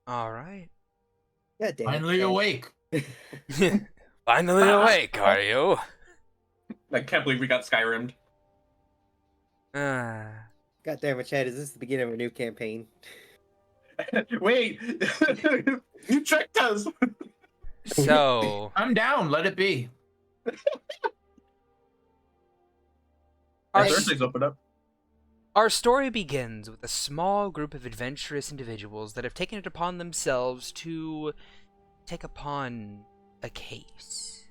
All right. Yeah, damn Finally it. awake. Finally awake, are you? I can't believe we got Skyrimmed. God damn it, Chad. Is this the beginning of a new campaign? Wait! You tricked us! So, I'm down. Let it be. our, Thursday's open up. our story begins with a small group of adventurous individuals that have taken it upon themselves to take upon a case.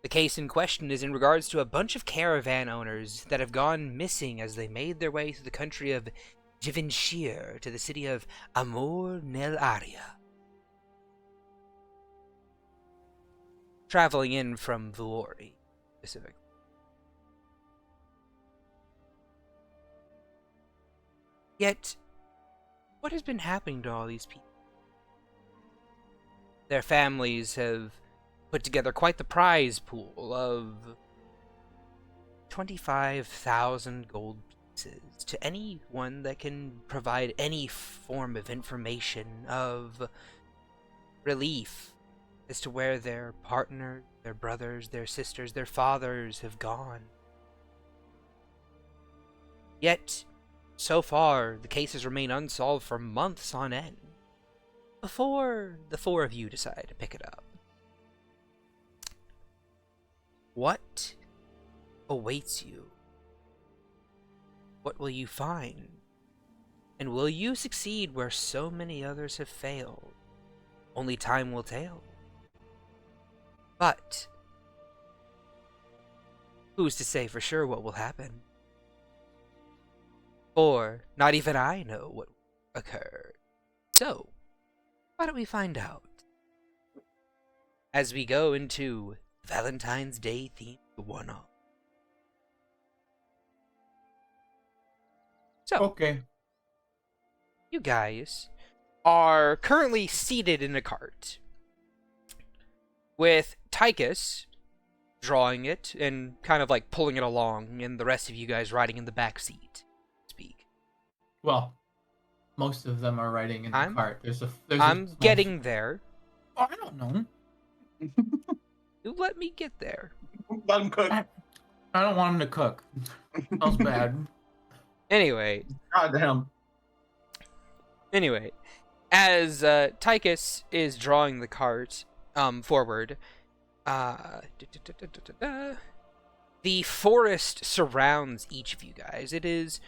The case in question is in regards to a bunch of caravan owners that have gone missing as they made their way through the country of Givenshire to the city of Amor nel Aria. Traveling in from Vlori, specifically. Yet, what has been happening to all these people? Their families have put together quite the prize pool of 25,000 gold pieces to anyone that can provide any form of information of relief as to where their partner, their brothers, their sisters, their fathers have gone. Yet, so far, the cases remain unsolved for months on end, before the four of you decide to pick it up. What awaits you? What will you find? And will you succeed where so many others have failed? Only time will tell. But who's to say for sure what will happen? For not even I know what occurred. So, why don't we find out? As we go into Valentine's Day themed one-off. So, Okay. you guys are currently seated in a cart with Tychus drawing it and kind of like pulling it along, and the rest of you guys riding in the back seat. Speak. Well, most of them are riding in the cart. I'm getting there. Oh, I don't know. You let me get there. Let him cook. I don't want him to cook. Smells bad. Anyway, Goddamn. Anyway, as Tychus is drawing the cart forward, the forest surrounds each of you guys. It is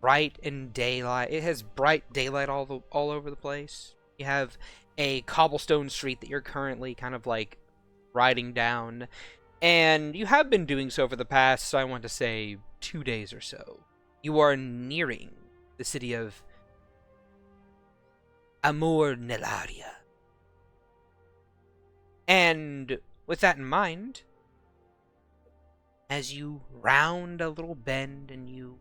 bright and daylight. It has bright daylight all over the place. You have a cobblestone street that you're currently kind of like riding down, and you have been doing so for the past, I want to say, 2 days or so. You are nearing the city of Amor nel Aria. And with that in mind, as you round a little bend and you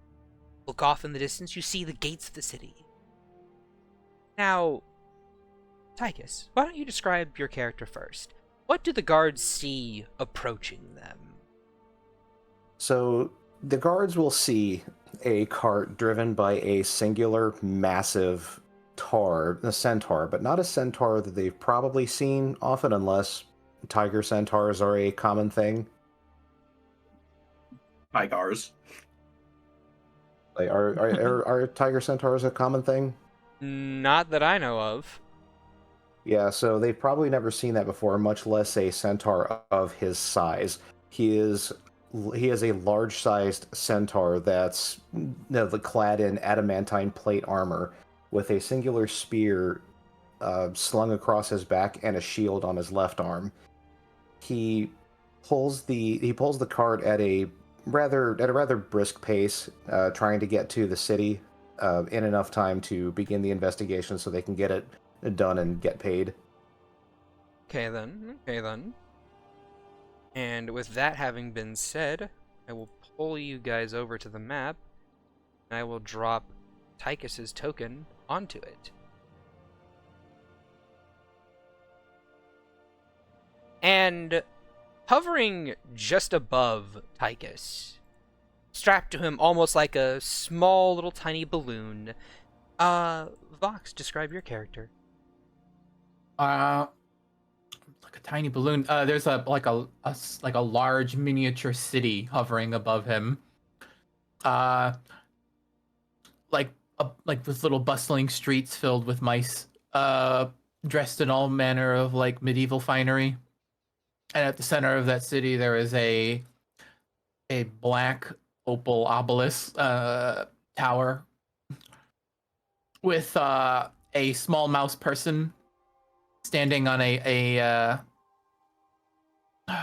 look off in the distance, you see the gates of the city. Now, Tychus, why don't you describe your character first? What do the guards see approaching them? So, the guards will see a cart driven by a singular, massive a centaur, but not a centaur that they've probably seen often, unless tiger centaurs are a common thing. Tigers. Like, are tiger centaurs a common thing? Not that I know of. Yeah, so they've probably never seen that before, much less a centaur of his size. He is a large-sized centaur that's clad in adamantine plate armor, with a singular spear slung across his back and a shield on his left arm. He pulls the cart at a rather brisk pace, trying to get to the city in enough time to begin the investigation so they can get it done and get paid. Okay then. And with that having been said, I will pull you guys over to the map, and I will drop Tychus's token onto it. And hovering just above Tychus, strapped to him almost like a small little tiny balloon, Vox, describe your character. Like a tiny balloon. There's like a large miniature city hovering above him. Like with little bustling streets filled with mice. Dressed in all manner of like medieval finery. And at the center of that city, there is a black opal obelisk tower with a small mouse person standing on a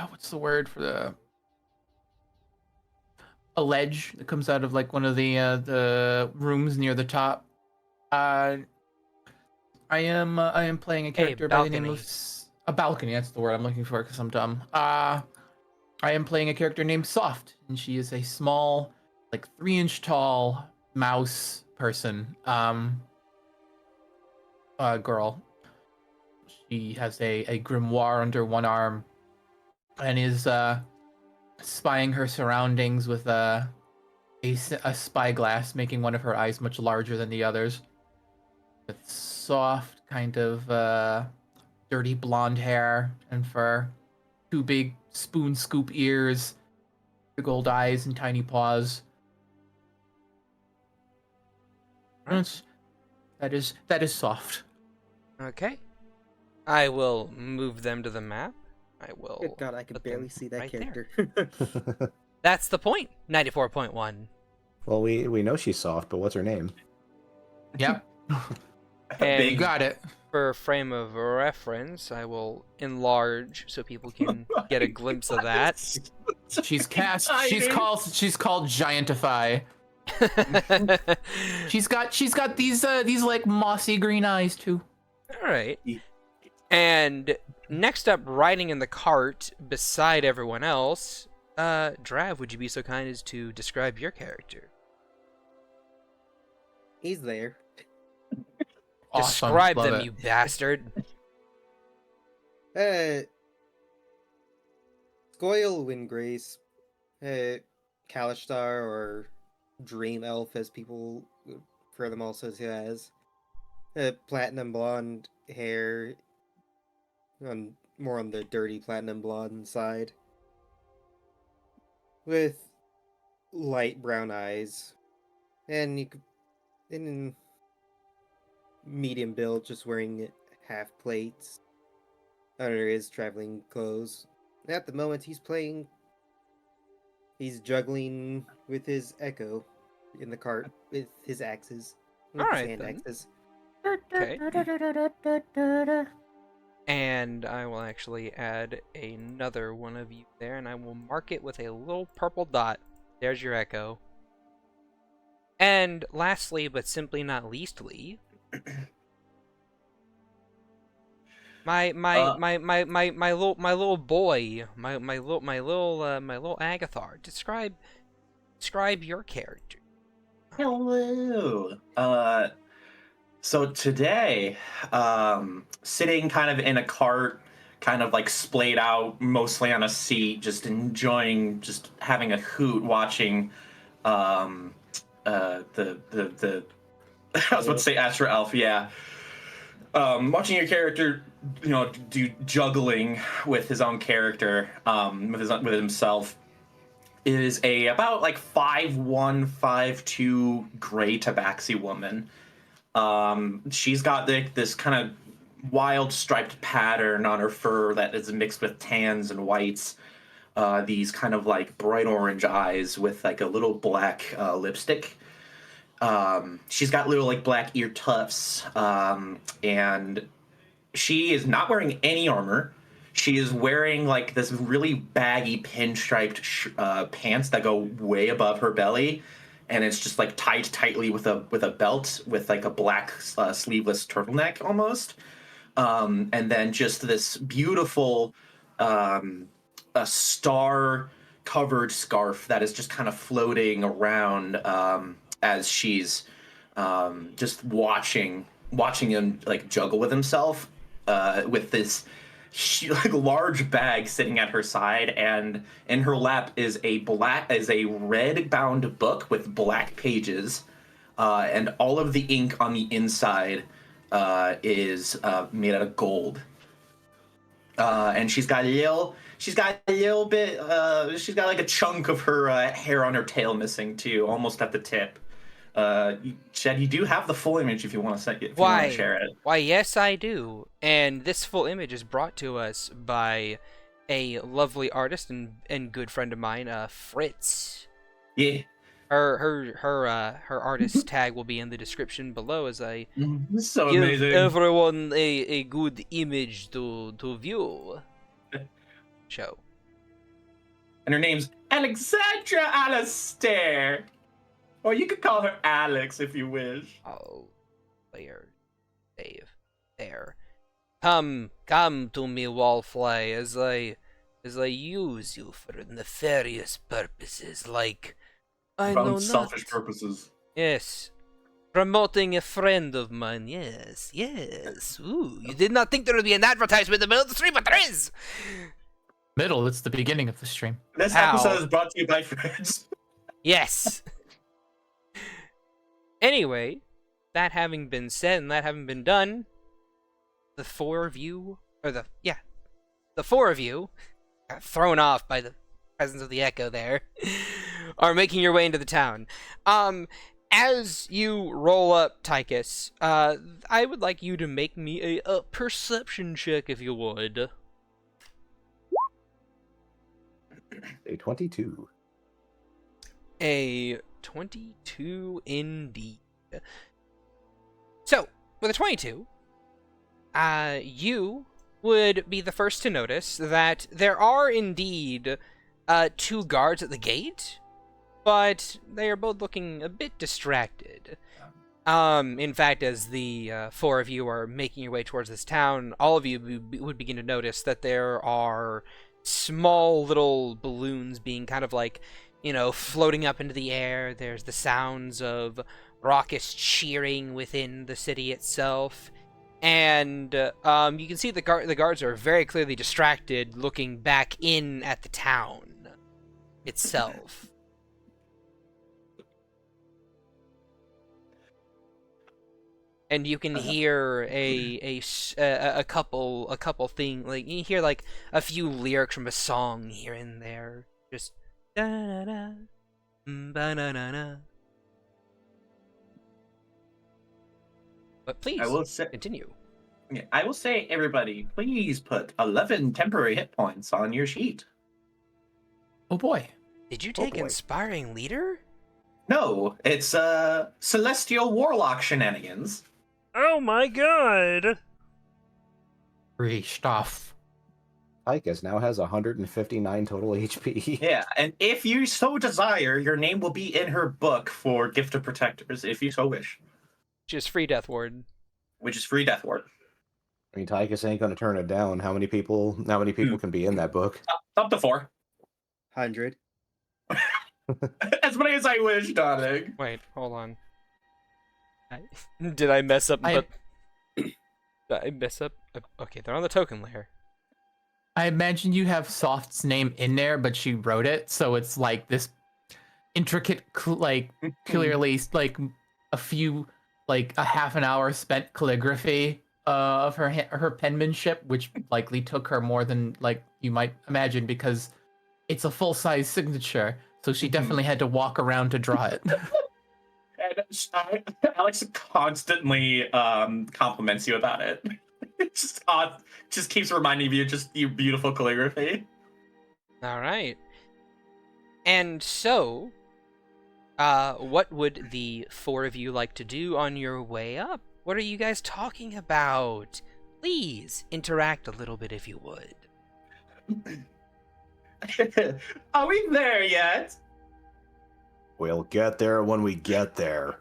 what's the word for a ledge that comes out of like one of the rooms near the top. I am playing a character by the name of a balcony. That's the word I'm looking for because I'm dumb. I am playing a character named Soft, and she is a small, like 3-inch tall mouse person. Girl. She has a grimoire under one arm, and is spying her surroundings with a spyglass, making one of her eyes much larger than the others. With soft, kind of dirty blonde hair and fur, 2 big spoon scoop ears, big old eyes, and tiny paws. That is Soft. Okay. I will move them to the map. I will. Good God, I can put them barely see that right there. character. That's the point. 94.1. Well, we know she's soft, but what's her name? Yep. And You got it. for frame of reference, I will enlarge so people can get a glimpse of that. She's cast. She's called Giantify. She's got these like mossy green eyes too. All right. And next up, riding in the cart beside everyone else, Drav, would you be so kind as to describe your character? He's there. Awesome. Describe Love them, it. you bastard. Goyle Windgrace, Kalishtar, or Dream Elf, as people refer them also to as. Platinum blonde hair, more on the dirty platinum blonde side, with light brown eyes, and in medium build, just wearing half plates under his traveling clothes. At the moment, he's juggling with his echo in the cart with his axes, with All his right, hand then. axes. Okay. And I will actually add another one of you there, and I will mark it with a little purple dot. There's your echo. And lastly, but simply not leastly, my little boy, my little Agathar. Describe your character. Hello. So today, sitting kind of in a cart, kind of like splayed out, mostly on a seat, just enjoying, just having a hoot, watching, the I was about to say Astro Elf, yeah. Watching your character, do juggling with his own character, with himself, is about like 5'1", 5'2" gray tabaxi woman. She's got this kind of wild striped pattern on her fur that is mixed with tans and whites. These kind of like bright orange eyes with like a little black lipstick. She's got little like black ear tufts, and she is not wearing any armor. She is wearing like this really baggy pinstriped pants that go way above her belly, and it's just like tied tightly with a belt with like a black sleeveless turtleneck almost, and then just this beautiful a star covered scarf that is just kind of floating around as she's just watching him like juggle with himself with this like large bag sitting at her side, and in her lap is a red bound book with black pages, and all of the ink on the inside is made out of gold. And she's got a little bit, she's got like a chunk of her hair on her tail missing too, almost at the tip. Shad, you do have the full image if you want to share it. Why, yes, I do. And this full image is brought to us by a lovely artist and good friend of mine, Fritz. Yeah. Her artist tag will be in the description below as I So give amazing. everyone a good image to view. Show. And her name's Alexandra Alastair. Or you could call her Alex if you wish. Oh, player, Dave, there. Come to me, Wallfly, as I use you for nefarious purposes, like I know not. Selfish purposes. Yes, promoting a friend of mine. Yes. Ooh, you did not think there would be an advertisement in the middle of the stream, but there is. Middle, it's the beginning of the stream. This How? episode is brought to you by Fritz. Yes. Anyway, that having been said and that having been done, the four of you got thrown off by the presence of the echo there, are making your way into the town. As you roll up, Tychus, I would like you to make me a perception check, if you would. A 22. A 22 indeed. So, with a 22, you would be the first to notice that there are indeed 2 guards at the gate, but they are both looking a bit distracted. In fact, as the 4 of you are making your way towards this town, all of you would begin to notice that there are small little balloons being kind of like, floating up into the air. There's the sounds of raucous cheering within the city itself. And you can see the guards are very clearly distracted, looking back in at the town itself. And you can hear a couple things, like you hear like a few lyrics from a song here and there, just da da da, ba na na na. But please, continue. Yeah, I will say, everybody, please put 11 temporary hit points on your sheet. Oh boy. Did you take Inspiring Leader? No, it's Celestial Warlock shenanigans. Oh my god! Great stuff. Tychus now has 159 total HP. Yeah, and if you so desire, your name will be in her book for Gift of Protectors, if you so wish. Which is free Death Ward. Which is free Death Ward. I mean, Tychus ain't gonna turn it down. How many people can be in that book? Up to 4. 100. As many as I wish, darling. Wait, hold on. Did I mess up? Did I mess up? Okay, they're on the token layer. I imagine you have Soft's name in there, but she wrote it, so it's like this intricate, clearly, like a few, like a half an hour spent calligraphy of her penmanship, which likely took her more than like you might imagine because it's a full size signature. So she definitely had to walk around to draw it. And Alex constantly compliments you about it. It just keeps reminding you of just your beautiful calligraphy. All right. And so, what would the 4 of you like to do on your way up? What are you guys talking about? Please interact a little bit if you would. Are we there yet? We'll get there when we get there.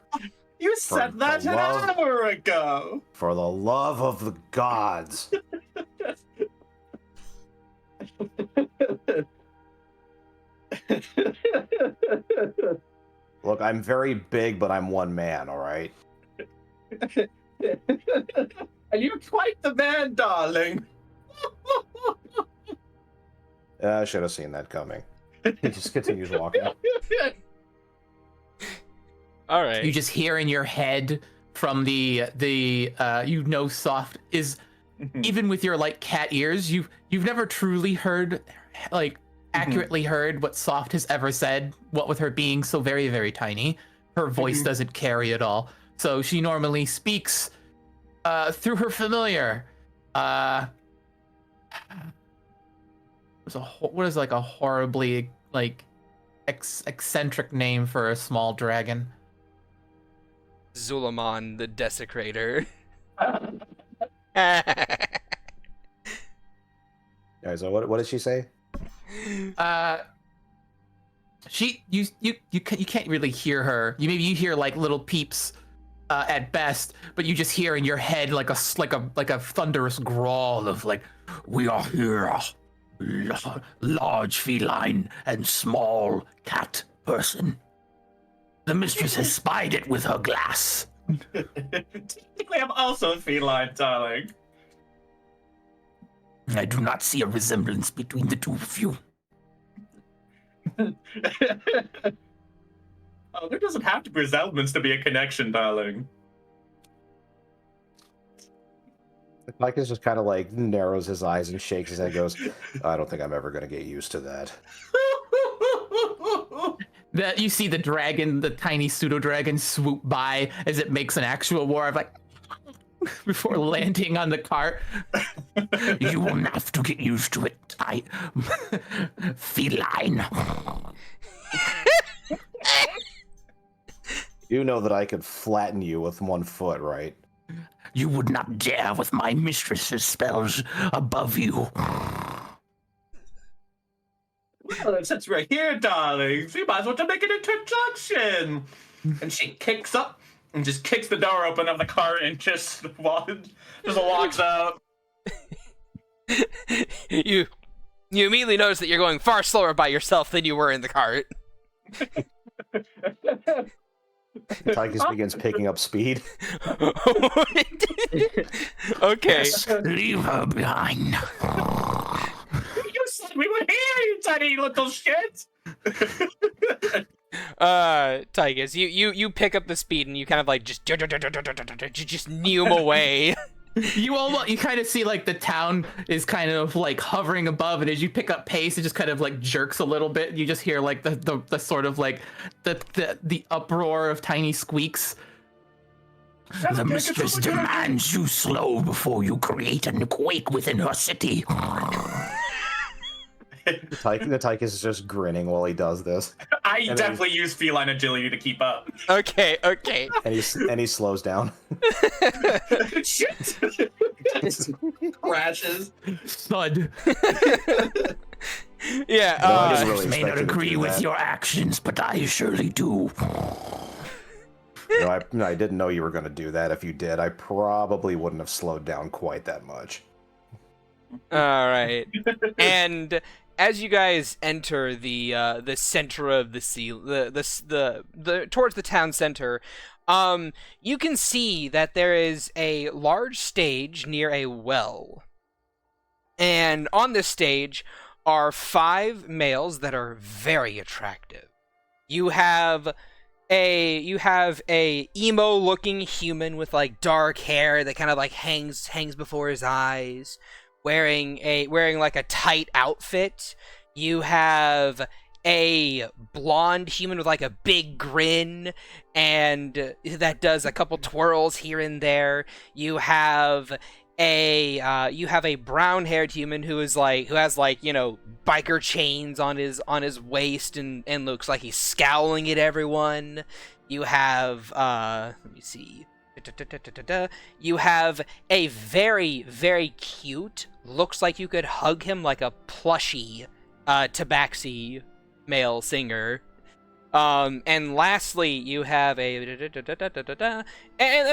You said that an hour ago. For the love of the gods. Look, I'm very big, but I'm one man, all right? And you're quite the man, darling. I should have seen that coming. He just continues walking. All right. You just hear in your head from the Soft is, even with your like cat ears, you've never truly heard, like accurately heard what Soft has ever said. What with her being so very, very tiny, her voice doesn't carry at all. So she normally speaks through her familiar. What is like a horribly like eccentric name for a small dragon? Zulamon the Desecrator. So what did she say? You can't really hear her. You hear like little peeps at best, but you just hear in your head like a thunderous growl of like, "We are here, large feline and small cat person. The mistress has spied it with her glass." Technically, I'm also feline, darling. I do not see a resemblance between the two of you. Oh, there doesn't have to be resemblance to be a connection, darling. Tychus just kind of like narrows his eyes and shakes his head and goes, I don't think I'm ever going to get used to that. That you see the dragon, the tiny pseudo dragon, swoop by as it makes an actual war of like before landing on the cart. You will have to get used to it, feline. You know that I could flatten you with 1 foot, right? You would not dare with my mistress's spells above you. Well, since we're here, darling, we might as well make an introduction. And she kicks up and just kicks the door open of the car and just walks out. You immediately notice that you're going far slower by yourself than you were in the cart. Tychus begins picking up speed. Okay. Leave her behind. You said we were here, you tiny little shit. Tychus, you pick up the speed and you kind of like just neum away. You kind of see like the town is kind of like hovering above, and as you pick up pace, it just kind of like jerks a little bit. You just hear like the sort of like the uproar of tiny squeaks. The mistress demands you slow before you create a quake within her city. Tychus is just grinning while he does this. I definitely use feline agility to keep up. Okay. And he slows down. Shit! Crashes. Thud. Yeah. No, I didn't really May expect not him to agree do with that. your actions, but I surely do. No, I didn't know you were going to do that. If you did, I probably wouldn't have slowed down quite that much. All right. And as you guys enter the center of the sea, the towards the town center, you can see that there is a large stage near a well. And on this stage are 5 males that are very attractive. You have a emo looking human with like dark hair that kind of like hangs before his eyes, wearing like a tight outfit. You have a blonde human with like a big grin and that does a couple twirls here and there. You have a brown-haired human who has like, you know, biker chains on his waist and looks like he's scowling at everyone. You have let me see. You have a very, very cute, looks like you could hug him like a plushie tabaxi male singer. And lastly, you have and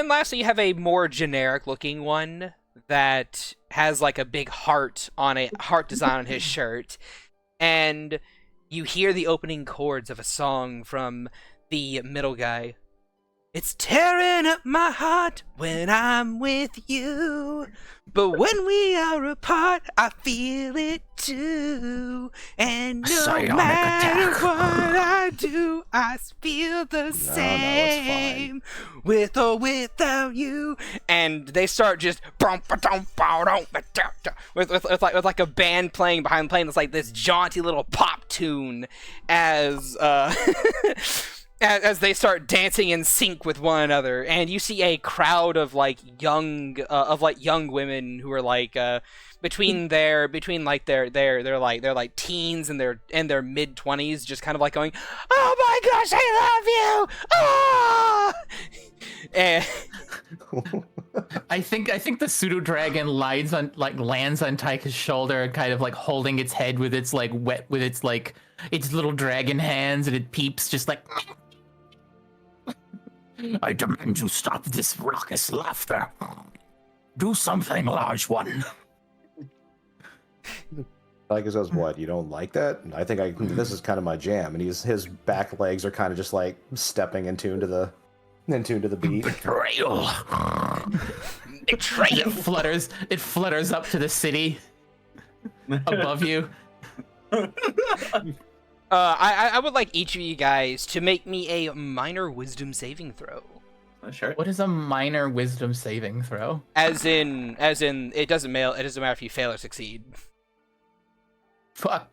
lastly you have a more generic looking one that has like a big heart design on his shirt, and you hear the opening chords of a song from the middle guy. It's tearing up my heart when I'm with you. But when we are apart, I feel it too. And no Psionic matter attack. what I do, I feel the same. With or without you. And they start just with like a band playing behind playing this like this jaunty little pop tune as as they start dancing in sync with one another, and you see a crowd of young women who are between their teens and their mid 20s, just kind of like going, "Oh my gosh, I love you!" Ah! And I think the pseudo dragon lands on Taika's shoulder and kind of like holding its head with its its little dragon hands, and it peeps just like. I demand you stop this raucous laughter. Do something, large one. Taika says, "What? You don't like that?" And I think this is kind of my jam. And his back legs are kind of just like stepping in tune to the beat. Betrayal. Betrayal. It flutters up to the city above you. I would like each of you guys to make me a minor wisdom saving throw. Sure. What is a minor wisdom saving throw? As in, it doesn't matter if you fail or succeed. Fuck.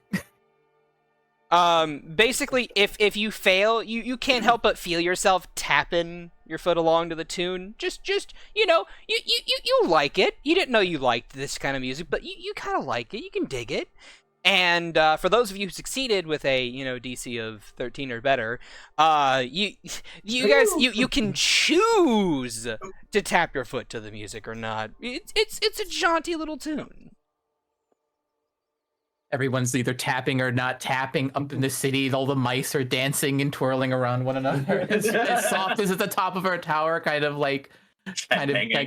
Basically, if you fail, you can't help but feel yourself tapping your foot along to the tune. Just you like it. You didn't know you liked this kind of music, but you kind of like it. You can dig it. And for those of you who succeeded with a DC of 13 or better, you guys can choose to tap your foot to the music or not. It's a jaunty little tune. Everyone's either tapping or not tapping up in the city. All the mice are dancing and twirling around one another. As soft as at the top of our tower, kind of like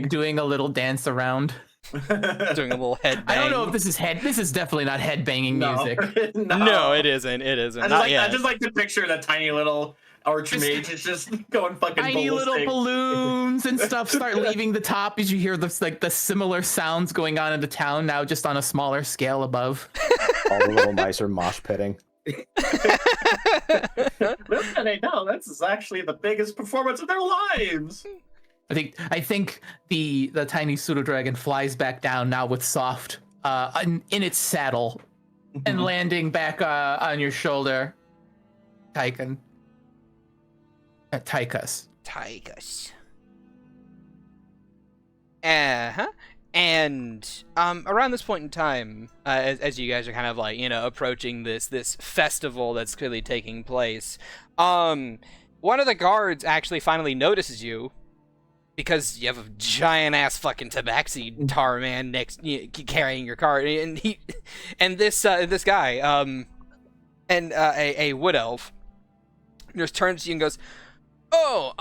doing a little dance around. Doing a little head bang. I don't know if this is This is definitely not head banging music. No, it isn't. I just like to picture that tiny little archmage is just going fucking tiny ballistic. little balloons and stuff start leaving the top as you hear the similar sounds going on in the town now, just on a smaller scale above. All the little mice are mosh pitting. Little do they know, this is actually the biggest performance of their lives. I think the tiny pseudo dragon flies back down now with soft in its saddle and landing back on your shoulder, Tychus. And around this point in time, as you guys are kind of approaching this festival that's clearly taking place, one of the guards actually finally notices you. Because you have a giant ass fucking tabaxi tar man carrying your cart, and this guy and a wood elf just turns to you and goes, "Oh,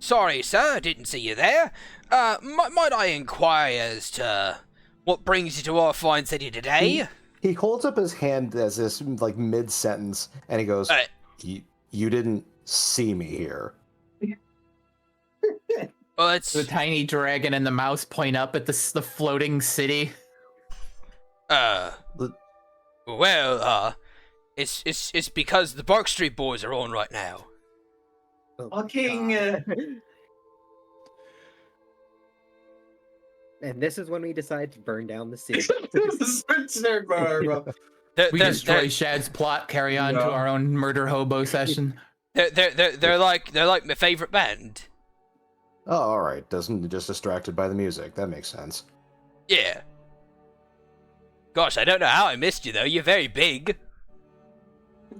sorry, sir, didn't see you there. Might I inquire as to what brings you to our fine city today?" He holds up his hand as this mid sentence, and he goes, "You didn't see me here." Well, it's the tiny dragon and the mouse point up at the floating city. It's because the Bark Street Boys are on right now. Fucking. And this is when we decide to burn down the city. We destroy Shad's plot, carry on to our own murder hobo session. They're like my favorite band. Oh, all right. Just distracted by the music. That makes sense. Yeah. Gosh, I don't know how I missed you though. You're very big.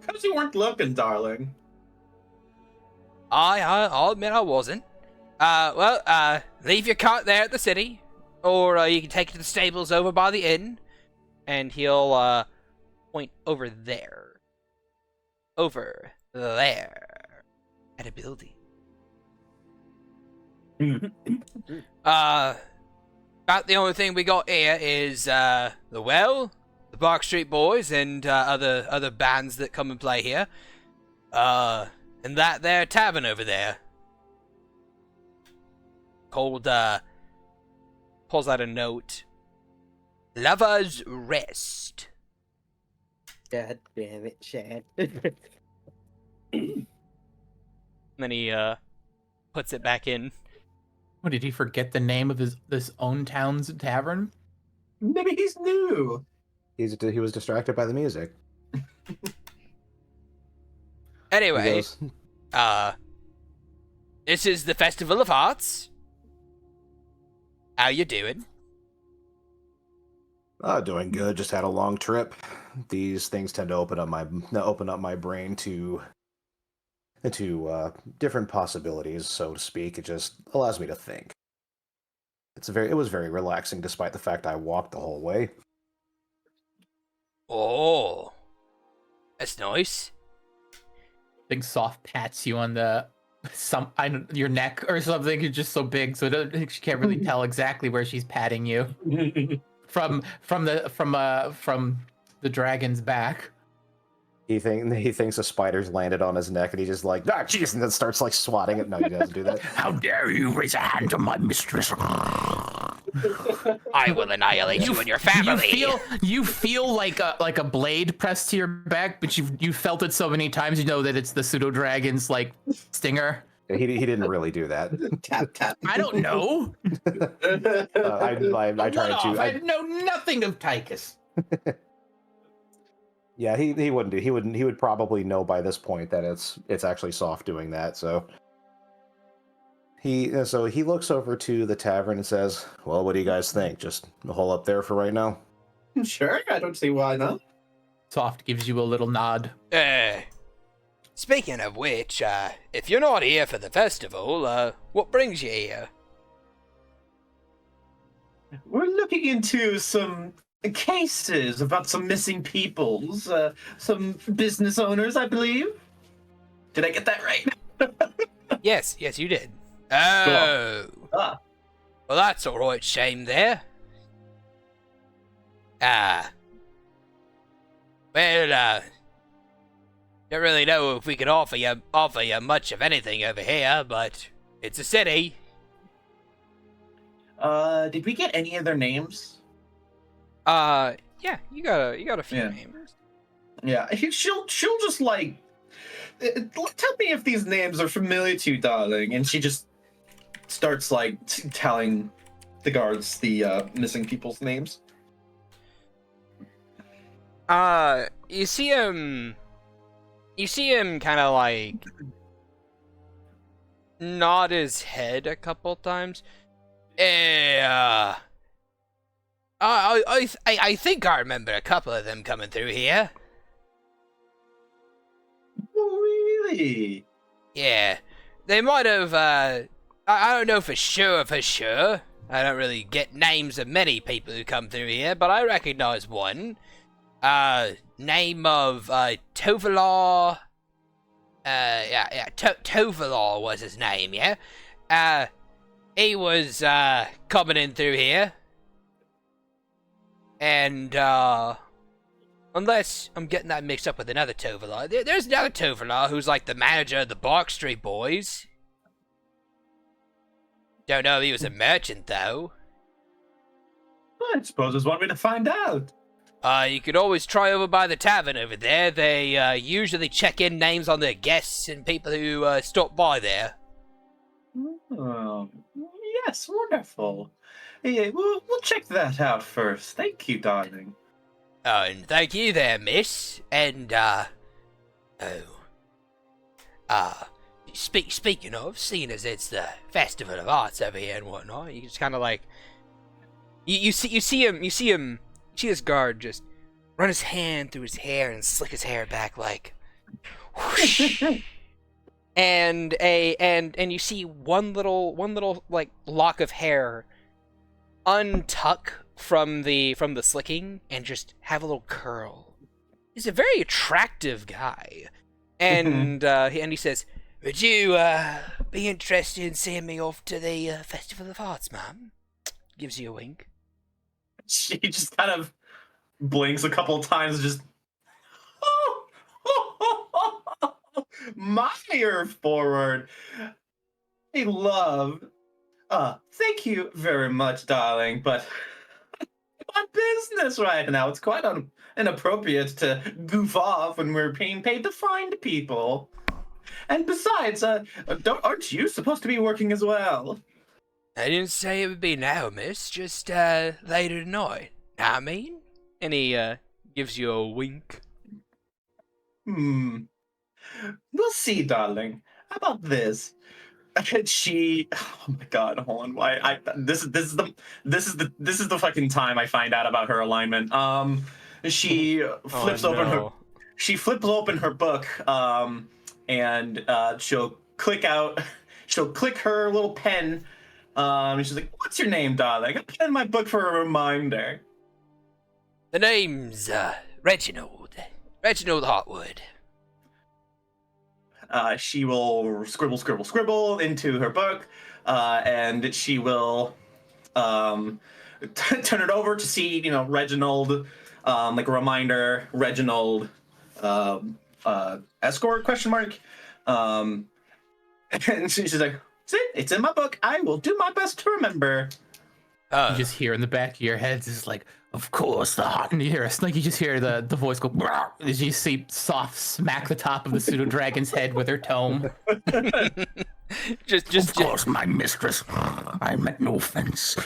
Because you weren't looking, darling. I'll admit I wasn't. Leave your cart there at the city, or you can take it to the stables over by the inn, and he'll point over there. Over there. At a building. About the only thing we got here is the Bark Street Boys and other bands that come and play here. And that there tavern over there. called, pulls out a note. Lover's Rest. God damn it, Shad. And then he, puts it back in. What, did he forget the name of this own town's tavern? Maybe he's new. He was distracted by the music. Anyway, He goes, this is the Festival of Hearts. How you doing? Doing good. Just had a long trip. These things tend to open up my brain to different possibilities, so to speak. It just allows me to think. It was very relaxing, despite the fact I walked the whole way. Oh, that's nice. Big soft pats you on your neck or something. You're just so big, so she can't really tell exactly where she's patting you from the dragon's back. He thinks a spider's landed on his neck, and he's just like, ah, jeez, and then starts like swatting it. No, he doesn't do that. How dare you raise a hand to my mistress? I will annihilate you and your family. You feel like a blade pressed to your back, but you felt it so many times, you know that it's the pseudo dragon's like stinger. He didn't really do that. Tap tap. I don't know. I tried to. I know nothing of Tychus. Yeah, he wouldn't do. He would probably know by this point that it's actually soft doing that. So he looks over to the tavern and says, "Well, what do you guys think? Just hole up there for right now." Sure, I don't see why not. Soft gives you a little nod. Speaking of which, if you're not here for the festival, what brings you here? We're looking into some cases about some missing peoples, some business owners, I believe. Did I get that right? Yes, you did. Oh. Ah. Well, that's all right, shame there. Well, don't really know if we could offer you much of anything over here, but it's a city. Did we get any of their names? Yeah, you got a few Yeah. names. Yeah, she'll just like tell me if these names are familiar to you, darling, and she just starts like telling the guards the missing people's names. You see him kind of like nod his head a couple times. I think I remember a couple of them coming through here. Oh, really? Yeah, they might have, I don't know for sure. I don't really get names of many people who come through here, but I recognize one. Name of, Tovalar. Tovalar was his name, yeah? He was, coming in through here. And, unless I'm getting that mixed up with another Tovalar. There's another Tovalar who's like the manager of the Barkstreet Boys. Don't know if he was a merchant, though. I suppose there's one way to find out. You could always try over by the tavern over there. They, usually check in names on their guests and people who, stop by there. Oh, yes, wonderful. Yeah, we'll check that out first. Thank you, darling. Oh, and thank you there, miss. And, speaking of, seeing as it's the Festival of Arts over here and whatnot, you just kind of like, you see this guard just run his hand through his hair and slick his hair back like, whoosh. and you see one little like lock of hair untuck from the slicking and just have a little curl. He's a very attractive guy, and he says, "Would you be interested in seeing me off to the Festival of Arts, ma'am?" Gives you a wink. She just kind of blinks a couple of times, just my ear forward. I love Thank you very much, darling, but I'm on business right now. It's quite inappropriate to goof off when we're being paid to find people. And besides, aren't you supposed to be working as well? I didn't say it would be now, miss. Just later tonight. I mean? And he gives you a wink. We'll see, darling. How about this? And she, oh my god, hold on. Why? This is the fucking time I find out about her alignment. She flips open her. She flips open her book. And she'll click her little pen. And she's like, "What's your name, darling? I put in my book for a reminder." The name's Reginald. Reginald Hotwood. She will scribble into her book, and she will turn it over to see, Reginald, like a reminder, Reginald, escort, question mark. And she's like, it's in my book. I will do my best to remember. You just hear in the back of your head, it's like, of course, the hot. And you hear you just hear the voice go, "Brr," as you see Soft smack the top of the pseudo dragon's head with her tome. Of course, my mistress. I meant no offense.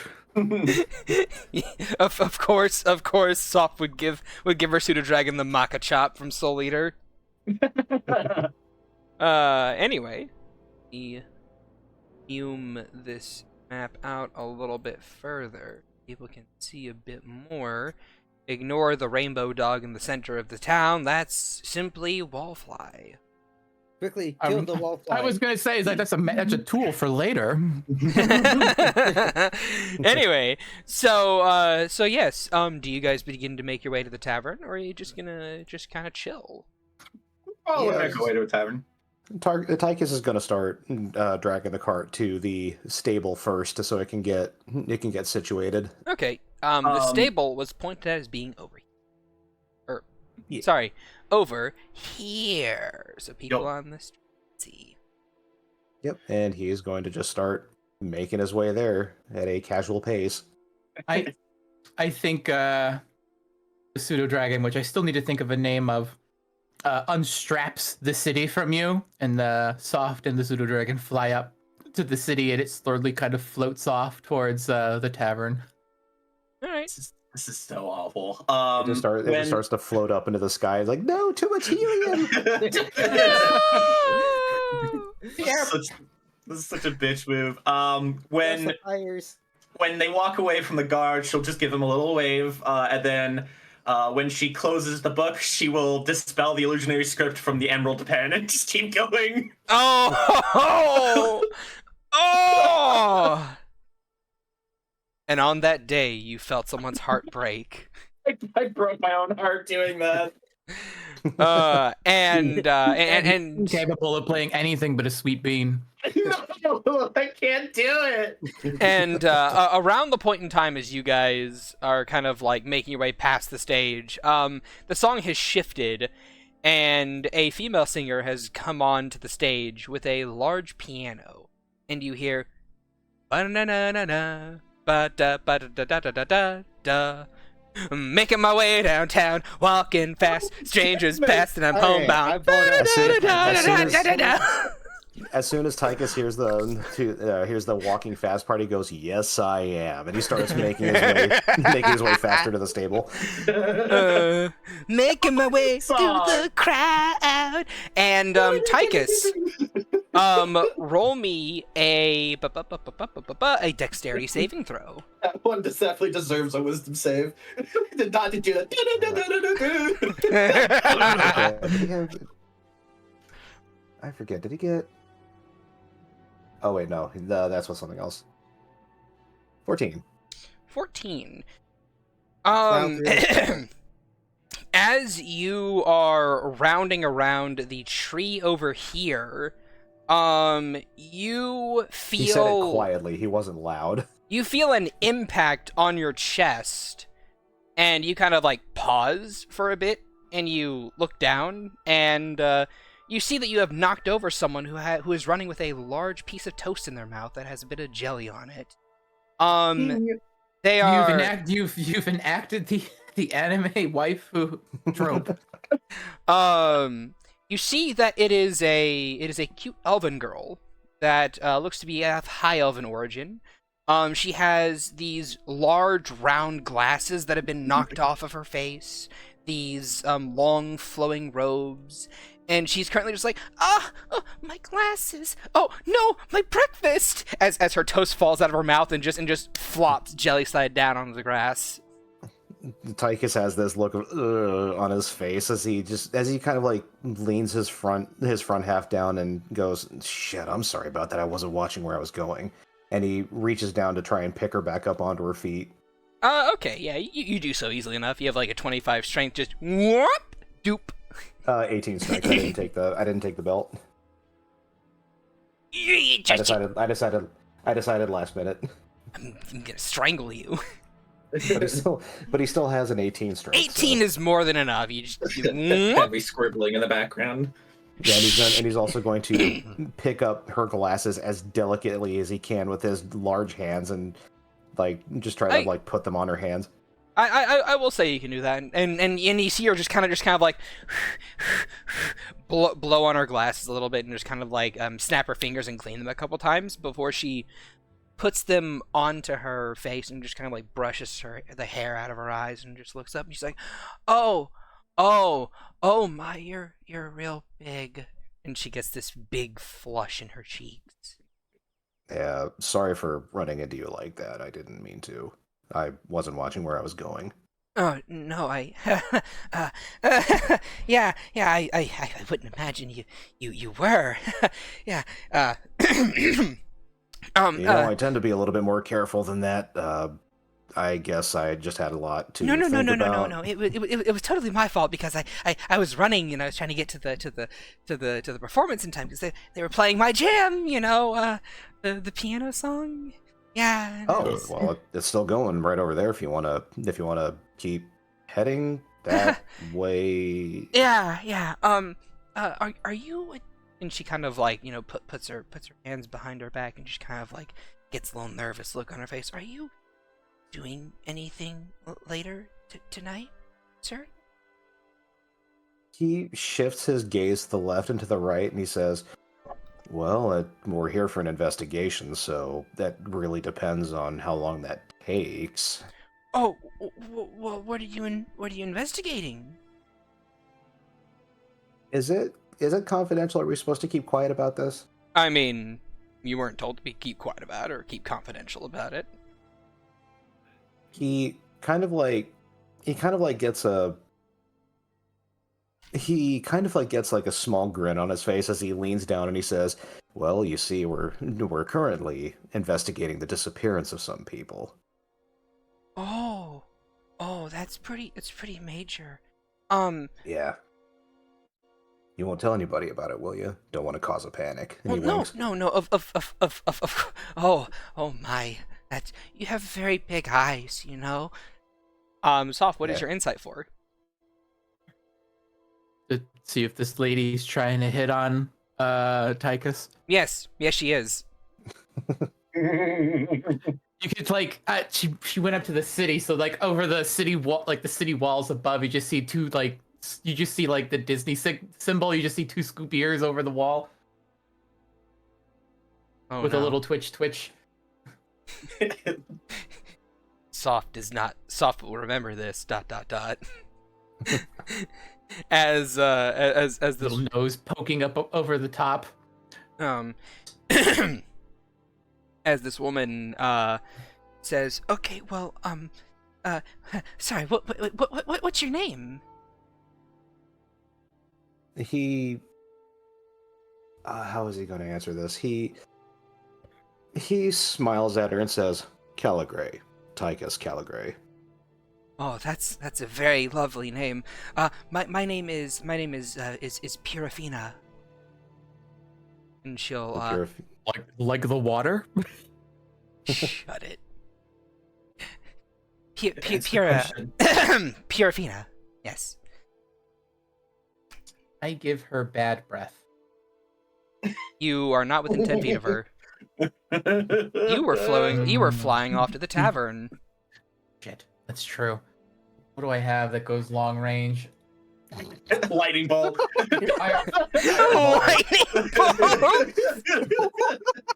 of course, Soft would give her pseudo dragon the Maka chop from Soul Eater. Anyway, we zoom this map out a little bit further. People can see a bit more. Ignore the rainbow dog in the center of the town. That's simply Wallfly. Quickly, kill the wallfly. I was gonna say, that's a tool for later. Anyway, so yes. Do you guys begin to make your way to the tavern, or are you just gonna kind of chill? We'll make our way to a tavern. Tychus is going to start dragging the cart to the stable first, so it can get situated. Okay. The stable was pointed at as being over here. Sorry, over here. So people on the street see. Yep, and he's going to just start making his way there at a casual pace. I think the pseudo dragon, which I still need to think of a name of, unstraps the city from you, and the Soft and the pseudo dragon fly up to the city, and it slowly kind of floats off towards the tavern. All right. This is so awful. It just starts to float up into the sky. It's like, no, too much helium. This is such a bitch move. When they walk away from the guard, she'll just give them a little wave, and then when she closes the book, she will dispel the illusionary script from the emerald pen and just keep going. Oh! And on that day, you felt someone's heart break. I broke my own heart doing that. And Capable of playing anything but a sweet bean. No, I can't do it. And around the point in time as you guys are kind of like making your way past the stage, the song has shifted, and a female singer has come on to the stage with a large piano, and you hear ba-na-na-na-na, ba-da-ba-da-da-da-da-da. Making my way downtown, walking fast, strangers past, and I'm homebound. As soon as Tychus hears the walking fast part, he goes, "Yes, I am," and he starts making his way faster to the stable. Making my way through the crowd. And Tychus, roll me a dexterity saving throw. That one definitely deserves a wisdom save. Did not do that. I forget. Did he get? Oh wait, no. That's what something else. 14. 14. As you are rounding around the tree over here, you feel... He said it quietly. He wasn't loud. You feel an impact on your chest, and you kind of like pause for a bit, and you look down, and You see that you have knocked over someone who is running with a large piece of toast in their mouth that has a bit of jelly on it. They are. You've enacted the anime waifu trope. You see that it is a cute elven girl that looks to be of high elven origin. She has these large round glasses that have been knocked off of her face, these long flowing robes, and she's currently just like, oh, my glasses, oh no, my breakfast, as her toast falls out of her mouth and just flops jelly side down onto the grass. Tychus has this look of on his face as he kind of like leans his front half down and goes, shit, I'm sorry about that, I wasn't watching where I was going. And he reaches down to try and pick her back up onto her feet. Okay, yeah, you do so easily enough. You have like a 25 strength, just whoop, doop. 18 strength. I didn't take the belt. I decided last minute. I'm gonna strangle you. But he still has an 18 strength. 18 so. is more than enough. You just Heavy scribbling in the background. Yeah, and he's also going to pick up her glasses as delicately as he can with his large hands and like just try to like put them on her hands. I will say you can do that, and you see her just kind of like blow on her glasses a little bit and just kind of like snap her fingers and clean them a couple times before she puts them onto her face and just kind of like brushes the hair out of her eyes and just looks up and she's like, oh my, you're real big, and she gets this big flush in her cheeks. Yeah, sorry for running into you like that. I didn't mean to. I wasn't watching where I was going. Oh no, yeah, I wouldn't imagine you were. Yeah. I tend to be a little bit more careful than that. I guess I just had a lot to think about. No. It was totally my fault because I was running and I was trying to get to the performance in time because they were playing my jam, the piano song. Yeah. Well, it's still going right over there if you wanna keep heading that way. Yeah. Are you? And she kind of like puts her hands behind her back and just kind of like gets a little nervous look on her face. Are you doing anything later tonight, sir? He shifts his gaze to the left and to the right, and he says, well, we're here for an investigation, so that really depends on how long that takes. Oh, well, what are you investigating? Is it confidential? Are we supposed to keep quiet about this? I mean, you weren't told to keep quiet about it or keep confidential about it. He kind of like gets like a small grin on his face as he leans down and he says, well, you see, we're currently investigating the disappearance of some people. Oh, it's pretty major. Yeah. You won't tell anybody about it, will you? Don't want to cause a panic. Well, no. Oh my. You have very big eyes, Soph, what is your insight for? To see if this lady's trying to hit on Tychus. Yes, she is. You could like she went up to the city, so like over the city wall, like the city walls above, you just see like the Disney symbol. You just see two scoop ears over the wall. Oh, with a little twitch. Soft will remember this. ... as the little nose poking up over the top. As this woman says, "Okay, well, sorry, what's your name?" He how is he going to answer this? He smiles at her and says, Caligray. Tychus Caligray. Oh, that's a very lovely name. My name is Purifina. And she'll like the water? Shut it. Purifina. Yes. I give her bad breath. You are not within 10 feet of her. You were flying off to the tavern. Shit, that's true. What do I have that goes long range? Lightning bolt. Lightning bolt!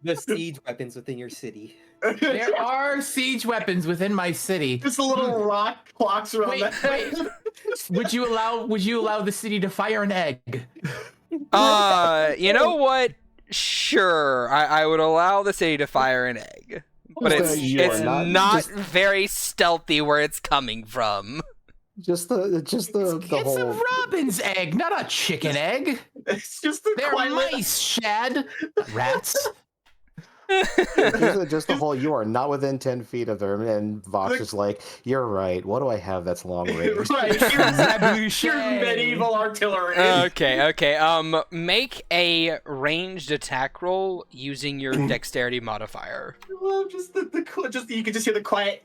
The siege weapons within your city. There are siege weapons within my city. Just a little rock clocks around Wait, that. wait. Would you allow the city to fire an egg? You know what? Sure, I would allow the city to fire an egg. But You are it's not- not just- very stealthy where it's coming from. Just the It's whole. a robin's egg, not a chicken egg. It's just the They're quiet. mice, Shad. Rats. Just the whole. You are not within 10 feet of them, and Vox is like, "You're right. What do I have that's long range?" Right, here's medieval artillery. Okay. Make a ranged attack roll using your dexterity modifier. I love just just you can just hear the quiet.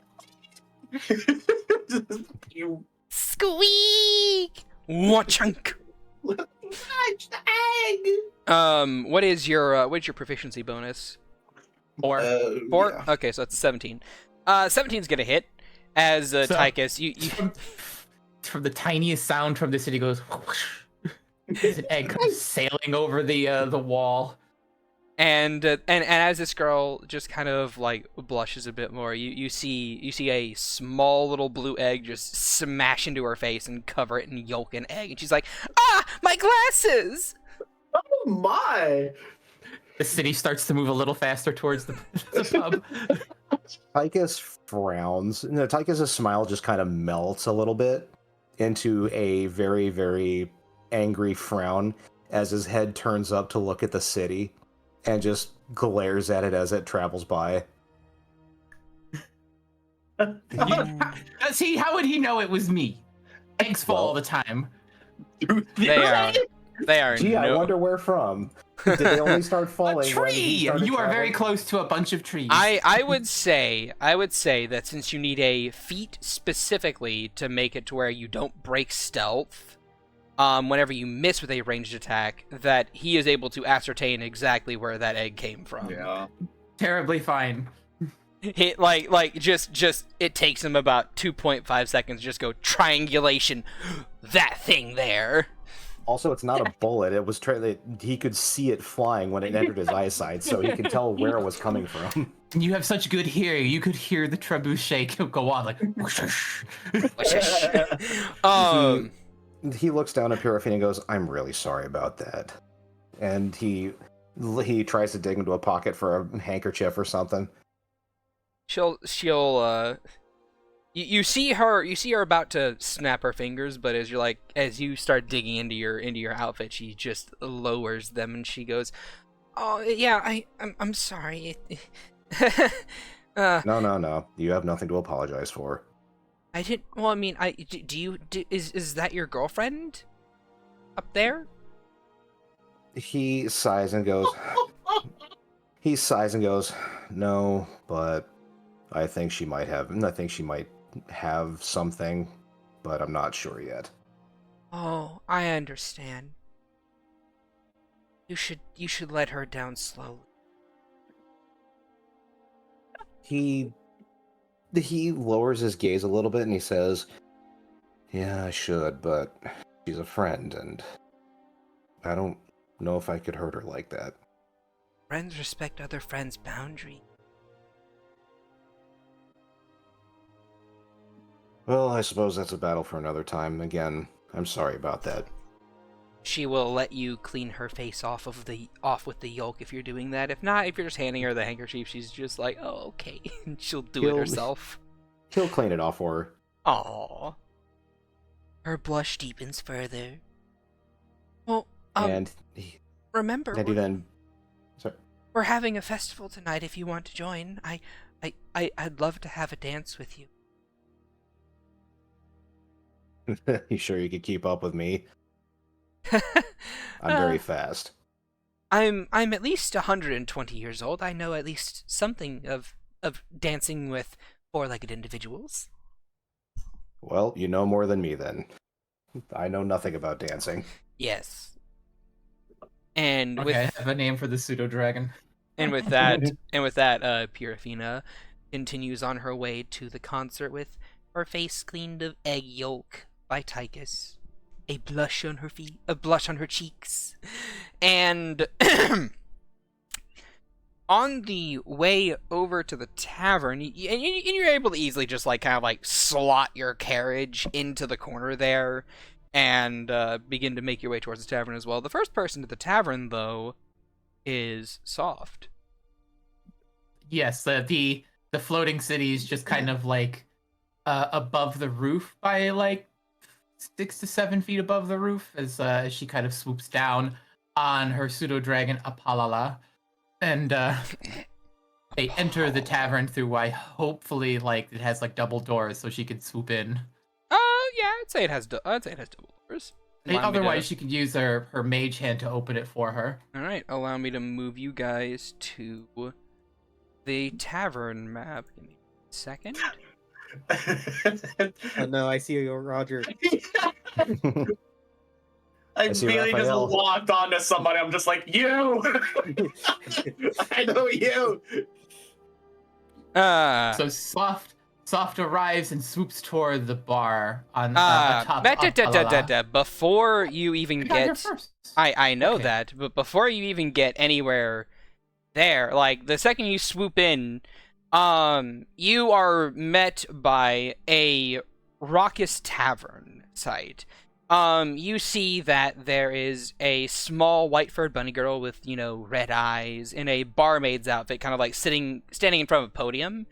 You Squeak! Wachunk! touched the egg. What's your proficiency bonus? Or 4? Yeah. Okay, so that's a 17. 17's gonna hit. As Tychus, you from the tiniest sound from the city goes whoosh. There's an egg comes sailing over the wall. and as this girl just kind of like blushes a bit more, you see a small little blue egg just smash into her face and cover it in yolk and egg, and she's like, "Ah, my glasses!" Oh my! The city starts to move a little faster towards the pub. Tychus frowns. No, Tychus' smile just kind of melts a little bit into a very, very angry frown as his head turns up to look at the city and just glares at it as it travels by. Does he? How would he know it was me? Eggs fall all the time. They are Gee, I wonder where from. Did they only start falling? A when he tree! started You are very traveling? close to a bunch of trees. I would say that since you need a feat specifically to make it to where you don't break stealth, whenever you miss with a ranged attack, that he is able to ascertain exactly where that egg came from. Yeah. Terribly fine. He just it takes him about 2.5 seconds to just go triangulation, that thing there. Also, it's not a bullet. It was he could see it flying when it entered his eyesight, so he could tell where it was coming from. You have such good hearing. You could hear the trebuchet go on like. He looks down at Purifine and goes, "I'm really sorry about that." And he tries to dig into a pocket for a handkerchief or something. You see her about to snap her fingers, but as you start digging into your outfit, she just lowers them and she goes, "Oh yeah, I'm sorry." No. You have nothing to apologize for. I didn't. Well, I mean, is that your girlfriend up there? He sighs and goes, "No, but I think she might have something, but I'm not sure yet." Oh, I understand. You should let her down slowly. He lowers his gaze a little bit and he says, "Yeah, I should, but she's a friend and I don't know if I could hurt her like that." Friends respect other friends' boundaries. Well, I suppose that's a battle for another time. Again, I'm sorry about that. She will let you clean her face off with the yolk if you're doing that. If not, if you're just handing her the handkerchief, she's just like, "Oh, okay," and she'll do it herself. He'll clean it off for her. Aww. Her blush deepens further. Well, and remember, he then... Sorry. we're having a festival tonight. If you want to join, I'd love to have a dance with you. You sure you could keep up with me? I'm very fast. I'm at least 120 years old. I know at least something of dancing with four-legged individuals. Well, you know more than me then. I know nothing about dancing. Yes. And Okay, with I have a name for the pseudo dragon. and with that Purifina continues on her way to the concert with her face cleaned of egg yolk by Tychus, a blush on her cheeks, and on the way over to the tavern, and you're able to easily just like kind of like slot your carriage into the corner there, and begin to make your way towards the tavern as well. The first person to the tavern, though, is Soft. Yes, the floating city is just kind of like above the roof by like 6 to 7 feet above the roof as she kind of swoops down on her pseudo dragon Apalala, and they enter the tavern through why hopefully like it has like double doors so she can swoop in. Yeah, I'd say it has double doors. Otherwise, she could use her mage hand to open it for her. All right, allow me to move you guys to the tavern map. Give me a second. Oh no, I see you, Roger. I see immediately just Raphael. locked onto somebody. I'm just like, you! I know you! So Soft arrives and swoops toward the bar on atop Apalala. Before you even I got here get, first. I know Okay. that, but before you even get anywhere there, like the second you swoop in, you are met by a raucous tavern site. You see that there is a small white-furred bunny girl with, red eyes in a barmaid's outfit, kind of like standing in front of a podium.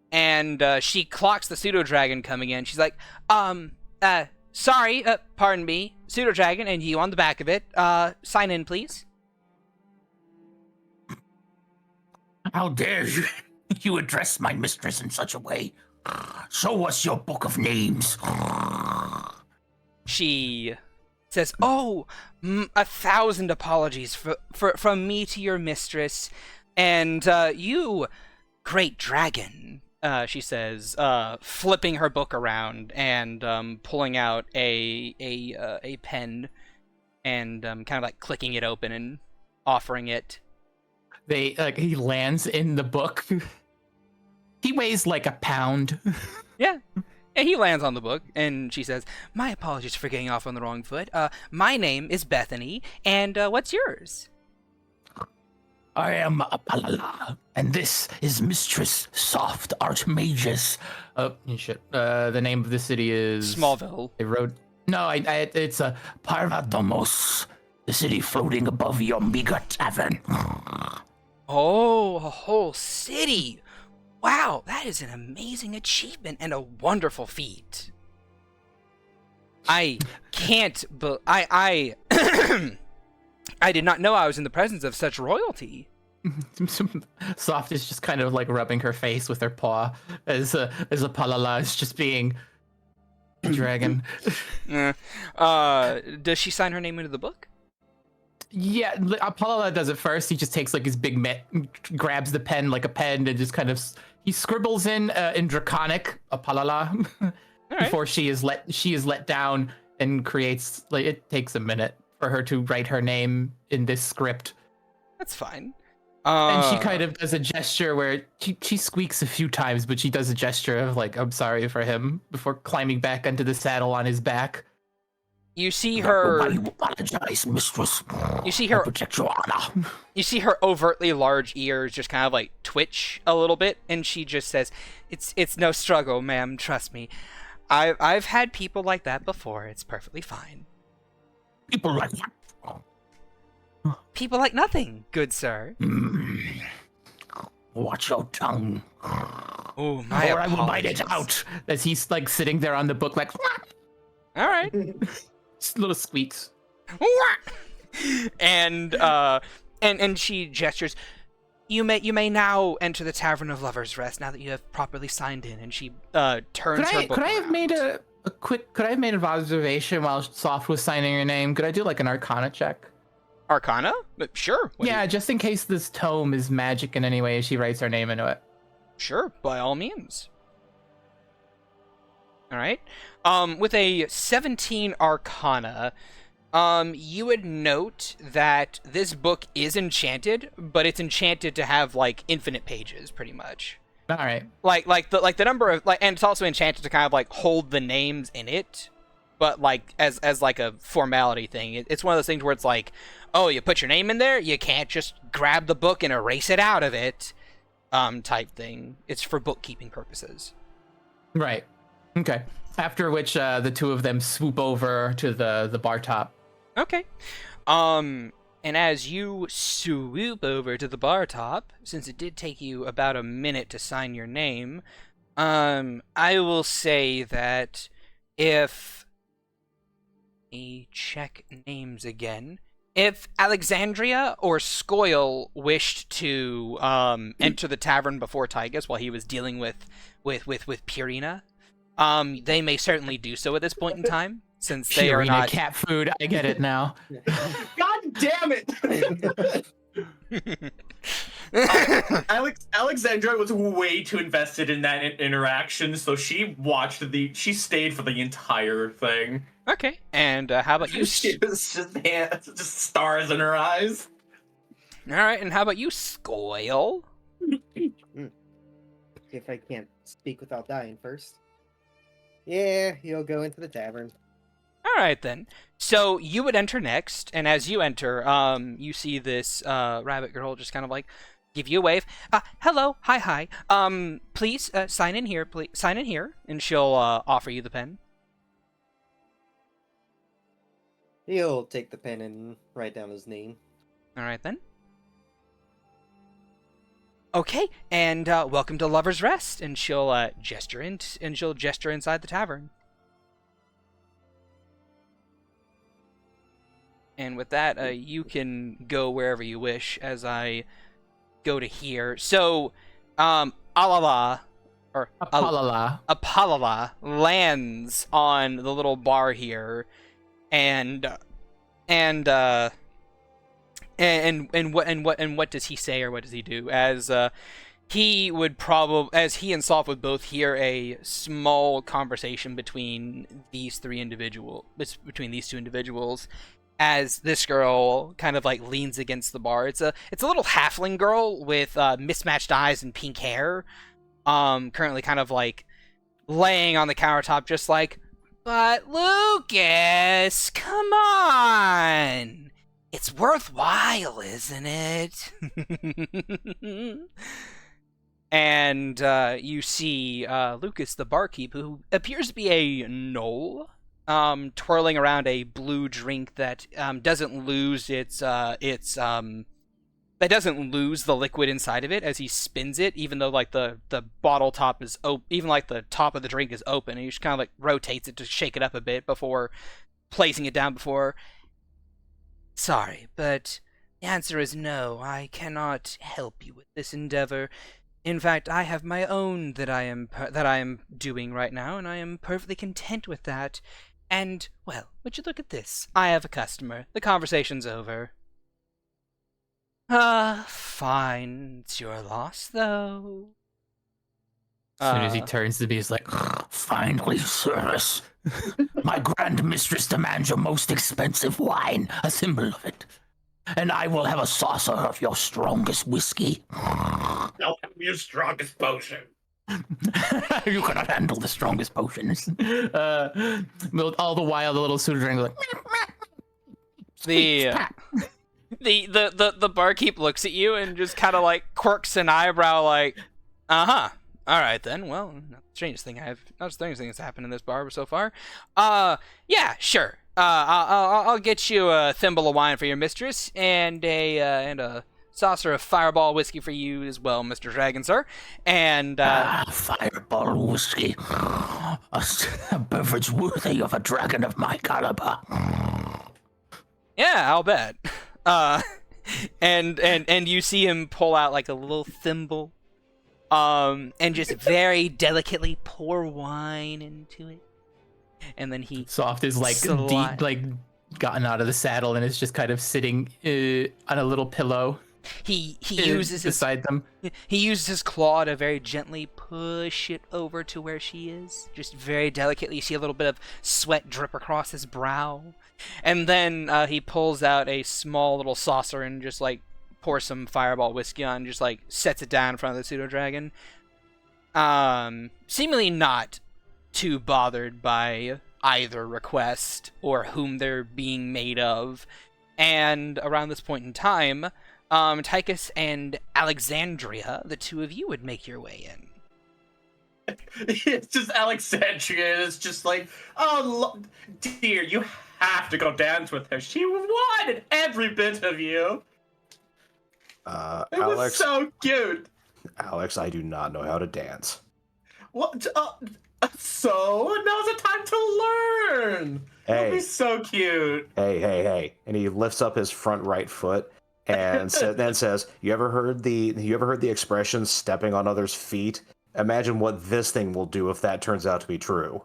And she clocks the pseudo-dragon coming in. She's like, sorry, pardon me, pseudo-dragon, and you on the back of it. Sign in, please. How dare you address my mistress in such a way? Show us your book of names. She says, "Oh, 1,000 apologies from me to your mistress, and you, great dragon." She says, flipping her book around and pulling out a pen and kind of like clicking it open and offering it. He lands in the book. He weighs like a pound. Yeah. And he lands on the book, and she says, "My apologies for getting off on the wrong foot. My name is Bethany, and what's yours?" I am Apalala, and this is Mistress Soft Archmagus. Shit. The name of the city is Smallville. They wrote. No, it's a Parvadomos, the city floating above your meager tavern. Oh, a whole city! Wow, that is an amazing achievement and a wonderful feat. I can't I I did not know I was in the presence of such royalty. Soft is just kind of like rubbing her face with her paw as Apalala is just being a dragon. Does she sign her name into the book? Yeah, Apalala does it first. He just takes like his big grabs the pen like a pen and just kind of he scribbles in Draconic Apalala before she is let down and creates like it takes a minute for her to write her name in this script. That's fine. And she kind of does a gesture where she squeaks a few times, but she does a gesture of like, I'm sorry for him before climbing back onto the saddle on his back. You see her. Nobody will apologize, mistress. You see her. I protect your honor. You see her overtly large ears just kind of like twitch a little bit, and she just says, "It's no struggle, ma'am. Trust me. I've had people like that before. It's perfectly fine." People like what? People like nothing, good sir. Watch your tongue. Oh, my Or I will bite apologies. it out. As he's like sitting there on the book, like All right. just little squeaks. and she gestures. You may now enter the Tavern of Lovers' Rest now that you have properly signed in. And she turns her book Could I have around. made a quick? Could I have made an observation while Soft was signing her name? Could I do like an Arcana check? Arcana? Sure. What do Yeah, just in case this tome is magic in any way, she writes her name into it. Sure, by all means. All right. With a 17 Arcana, You would note that this book is enchanted, but it's enchanted to have like infinite pages, pretty much. All right. Like the number of and it's also enchanted to kind of like hold the names in it, but like as like a formality thing. It's one of those things where it's like, oh, you put your name in there, you can't just grab the book and erase it out of it, type thing. It's for bookkeeping purposes. Right. Okay. After which the two of them swoop over to the bar top. Okay. And as you swoop over to the bar top, since it did take you about a minute to sign your name, I will say that if check names again. If Alexandria or Scoil wished to enter the tavern before Tygus while he was dealing with Purina, they may certainly do so at this point in time, since they are not cat food. I get it now. God damn it! Alexandra was way too invested in that interaction, so she stayed for the entire thing. Okay, and how about you? She was just stars in her eyes. All right, and how about you, Scoil? If I can't speak without dying first. Yeah, you'll go into the tavern. All right, then. So you would enter next, and as you enter, you see this rabbit girl just kind of like give you a wave. Hello, hi. Please sign in here, please sign in here, and she'll offer you the pen. He'll take the pen and write down his name. All right, then. Okay, and welcome to Lover's Rest, and she'll gesture inside the tavern. And with that, you can go wherever you wish as I go to here. So, Apalala lands on the little bar here, and what does he say, or what does he do? As he and Soph would both hear a small conversation between these two individuals, as this girl kind of like leans against the bar. It's a little halfling girl with mismatched eyes and pink hair, currently kind of like laying on the countertop, just like, but Lucas, come on, it's worthwhile, isn't it? And you see Lucas, the barkeep, who appears to be a gnoll, twirling around a blue drink that doesn't lose that doesn't lose the liquid inside of it as he spins it, even though like the bottle top is even like the top of the drink is open, and he just kind of like rotates it to shake it up a bit before placing it down. Sorry, but the answer is no. I cannot help you with this endeavor. In fact, I have my own that I am doing right now, and I am perfectly content with that. And, well, would you look at this? I have a customer. The conversation's over. Fine. It's your loss, though. As soon as he turns to me, he's like, Finally, sirs. My grand mistress demands your most expensive wine, a symbol of it. And I will have a saucer of your strongest whiskey. I'll have your strongest potion. You cannot handle the strongest potions. all the while, the little suitor drink like, the barkeep looks at you and just kind of like quirks an eyebrow, like, all right then. Well, not the strangest thing that's happened in this bar so far. Yeah, sure. I'll get you a thimble of wine for your mistress, and a saucer of Fireball whiskey for you as well, Mr. Dragon, sir. And Fireball whiskey, a beverage worthy of a dragon of my caliber. Yeah, I'll bet. And you see him pull out like a little thimble, and just very delicately pour wine into it. And then he Soft is like deep, like gotten out of the saddle and is just kind of sitting on a little pillow. He uses beside them. He uses his claw to very gently push it over to where she is. Just very delicately. You see a little bit of sweat drip across his brow. And then he pulls out a small little saucer and just, like, pours some fireball whiskey on, just, like, sets it down in front of the pseudo-dragon. Seemingly not too bothered by either request or whom they're being made of. And around this point in time, Tychus and Alexandria, the two of you would make your way in. It's just Alexandria. It's just like, oh, dear, you have to go dance with her. She wanted every bit of you. It Alex, was so cute. Alex, I do not know how to dance. What? So now's the time to learn. Hey. It'll be so cute. Hey. And he lifts up his front right foot and then says, you ever heard the expression stepping on others' feet? Imagine what this thing will do if that turns out to be true.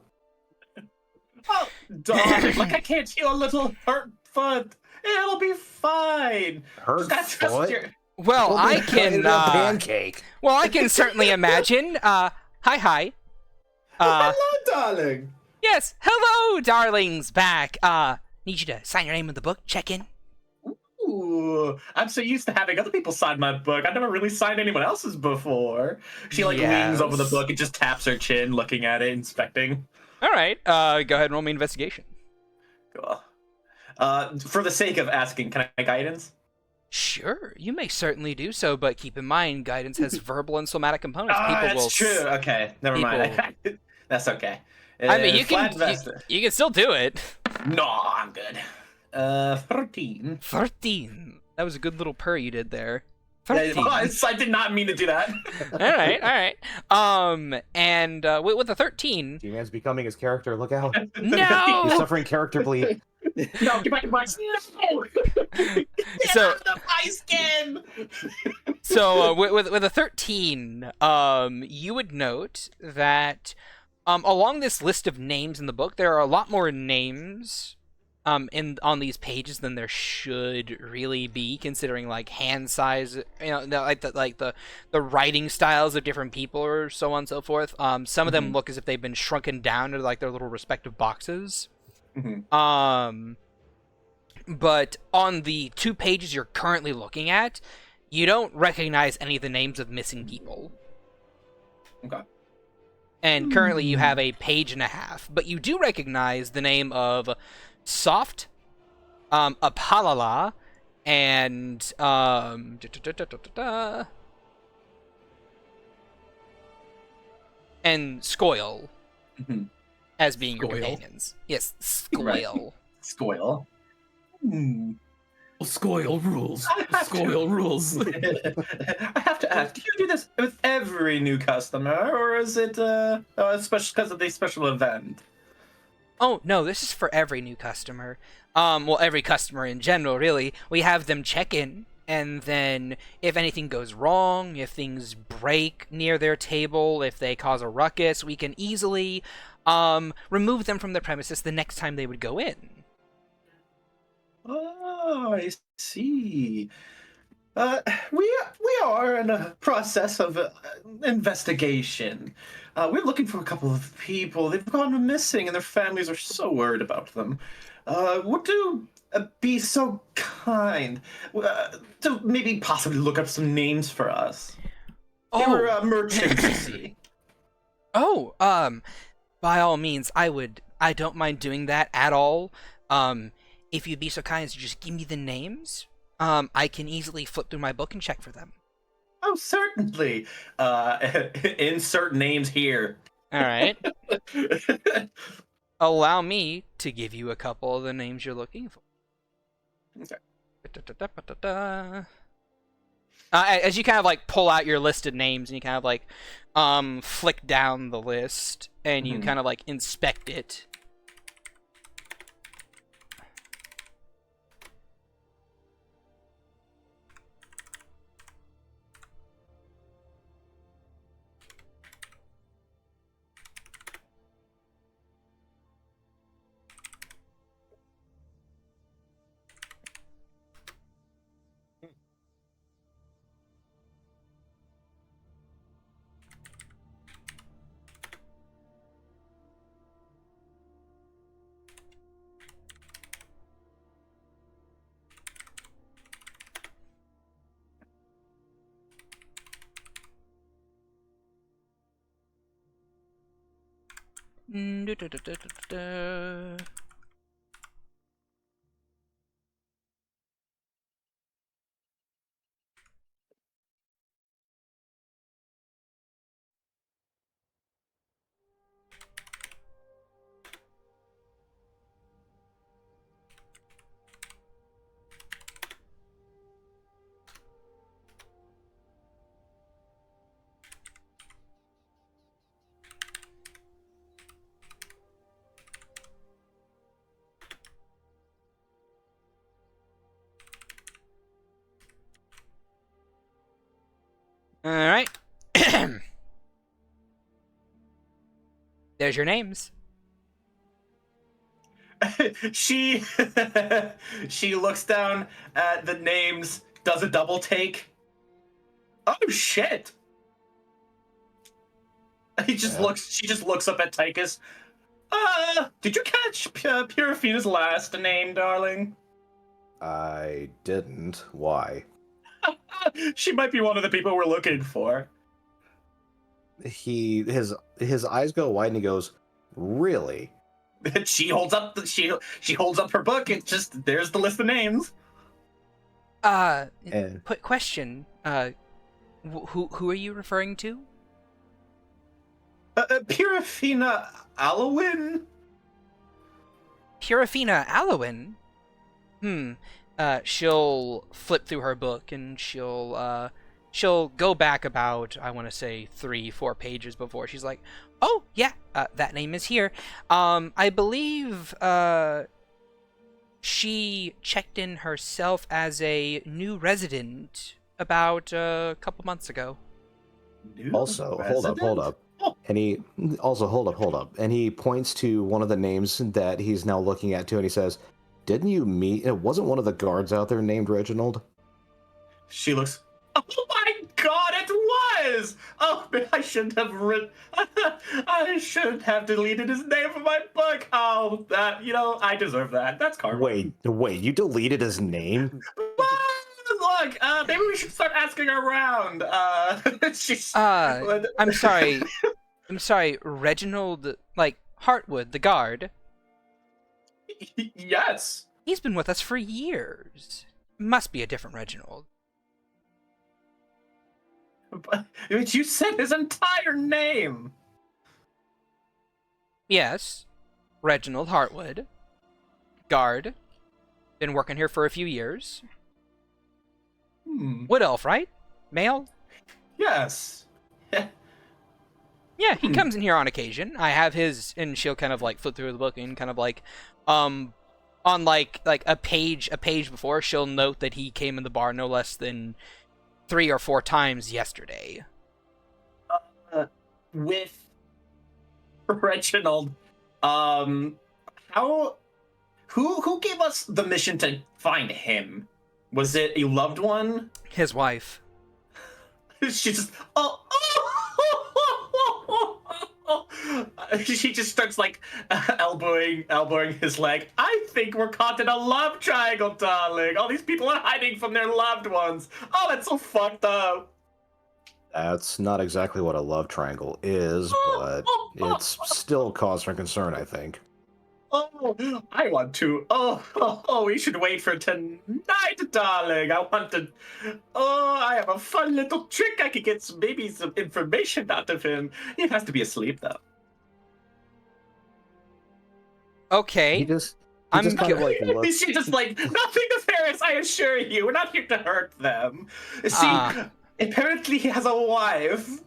Oh, darling, like I can't see your little hurt foot. It'll be fine. Hurt Just foot? Well, I can pancake. Well, I can certainly imagine. Hi. Hello, darling. Yes, hello, darlings, back. Need you to sign your name in the book, check in. Ooh, I'm so used to having other people sign my book. I've never really signed anyone else's before. She, like, leans over the book and just taps her chin, looking at it, inspecting. All right, go ahead and roll me investigation. Cool. For the sake of asking, can I guidance? Sure, you may certainly do so, but keep in mind, guidance has verbal and somatic components. That's true. Okay, never mind. That's okay. I mean, you can still do it. No, I'm good. 13. 13. That was a good little purr you did there. 13. I did not mean to do that. all right. And with a 13... G-Man's becoming his character, look out. No! He's suffering character bleed. No, get back to my skin! No! Get out of my skin! So, with a 13, you would note that along this list of names in the book, there are a lot more names on these pages than there should really be, considering, like, hand size, the writing styles of different people or so on and so forth. Some of them look as if they've been shrunken down to, like, their little respective boxes. But on the 2 pages you're currently looking at, you don't recognize any of the names of missing people. Okay. And currently you have a page and a half, but you do recognize the name of Soft, Apalala, and and Skoil as being your companions. Yes, Skoil. Right. Skoil. Skoil rules. Skoil rules. I have to ask, do you do this with every new customer, or is it special because of the special event? Oh, no, this is for every new customer. Well, every customer in general, really. We have them check in, and then if anything goes wrong, if things break near their table, if they cause a ruckus, we can easily remove them from the premises the next time they would go in. Oh, I see. We are in a process of investigation. We're looking for a couple of people. They've gone missing, and their families are so worried about them. Would you be so kind to maybe possibly look up some names for us? They were merchants, you see. Oh, by all means, I don't mind doing that at all. If you'd be so kind as to just give me the names, I can easily flip through my book and check for them. Oh, certainly. Insert names here. All right. Allow me to give you a couple of the names you're looking for. Okay. As you kind of, like, pull out your listed names and you kind of, like, flick down the list and you kind of, like, inspect it. All right. There's your names. she she looks down at the names, does a double take. Oh shit! She just looks up at Tychus. Did you catch Purifina's last name, darling? I didn't. Why? She might be one of the people we're looking for. His eyes go wide and he goes, "Really?" She holds up she holds up her book. It's just there's the list of names. Quick question. Who are you referring to? Purifina Alowin? Purifina Alowin? She'll flip through her book and she'll go back about, I want to say 3-4 pages before she's like, oh yeah, that name is here. I believe she checked in herself as a new resident about a couple months ago. Also, hold up. And he also hold up. And he points to one of the names that he's now looking at too, and he says, "Didn't you meet? It wasn't one of the guards out there named Reginald?" She looks. Oh my god, it was! Oh, I shouldn't have I should have deleted his name from my book. Oh, that I deserve that. That's karma. Wait, you deleted his name? Look, maybe we should start asking around. I'm sorry, Reginald, like, Heartwood, the guard. Yes. He's been with us for years. Must be a different Reginald. But you said his entire name. Yes. Reginald Heartwood. Guard. Been working here for a few years. Wood elf, right? Male? Yes. Yeah, he comes in here on occasion. I have his, and she'll kind of like flip through the book and kind of like, on like a page before, she'll note that he came in the bar no less than 3 or 4 times yesterday. With Reginald, who gave us the mission to find him? Was it a loved one? His wife. She just she just starts like elbowing his leg. I think we're caught in a love triangle, darling. All these people are hiding from their loved ones. Oh, that's so fucked up. That's not exactly what a love triangle is, but it's still cause for concern, I think. Oh, I want to. We should wait for tonight, darling. I have a fun little trick. I could get maybe some information out of him. He has to be asleep, though. Okay. He just kind of like looks. She's just like, nothing nefarious, I assure you. We're not here to hurt them. See, apparently he has a wife.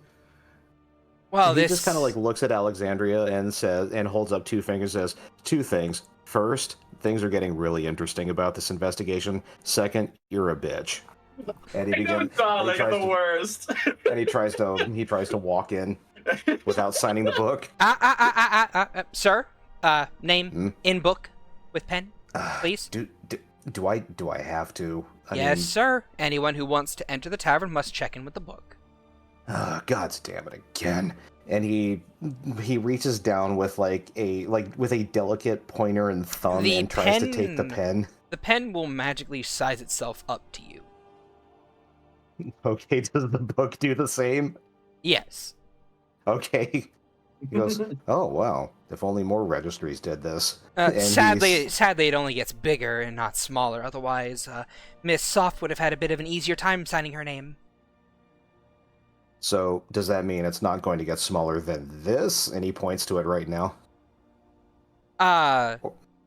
Well, he just kind of like looks at Alexandria and says, and holds up 2 fingers and says, 2 things. First, things are getting really interesting about this investigation. Second, you're a bitch. And he begins. The worst. And he tries to walk in without signing the book. Sir, name in book with pen, please. Do I have to? Yes, sir. Anyone who wants to enter the tavern must check in with the book. God damn it again. And he reaches down with with a delicate pointer and thumb and tries to take the pen. The pen will magically size itself up to you. Okay, does the book do the same? Yes. Okay. He goes, "Oh wow! If only more registries did this." And Sadly, it only gets bigger and not smaller. Otherwise, Miss Soft would have had a bit of an easier time signing her name. So does that mean it's not going to get smaller than this? And he points to it right now.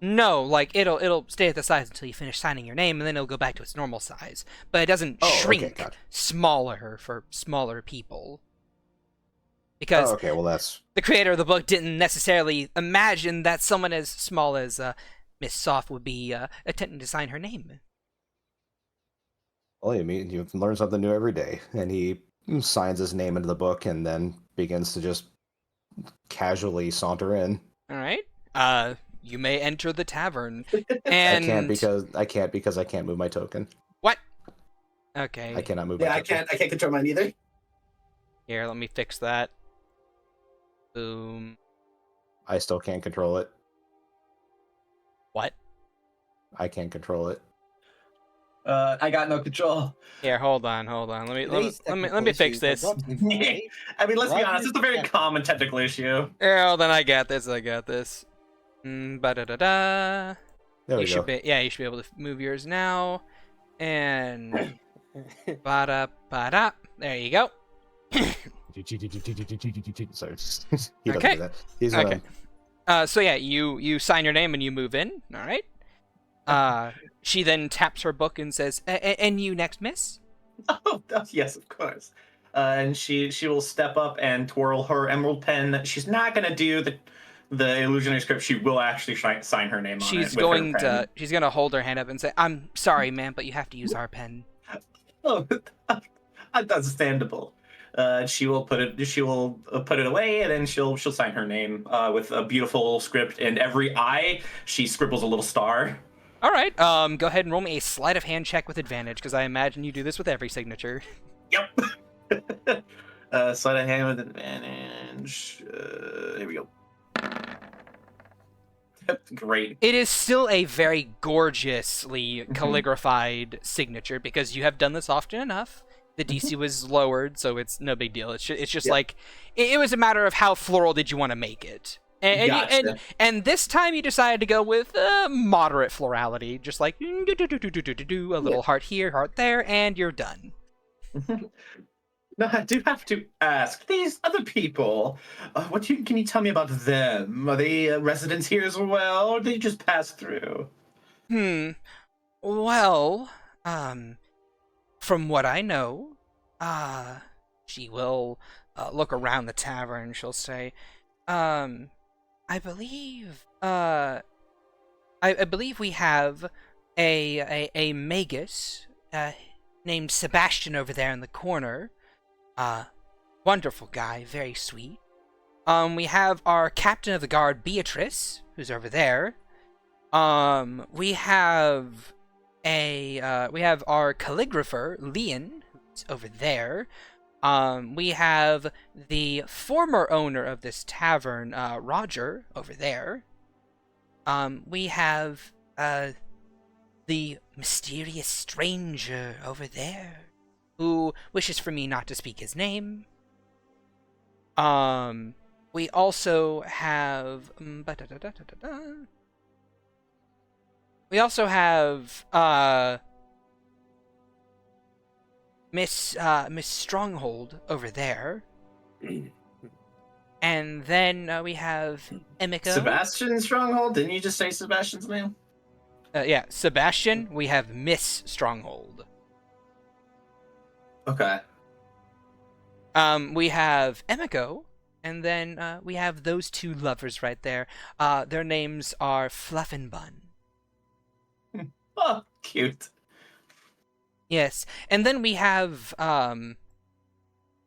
No, like it'll stay at the size until you finish signing your name, and then it'll go back to its normal size. But it doesn't shrink smaller for smaller people. Because okay, well that's the creator of the book didn't necessarily imagine that someone as small as Miss Soft would be attempting to sign her name. well, I mean, you learn something new every day. And he signs his name into the book and then begins to just casually saunter in. All right. You may enter the tavern. And I can't because I can't move my token. What? Okay. I cannot move. My I token. can't control mine either. Here, let me fix that. Boom. I still can't control it. What? I can't control it. I got no control. Here, hold on. Let me fix this. I mean, let's be honest, it's a very common technical issue. Yeah, well, then I got this. Ba-da-da-da. There we You should go. you should be able to move yours now. And ba-da-ba-da. There you go. Sorry. He doesn't Okay. do that. He's Okay. So yeah, you sign your name and you move in. All right. She then taps her book and says, "And you next, miss?" Oh, yes, of course. And she will step up and twirl her emerald pen. She's not gonna do the illusionary script. She will actually sign her name on it. She's going to hold her hand up and say, "I'm sorry, ma'am, but you have to use our pen." Oh, that's understandable. She will put it away, and then she'll sign her name with a beautiful script. And every I, she scribbles a little star. All right. Go ahead and roll me a sleight of hand check with advantage, because I imagine you do this with every signature. Yep. Sleight of hand with advantage. Here we go. Great. It is still a very gorgeously calligraphied signature, because you have done this often enough. The DC was lowered, so it's no big deal. It's just like it was a matter of how floral did you want to make it. And this time you decided to go with moderate florality, just like a little heart here, heart there, and you're done. Now, I do have to ask, these other people, can you tell me about them? Are they residents here as well, or do they just pass through? Well, from what I know, she will look around the tavern. She'll say, I believe we have a magus named Sebastian over there in the corner. Wonderful guy, very sweet. We have our captain of the guard, Beatrice, who's over there. We have our calligrapher, Leon, who's over there. We have the former owner of this tavern, Roger, over there. We have the mysterious stranger over there, who wishes for me not to speak his name. We also have Miss Stronghold over there. And then we have Emiko. Sebastian Stronghold? Didn't you just say Sebastian's name? Yeah, Sebastian. We have Miss Stronghold. Okay. We have Emiko, and then we have those two lovers right there. Their names are Fluff and Bun. Oh, cute. Yes, and then we have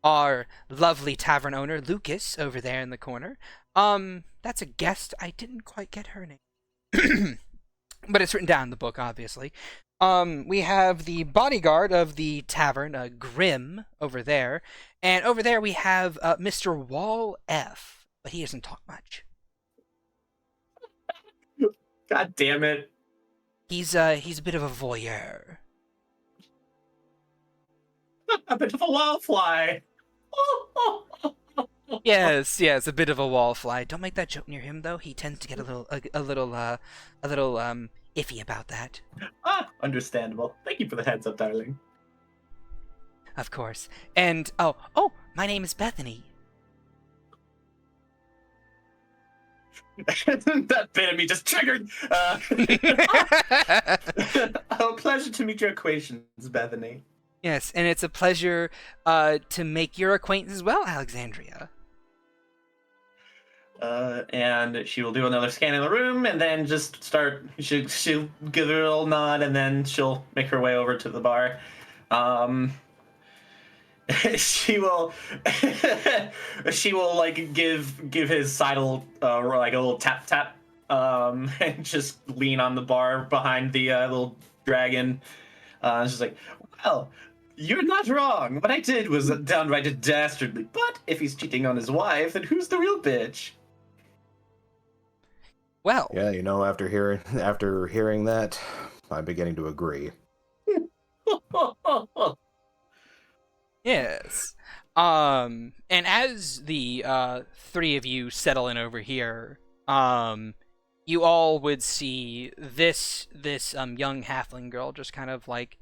our lovely tavern owner, Lucas, over there in the corner. That's a guest. I didn't quite get her name. But it's written down in the book, obviously. We have the bodyguard of the tavern, Grim, over there. And over there we have Mr. Wall F, but he doesn't talk much. God damn it. He's a bit of a voyeur. A bit of a wildfly. Yes, a bit of a wallfly. Don't make that joke near him, though. He tends to get a little iffy about that. Understandable. Thank you for the heads up, darling. Of course. And oh, my name is Bethany. That bit of me just triggered. Oh, pleasure to meet your acquaintance, Bethany. Yes, and it's a pleasure to make your acquaintance as well, Alexandria. And she will do another scan in the room, and then just start. She'll give her a little nod, and then she'll make her way over to the bar. She will like give his sidle like a little tap, and just lean on the bar behind the little dragon. She's like, well, you're not wrong. What I did was downright dastardly. But if he's cheating on his wife, then who's the real bitch? Well, Yeah, after hearing that, I'm beginning to agree. yes. And as the three of you settle in over here, you all would see this young halfling girl just kind of like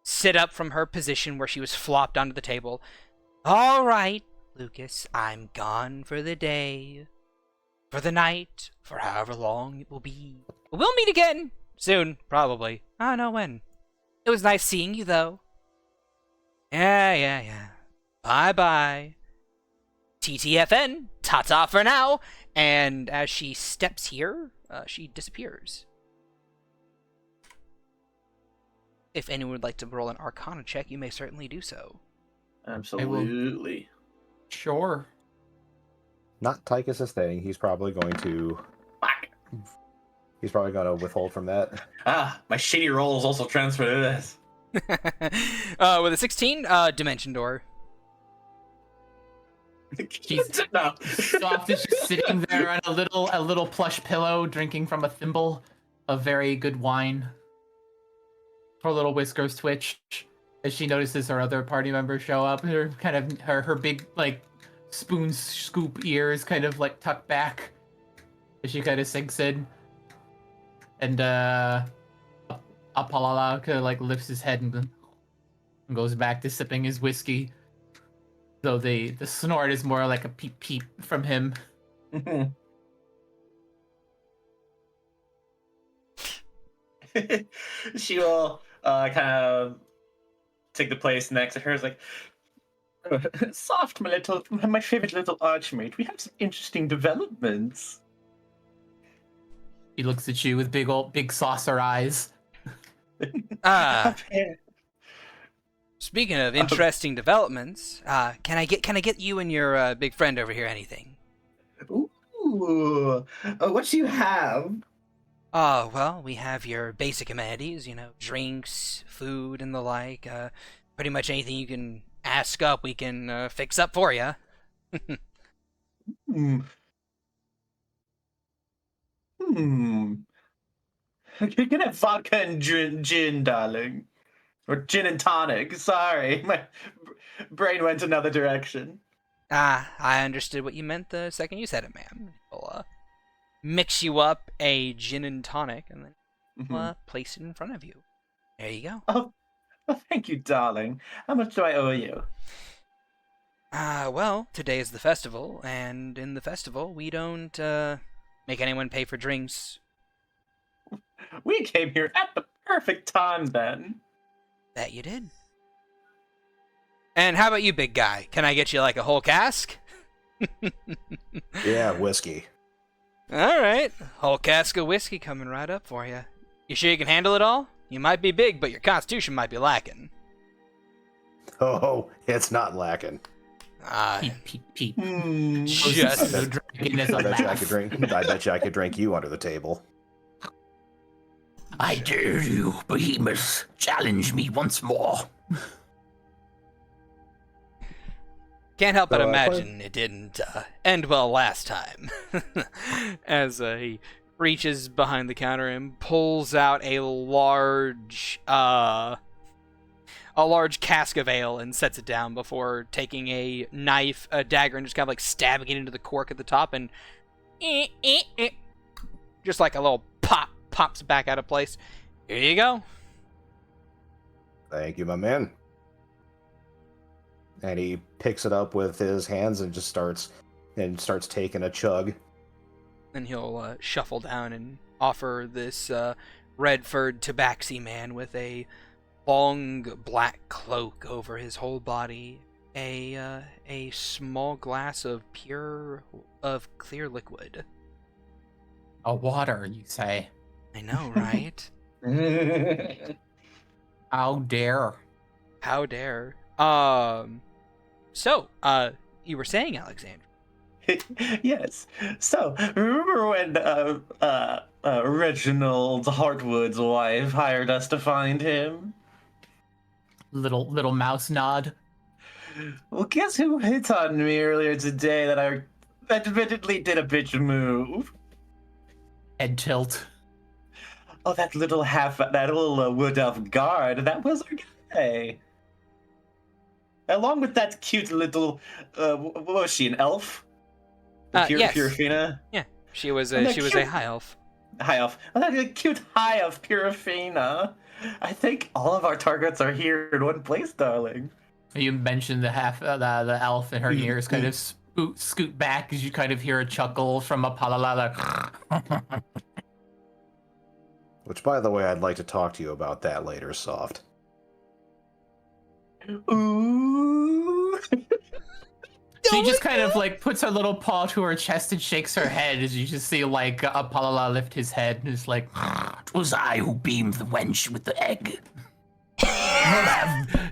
sit up from her position where she was flopped onto the table. All right, Lucas, I'm gone for the day, for the night, for however long it will be. We'll meet again soon, probably. I don't know when. It was nice seeing you, though. Yeah. Bye-bye. TTFN, ta-ta for now. And as she steps here, she disappears. If anyone would like to roll an Arcana check, you may certainly do so. Absolutely. Sure. Not Tychus' thing. He's probably going to withhold from that. My shitty rolls also transfer to this. With a 16, Dimension Door. She's No. soft is just sitting there on a little plush pillow, drinking from a thimble of very good wine. Her little whiskers twitch as she notices her other party members show up. Her big like spoon scoop ears kind of like tucked back as she kind of sinks in. And Apalala kind of like lifts his head and goes back to sipping his whiskey. Though the snort is more like a peep peep from him. She will kind of take the place next to her. Is like, soft, my favorite little archmate. We have some interesting developments. He looks at you with big saucer eyes. Speaking of interesting developments, can I get you and your big friend over here anything? Ooh, what do you have? Well, we have your basic amenities, drinks, food, and the like. Pretty much anything you can ask up, we can fix up for you. You can have vodka and gin, darling. Or gin and tonic. Sorry, my brain went another direction. I understood what you meant the second you said it, ma'am. We'll mix you up a gin and tonic and then place it in front of you. There you go. Oh, thank you, darling. How much do I owe you? Well, today is the festival, and in the festival, we don't make anyone pay for drinks. We came here at the perfect time, then. That you did. And how about you, big guy? Can I get you like a whole cask? Yeah, whiskey. All right, whole cask of whiskey coming right up for you. You sure you can handle it all? You might be big, but your constitution might be lacking. Oh, it's not lacking. Peep, peep. Just I bet you I could drink you under the table. I dare you, behemoth. Challenge me once more. Can't help but imagine it didn't end well last time. As he reaches behind the counter and pulls out a large a large cask of ale and sets it down before taking a knife, a dagger, and just kind of like stabbing it into the cork at the top, and just like a little pop, pops back out of place. Here you go. Thank you, my man. And he picks it up with his hands and just starts taking a chug. Then he'll shuffle down and offer this red-furred tabaxi man with a long black cloak over his whole body a small glass of clear liquid. A water, you say? I know, right? How dare? How dare? So, you were saying, Alexander? Yes. So, remember when Reginald Hartwood's wife hired us to find him? Little mouse nod. Well, guess who hit on me earlier today that I admittedly did a bitch move? Head tilt. Oh, that little wood elf guard. That was our guy. Along with that cute little, what was she, an elf? Yes. Purifina? Yeah, she was a high elf. High elf. Oh, that cute high elf Purifina. I think all of our targets are here in one place, darling. You mentioned the elf and her ears kind of scoot back as you kind of hear a chuckle from Apalala. Which, by the way, I'd like to talk to you about that later, Soft. Ooh. She just kind of like puts her little paw to her chest and shakes her head as you just see like Apalala lift his head and is like, It was I who beamed the wench with the egg.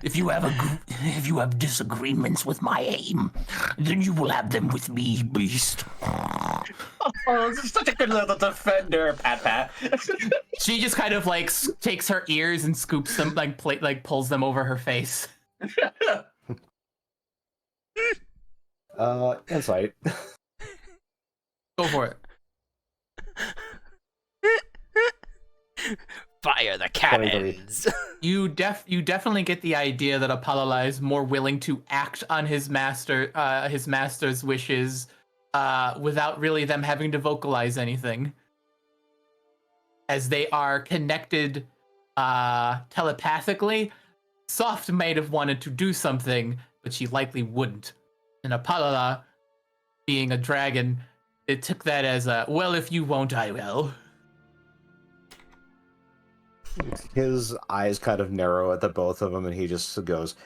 If you have disagreements with my aim, then you will have them with me, beast. Oh, such a good little defender, Pat. she just kind of like takes her ears and scoops them, like pulls them over her face. Insight. Go for it. Fire the cannons! You definitely get the idea that Apalala is more willing to act on his master's wishes without really them having to vocalize anything, as they are connected telepathically. Soft might have wanted to do something, but she likely wouldn't. And Apalala, being a dragon, it took that as a, well, if you won't, I will. His eyes kind of narrow at the both of them, and he just goes,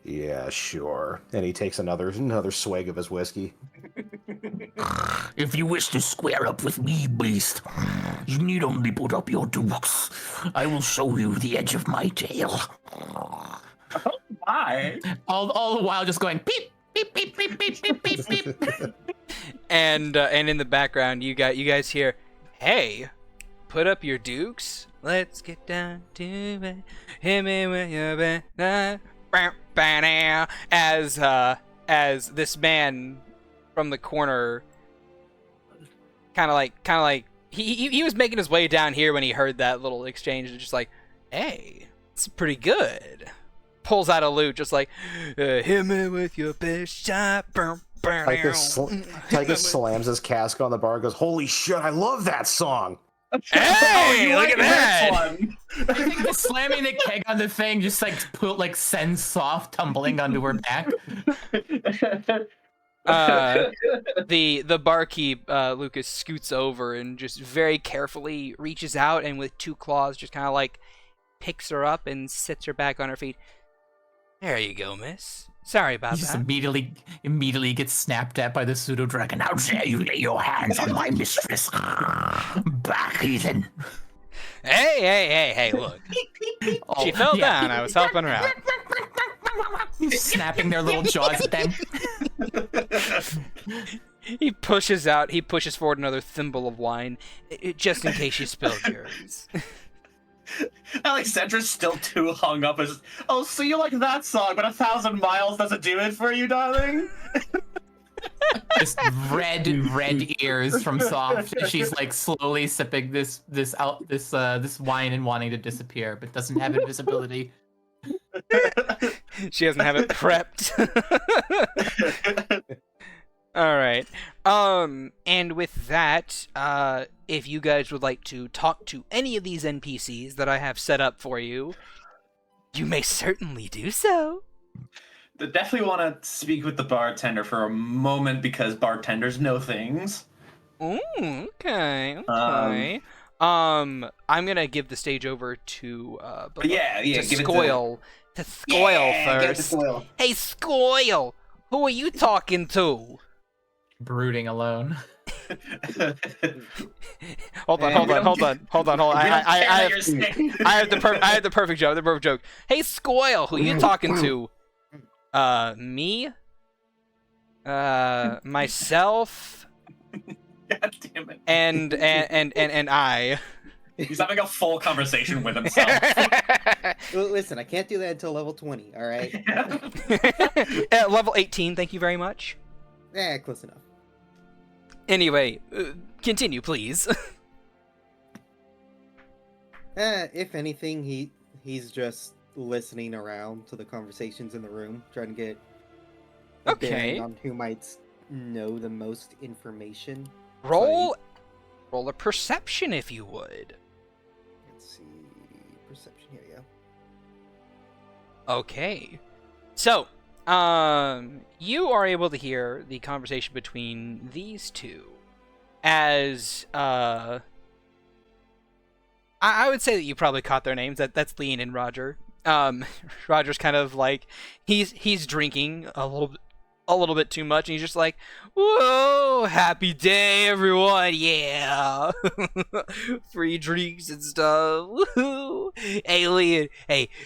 "Yeah, sure." And he takes another swig of his whiskey. If you wish to square up with me, beast, you need only put up your dukes. I will show you the edge of my tail. Oh my! All the while just going beep beep beep beep beep beep beep beep. And in the background, you guys hear, "Hey, put up your dukes. Let's get down to it. Hit me with your best." As this man from the corner, kind of like he was making his way down here when he heard that little exchange, and just like, "Hey, it's pretty good." Pulls out a lute, just like, "Hit me with your best shot." Tychus slams his cask on the bar and goes, "Holy shit, I love that song!" Hey, look at that! I think the slamming the keg on the thing just like sends Soft tumbling onto her back. The barkeep, Lucas, scoots over and just very carefully reaches out and with two claws just kind of like picks her up and sits her back on her feet. There you go, miss. Sorry about He just that. immediately gets snapped at by the pseudo dragon. How dare you lay your hands on my mistress? Back, heathen. Hey, look. She fell down. I was helping her out. Snapping their little jaws at them. He pushes forward another thimble of wine, just in case you spilled yours. Alexandra's still too hung up as, "Oh, so you like that song, but 1,000 miles doesn't do it for you, darling?" Just red ears from Soft. She's like slowly sipping this wine and wanting to disappear, but doesn't have invisibility. She doesn't have it prepped. All right. And with that, if you guys would like to talk to any of these NPCs that I have set up for you, you may certainly do so. I definitely want to speak with the bartender for a moment because bartenders know things. Ooh, okay. I'm gonna give the stage over to Give it Scoil. To Scoil first. Scoil. Hey, Scoil, who are you talking to? Brooding alone. Hold on. I have the perfect joke. Hey, Scoil, who you talking to? Me? Myself? God damn it. And I. He's having a full conversation with himself. Listen, I can't do that until level 20, alright? At level 18, thank you very much. Close enough. Anyway, continue, please. If anything, he's just listening around to the conversations in the room, trying to get a bearing on who might know the most information. Roll a perception if you would. Let's see, perception. Here we go. Okay, so you are able to hear the conversation between these two, as I would say that you probably caught their names. That's Leon and Roger. Roger's kind of like he's drinking a little bit too much, and he's just like, "Whoa, happy day, everyone! Yeah, free drinks and stuff. Woohoo! Hey, Leon,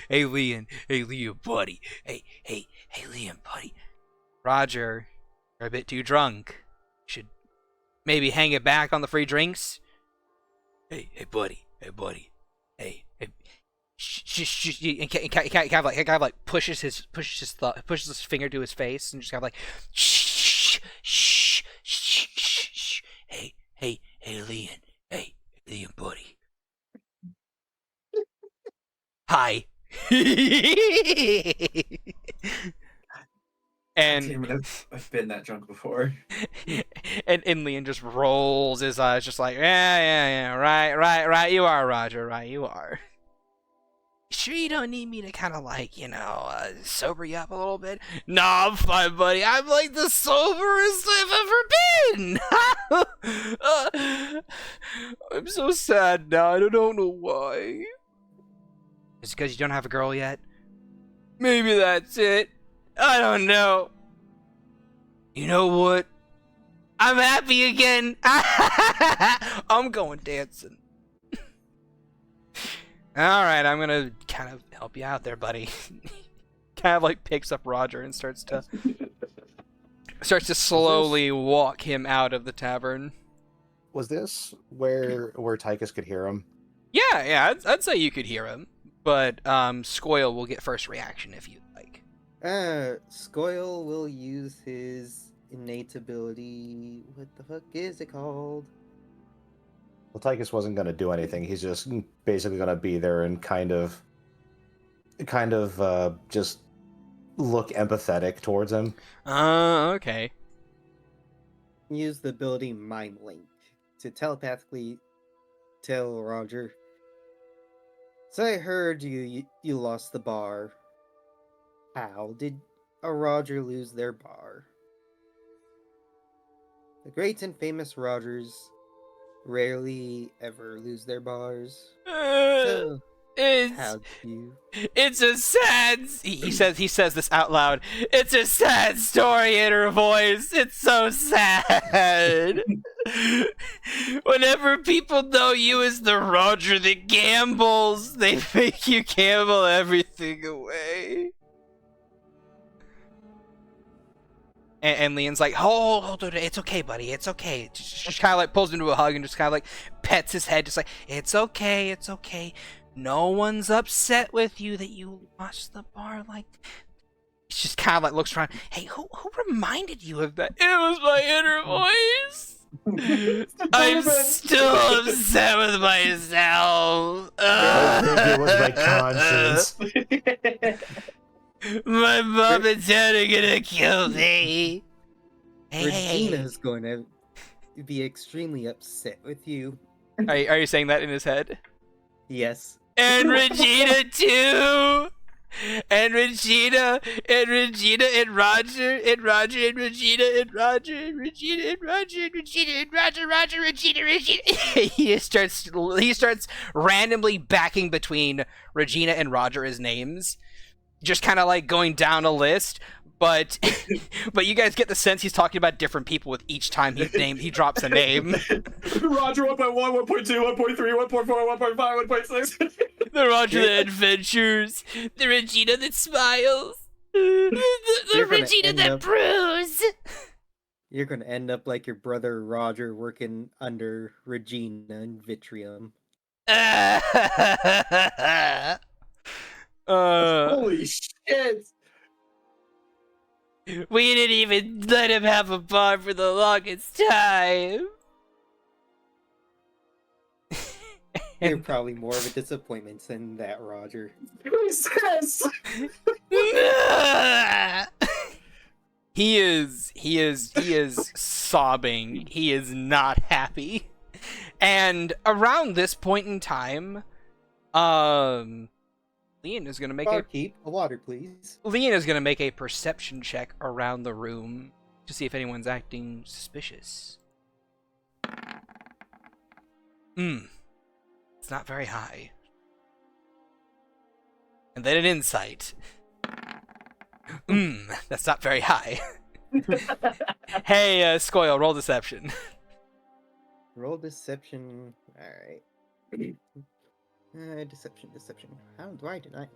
Leon, buddy. Hey, Leon, buddy. Roger, you're a bit too drunk. Should maybe hang it back on the free drinks. Hey, buddy. Hey." And kind of like pushes his finger to his face and just kind of like shh. Hey, Leon. Hey, Leon, buddy. Hi. And Damn it, I've been that drunk before. and Leon just rolls his eyes, just like, yeah, right. You are, Roger. Right, you are. Sure you don't need me to kind of like, sober you up a little bit? Nah, I'm fine, buddy. I'm like the soberest I've ever been. I'm so sad now. I don't know why. Is it because you don't have a girl yet? Maybe that's it. I don't know. You know what? I'm happy again. I'm going dancing. Alright, I'm gonna kind of help you out there, buddy. Kind of like picks up Roger and starts to slowly walk him out of the tavern. Was this where Tychus could hear him? Yeah, I'd say you could hear him. But Scoil will get first reaction if you'd like. Scoil will use his innate ability. What the fuck is it called? Well, Tychus wasn't going to do anything. He's just basically going to be there and kind of just look empathetic towards him. Okay. Use the ability Mind Link to telepathically tell Roger. So I heard you lost the bar. How did a Roger lose their bar? The great and famous Rogers rarely ever lose their bars. So, how do you? It's a sad. He says this out loud. It's a sad story in her voice. It's so sad. Whenever people know you as the Roger that gambles, they make you gamble everything away. And Leon's like, hold on, it's okay, buddy, it's okay. Just kind of like pulls him into a hug and just kind of like pets his head, just like, it's okay. No one's upset with you that you lost the bar. Like, he just kind of like looks around. Hey, who reminded you of that? It was my inner voice. I'm still upset with myself. I think it was my conscience. My mom and dad are gonna kill me. Regina's going to be extremely upset with you. Are you saying that in his head? Yes. And Regina too. And Regina and Regina and Roger and Roger and Regina and Roger and Regina and Roger and Regina and Roger, Regina. he starts randomly backing between Regina and Roger as names, just kind of like going down a list. But you guys get the sense he's talking about different people with each time he drops a name. Roger 1.1, 1.2, 1.3, 1.4, 1.5, 1.6. The Roger that adventures. The Regina that smiles. The Regina that brews. You're going to end up like your brother Roger working under Regina and Vitrium. Holy shit! We didn't even let him have a bar for the longest time. You're probably more of a disappointment than that, Roger. Who's this? He is sobbing. He is not happy. And around this point in time, Leon is gonna make Barkeep, a water, please. Leon is gonna make a perception check around the room to see if anyone's acting suspicious. It's not very high. And then an insight. That's not very high. Hey, Scoil, roll deception. Roll deception. Alright. Deception. How do I deny?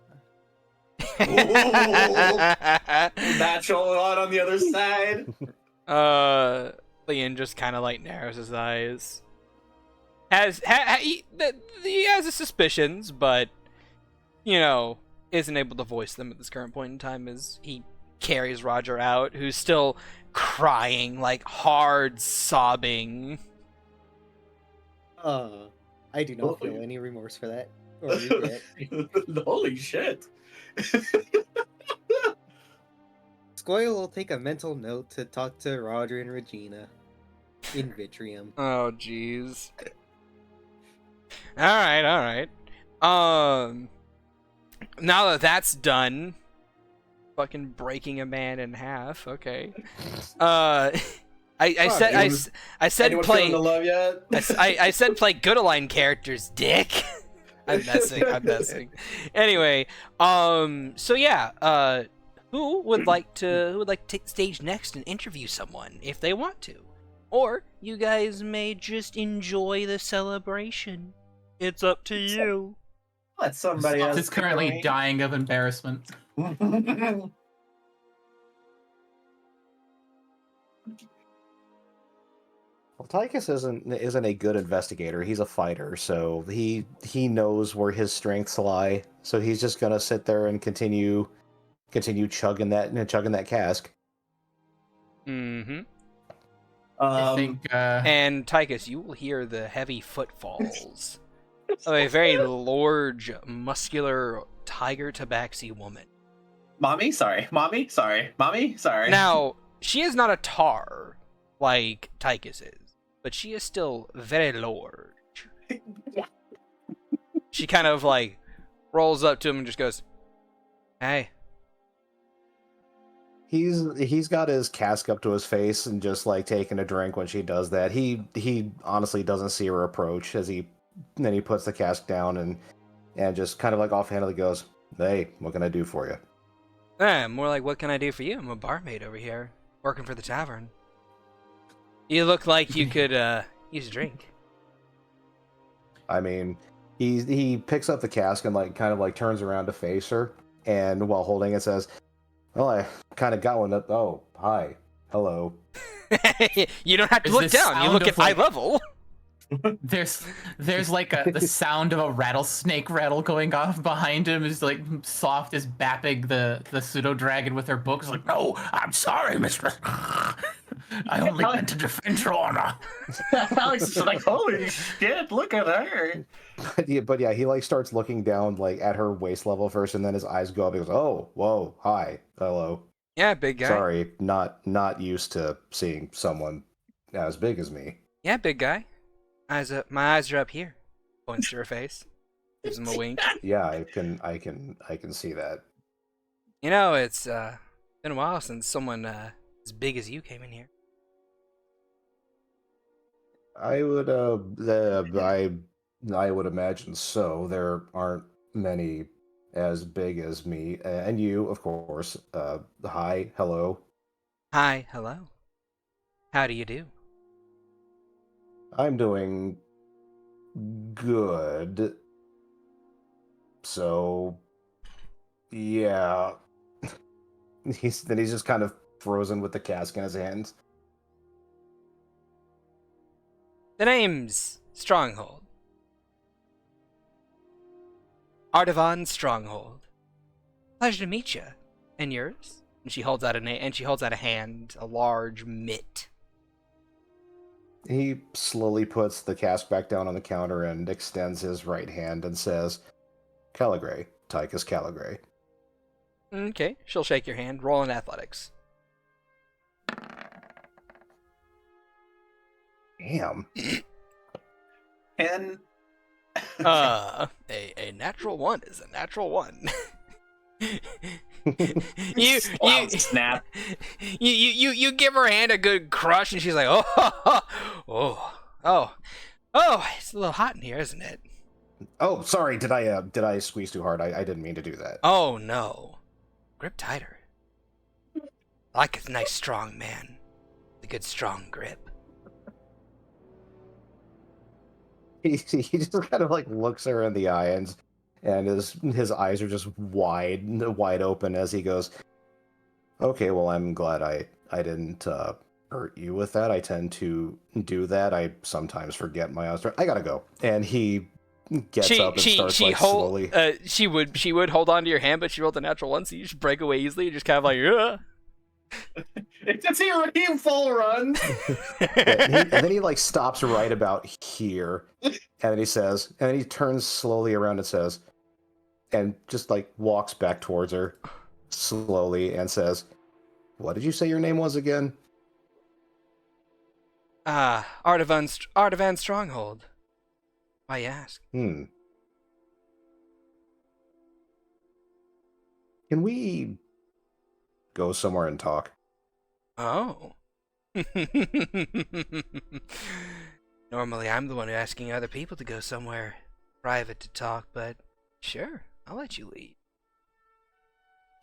Natural one on the other side. Leon just kind of like narrows his eyes. He has his suspicions, but you know, isn't able to voice them at this current point in time as he carries Roger out, who's still crying, like hard sobbing. I do not feel any remorse for that. Or regret. Holy shit. Scoil will take a mental note to talk to Roger and Regina in Vitrium. Oh, jeez. Alright. Now that that's done, fucking breaking a man in half, okay. I said play. The love yet? I said play Good-Align characters, dick. I'm messing. Anyway, so yeah, who would like to take the stage next and interview someone if they want to, or you guys may just enjoy the celebration. It's up to you. Let somebody else. Is currently dying of embarrassment. Well, Tychus isn't a good investigator. He's a fighter, so he knows where his strengths lie. So he's just gonna sit there and continue chugging that cask. Mm-hmm. I think. And Tychus, you will hear the heavy footfalls of a very large, muscular tiger tabaxi woman. Mommy, sorry. Now, she is not a tar like Tychus is, but she is still very large. She kind of like rolls up to him and just goes, "Hey." He's got his cask up to his face and just like taking a drink when she does that. He honestly doesn't see her approach as he puts the cask down and just kind of like offhandedly goes, "Hey, what can I do for you?" More like, what can I do for you? I'm a barmaid over here, working for the tavern. You look like you could use a drink. I mean, he picks up the cask and like kind of like turns around to face her, and while holding it says, "Well, I kind of got one up. Oh, hi, hello." You don't have to look down. You look at eye level. There's like the sound of a rattlesnake rattle going off behind him. Is like soft as bapping the pseudo dragon with her books. Like, No, I'm sorry, mistress. I only meant to defend your honor. Alex is like, holy shit, look at her. But yeah, he like starts looking down like at her waist level first, and then his eyes go up. He goes, "Oh, whoa, hi, hello. Yeah, big guy. Sorry, not used to seeing someone as big as me." Yeah, big guy. Eyes up. My eyes are up here. Points to her face. Gives him a wink. Yeah, I can see that. You know, it's been a while since someone as big as you came in here. I would I would imagine so. There aren't many as big as me, and you, of course. Hi, hello. Hi, hello. How do you do? I'm doing good. So, yeah. He's just kind of frozen with the cask in his hands. The name's Stronghold. Artavan Stronghold. Pleasure to meet you. And yours? And she holds out a hand, a large mitt. He slowly puts the cask back down on the counter and extends his right hand and says, "Caligray, Tychus Caligray." Okay, she'll shake your hand. Roll in athletics. Damn. And A natural one is a natural one. you snap. You give her hand a good crush, and she's like, oh, it's a little hot in here, isn't it? Oh, sorry. Did I squeeze too hard? I didn't mean to do that. Oh no, grip tighter. I like a nice strong man, a good strong grip. He just kind of like looks her in the eye, and his eyes are just wide open as he goes, "Okay, well, I'm glad I didn't hurt you with that. I tend to do that. I sometimes forget my own. I gotta go." And he gets up and starts slowly. She would hold on to your hand, but she rolled a natural one, so you just break away easily. You're just kind of like, ugh. It's he full run. And then he like stops right about here, and then he says, and then he turns slowly around and says, and just like walks back towards her slowly and says, "What did you say your name was again?" Artavan Stronghold. Why you ask? Can we go somewhere and talk? Oh. Normally, I'm the one asking other people to go somewhere private to talk, but sure, I'll let you lead.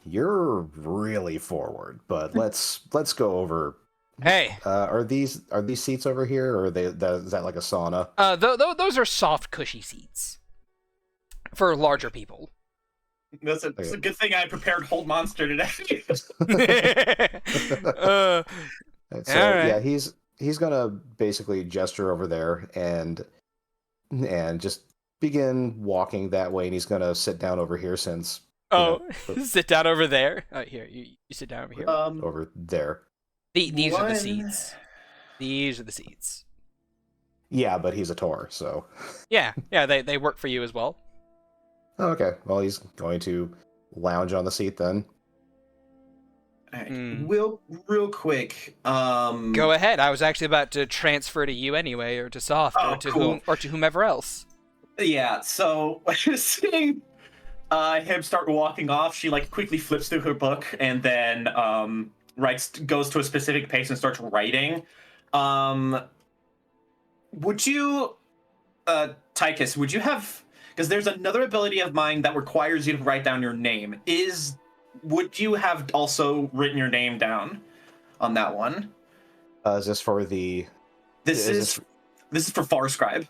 You're really forward, but let's go over. Hey. Are these seats over here, or is that like a sauna? Those are soft, cushy seats for larger people. It's a good thing I prepared Hold Monster today. So right. yeah, he's gonna basically gesture over there and just begin walking that way, and he's gonna sit down over here since. Sit down over there. Here, you sit down over here. Over there. These are the seats. These are the seats. Yeah, but he's a Tor, so. Yeah, they work for you as well. Okay, well, he's going to lounge on the seat then. Right. Real quick. Go ahead. I was actually about to transfer to you anyway, or to Soft, or to whomever else. Yeah. So seeing him start walking off, she like quickly flips through her book and then goes to a specific pace and starts writing. Would you, Tychus? Would you have? Because there's another ability of mine that requires you to write down your name. Would you have also written your name down on that one? Is this for the? This is for Farscribe.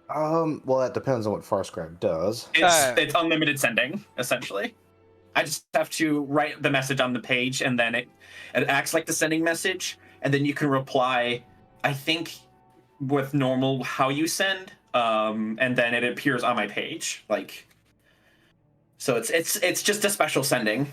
Well, that depends on what Farscribe does. It's unlimited sending, essentially. I just have to write the message on the page, and then it acts like the sending message, and then you can reply, I think, with normal how you send. And then it appears on my page, like. So it's just a special sending.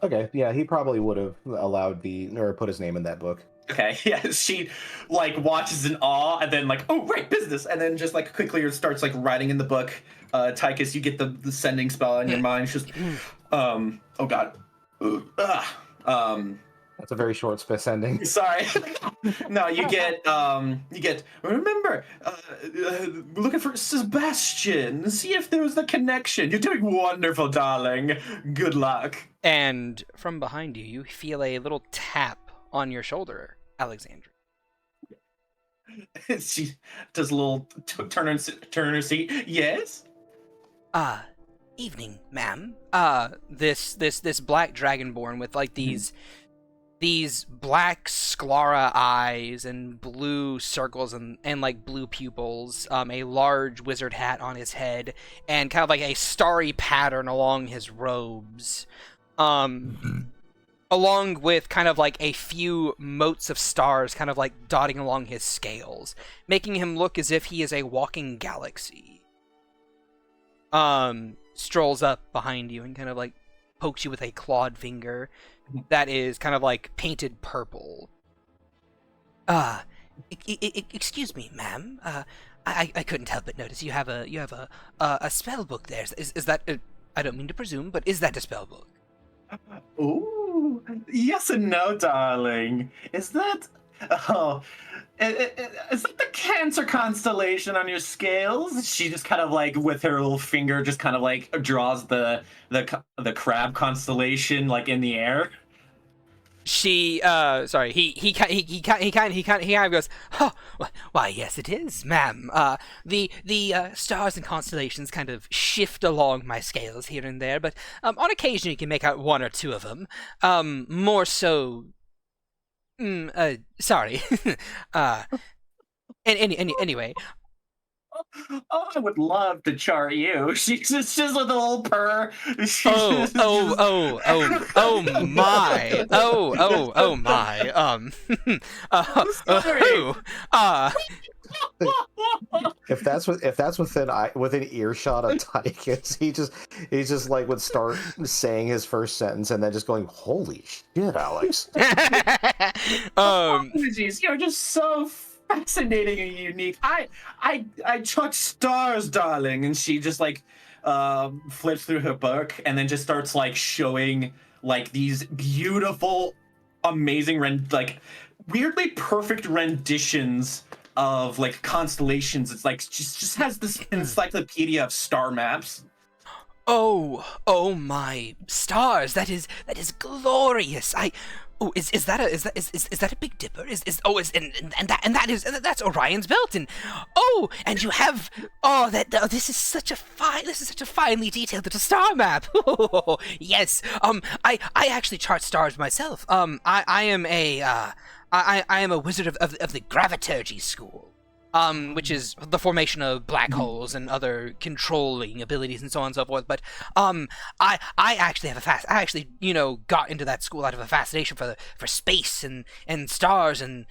Okay, yeah, he probably would have allowed or put his name in that book. Okay, yeah, she like watches in awe and then like, oh right, business, and then just like quickly starts like writing in the book. Tychus, you get the sending spell in your mind. She's just, oh god, That's a very short ending. sorry. No, you get remember, looking for Sebastian. See if there was the connection. You're doing wonderful, darling. Good luck. And from behind you, you feel a little tap on your shoulder, Alexandra. She does a little turn in her seat. Yes. Evening, ma'am. This black dragonborn with like these black sclera eyes and blue circles and like blue pupils, a large wizard hat on his head, and kind of like a starry pattern along his robes. Along with kind of like a few motes of stars kind of like dotting along his scales, making him look as if he is a walking galaxy. Strolls up behind you and kind of like pokes you with a clawed finger that is kind of like painted purple. Excuse me, ma'am. I couldn't help but notice you have a spell book there. Is that I don't mean to presume, but is that a spell book? Ooh, yes and no, darling. Is that is that the Cancer constellation on your scales? She just kind of like with her little finger just kind of like draws the crab constellation like in the air. She sorry, he kind of goes, oh, why yes it is, ma'am. The stars and constellations kind of shift along my scales here and there, but on occasion you can make out one or two of them. More so. Sorry. Anyway. Oh, I would love to chart you. She's just with a little purr. Oh my. Oh my. If that's within earshot of Tychus, he's just like would start saying his first sentence and then just going, "Holy shit, Alex!" Apologies, you're just so fascinating and unique. I chuck stars, darling, and she just like flips through her book and then just starts like showing like these beautiful, amazing like weirdly perfect renditions of like constellations. It's like just has this encyclopedia of star maps. Oh my stars! That is glorious. Is that a Big Dipper? That's Orion's belt, and you have this is such a finely detailed little star map. Yes. I actually chart stars myself. I am a wizard of the graviturgy school. Which is the formation of black holes and other controlling abilities and so on and so forth. But I actually got into that school out of a fascination for space and stars and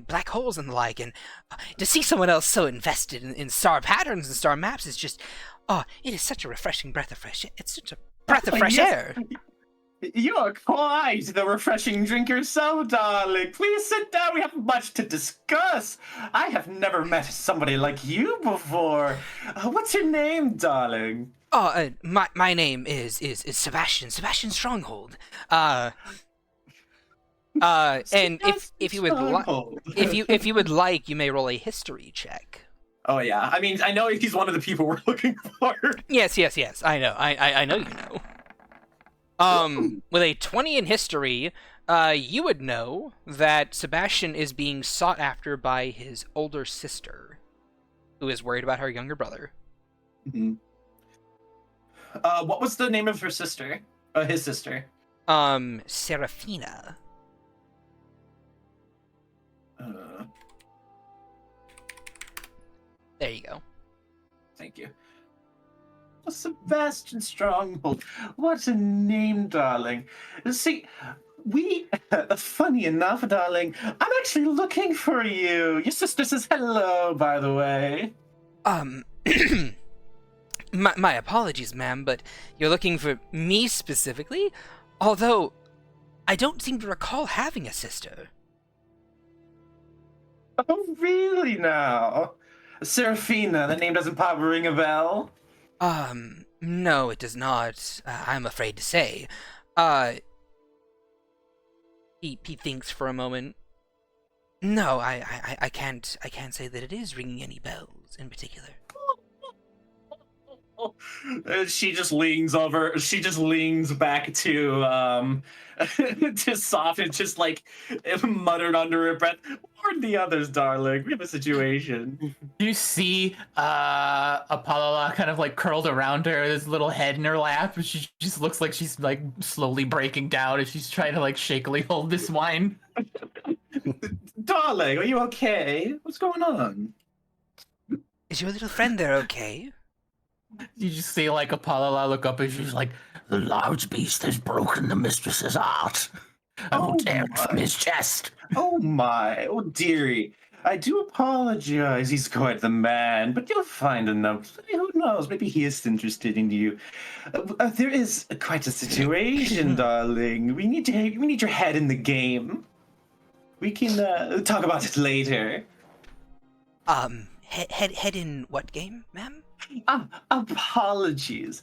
black holes and the like. And to see someone else so invested in star patterns and star maps is just it is such a refreshing breath of fresh. It's such a breath of fresh air. You are quite the refreshing drink yourself, darling. Please sit down. We have much to discuss. I have never met somebody like you before. What's your name, darling? My name is Sebastian Stronghold. And if you would like, you may roll a history check. Oh yeah, I mean, I know he's one of the people we're looking for. Yes. I know. I know you know. With a 20 in history, you would know that Sebastian is being sought after by his older sister, who is worried about her younger brother. Mm-hmm. What was the name of her sister? His sister? Serafina. There you go. Thank you. Sebastian Stronghold. What a name, darling. See, funny enough, darling, I'm actually looking for you. Your sister says hello, by the way. My apologies, ma'am, but you're looking for me specifically? Although, I don't seem to recall having a sister. Oh, really now? Serafina, the name doesn't pop ring a bell? No, it does not, I'm afraid to say. He thinks for a moment. No, I can't say that it is ringing any bells in particular. She just leans back to to Soft and just like muttered under her breath, warn the others, darling. We have a situation. You see Apollo kind of like curled around her, this little head in her lap, and she just looks like she's like slowly breaking down as she's trying to like shakily hold this wine. Darling, are you okay? What's going on? Is your little friend there okay? You just see like Apollo look up and she's like, The large beast has broken the mistress's heart. I will tear it from his chest. Oh my, oh dearie. I do apologize. He's quite the man, but you'll find enough. Who knows? Maybe he is interested in you. There is quite a situation, darling. We need your head in the game. We can talk about it later. Head in what game, ma'am? Apologies.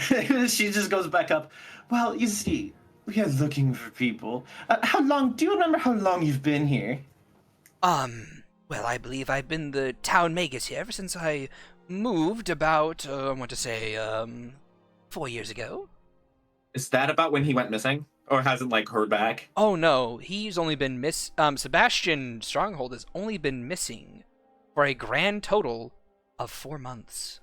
She just goes back up. Well, you see, we are looking for people. Do you remember how long you've been here? Well, I believe I've been the town magus here ever since I moved about, I want to say, 4 years ago. Is that about when he went missing? Or hasn't, like, heard back? Oh no, he's only been Sebastian Stronghold has only been missing for a grand total of 4 months.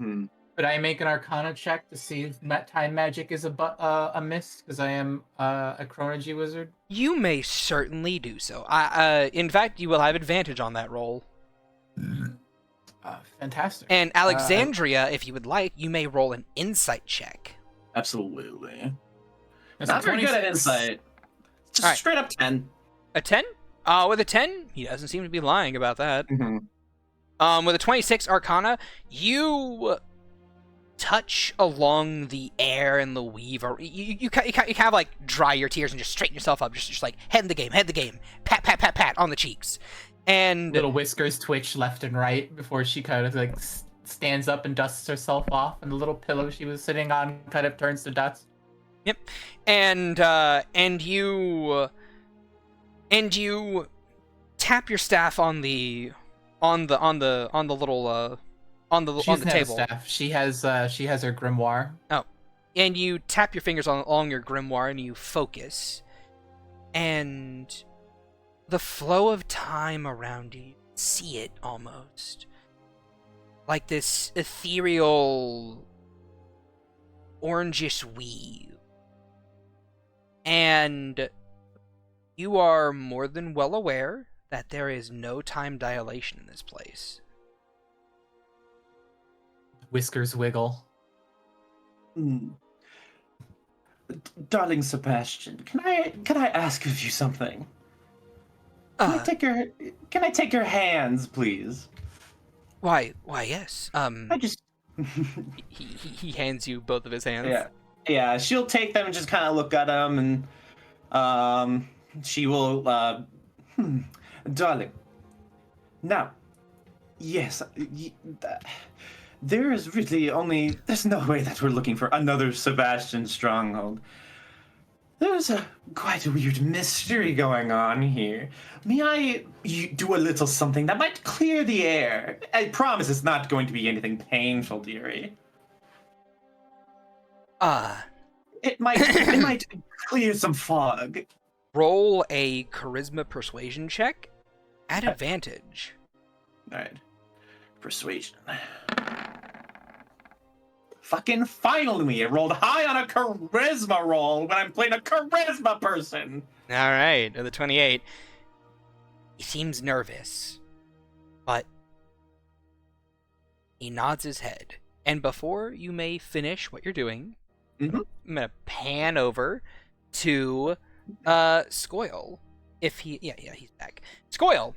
Could I make an Arcana check to see if time magic is a miss? Because I am a chronology wizard. You may certainly do so. In fact, you will have advantage on that roll. Fantastic. And Alexandria, if you would like, you may roll an insight check. Absolutely. That's Not a very good at 26. insight. Just All right. straight up 10. A 10? With a 10, he doesn't seem to be lying about that. Mm-hmm. With a 26 Arcana, you touch along the air and the weave. You kind of like dry your tears and just straighten yourself up. Just like head in the game. Pat, pat, pat, pat on the cheeks. And Little whiskers twitch left and right before she kind of like stands up and dusts herself off, and the little pillow she was sitting on kind of turns to dust. Yep. And you tap your staff on the little on the table. Staff. She has her grimoire. Oh. And you tap your fingers along your grimoire and you focus. And the flow of time around you, see it almost. Like this ethereal orangish weave. And you are more than well aware that there is no time dilation in this place. Whiskers wiggle. Darling Sebastian, can I ask of you something? Can I take your hands, please? Why yes. I just he hands you both of his hands. Yeah, she'll take them and just kind of look at them, and she will, darling. Now, yes, there's no way that we're looking for another Sebastian Stronghold. There's quite a weird mystery going on here. May I do a little something that might clear the air? I promise it's not going to be anything painful, dearie. It might clear some fog. Roll a charisma persuasion check at advantage. All right. Persuasion. Fucking finally, it rolled high on a charisma roll when I'm playing a charisma person. All right, the 28. He seems nervous, but he nods his head. And before you may finish what you're doing, I'm gonna pan over to Scoil. If he, yeah, he's back. Scoil,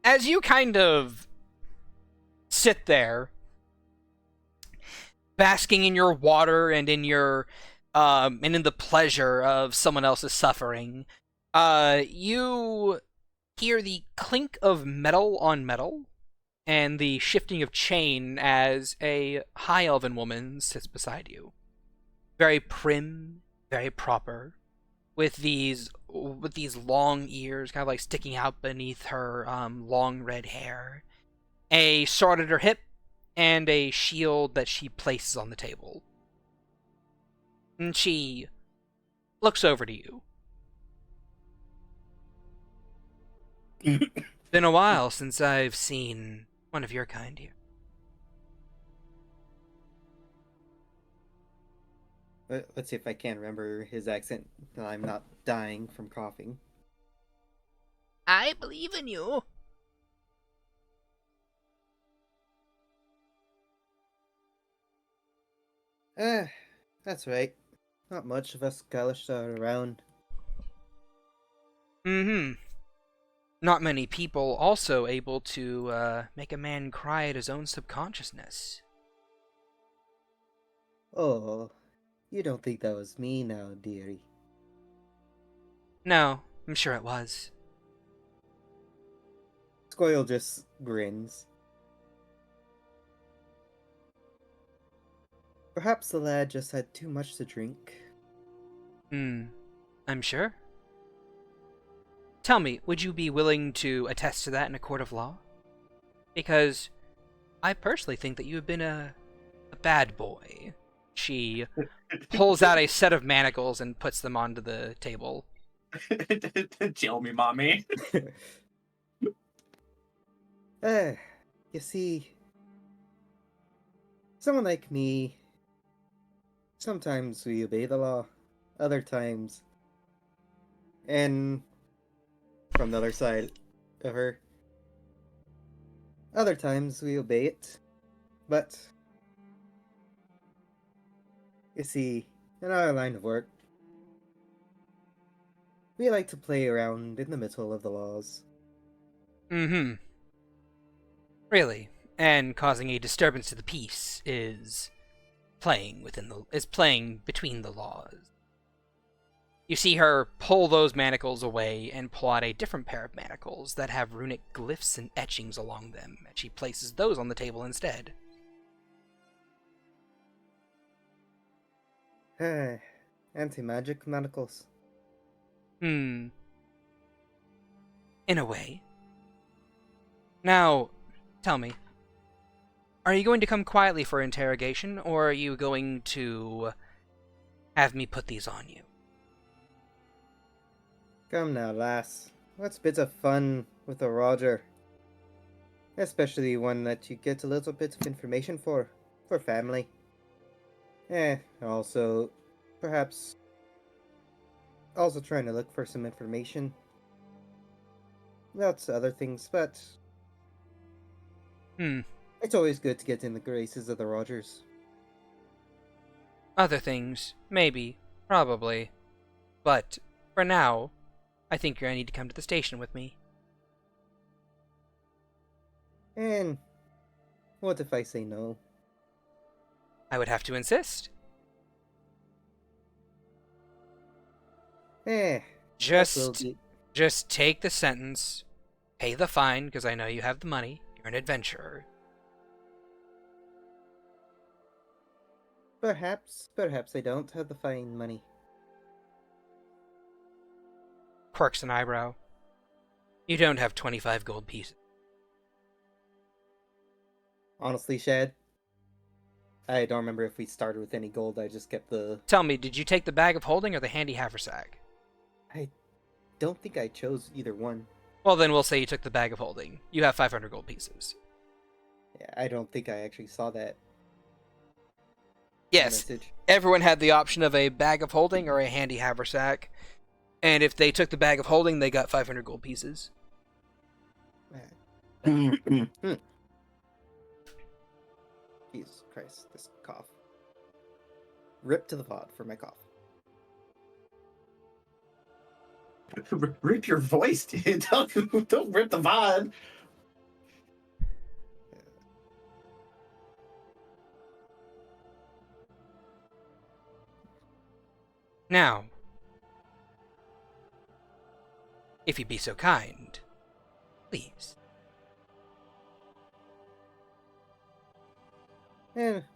as you kind of sit there, basking in your water and in your and in the pleasure of someone else's suffering, you hear the clink of metal on metal and the shifting of chain as a high elven woman sits beside you. Very prim, very proper, with these long ears kind of like sticking out beneath her long red hair, a sword at her hip, and a shield that she places on the table. And she looks over to you. Been a while since I've seen one of your kind here. Let's see if I can remember his accent. I'm not dying from coughing. I believe in you. That's right. Not much of us Galish are around. Mm-hmm. Not many people also able to make a man cry at his own subconsciousness. Oh, you don't think that was me now, dearie? No, I'm sure it was. Squirrel just grins. Perhaps the lad just had too much to drink. I'm sure. Tell me, would you be willing to attest to that in a court of law? Because I personally think that you have been a bad boy. She pulls out a set of manacles and puts them onto the table. Jail me, mommy. You see, someone like me, sometimes we obey the law, other times, and from the other side of her, other times we obey it, but you see, in our line of work, we like to play around in the middle of the laws. Mm-hmm. Really, and causing a disturbance to the peace is playing between the laws. You see her pull those manacles away and pull out a different pair of manacles that have runic glyphs and etchings along them, and she places those on the table instead. Anti-magic manacles. In a way. Now, tell me, are you going to come quietly for interrogation, or are you going to have me put these on you? Come now, lass. What's bits of fun with a Roger? Especially one that you get a little bit of information for family. Also, perhaps, also trying to look for some information. Lots of other things, but it's always good to get in the graces of the Rogers. Other things, maybe, probably. But, for now, I think you're going to need to come to the station with me. And what if I say no? I would have to insist. Just take the sentence, pay the fine, because I know you have the money. You're an adventurer. Perhaps I don't have the fine money. Quirks an eyebrow. You don't have 25 gold pieces. Honestly, Shad, I don't remember if we started with any gold. I just kept the... Tell me, did you take the bag of holding or the handy haversack? I don't think I chose either one. Well, then we'll say you took the bag of holding. You have 500 gold pieces. Yeah, I don't think I actually saw that. Yes, Message. Everyone had the option of a bag of holding or a handy haversack. And if they took the bag of holding, they got 500 gold pieces. Jesus Christ, this cough. Rip to the pod for my cough. Rip your voice, dude. Don't rip the VOD. Now, if you'd be so kind, please.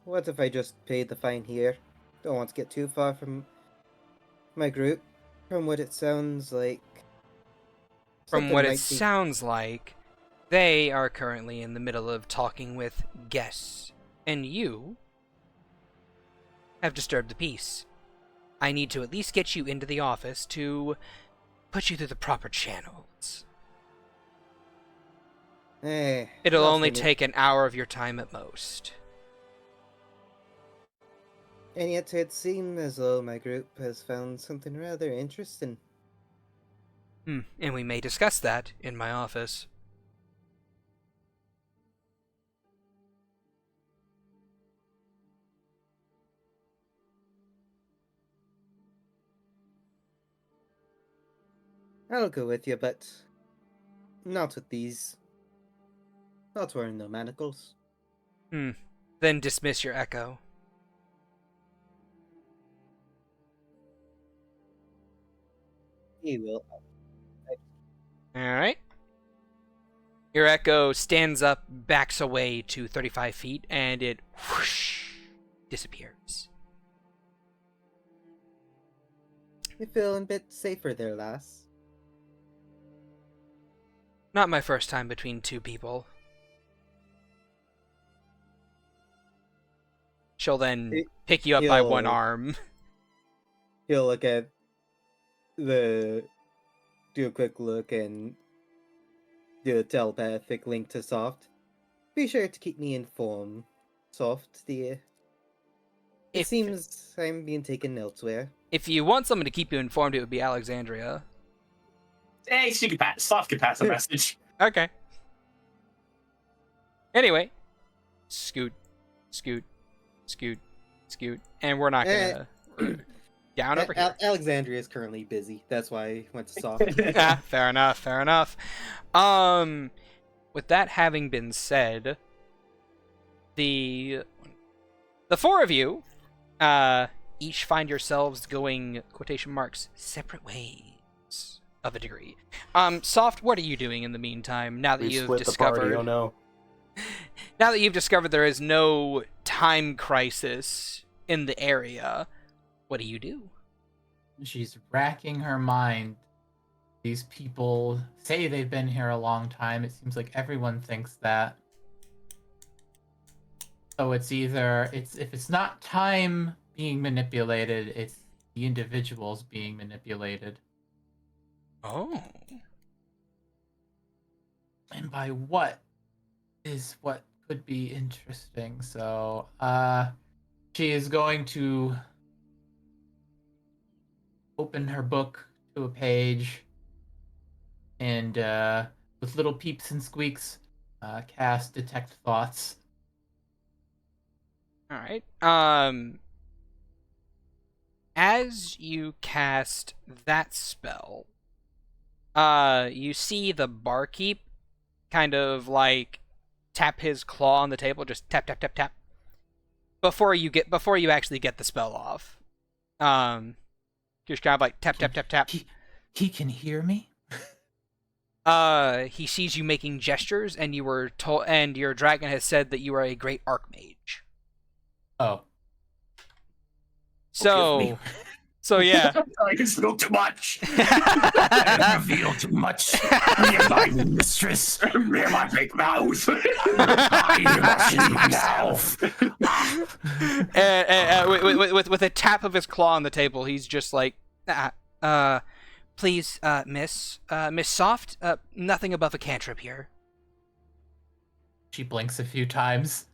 What if I just paid the fine here? Don't want to get too far from my group. From what it sounds like. From something what it might be- sounds like, they are currently in the middle of talking with guests, and you have disturbed the peace. I need to at least get you into the office to put you through the proper channels. It'll only nothing. take an hour of your time at most. And yet it seems as though my group has found something rather interesting. And we may discuss that in my office. I'll go with you, but not with these. Not wearing no manacles. Then dismiss your echo. He will. Alright. Your echo stands up, backs away to 35 feet, and it whoosh, disappears. You feeling a bit safer there, lass? Not my first time between two people. She'll then pick you up by one He'll- arm. He'll look at do a quick look and do a telepathic link to Soft. Be sure to keep me informed, Soft, dear. It seems I'm being taken elsewhere. If you want someone to keep you informed, it would be Alexandria. Hey, Soft could pass a message. Okay. Anyway. Scoot. Scoot. Scoot. Scoot. And we're not gonna... down over here. Alexandria is currently busy. That's why I went to Soft. Yeah, fair enough, fair enough. With that having been said, the four of you, each find yourselves going, quotation marks, separate ways of a degree. Soft, what are you doing in the meantime, now that We you've split discovered... the party, oh no. Now that you've discovered there is no time crisis in the area, what do you do? She's racking her mind. These people say they've been here a long time. It seems like everyone thinks that. So it's either if it's not time being manipulated, it's the individuals being manipulated. Oh. And by what is what could be interesting. So she is going to open her book to a page and with little peeps and squeaks cast detect thoughts. All right. As you cast that spell, you see the barkeep kind of like tap his claw on the table, just tap tap tap tap, before you actually get the spell off. Just kind of like tap tap tap tap. He can hear me? He sees you making gestures, and you were told, and your dragon has said that you are a great archmage. Oh. So yeah. I can spill too much. I reveal too much. Me and my mistress. Me and my big mouth. I myself. With a tap of his claw on the table, he's just like, please, Miss Soft, nothing above a cantrip here. She blinks a few times.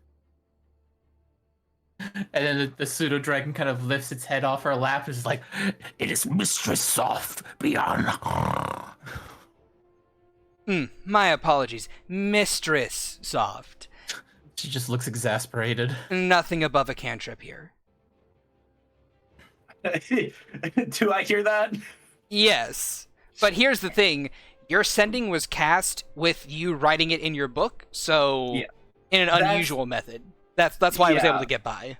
And then the pseudo dragon kind of lifts its head off her lap and is like, It is Mistress Soft beyond. My apologies, Mistress Soft. She just looks exasperated. Nothing above a cantrip here. Do I hear that? Yes, but here's the thing: your sending was cast with you writing it in your book, so Yeah. in an unusual method. That's why I was able to get by.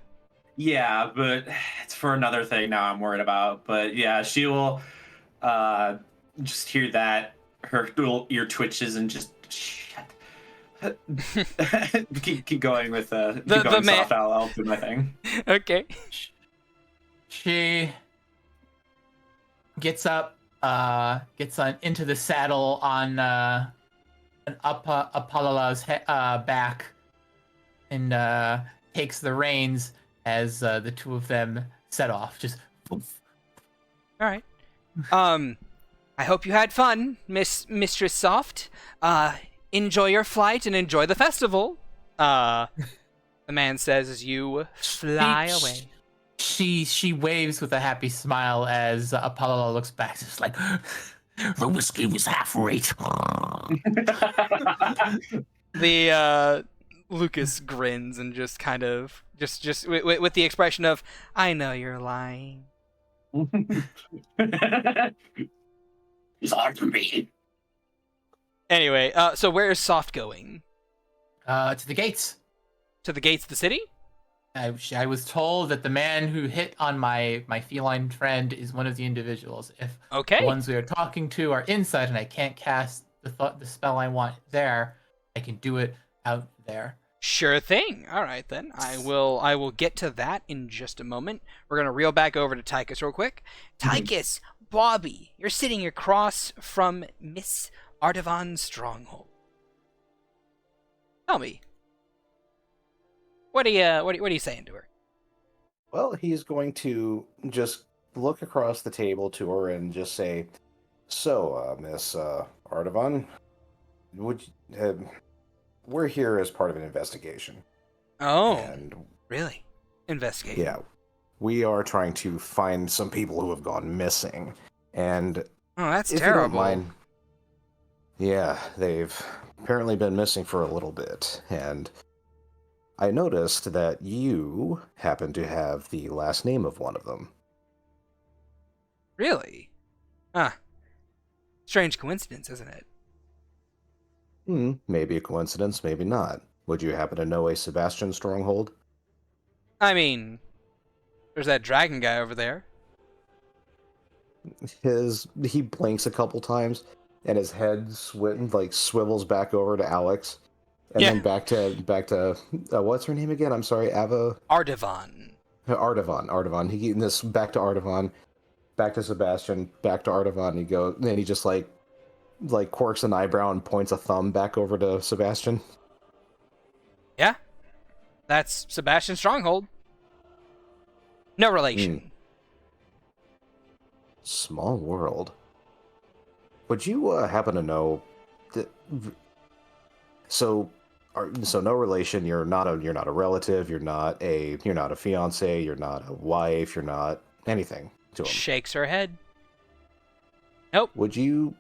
Yeah, but it's for another thing now I'm worried about. But yeah, she will just hear that. Her little ear twitches and just shit. keep going with keep going man. soft. I'll do my thing. Okay. She gets up, gets on into the saddle on Apolola's back, and takes the reins as the two of them set off. Just poof. All right. I hope you had fun, Mistress Soft. Enjoy your flight and enjoy the festival. The man says as you fly away. She waves with a happy smile as Apollo looks back. It's like, The whiskey was half rate. The Lucas grins and just kind of just with the expression of, I know you're lying. It's hard to read. Anyway, so where is Soft going? to the gates. To the gates of the city? I was told that the man who hit on my feline friend is one of the individuals. If Okay. the ones we are talking to are inside and I can't cast the spell I want there, I can do it out there. Sure thing. All right then. I will get to that in just a moment. We're gonna reel back over to Tychus real quick. Tychus, Bobby, you're sitting across from Miss Artavan's stronghold. Tell me, what are you saying to her? Well, he's going to just look across the table to her and just say, "So, Miss Artavan, we're here as part of an investigation." Oh, And really? Investigate. yeah, we are trying to find some people who have gone missing. And Oh, that's if you don't terrible. mind, yeah, they've apparently been missing for a little bit, and I noticed that you happen to have the last name of one of them. Really? Ah, strange coincidence, isn't it? Maybe a coincidence, maybe not. Would you happen to know a Sebastian Stronghold? I mean, there's that dragon guy over there. He blinks a couple times, and his head swivels back over to Alex, and Yeah. then back to what's her name again? I'm sorry, Artavan. Artavan. This back to Artavan, back to Sebastian, back to Artavan. Then he just like quirks an eyebrow and points a thumb back over to Sebastian. Yeah, that's Sebastian's stronghold. No relation. Small world. Would you happen to know that? So no relation. You're not a relative. You're not a fiance. You're not a wife. You're not anything to him. Shakes her head. Nope. Would you?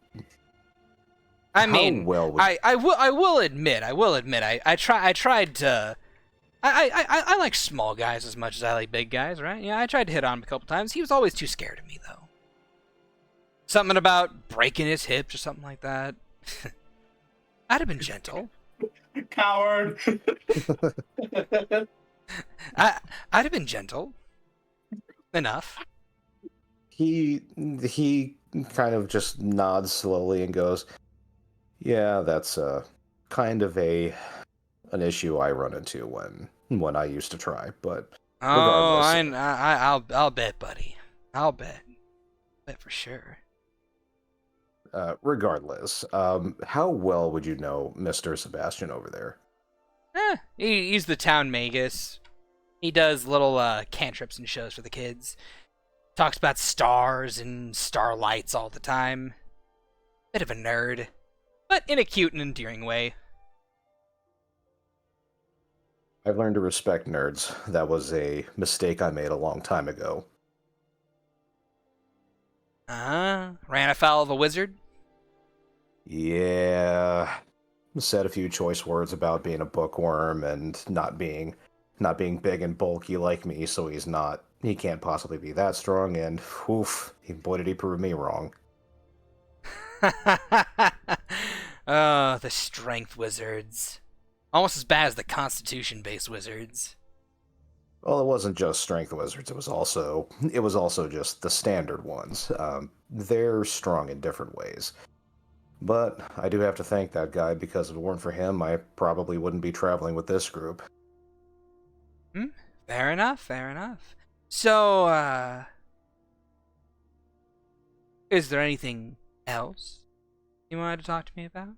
I How mean, well would- I will admit, I tried to. I like small guys as much as I like big guys, right? Yeah, I tried to hit on him a couple times. He was always too scared of me, though. Something about breaking his hips or something like that. I'd have been gentle. Coward. I'd have been gentle. Enough. He kind of just nods slowly and goes, "Yeah, that's kind of an issue I run into when I used to try, but Oh, regardless, I'll bet, buddy. I'll bet for sure. regardless, how well would you know Mr. Sebastian over there?" He's the town magus. He does little cantrips and shows for the kids. Talks about stars and starlights all the time. Bit of a nerd, but in a cute and endearing way. I've learned to respect nerds. That was a mistake I made a long time ago. Ran afoul of a wizard? Yeah, said a few choice words about being a bookworm and not being big and bulky like me, so he can't possibly be that strong, and oof, boy did he prove me wrong. Oh, the strength wizards. Almost as bad as the constitution-based wizards. Well, it wasn't just strength wizards. It was also just the standard ones. They're strong in different ways. But I do have to thank that guy, because if it weren't for him, I probably wouldn't be traveling with this group. Fair enough, fair enough. So, is there anything else you wanted to talk to me about?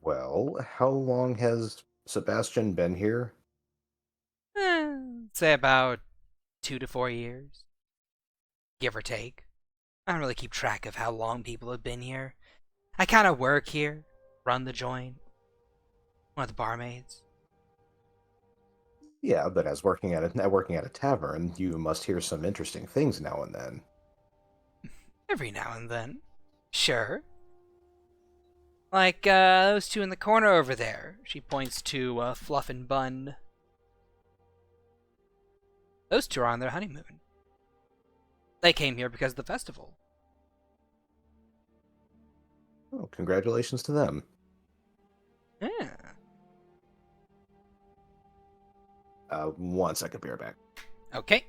Well, how long has Sebastian been here? Say about 2 to 4 years. Give or take. I don't really keep track of how long people have been here. I kind of work here, run the joint, one of the barmaids. Yeah, but as working at a tavern, you must hear some interesting things now and then. Every now and then. Sure. Like, those two in the corner over there. She points to, Fluff and Bun. Those two are on their honeymoon. They came here because of the festival. Oh, congratulations to them. Yeah. 1 second, be right back. Okay.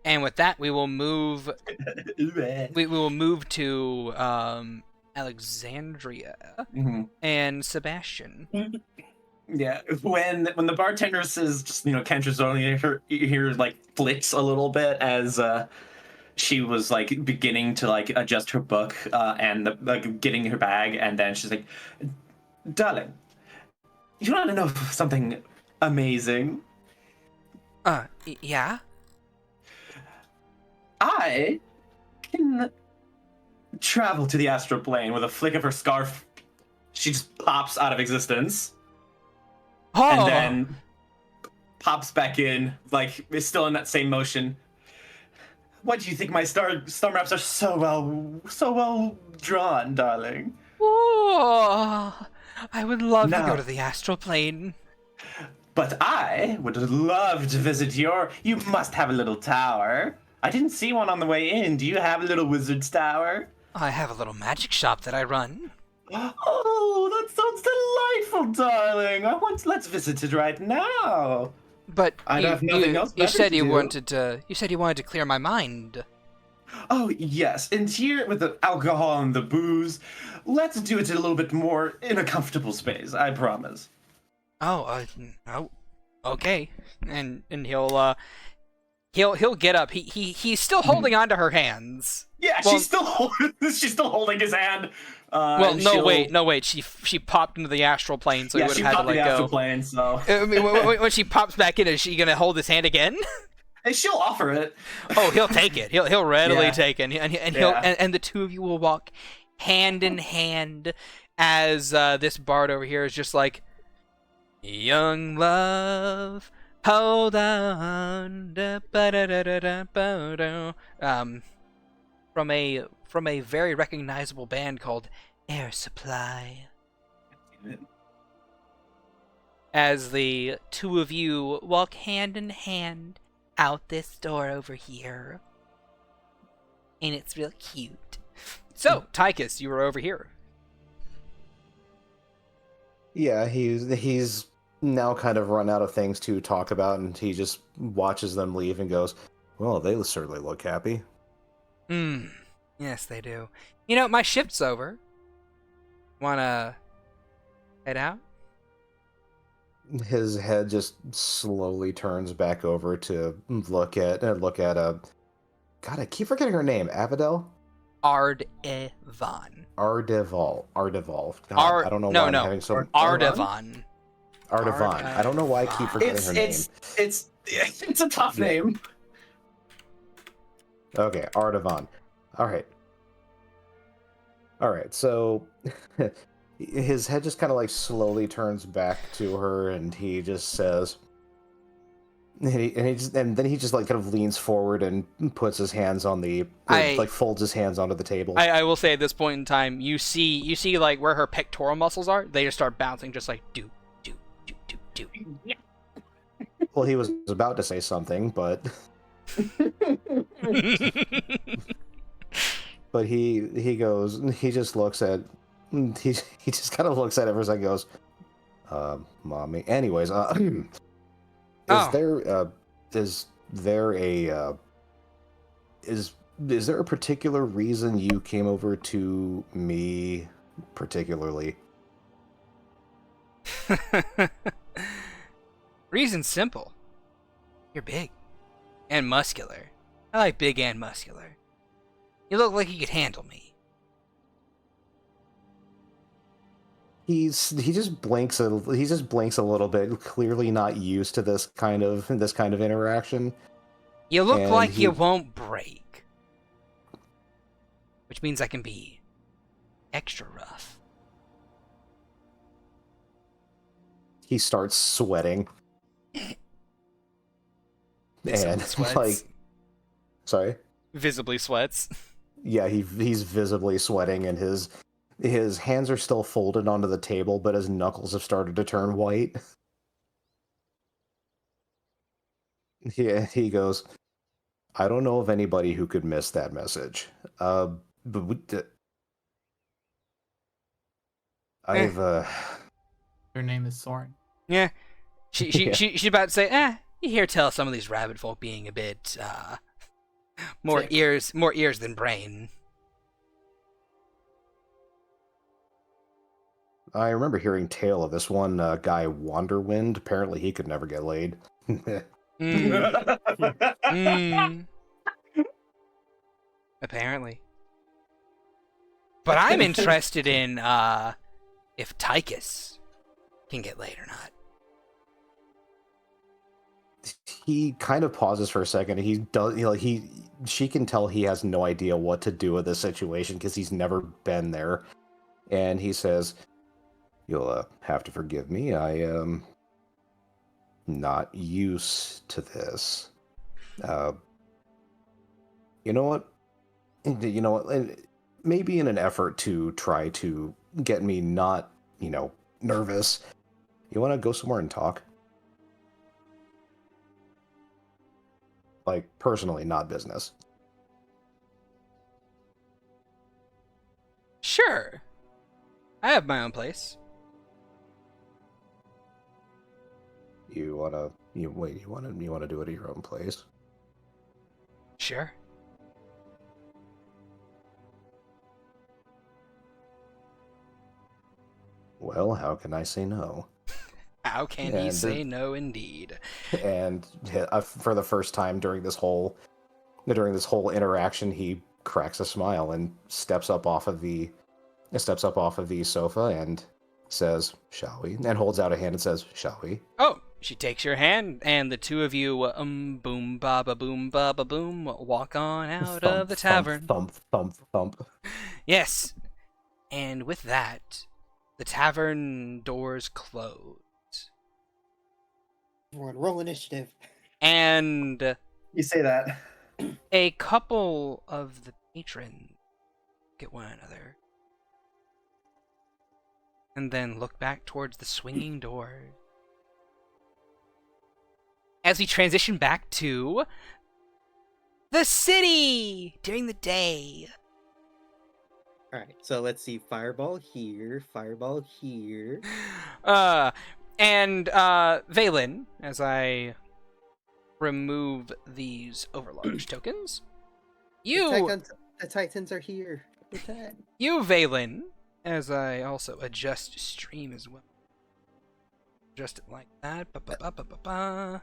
And with that, we will move... we will move to, Alexandria and Sebastian. Yeah, when the bartender says just Kendra's only, you hear like flicks a little bit as she was like beginning to like adjust her book and like getting her bag, and then she's like, "Darling, you want to know something amazing?" Yeah? I can travel to the astral plane with a flick of her scarf. She just pops out of existence. Oh! And then pops back in, like, is still in that same motion. Why do you think my star maps are so well drawn, darling? Oh, I would love to No. go to the astral plane. But I would love to visit you must have a little tower. I didn't see one on the way in. Do you have a little wizard's tower? I have a little magic shop that I run. Oh, that sounds delightful, darling. Let's visit it right now. But I have nothing else you better said to you do. wanted to clear my mind. Oh, yes. And here with the alcohol and the booze, let's do it a little bit more in a comfortable space, I promise. Oh, okay. And he'll get up. He's still holding onto her hands. Yeah, Well- she's still holding his hand. Well, and no, wait. She popped into the astral plane, so Yeah, he would she have had to popped let the astral go. plane, so I mean, when she pops back in, is she gonna hold his hand again? and she'll offer it. Oh, he'll take it. He'll readily Yeah. take it, and Yeah. and the two of you will walk hand in hand as this bard over here is just like, young love, hold on, from a very recognizable band called Air Supply. As the two of you walk hand in hand out this door over here. And it's real cute. So, Tychus, you were over here. Yeah, he's now kind of run out of things to talk about, and he just watches them leave and goes, "Well, they certainly look happy." Yes, they do. You know, my shift's over. Wanna head out? His head just slowly turns back over to look at God, I keep forgetting her name. Avidel? Ardevan. Ardeval. God, I don't know why I'm having so... Ardevan. Ardevan. I don't know why I keep forgetting her name. It's a tough name. Okay, Ardevan. Alright, so his head just kind of like slowly turns back to her, and he just says, and then he just like kind of leans forward and puts his hands on folds his hands onto the table. I will say at this point in time, you see like where her pectoral muscles are, they just start bouncing just like do. Well, he was about to say something, but but he goes, he just kind of looks at it for a second and goes, mommy. Anyways, Is Oh. there is there a is there a particular reason you came over to me particularly? Reason's simple. You're big. And muscular. I like big and muscular. You look like you could handle me. He just blinks a little bit, clearly not used to this kind of interaction. You look And like you won't break. Which means I can be extra rough. He starts sweating. Visibly And sweats. like, sorry? Visibly sweats. Yeah, he's visibly sweating, and his hands are still folded onto the table, but his knuckles have started to turn white. He goes, I don't know of anybody who could miss that message. But I've Her name is Soren. Yeah. Yeah. She's about to say, you hear tell some of these rabbit folk being a bit, more Sick. ears than brain. I remember hearing tale of this one guy Wanderwind. Apparently, he could never get laid. Mm. Apparently. But I'm interested in, if Tychus can get laid or not. He kind of pauses for a second. He does, she can tell he has no idea what to do with this situation because he's never been there. And he says, "You'll have to forgive me. I am not used to this. You know what? You know what? And maybe in an effort to try to get me not, nervous, you want to go somewhere and talk? Like, personally, not business." Sure. I have my own place. You wanna do it at your own place? Sure. Well, how can I say no? How can he And say no indeed? And for the first time during this whole interaction, he cracks a smile and steps up off of the sofa and says, "Shall we?" And holds out a hand and says, "Shall we?" Oh, she takes your hand, and the two of you, boom, baba, boom, walk on out of the tavern. Thump, thump, thump. Yes. And with that, the tavern doors close. Everyone, roll initiative. And You say that. a couple of the patrons look at one another. And then look back towards the swinging doors. As we transition back to the city during the day. Alright, so let's see. Fireball here, fireball here. And Valen, as I remove these overlarge tokens, The Titans are here. Attack. you Valen, as I also adjust stream as well. Adjust it like that. Ba-ba-ba-ba-ba-ba.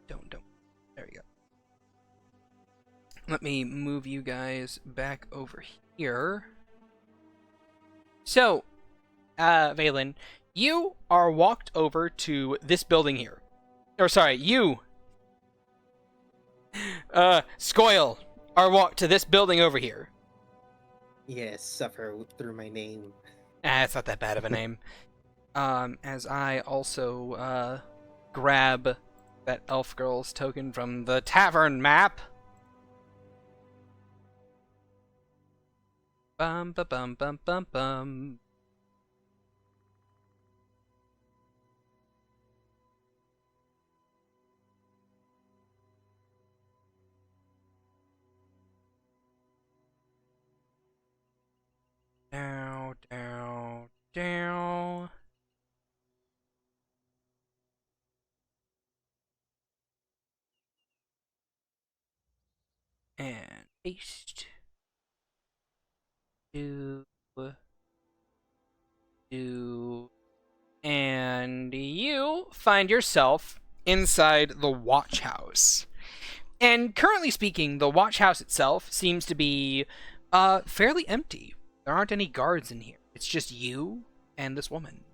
Don't. There we go. Let me move you guys back over here. So, Valen, you are walked over to this building here. Or sorry, you, Scoil, are walked to this building over here. Yes, suffer through my name. It's not that bad of a name. As I also, grab that elf girl's token from the tavern map. Bum ba bum bum bum bum. Down. Paste. Do. And you find yourself inside the watch house. And currently speaking, the watch house itself seems to be fairly empty. There aren't any guards in here. It's just you and this woman.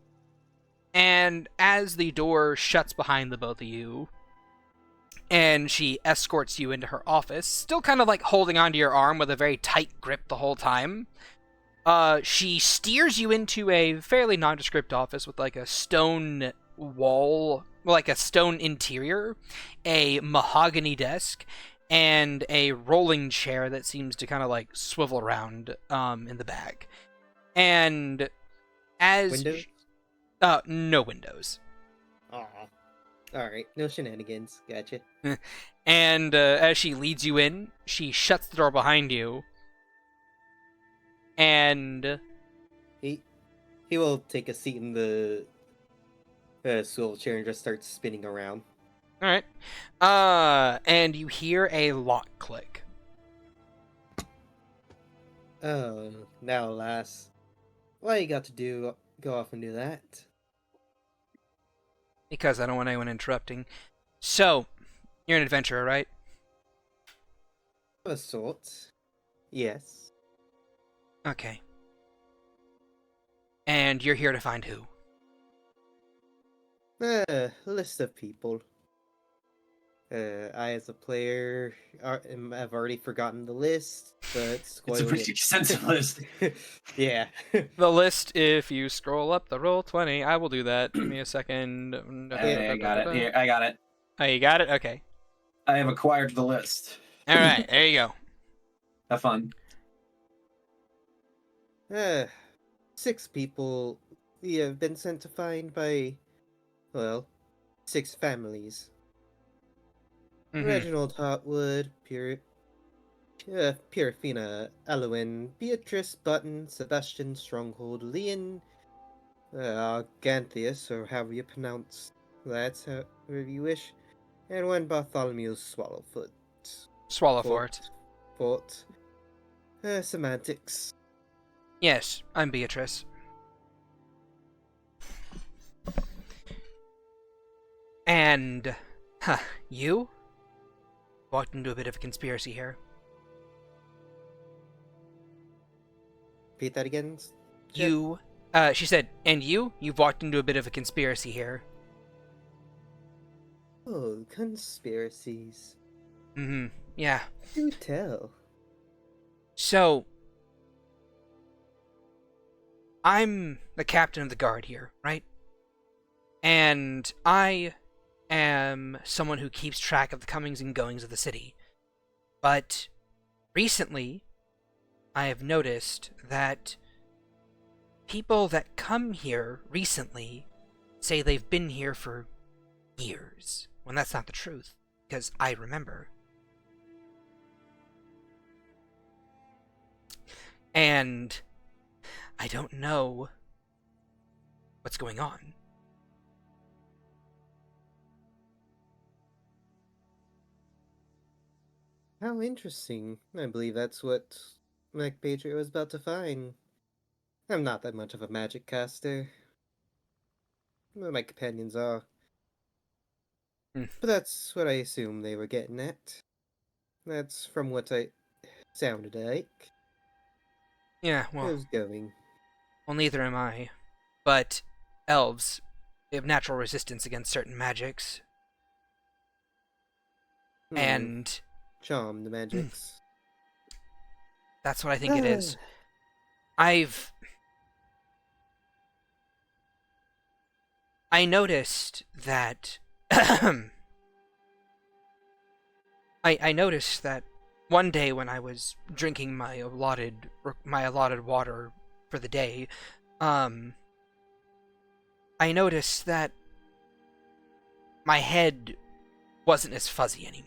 And as the door shuts behind the both of you, and she escorts you into her office, still kind of like holding onto your arm with a very tight grip the whole time, she steers you into a fairly nondescript office with like a stone wall, like a stone interior, a mahogany desk, and a rolling chair that seems to kind of like swivel around in the back. And as Windows? No windows. Aw. Alright, no shenanigans. Gotcha. And as she leads you in, she shuts the door behind you. And He will take a seat in the swivel chair and just start spinning around. all right, and you hear a lock click. Oh, now lass. Why you got to go off and do that? Because I don't want anyone interrupting. So, you're an adventurer, right? Of a sort. Yes. Okay. And you're here to find who? List of people. I, as a player, have already forgotten the list, but It's a pretty extensive list. Yeah. The list, if you scroll up the Roll20, I will do that. Give me a second. Hey, I got it. Here, I got it. Oh, you got it? Okay. I have acquired the list. Alright, there you go. Have fun. 6 people we have been sent to find by, well, 6 families. Mhm. Reginald Hotwood, Purifina Alwyn, Beatrice Button, Sebastian Stronghold, Leon, Ganthius, or however you pronounce that, however you wish, and 1 Bartholomew Swallowfoot. Swallowfort. Fort. Semantics. Yes, I'm Beatrice. And, you? Walked into a bit of a conspiracy here. Repeat that again? You, she said, and you've walked into a bit of a conspiracy here. Oh, conspiracies. Mm-hmm, yeah. Do tell. So, I'm the captain of the guard here, right? And I am someone who keeps track of the comings and goings of the city. But recently, I have noticed that people that come here recently say they've been here for years, when that's not the truth, because I remember. And I don't know what's going on. How interesting. I believe that's what Mac Patriot was about to find. I'm not that much of a magic caster. Well, my companions are. Hmm. But that's what I assume they were getting at. That's from what I sounded like. Yeah, well, How's going? well, neither am I. But elves, they have natural resistance against certain magics. And Charm the magics. that's what I think it is. I noticed that I noticed that one day when I was drinking my allotted water for the day, I noticed that my head wasn't as fuzzy anymore.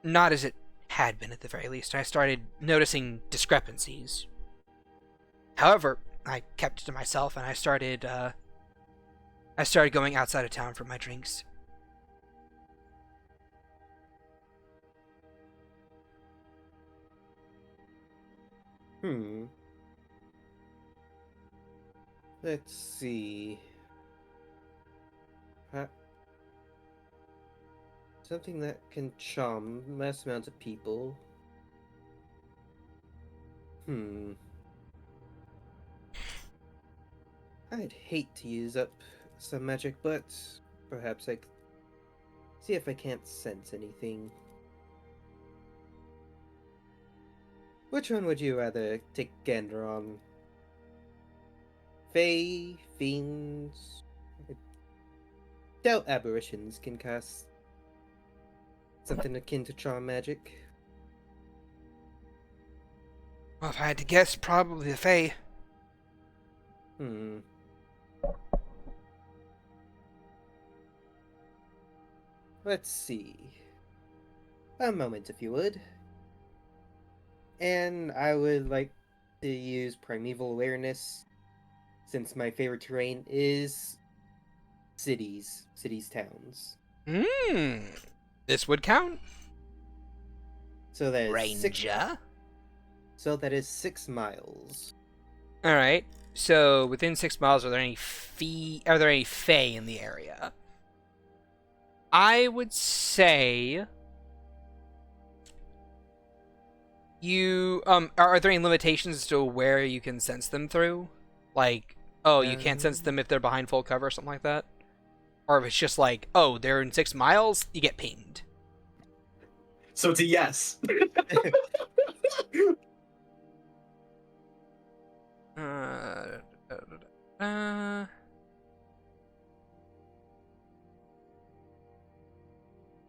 Not as it had been, at the very least. I started noticing discrepancies. However, I kept it to myself, and I started going outside of town for my drinks. Hmm. Let's see. Something that can charm mass amounts of people. Hmm. I'd hate to use up some magic, but perhaps see if I can't sense anything. Which one would you rather take a gander on? Fae, fiends? I doubt aberrations can cast something akin to charm magic. Well, if I had to guess, probably the Fae. Hmm. Let's see. A moment, if you would. And I would like to use Primeval Awareness, since my favorite terrain is cities, towns. Hmm. This would count. So that is Ranger. So that is 6 miles. All right. So within 6 miles, are there any Fae in the area? I would say you are there any limitations as to where you can sense them through? Like, oh, you can't sense them if they're behind full cover or something like that? Or if it's just like, oh, they're in 6 miles, you get pinged. So it's a yes.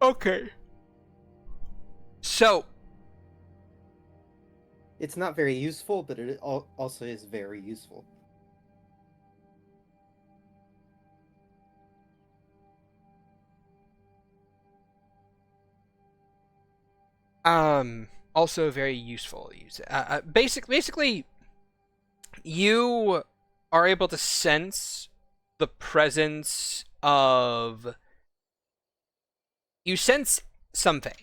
Okay. So, It's not very useful, but it also is very useful. also very useful. Basically, you are able to sense the presence of. You sense something.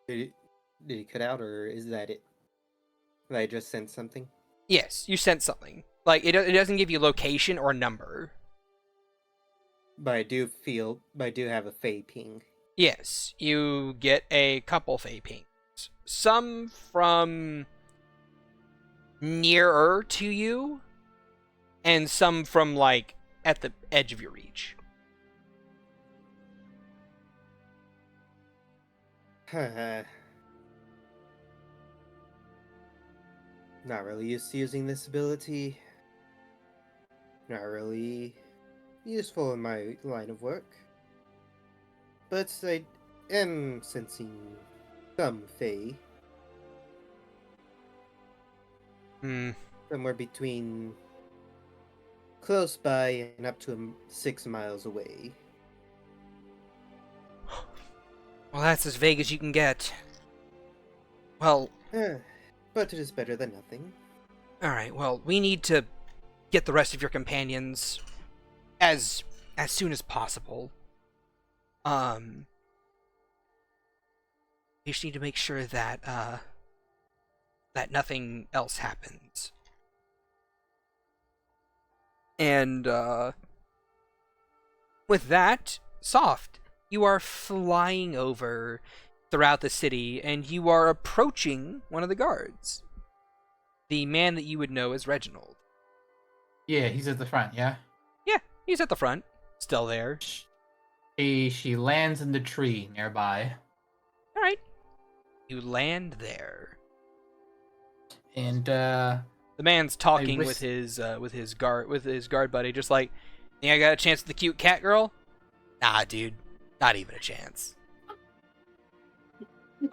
Did he cut out, or is that it? Did I just sense something? Yes, you sense something. Like, it doesn't give you location or number. But I do have a Fae ping. Yes, you get a couple Fae pings. Some from nearer to you, and some from, like, at the edge of your reach. Not really used to using this ability. Not really useful in my line of work. But I am sensing some Fae. Somewhere between close by and up to 6 miles away. Well, that's as vague as you can get. Well, But it is better than nothing. alright, well, we need to get the rest of your companions as soon as possible. We just need to make sure that, that nothing else happens. And, with that, Soft, you are flying over throughout the city, and you are approaching one of the guards. The man that you would know as Reginald. Yeah, he's at the front, yeah? Yeah, he's at the front, still there. She lands in the tree nearby. Alright. You land there. And, The man's talking with his guard buddy, just like, think I got a chance with the cute cat girl? Nah, dude. Not even a chance.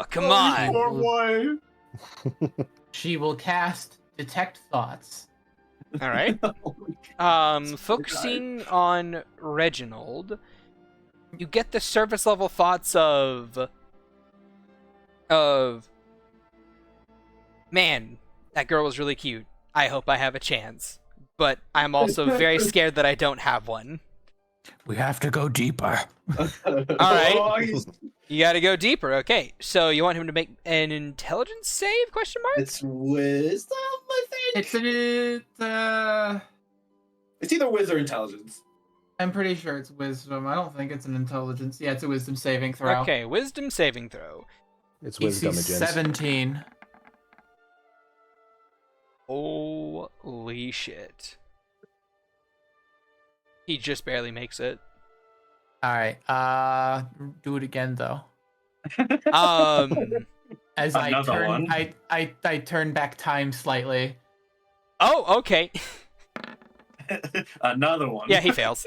Oh, come on. Poor boy. she will cast Detect Thoughts. All right. Focusing on Reginald, you get the surface level thoughts of man, that girl was really cute. I hope I have a chance. But I'm also very scared that I don't have one. We have to go deeper. Alright. You gotta go deeper. Okay, so you want him to make an intelligence save, question mark? It's wisdom, I think. It's either wisdom or intelligence. I'm pretty sure it's wisdom. I don't think it's an intelligence. Yeah, it's a wisdom saving throw. Okay, wisdom saving throw. It's DC wisdom against 17. Holy shit. He just barely makes it. All right. Do it again though. As I Another turn, one? I turn back time slightly. Oh, okay. Another one. Yeah, he fails.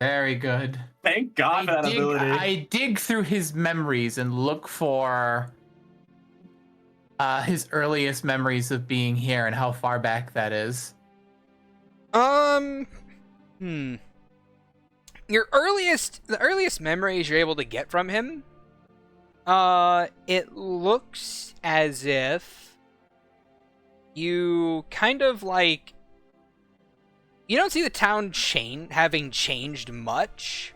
Very good. Thank God for that ability. I dig through his memories and look for his earliest memories of being here and how far back that is. The earliest memories you're able to get from him, it looks as if you kind of like, you don't see the town having changed much.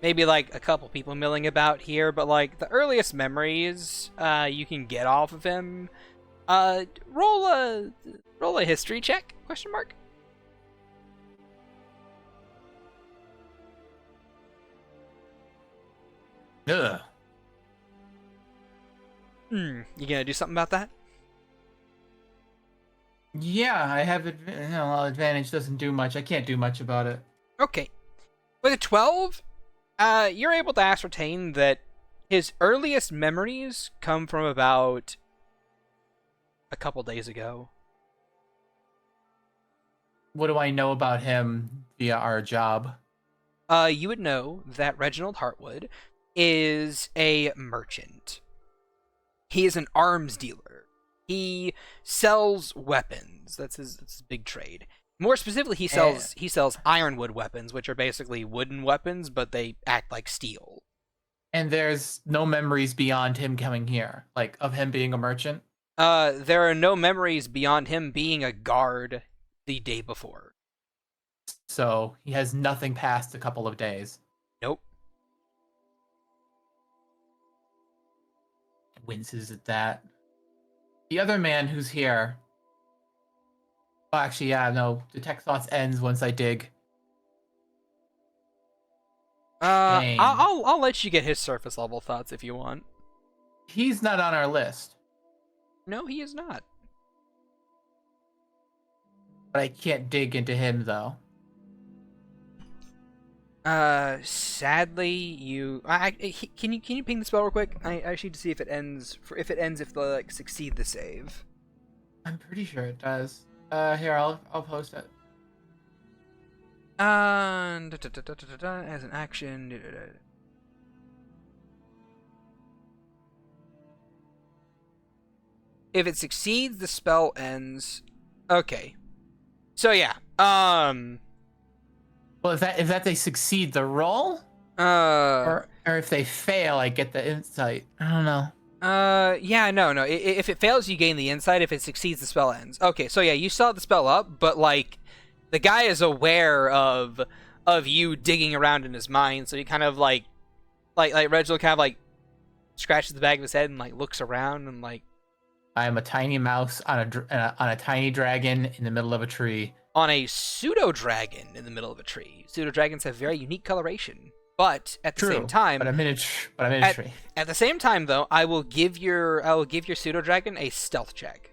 Maybe like a couple people milling about here, but like the earliest memories you can get off of him. Roll a history check? Question mark. Ugh. You gonna do something about that? Yeah, I have advantage doesn't do much. I can't do much about it. Okay. With a 12, you're able to ascertain that his earliest memories come from about a couple days ago. What do I know about him via our job? You would know that Reginald Hartwood is a merchant. He is an arms dealer. He sells weapons. That's his big trade. More specifically, he sells ironwood weapons, which are basically wooden weapons, but they act like steel. And there's no memories beyond him coming here, like of him being a merchant? There are no memories beyond him being a guard the day before. So he has nothing past a couple of days. Nope. Winces at that. The other man who's here. Oh, actually, yeah, no. Detect thoughts ends once I dig. Dang. I'll let you get his surface level thoughts if you want. He's not on our list. No, he is not. But I can't dig into him though. Sadly, you. Can you ping the spell real quick? I actually need to see if it ends. If they like succeed the save. I'm pretty sure it does. Here, I'll post it. As an action. If it succeeds, the spell ends. Okay. So yeah. Well, if that they succeed the roll, or if they fail, I get the insight. I don't know. Yeah, no. If it fails, you gain the insight. If it succeeds, the spell ends. Okay, so yeah, you saw the spell up, but like, the guy is aware of you digging around in his mind, so he kind of like Reginald kind of like scratches the back of his head and like looks around and like. I am a tiny mouse on a tiny dragon in the middle of a tree. On a pseudo-dragon in the middle of a tree. Pseudo-dragons have very unique coloration. But at the same time... But I'm in a tree. At the same time, though, I will give your pseudo-dragon a stealth check.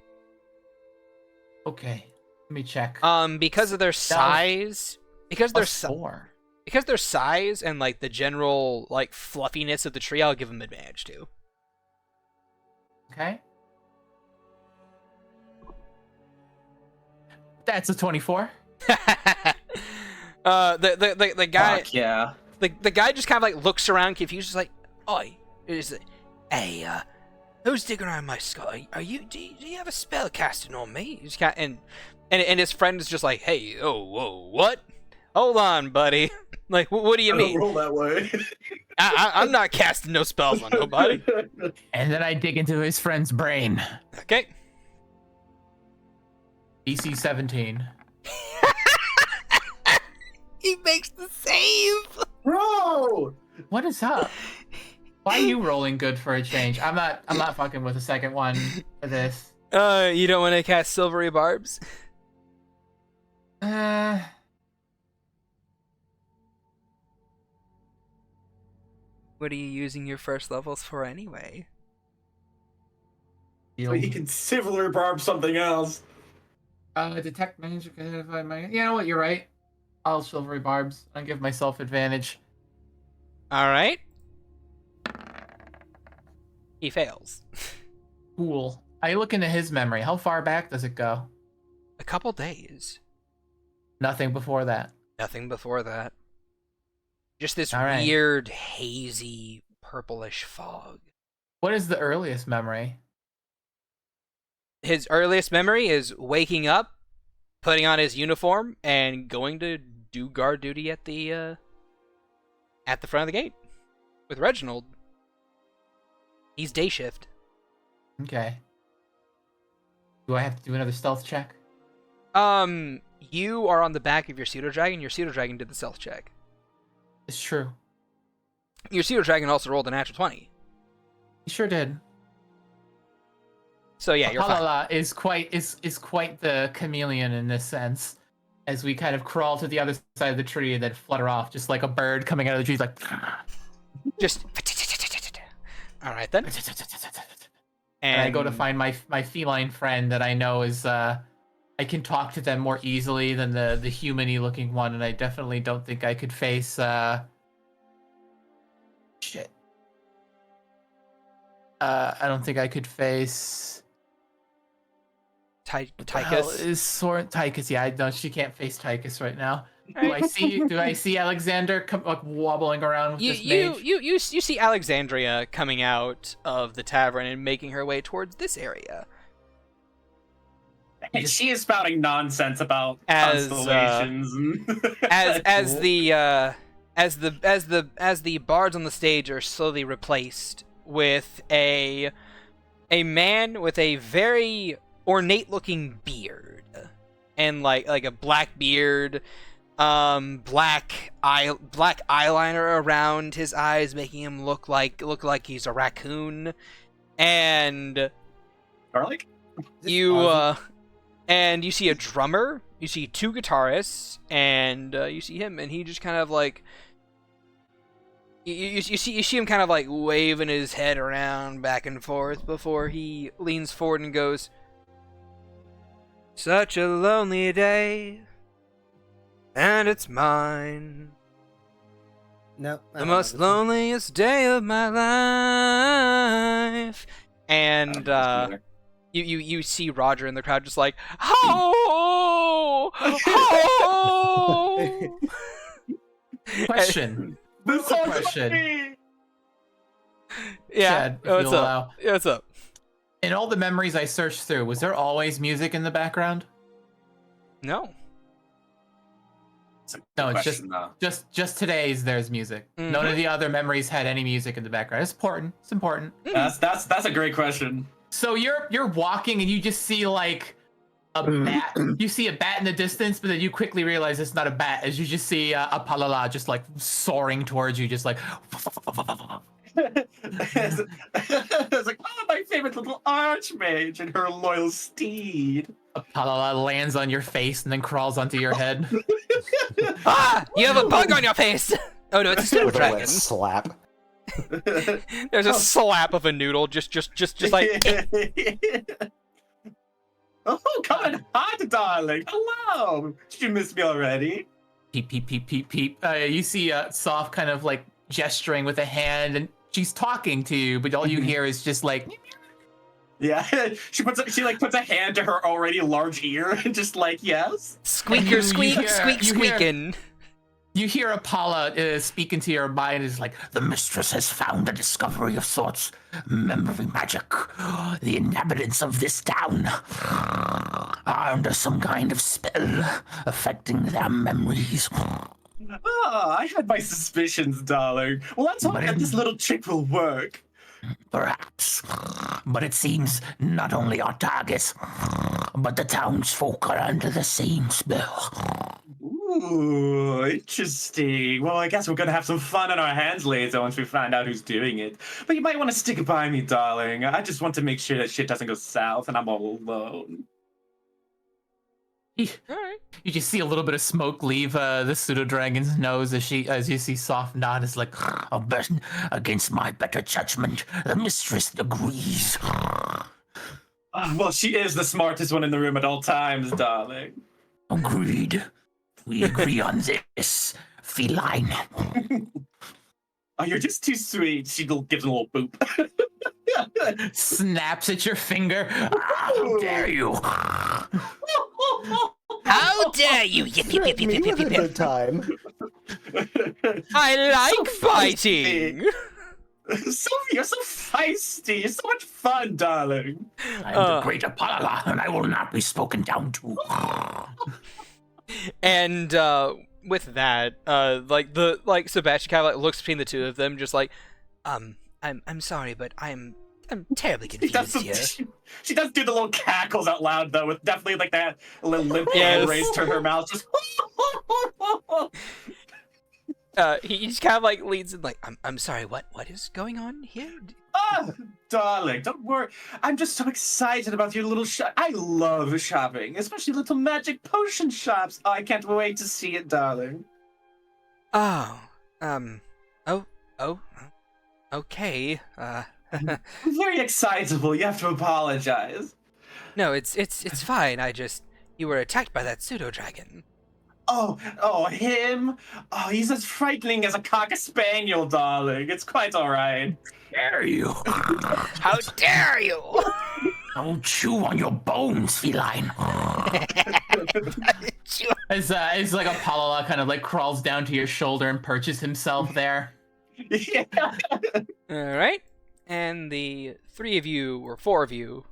Okay. Let me check. Because of their size... Because their size and, like, the general, like, fluffiness of the tree, I'll give them advantage, too. Okay. That's a 24. The guy. Fuck yeah. The guy just kind of like looks around, confused, just like, "Oi, hey, who's digging around my skull? Are you? Do you have a spell casting on me?" He's kind and his friend is just like, "Hey, oh, whoa, what? Hold on, buddy. Like, what do you mean? Roll that way. I'm not casting no spells on nobody." And then I dig into his friend's brain. Okay. DC 17. He makes the save. Bro! What is up? Why are you rolling good for a change? I'm not fucking with the second one for this. You don't want to cast Silvery Barbs? Uh, What are you using your first levels for anyway? So he can Silvery Barb something else. Detect magic. You know what? You're right. I'll Silvery Barbs. I'll give myself advantage. All right. He fails. Cool. I look into his memory. How far back does it go? A couple days. Nothing before that. Nothing before that. Just this All right. weird, hazy, purplish fog. What is the earliest memory? His earliest memory is waking up, putting on his uniform, and going to do guard duty at the front of the gate with Reginald. He's day shift. Okay. Do I have to do another stealth check? You are on the back of your pseudo-dragon. Your pseudo-dragon did the stealth check. It's true. Your pseudo-dragon also rolled a natural 20. He sure did. So yeah, you're fine. Halala is quite the chameleon in this sense. As we kind of crawl to the other side of the tree and then flutter off, just like a bird coming out of the tree, like Just... Alright then. And I go to find my feline friend that I know is I can talk to them more easily than the human-y looking one, and I definitely don't think I could face shit. I don't think I could face Tychus. is Tychus. Yeah, no, she can't face Tychus right now. Do I see Alexander like wobbling around with this mage? You see Alexandria coming out of the tavern and making her way towards this area. And she is spouting nonsense about As, constellations and as the bards on the stage are slowly replaced with a man with a very ornate looking beard and like a black beard, black eyeliner around his eyes, making him look like he's a raccoon, and garlic. And you see a drummer, you see two guitarists, and you see him, and he just kind of like you see him kind of like waving his head around back and forth before he leans forward and goes, "Such a lonely day, and it's mine. No, The most loneliest day of my life." And you see Roger in the crowd just like, "Oh, oh." Question. This question. Yeah. Shad, if What's you'll up? allow. Yeah, what's up? In all the memories I searched through, was there always music in the background? No. No, it's just today's there's music. Mm-hmm. None of the other memories had any music in the background. It's important. It's important. That's a great question. So you're walking and you just see like a bat. You see a bat in the distance, but then you quickly realize it's not a bat, as you just see a palala just like soaring towards you, just like. It's like, oh, my favorite little archmage and her loyal steed. A palala lands on your face and then crawls onto your head. Ah! You have a bug on your face! Oh no, it's a pseudo With a wet dragon. slap. There's a slap of a noodle, just like. Oh, come in hot, darling. Hello. Did you miss me already? Peep, peep, peep, peep, peep. You see Soph kind of like gesturing with a hand, and she's talking to you, but all you hear is just like. Yeah, she puts a hand to her already large ear and just like, yes. Squeaker, squeak, squeaking. You hear Apollo speaking to your mind, is like, The mistress has found a discovery of sorts. Memory magic. The inhabitants of this town are under some kind of spell affecting their memories. Ah, I had my suspicions, darling. Well, let's hope that this little trick will work. Perhaps. But it seems not only our targets, but the townsfolk are under the same spell. Ooh, interesting. Well, I guess we're gonna have some fun on our hands later once we find out who's doing it. But you might want to stick by me, darling. I just want to make sure that shit doesn't go south and I'm all alone. Alright. You just see a little bit of smoke leave the pseudo dragon's nose as you see soft nod is like, But against my better judgment, the mistress agrees. Well, she is the smartest one in the room at all times, darling. Agreed. We agree on this, feline. Oh, you're just too sweet. She gives a little boop. snaps at your finger. How dare you? How dare you! Yip, yip, yip, yip, Me yip, with yip, a yip. good time. I like So fighting! You're so feisty. You're so much fun, darling. I am the great Apollo, and I will not be spoken down to. And with that, Sebastian kind of like looks between the two of them, just like, I'm sorry, but I'm terribly confused here. She does do the little cackles out loud though, with definitely like that little limp Yes. hand raised to her mouth. Just He just kind of like leads in, like, I'm sorry, what is going on here? darling, don't worry. I'm just so excited about your little shop. I love shopping, especially little magic potion shops. Oh, I can't wait to see it, darling. Okay. I'm very excitable. You have to apologize. No, it's fine. You were attacked by that pseudo dragon. Oh, him? Oh, he's as frightening as a cocker spaniel, darling. It's quite all right. Dare you? How dare you? I'll chew on your bones, feline. As like Apollo kind of like crawls down to your shoulder and perches himself there. Yeah. All right, and the three of you or four of you,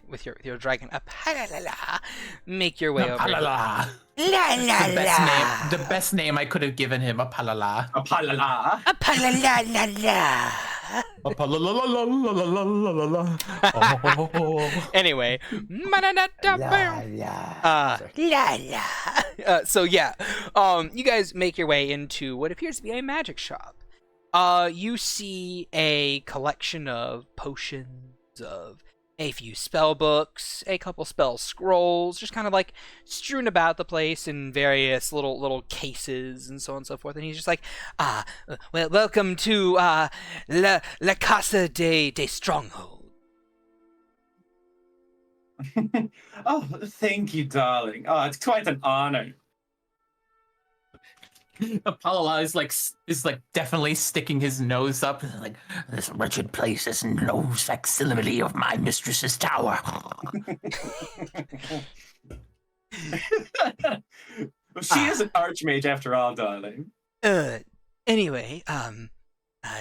with your dragon Apalala, make your way over. Apalala. The best name I could have given him, Apalala. Apalala. Apalala. Apalala. Anyway, so yeah, you guys make your way into what appears to be a magic shop. You see a collection of potions, of a few spell books, a couple spell scrolls, just kind of like strewn about the place in various little cases and so on and so forth. And he's just like, well, welcome to La Casa de Stronghold. Oh, thank you, darling. Oh, it's quite an honor. Apollo is like definitely sticking his nose up. Like, this wretched place is no facsimile of my mistress's tower. She is an archmage after all, darling. Anyway,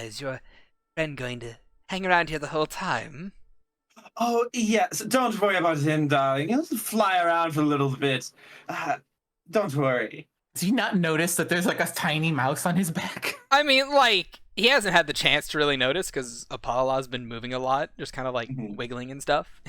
is your friend going to hang around here the whole time? Oh, yes. Don't worry about him, darling. He'll fly around for a little bit. Don't worry. Does he not notice that there's like a tiny mouse on his back? I mean, like, he hasn't had the chance to really notice because Apollo's been moving a lot, just kind of like wiggling and stuff.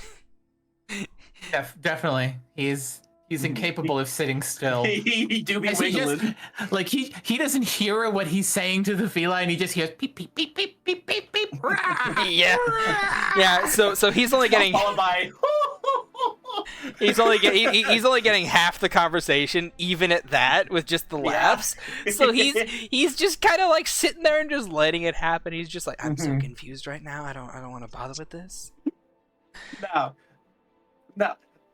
Definitely. He's incapable of sitting still. He do be As he wiggling. just, like he doesn't hear what he's saying to the feline. He just hears beep beep beep beep beep beep beep. Yeah. So he's only getting Followed by he's only getting half the conversation, even at that, with just the laughs. So he's just kind of like sitting there and just letting it happen. He's just like, I'm so confused right now. I don't want to bother with this. Now,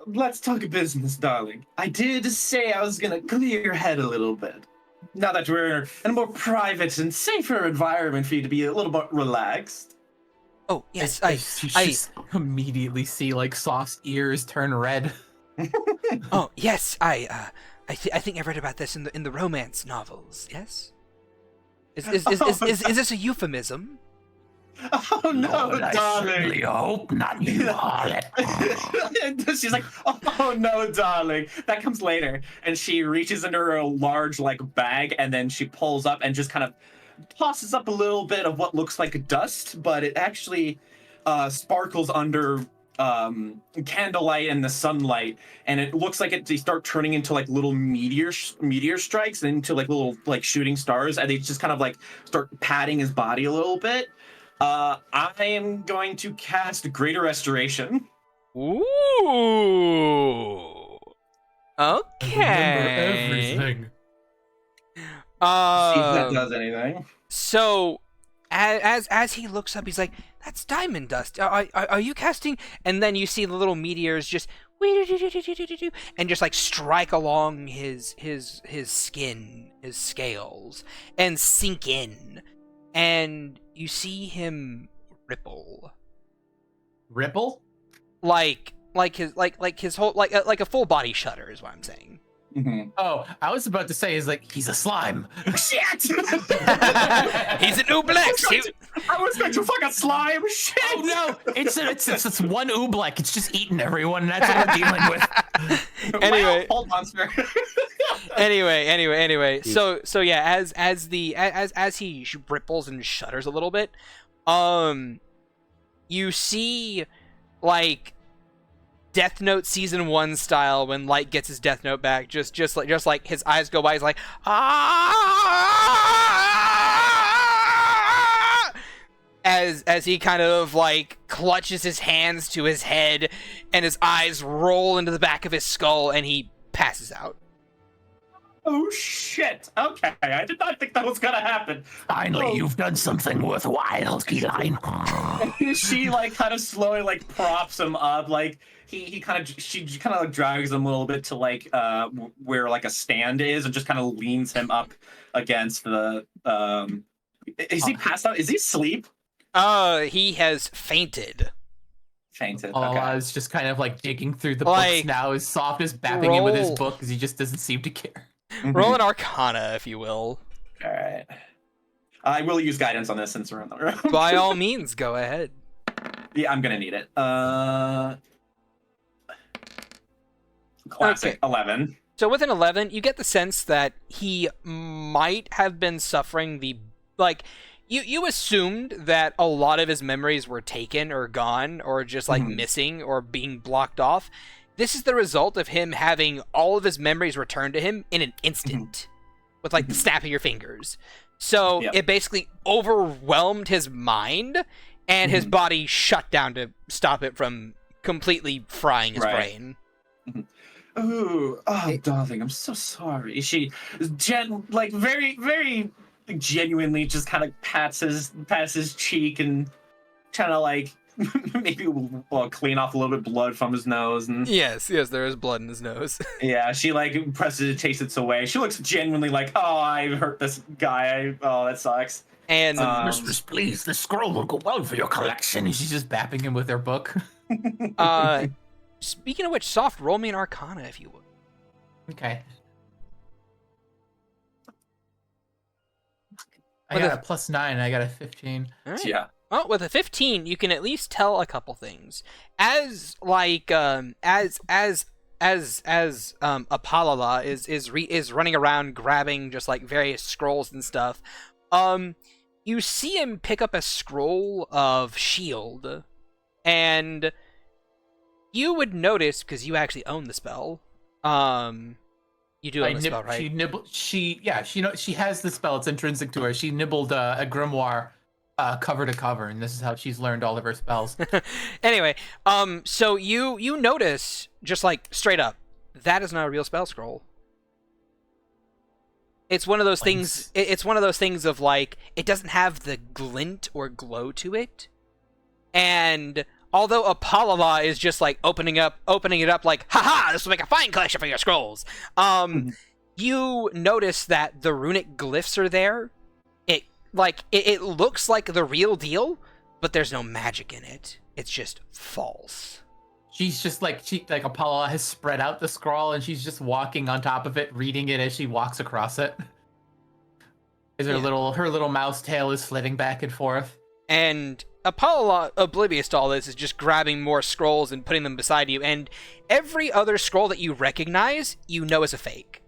let's talk business, darling. I did say I was gonna clear your head a little bit. Now that we're in a more private and safer environment for you to be a little more relaxed. Oh yes, You just immediately see like Sauce's ears turn red. Oh yes, I think I've read about this in the romance novels. Yes. Is this a euphemism? Oh no, Lord, I darling. certainly hope not, you harlot. She's like, oh no, darling. That comes later. And she reaches into her large like bag and then she pulls up and just kind of tosses up a little bit of what looks like dust, but it actually sparkles under candlelight and the sunlight, and it looks like they start turning into like little meteor strikes and into like little like shooting stars, and they just kind of like start patting his body a little bit. I am going to cast Greater Restoration. Ooh. Okay. Remember everything. See if that Um, does anything. So, as he looks up, he's like, "That's diamond dust. Are you casting?" And then you see the little meteors just and just like strike along his skin, his scales, and sink in, and you see him ripple, Ripple? like his whole like a full body shudder is what I'm saying. Mm-hmm. Oh, I was about to say, he's a slime. Shit! He's an ooblex. I was going to fucking slime. Shit! Oh no, it's one oobleck. It's just eating everyone, and that's what we're dealing with. Anyway. Well, hold on, sir. Anyway. So yeah, as he ripples and shudders a little bit, you see like Death Note season 1 style when Light gets his Death Note back, just like his eyes go by, he's like as he kind of like clutches his hands to his head and his eyes roll into the back of his skull and he passes out. Oh shit! Okay, I did not think that was gonna happen. Finally, you've done something worthwhile, Keyline. She like kind of slowly like props him up, like she kind of like drags him a little bit to like where like a stand is, and just kind of leans him up against the. Is he passed out? Is he asleep? He has fainted. Fainted. Oh, Okay. I was just kind of like digging through the Like, books now. As Soft is bapping him with his roll. book because he just doesn't seem to care. Roll an Arcana, if you will. All right. I will use guidance on this since we're in the room. By all means, go ahead. Yeah, I'm gonna need it. Classic. Okay. 11. So with an 11, you get the sense that he might have been suffering the like. You assumed that a lot of his memories were taken or gone or just like missing or being blocked off. This is the result of him having all of his memories returned to him in an instant with like the snap of your fingers. So it basically overwhelmed his mind and his body shut down to stop it from completely frying his brain. Oh, darling, I'm so sorry. She very, very genuinely just kind of pats his cheek and trying to like maybe clean off a little bit of blood from his nose. And Yes, there is blood in his nose. yeah, she like presses it, takes it away. She looks genuinely like, oh, I hurt this guy. Oh, that sucks. And Mistress, please, the scroll will go well for your collection. She's just bapping him with her book. speaking of which, Soft, roll me an Arcana if you would. Okay. I With got a- a +9. I got a 15. All right. Yeah. Well, with a 15, you can at least tell a couple things. As like as Apollola is running around grabbing just like various scrolls and stuff. You see him pick up a scroll of shield, and you would notice because you actually own the spell. You do own the spell, right? She nibbled. She has the spell. It's intrinsic to her. She nibbled a grimoire cover to cover, and this is how she's learned all of her spells. Anyway, so you notice just like straight up, that is not a real spell scroll. It's one of those things. It's one of those things of like it doesn't have the glint or glow to it, and although Apollola is just like opening it up like, haha, this will make a fine collection for your scrolls. You notice that the runic glyphs are there. It looks like the real deal, but there's no magic in it. It's just false. She's just like Apollo has spread out the scroll, and she's just walking on top of it, reading it as she walks across it. Her little mouse tail is flitting back and forth. And Apollo, oblivious to all this, is just grabbing more scrolls and putting them beside you, and every other scroll that you recognize, you know is a fake.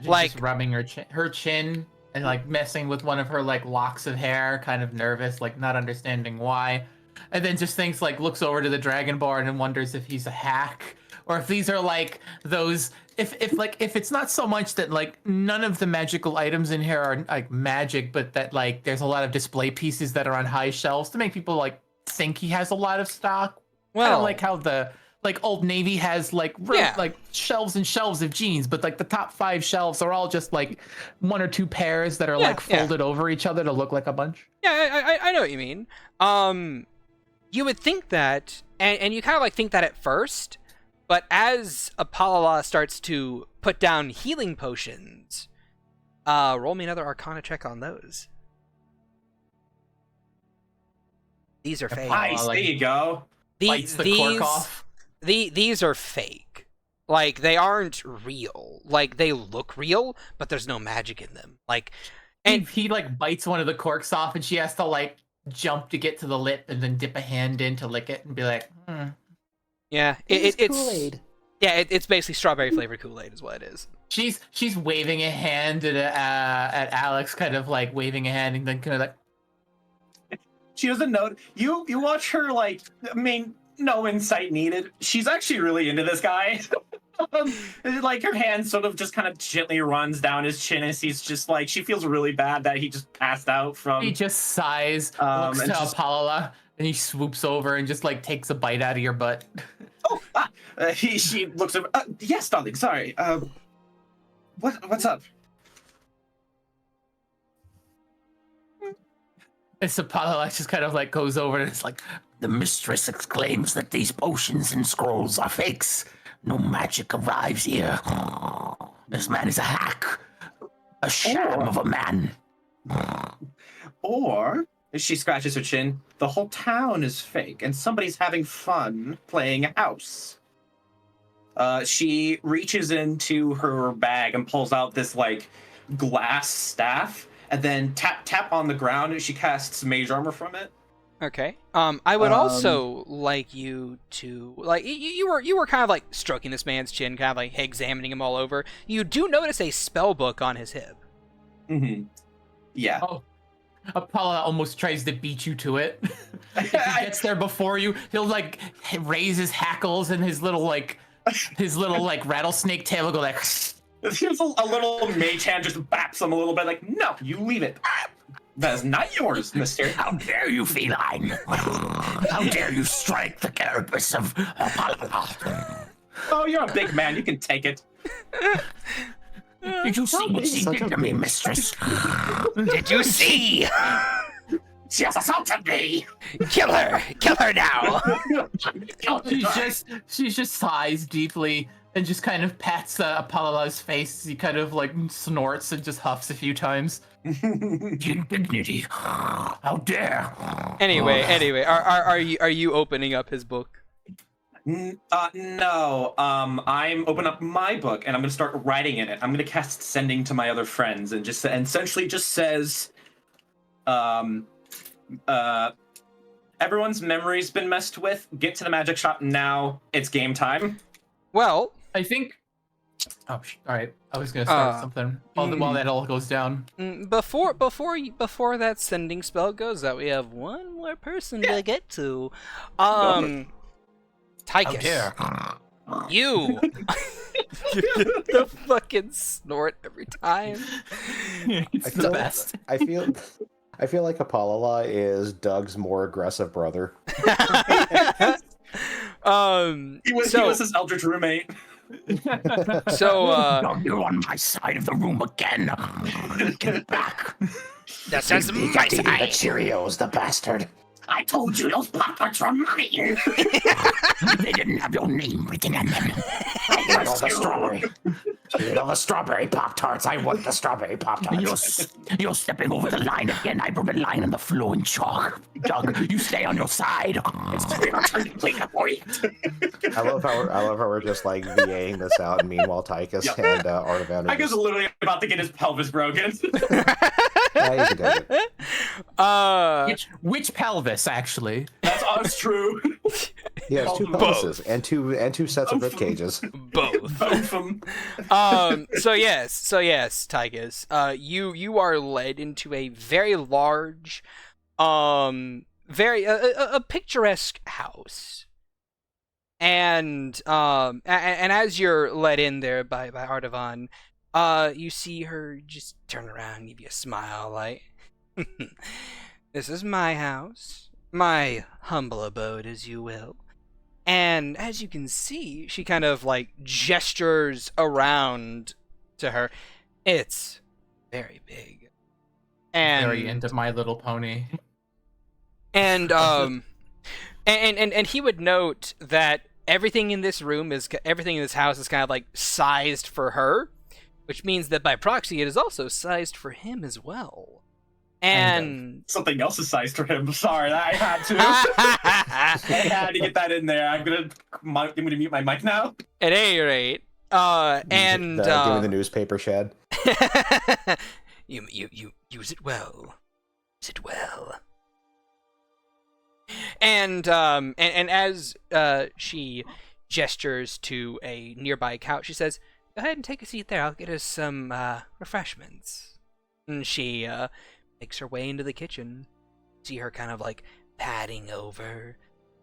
She's Like- just rubbing her chin and like messing with one of her like locks of hair, kind of nervous, like not understanding why. And then just thinks like looks over to the Dragonborn and wonders if he's a hack or if these are like those if it's not so much that like none of the magical items in here are like magic, but that like there's a lot of display pieces that are on high shelves to make people like think he has a lot of stock. Well, kind of like how the like Old Navy has like like shelves and shelves of jeans, but like the top 5 shelves are all just like 1 or 2 pairs that are like folded over each other to look like a bunch. Yeah, I know what you mean. You would think that, and you kind of like think that at first, but as Apollola starts to put down healing potions, roll me another Arcana check on those. These are fake. Nice, there you go. Bites the cork off. These are fake. Like, they aren't real. Like, they look real, but there's no magic in them. Like, and he like bites one of the corks off, and she has to like jump to get to the lip and then dip a hand in to lick it and be like, yeah, it's Kool-Aid. Yeah, it's basically strawberry flavored Kool-Aid is what it is. She's waving a hand at Alex, kind of like waving a hand, and then kind of like. She doesn't know. You watch her like. I mean, no insight needed. She's actually really into this guy. Like her hand sort of just kind of gently runs down his chin as he's just like she feels really bad that he just passed out from. He just sighs, looks to Apollola, and he swoops over and just like takes a bite out of your butt. She looks over. Yes, darling. Sorry. What's up? And so Apollola just kind of like goes over and it's like, the mistress exclaims that these potions and scrolls are fakes. No magic arrives here. This man is a hack. A sham of a man. Or, she scratches her chin, the whole town is fake and somebody's having fun playing a house. She reaches into her bag and pulls out this like glass staff and then tap on the ground and she casts mage armor from it. Okay. I would also like you to like you were kind of like stroking this man's chin, kind of like examining him all over. You do notice a spell book on his hip. Mm-hmm. Yeah. Oh, Apollo almost tries to beat you to it. If he gets there before you, he'll like raise his hackles and his little like rattlesnake tail will go like. There's a little mage hand just baps him a little bit, like, no, you leave it. That is not yours, mister. How dare you, feline? How dare you strike the carapace of Apollo? Oh, you're a big man. You can take it. Did you see what she did to me, mistress? Did you see? She has assaulted me. Kill her now. She just sighs deeply and just kind of pats Apollola's face as he kind of like snorts and just huffs a few times. Indignity! How dare! Anyway, are you opening up his book? No. I'm opening up my book and I'm gonna start writing in it. I'm gonna cast sending to my other friends and essentially just says, everyone's memory's been messed with. Get to the magic shop now. It's game time. Well, I think. Oh, all right. I was gonna start something while that all goes down. Before that sending spell goes out, we have one more person to get to. Tychus, you get the fucking snort every time. It's the best. I feel like Apollola is Doug's more aggressive brother. He was his eldritch roommate. So you're on my side of the room again. Get back. That's my The side. Cheerios, the bastard. I told you those Pop-Tarts were mine. They didn't have your name written on them. I want all the strawberry. All the strawberry Pop-Tarts. I want the strawberry Pop-Tarts. You're stepping over the line again. I wrote a line on the floor in chalk. Doug, you stay on your side. It's clear for you. I love how we're just like VAing this out, and meanwhile Tychus and Artavan I was literally about to get his pelvis broken. Yeah, you can take it. Which pelvis, actually? That's true. He has two Both. penises and two sets of Both rib of them. cages. Both. Both of 'em. So yes, Tygus. You are led into a very large, very a picturesque house. And as you're led in there by Artavan, you see her just turn around and give you a smile like, this is my house, my humble abode, as you will. And as you can see, she kind of like gestures around to her. It's very big. And Very into My Little Pony. and and he would note that everything in this house is kind of like sized for her, which means that by proxy it is also sized for him as well. And Something else is sized for him. Sorry, I had to. I had to get that in there. I'm gonna mute my mic now. at any rate, Give me the newspaper, Shad. you use it well. Use it well. And as she gestures to a nearby couch, she says, "Go ahead and take a seat there. I'll get us some refreshments." And she makes her way into the kitchen. See her kind of like padding over,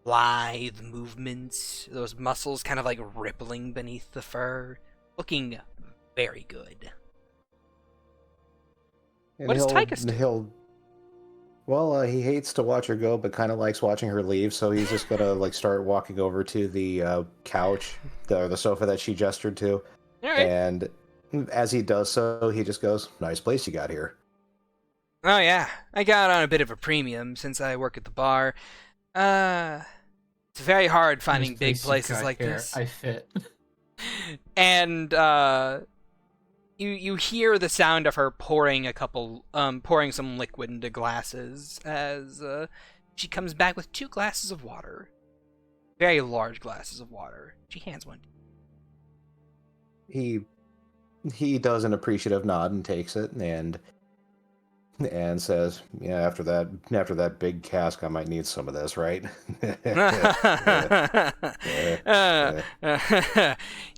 lithe movements, those muscles kind of like rippling beneath the fur, looking very good. And What does Tychus do? Well, he hates to watch her go, but kind of likes watching her leave. So he's just gonna like start walking over to the couch, the sofa that she gestured to, All right. and as he does so, he just goes, "Nice place you got here." Oh yeah, I got on a bit of a premium since I work at the bar. It's very hard finding This big place you places got like here, this. I fit. And you hear the sound of her pouring some liquid into glasses as she comes back with 2 glasses of water, very large glasses of water. She hands one. He does an appreciative nod and takes it and says, "Yeah, after that big cask, I might need some of this, right?" You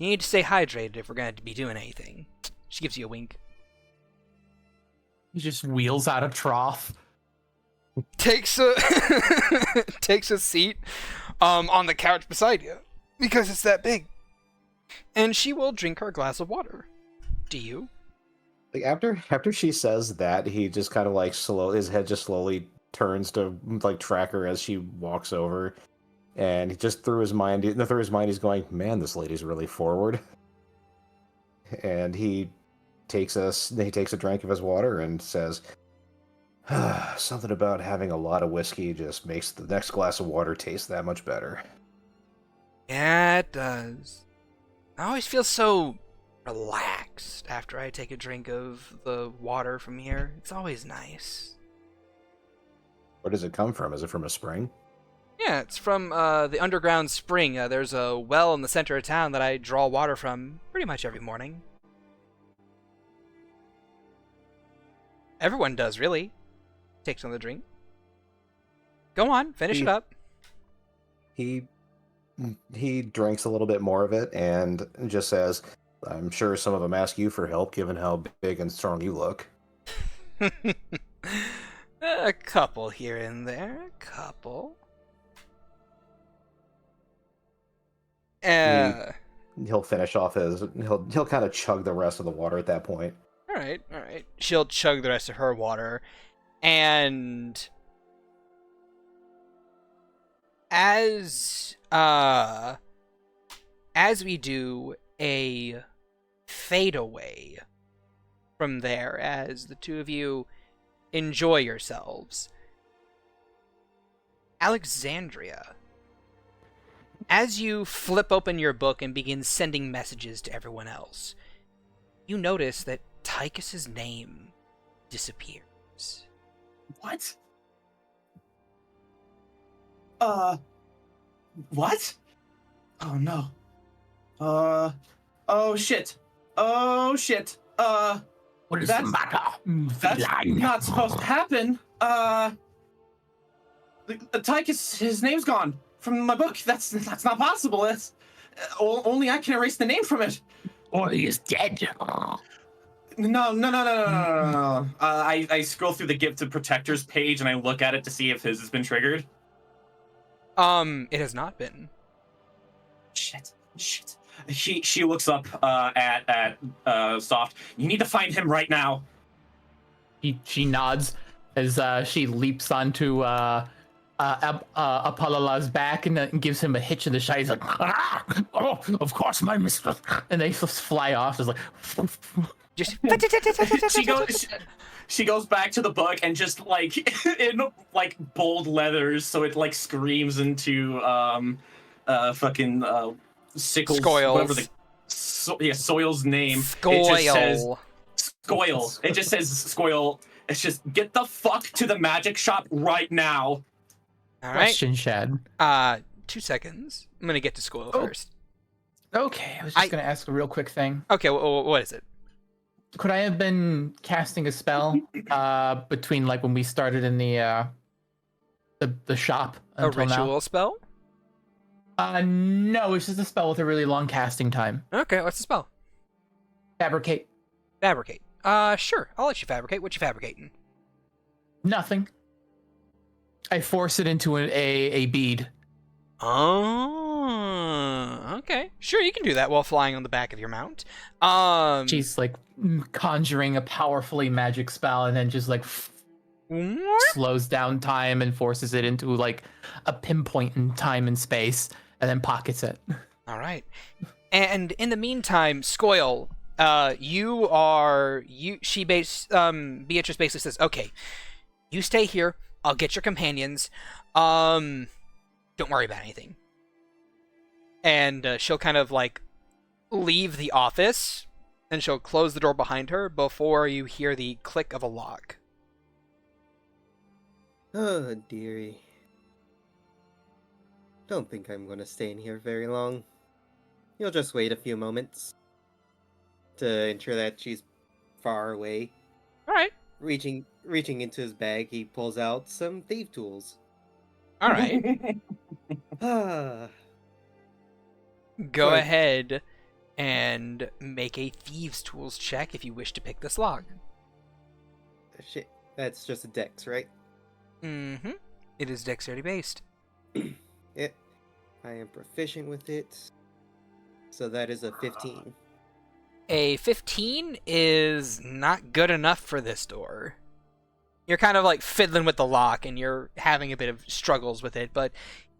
need to stay hydrated if we're going to be doing anything. She gives you a wink. He just wheels out a trough. Takes a seat on the couch beside you because it's that big, and she will drink her glass of water. Do you? Like after she says that, he just kind of like his head just slowly turns to like track her as she walks over, and he just through his mind he's going, "Man, this lady's really forward." And he takes a drink of his water and says, "Something about having a lot of whiskey just makes the next glass of water taste that much better." Yeah, it does. I always feel so relaxed after I take a drink of the water from here. It's always nice. Where does it come from? Is it from a spring? Yeah, it's from the underground spring. There's a well in the center of town that I draw water from pretty much every morning. Everyone does, really. Takes another drink. Go on, finish it up. He drinks a little bit more of it and just says, "I'm sure some of them ask you for help, given how big and strong you look." A couple here and there, a couple. He'll finish off he'll kind of chug the rest of the water at that point. All right. She'll chug the rest of her water, and as we do a fade away from there, as the two of you enjoy yourselves, Alexandria, as you flip open your book and begin sending messages to everyone else, you notice that Tychus's name disappears. What? What? Oh no. Oh shit. Oh shit. What is the matter? That's Feline? not supposed to happen. Tychus, his name's gone. from my book. That's not possible. That's only I can erase the name from it. Or he is dead. No. I scroll through the Gifted Protectors page and I look at it to see if his has been triggered. It has not been. Shit. She looks up at Soft. You need to find him right now. She nods as she leaps onto Apolola's back and gives him a hitch in the side. He's like, Ah! Oh, of course, my mistress. and they just fly off. It's like, Just She goes back to the book and just like in like bold letters, so it like screams into fucking Sickles, Scoils. whatever the Soil's name. Scoil. It just says Scoil. It just says Scoil. It's just get the fuck to the magic shop right now. All right. question, Shad. 2 seconds. I'm gonna get to Scoil Oh. first. Okay, I was just gonna ask a real quick thing. Okay, what is it? Could I have been casting a spell between like when we started in the shop A until ritual spell? now? No, it's just a spell with a really long casting time. Okay, what's the spell? Fabricate. Fabricate. Sure. I'll let you fabricate. What you fabricating? Nothing. I force it into a bead. Oh, okay. Sure, you can do that while flying on the back of your mount. She's like conjuring a powerfully magic spell and then just like slows down time and forces it into like a pinpoint in time and space and then pockets it. All right. And in the meantime, Scoil, Beatrice basically says, okay, you stay here. I'll get your companions. Don't worry about anything. And she'll kind of like leave the office and she'll close the door behind her before you hear the click of a lock. Oh, dearie. Don't think I'm gonna stay in here very long. You'll just wait a few moments to ensure that she's far away. All right. Reaching into his bag, he pulls out some thief tools. All right. Ah, Go Right. ahead and make a thieves' tools check if you wish to pick this lock. shit. That's just a dex, right? Mm-hmm. It is dexterity based. Yeah. I am proficient with it. So that is a 15. A 15 is not good enough for this door. You're kind of like fiddling with the lock and you're having a bit of struggles with it, but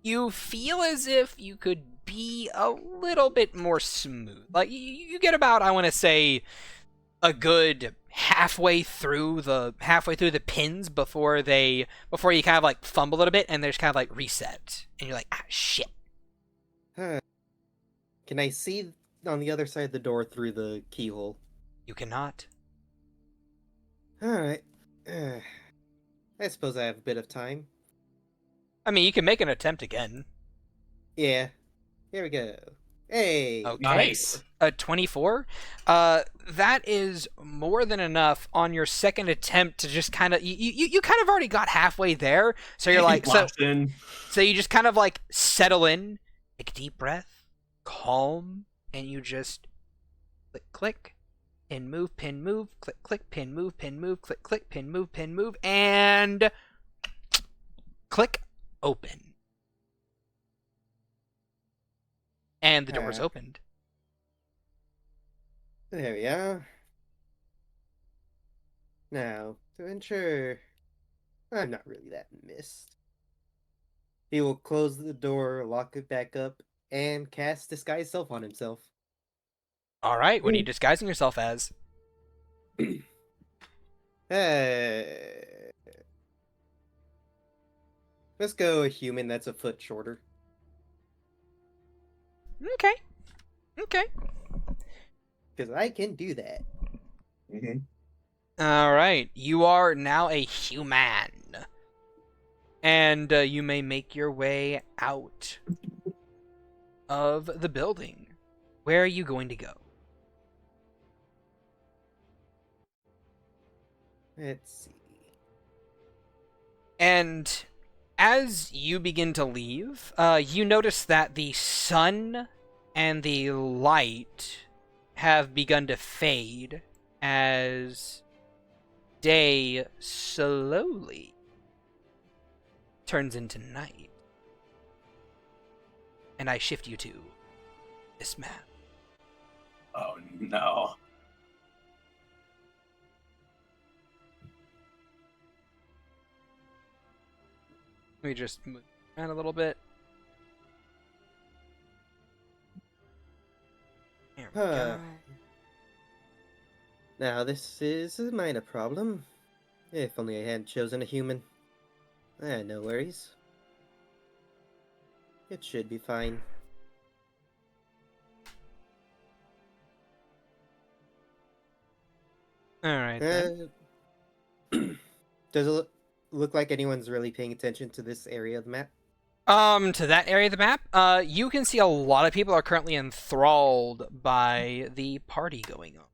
you feel as if you could be a little bit more smooth. Like you get about, I want to say, a good halfway through the pins before you kind of like fumble it a bit and there's kind of like reset and you're like, ah, shit. Can I see on the other side of the door through the keyhole? You cannot. Alright. I suppose I have a bit of time. I mean, you can make an attempt again. Yeah. Here we go. Hey! Okay. Nice. A 24? That is more than enough on your second attempt to just kind of... You kind of already got halfway there, so you're like... So you just kind of like settle in, take a deep breath, calm, and you just click, pin, move, click, pin, move, click, pin, move, and click, open. And the door's opened. There we are. Now, to ensure I'm not really that missed, he will close the door, lock it back up, and cast Disguise Self on himself. All right, what are you disguising yourself as? Let's go a human that's a foot shorter. Okay. Okay. Because I can do that. All right, you are now a human. And you may make your way out of the building. Where are you going to go? Let's see. And as you begin to leave, you notice that the sun and the light have begun to fade as day slowly turns into night. And I shift you to this map. Oh no. Let me just move around a little bit. There we go. Now, this is a minor problem. If only I hadn't chosen a human. No worries. It should be fine. Alright then. Does it look like anyone's really paying attention to this area of the map? To that area of the map, you can see a lot of people are currently enthralled by the party going on.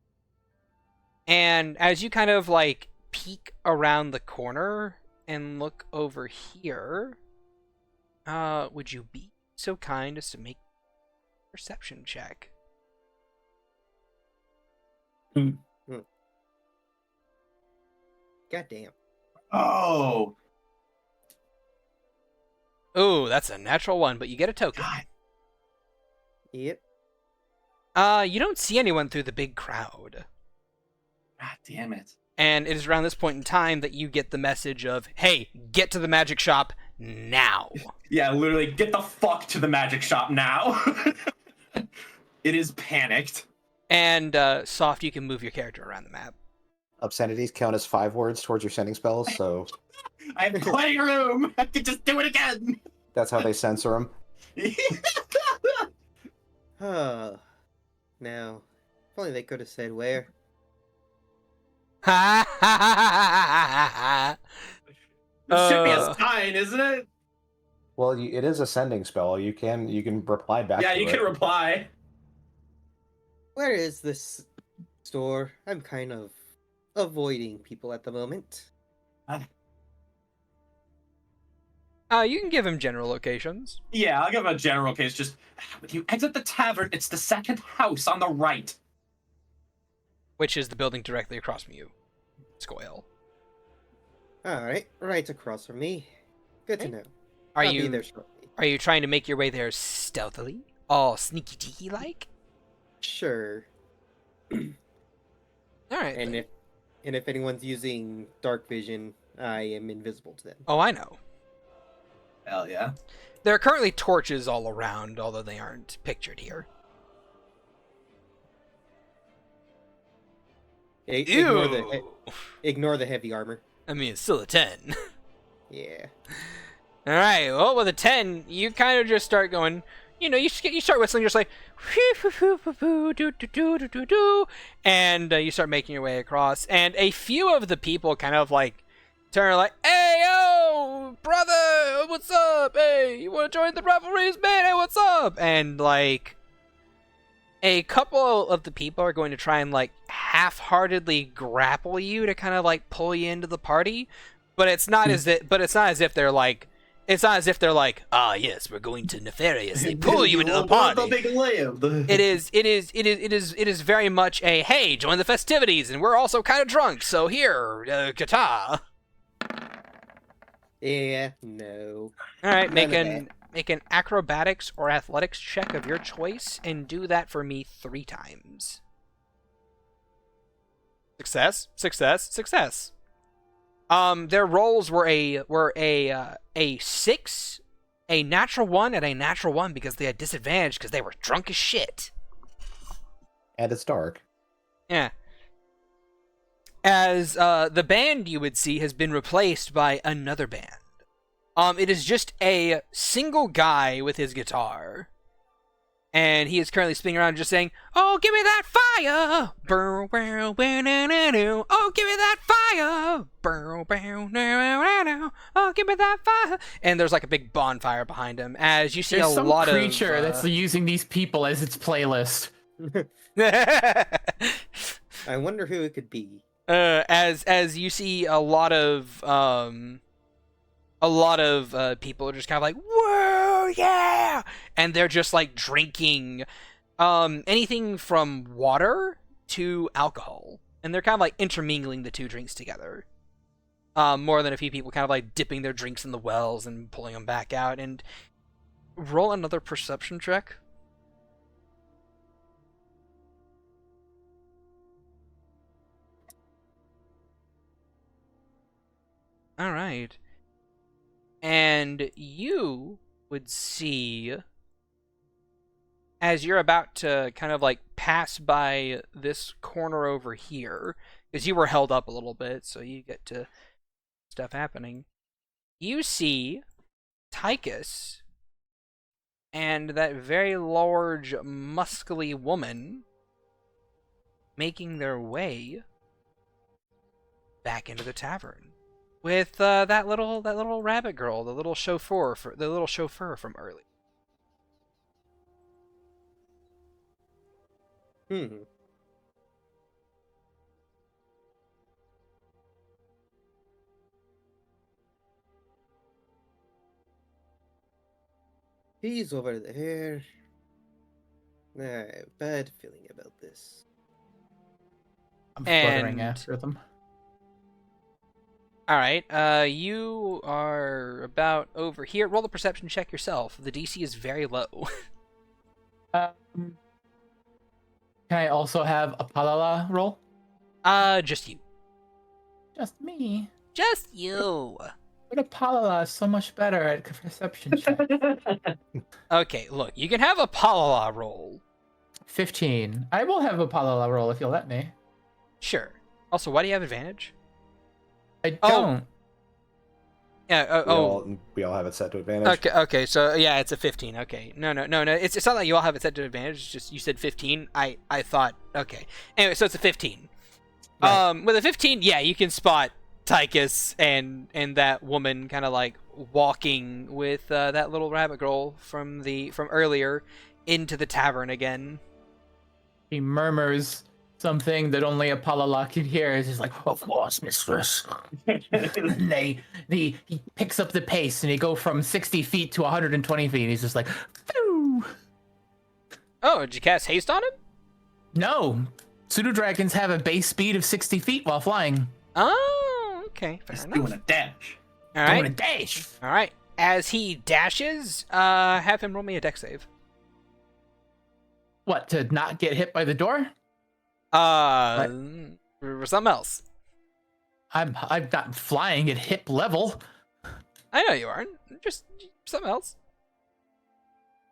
And as you kind of like peek around the corner and look over here, would you be so kind as to make a perception check? Goddamn. Oh. Ooh, that's a natural one, but you get a token. God. Yep. You don't see anyone through the big crowd. God damn it. And it is around this point in time that you get the message of, hey, get to the magic shop now. Yeah, literally, get the fuck to the magic shop now. It is panicked. And, Soft, you can move your character around the map. Obscenities count as 5 words towards your sending spells, so I have plenty of room. I could just do it again. that's how they censor them. Oh. Now, if only they could have said where. Ha ha ha ha. It should be a sign, isn't it? Well, it is a sending spell. You can reply back. Yeah, to you it. can reply. Where is this store? I'm kind of avoiding people at the moment. You can give him general locations. Yeah, I'll give a general case. Just when you exit the tavern, it's the second house on the right. Which is the building directly across from you. Scoil. Alright, right across from me. Good to know. Are I'll be you there shortly. Are you trying to make your way there stealthily? All sneaky deaky like? Sure. Alright. And if anyone's using dark vision, I am invisible to them. Oh, I know. Hell yeah. There are currently torches all around, although they aren't pictured here. Ignore the heavy armor. I mean, it's still a 10. Yeah. Alright, well, with a 10, you kind of just start going, you start whistling just like, and you start making your way across, and a few of the people kind of like turn like, hey, yo, brother, what's up? Hey, you want to join the revelries, man? Hey, what's up? And like, a couple of the people are going to try and like half-heartedly grapple you to kind of like pull you into the party, but it's not as if they're like, ah, yes, we're going to nefariously pull you into the party. It is very much a, hey, join the festivities, and we're also kind of drunk, so here, kata. Yeah, no. All right, make None of an acrobatics or athletics check of your choice, and do that for me 3 times. Success, success, success. Their rolls were a 6, a natural 1, and a natural 1 because they had disadvantage because they were drunk as shit. And it's dark. Yeah. As the band you would see has been replaced by another band. It is just a single guy with his guitar. And he is currently spinning around just saying, oh, give me that fire! Oh, give me that fire! Oh, give me that fire! And there's like a big bonfire behind him as you see There's a lot some creature of... that's using these people as its playlist. I wonder who it could be. as you see a lot of a lot of people are just kind of like, whoa, yeah! And they're just like drinking anything from water to alcohol. And they're kind of like intermingling the two drinks together. More than a few people kind of like dipping their drinks in the wells and pulling them back out. And roll another perception check. All right. And you would see, as you're about to kind of like pass by this corner over here, because you were held up a little bit, so you get to stuff happening. You see Tychus and that very large, muscly woman making their way back into the tavern with that little rabbit girl, the little chauffeur from early. He's over there. I have a bad feeling about this. I'm fluttering And- after them. All right, you are about over here. Roll the perception check yourself. The DC is very low. Can I also have a palala roll? Just you. Just me. Just you. But a palala is so much better at perception check. Okay, look, you can have a palala roll. 15. I will have a palala roll if you'll let me. Sure. Also, why do you have advantage? I Oh. don't. Yeah. We all have it set to advantage. Okay. So yeah, it's a 15. Okay. No. It's not like you all have it set to advantage. It's just you said 15. I thought okay. Anyway, so it's a 15. Right. With a 15, yeah, you can spot Tychus and that woman kind of like walking with that little rabbit girl from earlier into the tavern again. He murmurs something that only a palala can hear. It's just like, Of course, mistress. and he picks up the pace and he go from 60 feet to 120 feet. He's just like, phew. Oh, did you cast haste on him? No, pseudo dragons have a base speed of 60 feet while flying. Oh, okay. Fair He's enough. doing a dash. All Doing a right. dash. All right. As he dashes, have him roll me a dex save. What, to not get hit by the door? Or something else. I'm not flying at hip level. I know you aren't. Just something else.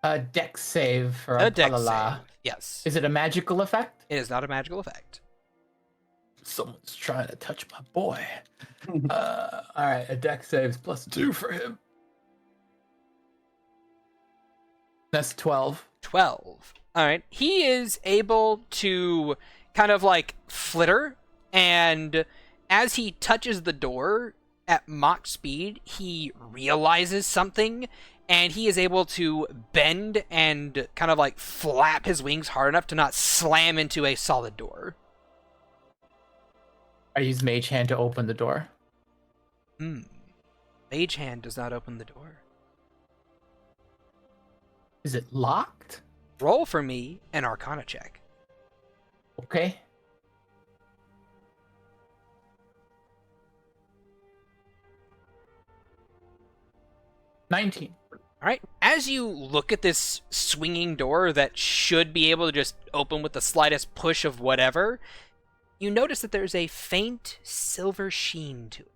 A dex save for A a dex palala. save. Yes. Is it a magical effect? It is not a magical effect. Someone's trying to touch my boy. All right, a dex saves +2 for him. That's 12. 12. All right. He is able to kind of like flitter, and as he touches the door at Mach speed, he realizes something, and he is able to bend and kind of like flap his wings hard enough to not slam into a solid door. I use Mage Hand to open the door. Mage Hand does not open the door. Is it locked? Roll for me an Arcana check. Okay. $19. All right. As you look at this swinging door that should be able to just open with the slightest push of whatever, you notice that there's a faint silver sheen to it.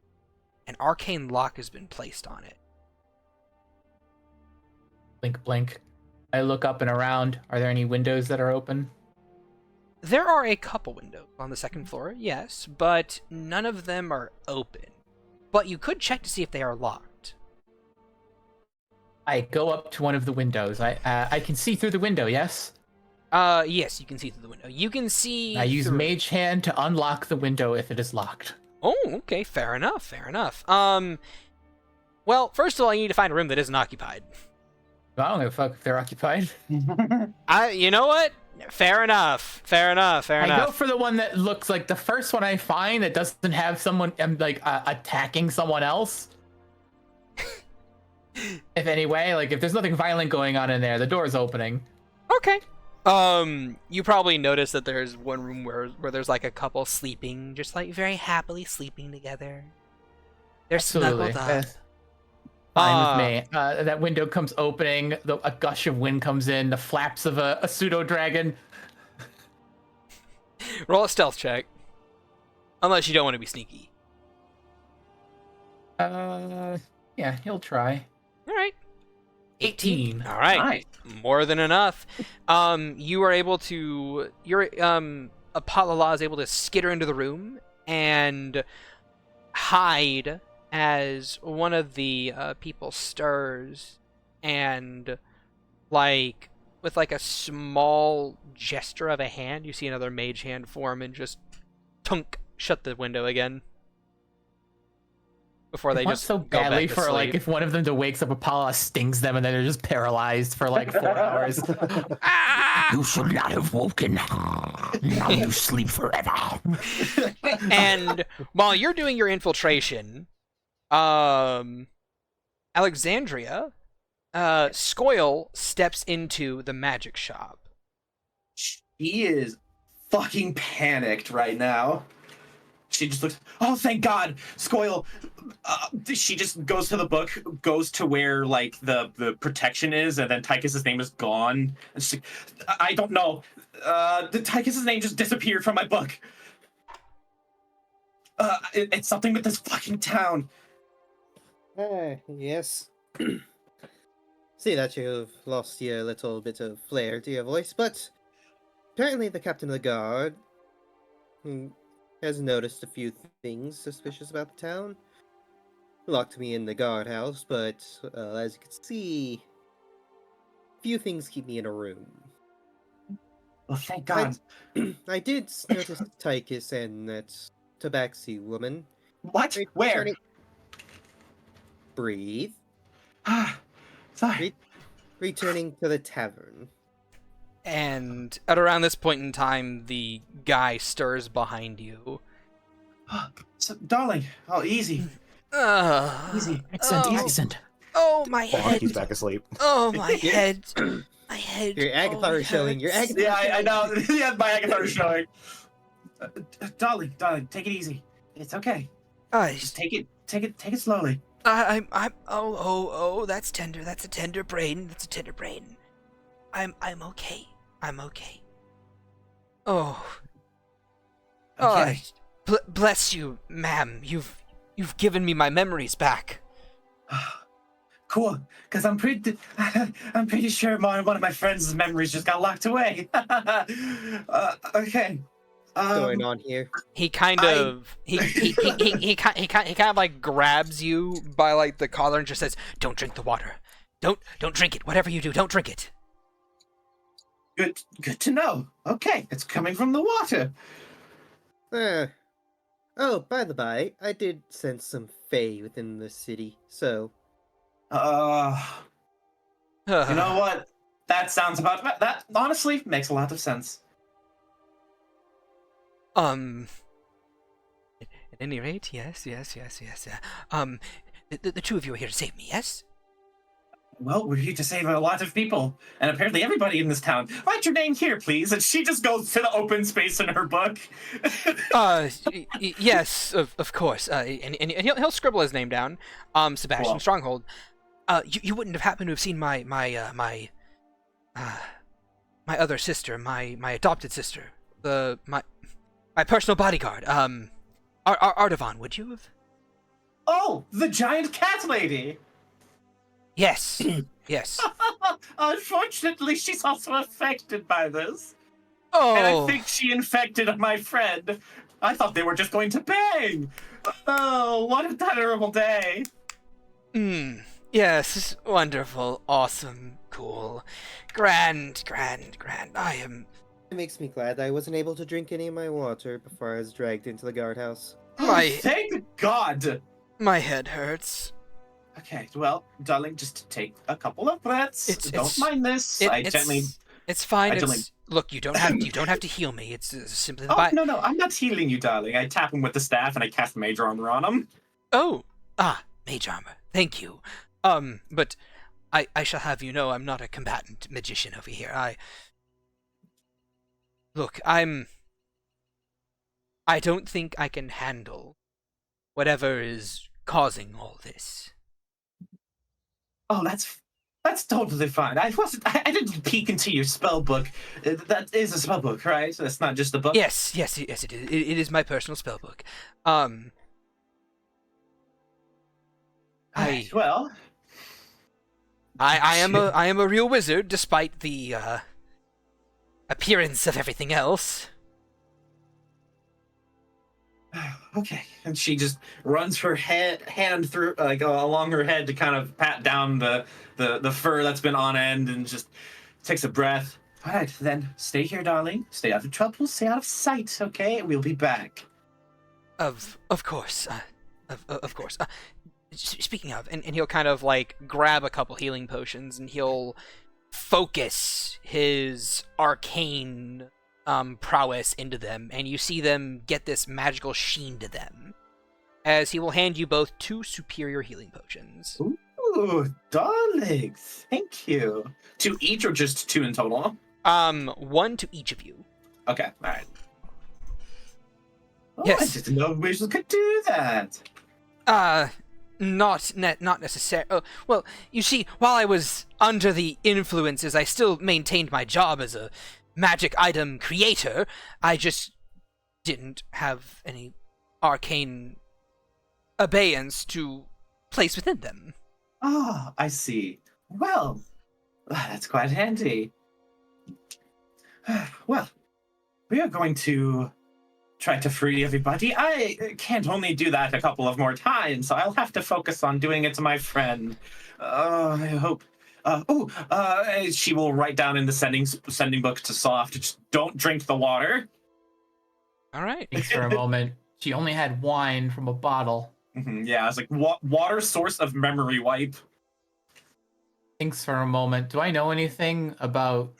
An arcane lock has been placed on it. Blink, blink. I look up and around. Are there any windows that are open? There are a couple windows on the second floor, yes, but none of them are open. But you could check to see if they are locked. I go up to one of the windows. I can see through the window, yes? Yes, you can see through the window. You can see I use through... Mage Hand to unlock the window if it is locked. Oh, okay, fair enough. Well, first of all, you need to find a room that isn't occupied. I don't give a fuck if they're occupied. You know what? Fair enough. I go for the one that looks like the first one I find that doesn't have someone attacking someone else. If anyway, like if there's nothing violent going on in there, the door's opening. Okay. You probably notice that there's one room where there's like a couple sleeping, just like very happily sleeping together. They're Absolutely. snuggled up. Fine with me. That window comes opening, a gush of wind comes in, the flaps of a pseudo-dragon. Roll a stealth check. Unless you don't want to be sneaky. Yeah, he'll try. All right. 18. All right. Nice. More than enough. You are able to... Apollo is able to skitter into the room and hide as one of the people stirs and, like, with, like, a small gesture of a hand, you see another mage hand form and just tunk, shut the window again. Before they just so go back badly to for, like, sleep. if one of them wakes up, Apollo stings them and then they're just paralyzed for, like, 4 hours. You should not have woken. Now you sleep forever. And while you're doing your infiltration, Alexandria, Scoil steps into the magic shop. She is fucking panicked right now. She just looks, oh, thank God, Scoil. She just goes to the book, goes to where, like, the protection is, and then Tychus's name is gone. And she's like, I don't know. Tychus's name just disappeared from my book. It's something with this fucking town. Yes. See that you've lost your little bit of flair to your voice, but apparently the captain of the guard has noticed a few things suspicious about the town. Locked me in the guardhouse, but as you can see, few things keep me in a room. Well, thank God. I did notice Tychus and that Tabaxi woman. What? Where? returning- Breathe. Sorry. Returning to the tavern. And at around this point in time, the guy stirs behind you. So, darling, oh, easy. Easy. Excellent, Oh. excellent. Oh, my Oh, head. he's back asleep. Oh, my head. My head. Your Agathar is showing. Your Agathar. Yeah, I know. Yeah, my Agathar is showing. Darling, take it easy. It's okay. Just take it slowly. Oh, that's tender. That's a tender brain. That's a tender brain. I'm okay. I'm okay. Oh. Okay. Bless you, ma'am. You've given me my memories back. Cool, because I'm pretty sure one of my friends' memories just got locked away. Okay. What's going on here? He kind of he kind of like grabs you by like the collar and just says, "Don't drink the water. Don't drink it. Whatever you do, don't drink it." Good to know. Okay, it's coming from the water. Oh, by the by, I did sense some fae within the city, so... You know what? That sounds about that. Honestly, makes a lot of sense. At any rate, yes. The two of you are here to save me, yes? Well, we're here to save a lot of people, and apparently everybody in this town. Write your name here, please. And she just goes to the open space in her book. Yes, of course. And he'll scribble his name down. Sebastian Cool. Stronghold. You wouldn't have happened to have seen my other sister, my adopted sister, my personal bodyguard, Ardavan, would you have? Oh, the giant cat lady. Yes, yes. Unfortunately, she's also affected by this. Oh, And I think she infected my friend. I thought they were just going to bang. Oh, what a terrible day. Yes, wonderful, awesome, cool, grand. It makes me glad I wasn't able to drink any of my water before I was dragged into the guardhouse. Thank God. My head hurts. Okay, well, darling, just take a couple of breaths. Don't mind this. It's fine. I gently- Look, you don't have to heal me. It's simply the Oh, no, I'm not healing you, darling. I tap him with the staff and I cast Mage Armor on him. Oh, mage armor. Thank you. But I shall have you know I'm not a combatant magician over here. Look, I don't think I can handle whatever is causing all this. Oh, that's totally fine. I didn't peek into your spell book. That is a spell book, right? That's not just a book. Yes, it is. It is my personal spellbook. Well, I am a real wizard, despite the appearance of everything else. okay. And she just runs her hand through, along her head to kind of pat down the fur that's been on end, and just takes a breath. All right, then stay here, darling. Stay out of trouble. Stay out of sight. Okay, we'll be back. Of course. Of course. Speaking of, and he'll kind of like grab a couple healing potions, and he'll focus his arcane prowess into them, and you see them get this magical sheen to them, as he will hand you both 2 superior healing potions. Ooh, darling, thank you. 2 each, or just 2 in total? 1 to each of you. Okay, all right. Oh, Yes. I didn't know wizards could do that. Not necessary. Well, you see, while I was under the influences, I still maintained my job as a magic item creator. I just didn't have any arcane abeyance to place within them. Ah, I see. Well, that's quite handy. Well, we are going to try to free everybody. I can't only do that a couple of more times, so I'll have to focus on doing it to my friend. I hope. She will write down in the sending book to Soft, just don't drink the water. All right. Thanks for a moment. She only had wine from a bottle. Yeah, it's like water source of memory wipe. Thinks for a moment. Do I know anything about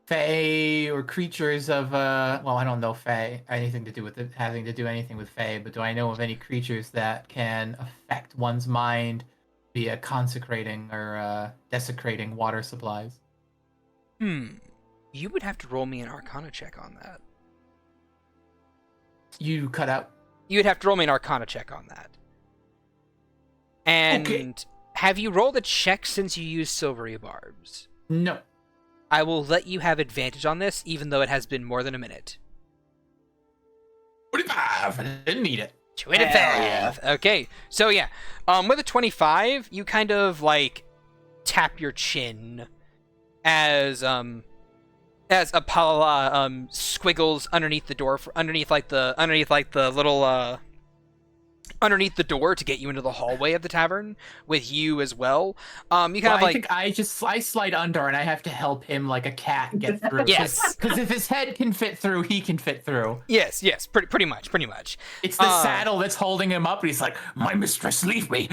fae or creatures of well, I don't know fae anything to do with it having to do anything with fae, but do I know of any creatures that can affect one's mind via consecrating or desecrating water supplies? You would have to roll me an Arcana check on that. You cut out. You'd have to roll me an Arcana check on that. And Okay. Have you rolled a check since you used Silvery Barbs? No. I will let you have advantage on this, even though it has been more than a minute. 25. I didn't need it. 25. Yeah. Okay, so yeah, with a 25, you kind of like tap your chin as Apala squiggles underneath the door, underneath the door to get you into the hallway of the tavern with you as well. You kind of I think I slide under and I have to help him like a cat get through. Yes. Because if his head can fit through, he can fit through. yes, pretty much. It's the saddle that's holding him up, and he's like, My mistress, leave me.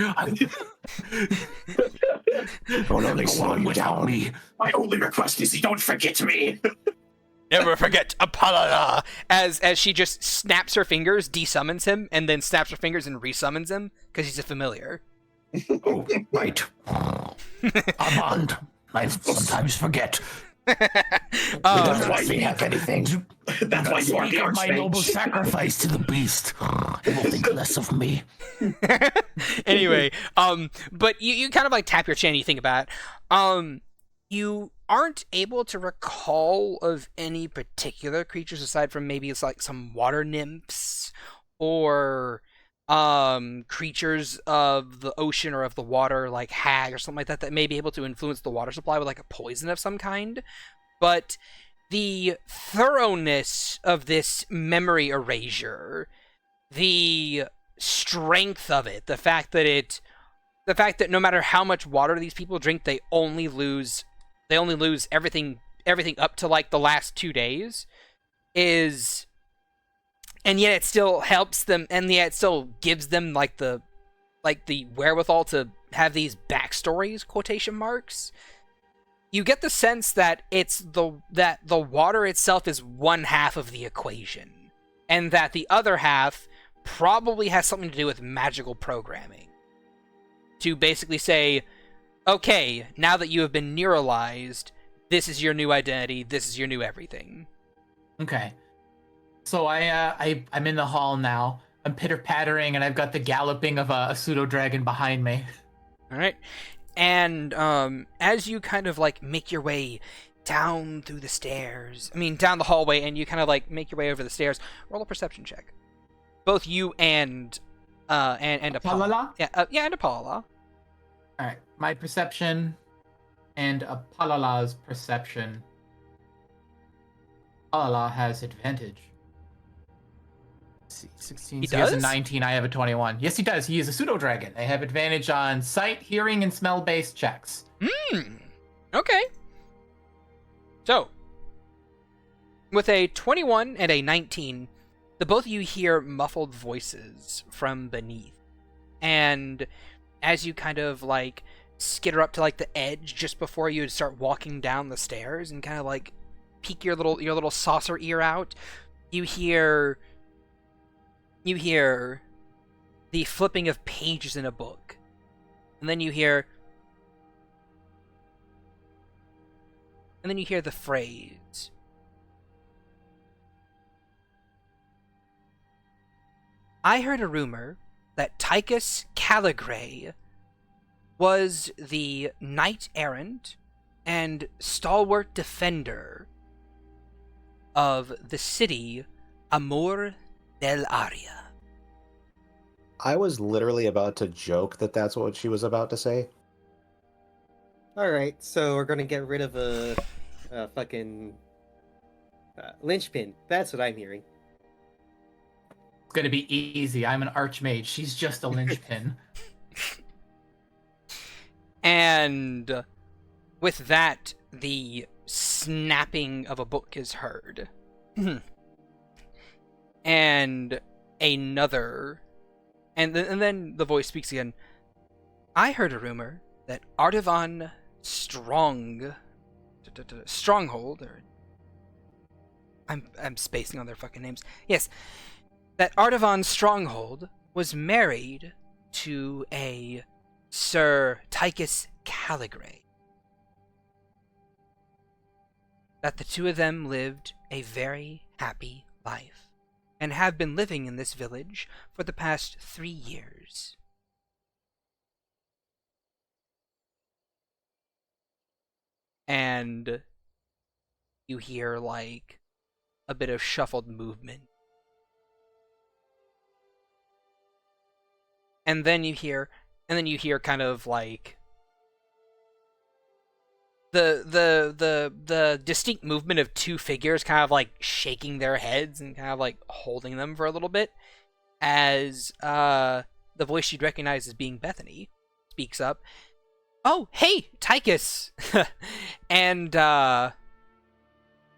Don't only slow you down. My only request is you don't forget me. Never forget Apala! As she just snaps her fingers, desummons him, and then snaps her fingers and resummons him, because he's a familiar. Oh, right. Armand, I sometimes forget. That's why we have anything. That's why you are the my noble sacrifice to the beast. He will think less of me. Anyway, but you kind of like tap your chin and you think about it. You aren't able to recall of any particular creatures aside from maybe it's like some water nymphs or creatures of the ocean or of the water like hag or something like that may be able to influence the water supply with like a poison of some kind. But the thoroughness of this memory erasure, the strength of it, the fact that no matter how much water these people drink, they only lose everything up to like the last 2 days, and yet it still helps them, and yet it still gives them like the wherewithal to have these backstories, quotation marks. You get the sense that the water itself is one half of the equation, and that the other half probably has something to do with magical programming. to basically say, okay, now that you have been neuralized, this is your new identity, this is your new everything. Okay. So I'm in the hall now. I'm pitter-pattering, and I've got the galloping of a pseudo-dragon behind me. Alright. And as you kind of like make your way down through the stairs, down the hallway, and you kind of like make your way over the stairs, roll a perception check. Both you and Apalala. Yeah, and Apalala. Alright, my perception and Apalala's perception. Apalala has advantage. Let's see, 16. He So he has a does? 19, I have a 21. Yes, he does. He is a pseudo-dragon. I have advantage on sight, hearing, and smell-based checks. Okay. So, with a 21 and a 19, the both of you hear muffled voices from beneath. And as you kind of like skitter up to like the edge just before you start walking down the stairs and kind of like peek your little saucer ear out, you hear the flipping of pages in a book. And then you hear the phrase, I heard a rumor that Tychus Caligray was the knight-errant and stalwart defender of the city Amor del Aria. I was literally about to joke that that's what she was about to say. Alright, so we're gonna get rid of a fucking linchpin. That's what I'm hearing. It's gonna be easy. I'm an archmage. She's just a linchpin. And with that, the snapping of a book is heard. And another... And then the voice speaks again. I heard a rumor that Artavan Stronghold, or... I'm spacing on their fucking names. Yes, that Artavan Stronghold was married to a Sir Tychus Caligray. That the two of them lived a very happy life, and have been living in this village for the past 3 years. And you hear, like, a bit of shuffled movement. And then you hear kind of like the distinct movement of two figures kind of like shaking their heads and kind of like holding them for a little bit as the voice you'd recognize as being Bethany speaks up. Oh, hey, Tychus! and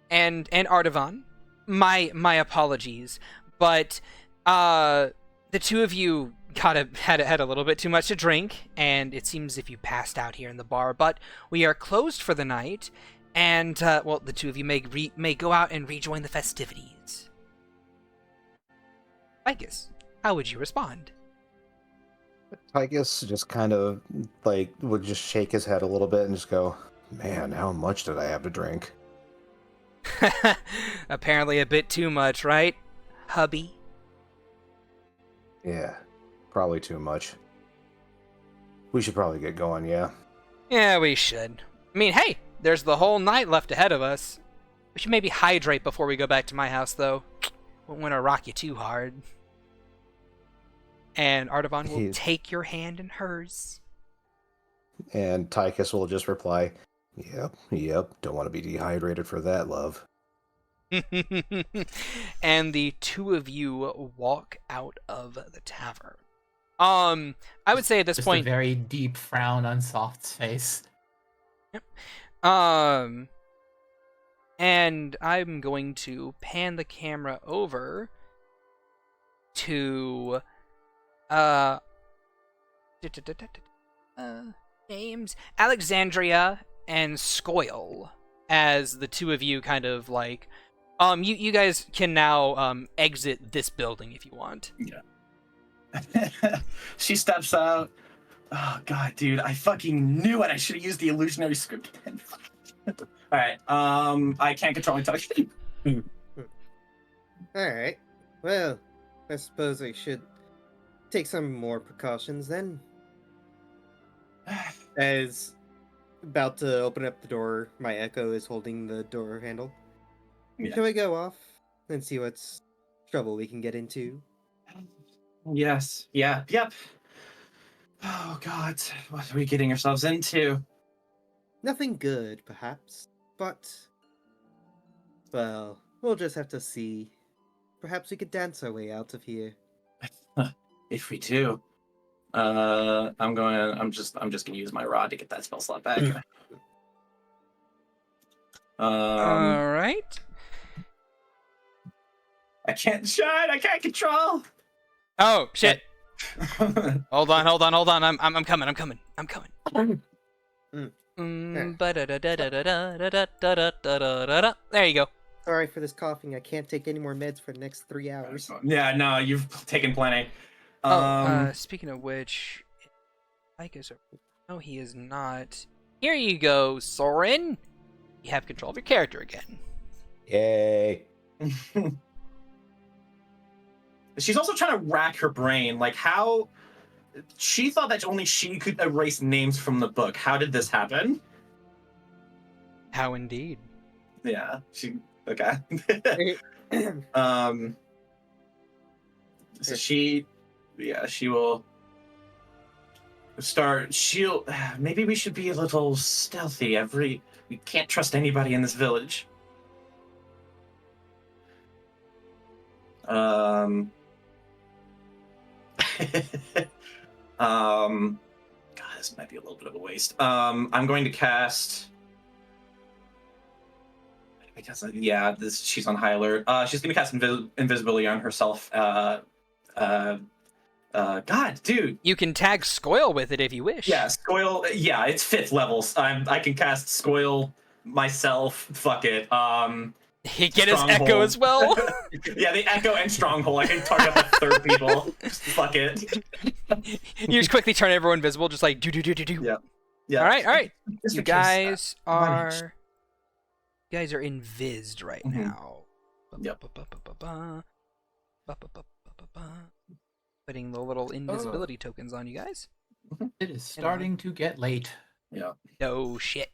Artavan. My apologies, but the two of you had a little bit too much to drink, and it seems as if you passed out here in the bar. But we are closed for the night, and the two of you may go out and rejoin the festivities. Tychus, how would you respond? Tychus just kind of like would just shake his head a little bit and just go, "Man, how much did I have to drink?" Apparently a bit too much, right, hubby? Yeah, probably too much. We should probably get going, yeah? Yeah, we should. I mean, hey, there's the whole night left ahead of us. We should maybe hydrate before we go back to my house, though. Won't want to rock you too hard. And Artavan will take your hand in hers. And Tychus will just reply, Yep, don't want to be dehydrated for that, love. And the two of you walk out of the tavern. I would say at this point... a very deep frown on Soft's face. Yep. And I'm going to pan the camera over to... names Alexandria and Scoil, as the two of you kind of like you guys can now exit this building if you want. Yeah. She steps out, Oh god, dude, I fucking knew it. I should have used the illusionary script pen. All right. I can't control my touch. Alright. Well, I suppose I should take some more precautions then. As about to open up the door, my echo is holding the door handle. Yeah. Shall we go off and see what's trouble we can get into? Yes. Yeah. Yep. Oh god, what are we getting ourselves into? Nothing good, perhaps, but well, we'll just have to see. Perhaps we could dance our way out of here. If we do, I'm just gonna use my rod to get that spell slot back. All right. I can't shine. I can't control. Oh shit! Hold on. I'm coming. Ba-da-da-da-da-da-da-da-da-da-da-da-da-da. There you go. Sorry for this coughing. I can't take any more meds for the next 3 hours. Yeah, no, you've taken plenty. Speaking of which, Mike is. No, he is not. Here you go, Soren. You have control of your character again. Yay. She's also trying to rack her brain, like how she thought that only she could erase names from the book. How did this happen? How indeed. Yeah, she okay. So she will start. Maybe we should be a little stealthy. We can't trust anybody in this village. God, this might be a little bit of a waste. I'm going to cast. Because she's on high alert. She's gonna cast invisibility on herself. God, dude. You can tag Scoil with it if you wish. Yeah, Scoil. Yeah, it's 5th levels. I can cast Scoil myself. Fuck it. He get his Stronghold. echo as well. Yeah, the echo and stronghold. I can target up to 3rd people. Just fuck it. You just quickly turn everyone invisible, just like do. Yeah. Yeah. All right. Just You because, guys are invised right Mhm. now. Yep. Putting the little invisibility tokens on you guys. It is starting to get late. Yeah. No shit.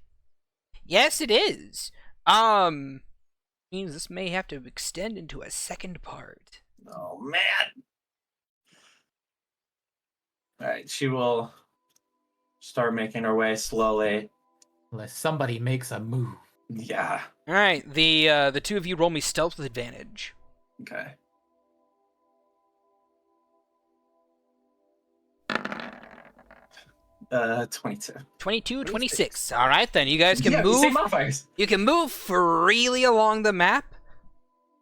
Yes, it is. Means this may have to extend into a second part. Oh man. All right, she will start making her way slowly. Unless somebody makes a move. Yeah. All right, the two of you roll me stealth with advantage. Okay. Uh, 22. 22, 26. All right, then you guys can Yeah, move. same modifiers. You can move freely along the map,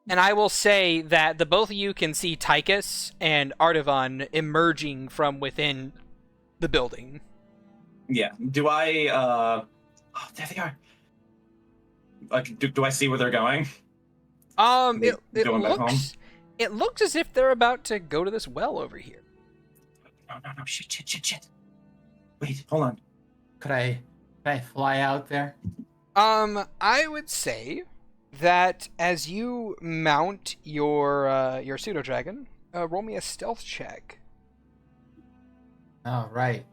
and I will say that the both of you can see Tychus and Artavan emerging from within the building. Yeah. Do I? Oh, there they are. Like, do I see where they're going? It Going back home? looks as if they're about to go to this well over here. No. Shit. Wait, hold on. Could I fly out there? I would say that as you mount your pseudo dragon, roll me a stealth check. All right.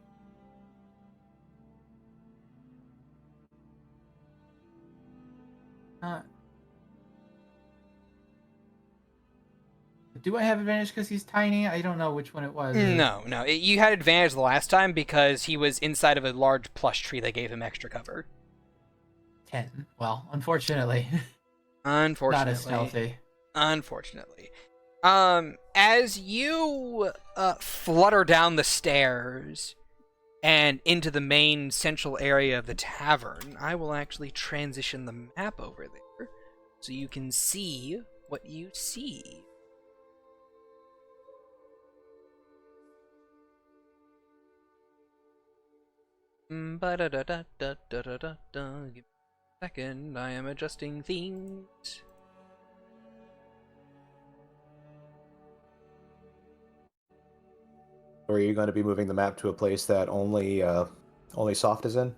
Do I have advantage because he's tiny? I don't know which one it was. No. You had advantage the last time because he was inside of a large plush tree that gave him extra cover. 10. Well, unfortunately. Unfortunately. Not as stealthy. Unfortunately. As you flutter down the stairs and into the main central area of the tavern, I will actually transition the map over there so you can see what you see. Ba-da-da-da-da-da-da-da. Give me a second, I am adjusting things. Or are you going to be moving the map to a place that only Soft is in?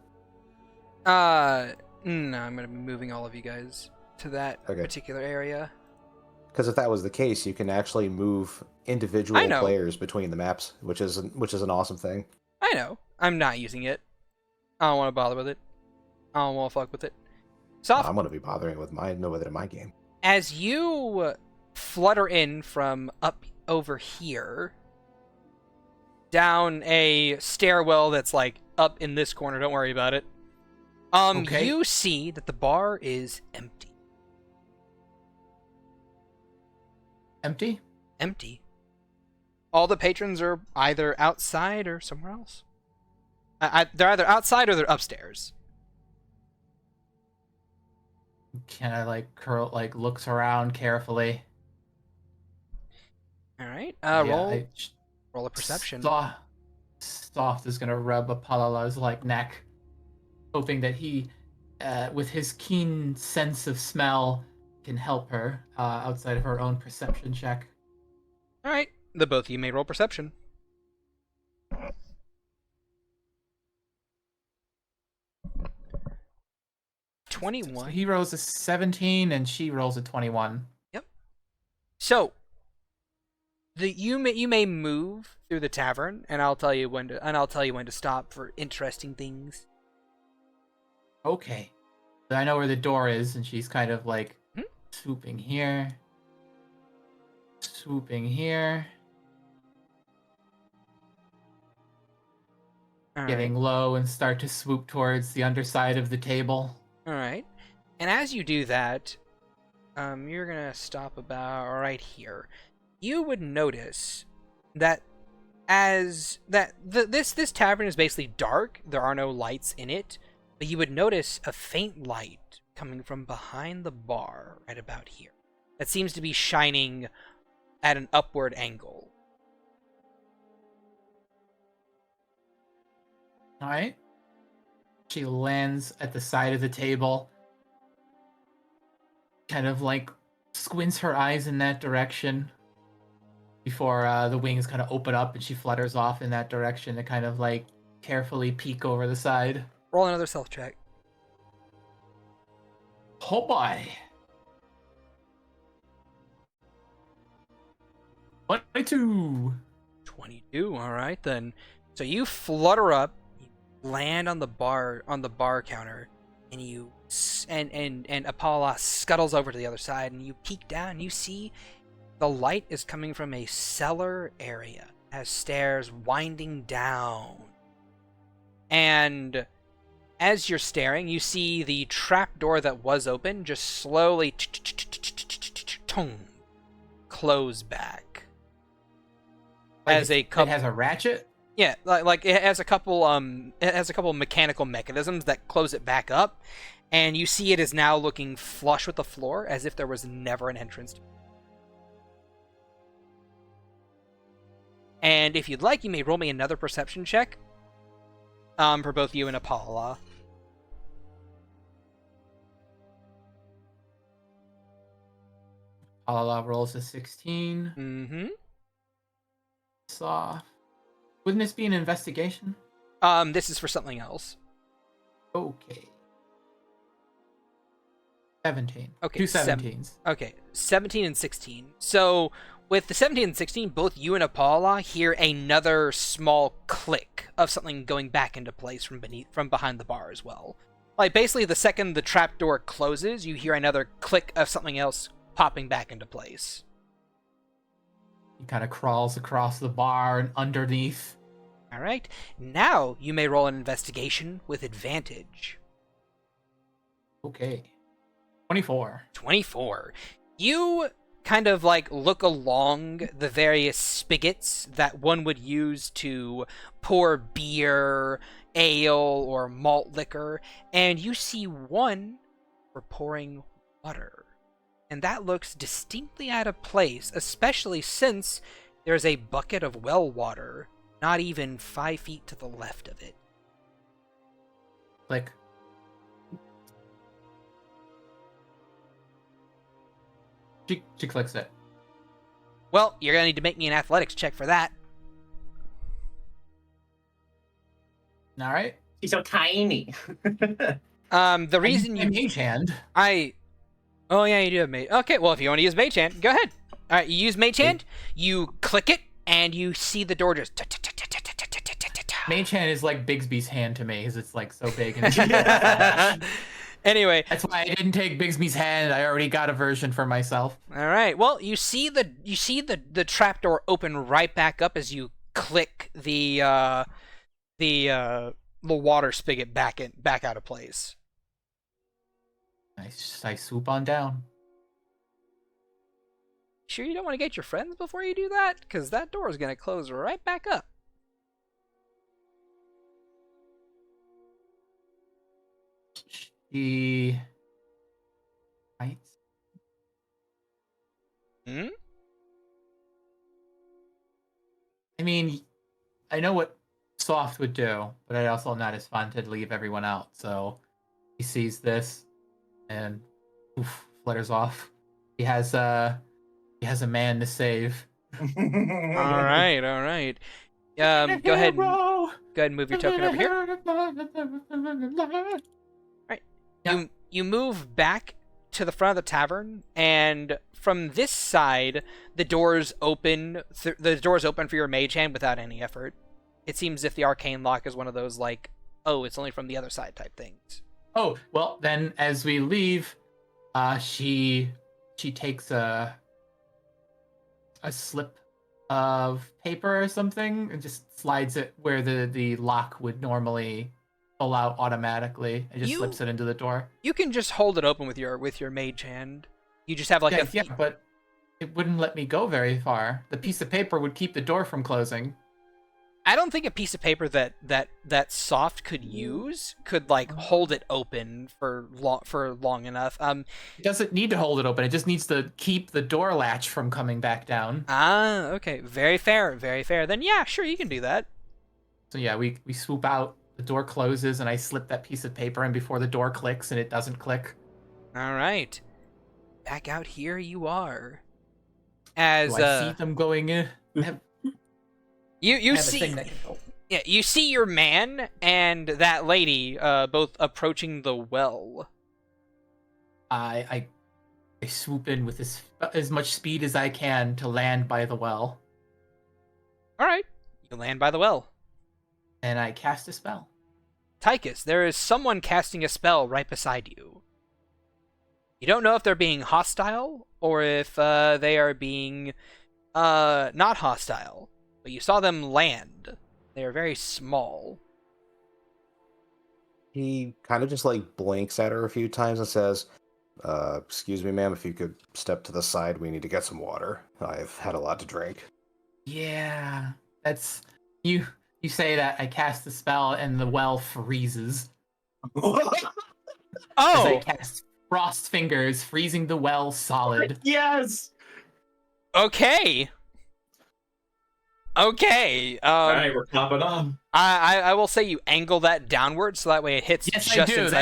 No, I'm gonna be moving all of you guys to that Okay. particular area. Because if that was the case, you can actually move individual I know. players between the maps, which is an awesome thing. I know. I'm not using it. I don't want to bother with it. I don't want to fuck with it. Soft, I'm going to be bothering with it in my game. as you flutter in from up over here, down a stairwell that's like up in this corner, don't worry about it. Okay. You see that the bar is empty. Empty? Empty. All the patrons are either outside or somewhere else. They're either outside or they're upstairs. Kind of like curl, like looks around carefully. All right. Yeah, Roll a perception. Soft is gonna rub Apollo's like neck, hoping that he, with his keen sense of smell, can help her outside of her own perception check. All right. The both of you may roll perception. So 21. he rolls a 17 and she rolls a 21. So, you may move through the tavern, and I'll tell you when to stop for interesting things. Okay. So I know where the door is, and she's kind of like swooping here, All getting low and start to swoop towards the underside of the table. All right. And as you do that, you're gonna stop about right here. You would notice that this tavern is basically dark. There are no lights in it, but you would notice a faint light coming from behind the bar right about here. That seems to be shining at an upward angle. All right. She lands at the side of the table, kind of like squints her eyes in that direction before the wings kind of open up and she flutters off in that direction to kind of like carefully peek over the side. Roll another stealth check. Oh boy. 22. 22. All right then. So you flutter up, you land on the bar counter, and and Apollo scuttles over to the other side, and you peek down and you see the light is coming from a cellar area, has stairs winding down. And as you're staring, you see the trapdoor that was open just slowly close back. Like it has a ratchet? Yeah, like it has a couple mechanical mechanisms that close it back up, and you see it is now looking flush with the floor as if there was never an entrance to it. And if you'd like, you may roll me another perception check for both you and Apollo. Apollo rolls a 16. Mm-hmm. Soft. Wouldn't this be an investigation? This is for something else. Okay. 17. Okay, 2 17s. Okay, 17 and 16. So, with the 17 and 16, both you and Apollo hear another small click of something going back into place from behind the bar as well. Like, basically, the second the trapdoor closes, you hear another click of something else popping back into place. He kind of crawls across the bar and underneath. Alright, now you may roll an investigation with advantage. Okay. 24. 24. You kind of like look along the various spigots that one would use to pour beer, ale, or malt liquor, and you see one for pouring water. And that looks distinctly out of place, especially since there's a bucket of well water not even 5 feet to the left of it. Click. She clicks it. Well, you're gonna need to make me an athletics check for that. All right. She's so tiny. The reason you mage hand. Oh yeah, you do have mage. Okay, well if you want to use mage hand, go ahead. All right, you use mage hand. You click it, and you see the door just. Mage hand is like Bigsby's hand to me, because it's like so big. And Anyway, that's why I didn't take Bigsby's hand. I already got a version for myself. all right. Well, you see the trapdoor open right back up as you click the water spigot back out of place. I swoop on down. Sure you don't want to get your friends before you do that? Because that door is going to close right back up. She... Right? Hmm? I mean, I know what Soft would do, but I also not as fun to leave everyone out, so he sees this and flutters off. He has a man to save. All right. Go ahead and move your token over here. Right. Yeah. You move back to the front of the tavern, and from this side, the doors open. The doors open for your mage hand without any effort. It seems as if the arcane lock is one of those like, oh, it's only from the other side type things. Oh, well, then as we leave, she takes a slip of paper or something and just slides it where the lock would normally pull out automatically and just slips it into the door. You can just hold it open with your mage hand. You just have like yeah, but it wouldn't let me go very far. The piece of paper would keep the door from closing. I don't think a piece of paper that Soft could use could like hold it open for long enough. It doesn't need to hold it open. It just needs to keep the door latch from coming back down. Ah, okay. Very fair. Very fair. Then yeah, sure, you can do that. So yeah, we swoop out. The door closes, and I slip that piece of paper in before the door clicks, and it doesn't click. All right. Back out here you are. As Do I see them going in. You see, yeah, you see your man and that lady both approaching the well. I swoop in with as much speed as I can to land by the well. All right, you land by the well. And I cast a spell. Tychus, there is someone casting a spell right beside you. You don't know if they're being hostile or if they are being not hostile. But you saw them land. They are very small. He kind of just like blinks at her a few times and says, excuse me, ma'am, if you could step to the side, we need to get some water. I've had a lot to drink. Yeah, that's... You say that, I cast the spell, and the well freezes. Oh! As I cast Frost Fingers, freezing the well solid. Yes! Okay! Okay. All right, we're popping on. I will say you angle that downward so that way it hits Yes, just I do. inside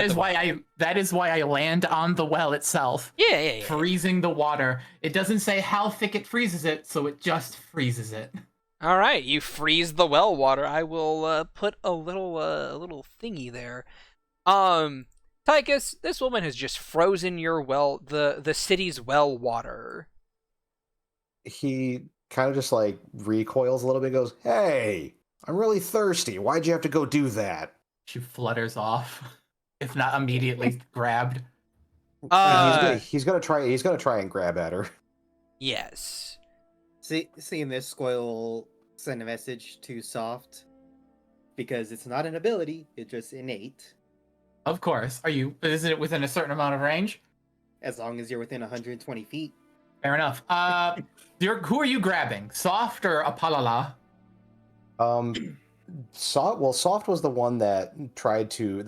That is why I land on the well itself. Yeah. Freezing the water. It doesn't say how thick it freezes it, so it just freezes it. All right, you freeze the well water. I will put a little thingy there. Tychus, this woman has just frozen your well, the city's well water. He kind of just like recoils a little bit and goes, "Hey, I'm really thirsty. Why'd you have to go do that?" She flutters off, if not immediately grabbed. He's gonna try and grab at her. Yes. Seeing this, Scoil will send a message to Soft because it's not an ability; it's just innate. Of course. Is it within a certain amount of range? As long as you're within 120 feet. Fair enough. Who are you grabbing? Soft or Apalala? Soft was the one that tried to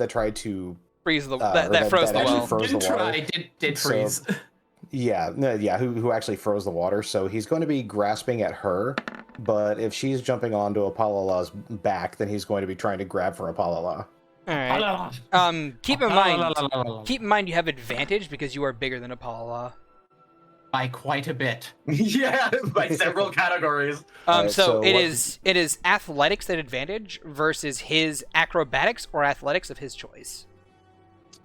Freeze that froze the well. Froze the water. Did freeze. So, who actually froze the water. So he's going to be grasping at her, but if she's jumping onto Apalala's back, then he's going to be trying to grab for Apalala. All right. Keep in mind you have advantage because you are bigger than Apalala. By quite a bit. Yeah, by several categories. So so it what- is athletics at advantage versus his acrobatics or athletics of his choice.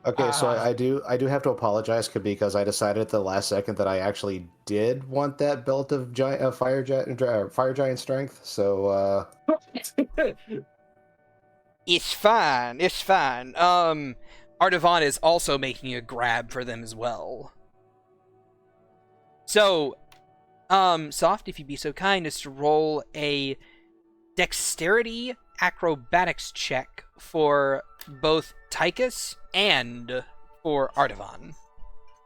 Okay, so Ah. I do have to apologize because I decided at the last second that I actually did want that belt of fire giant strength. So It's fine. It's fine. Ardavan is also making a grab for them as well. So, Soft, if you'd be so kind as to roll a dexterity acrobatics check for both Tychus and for Ardavan.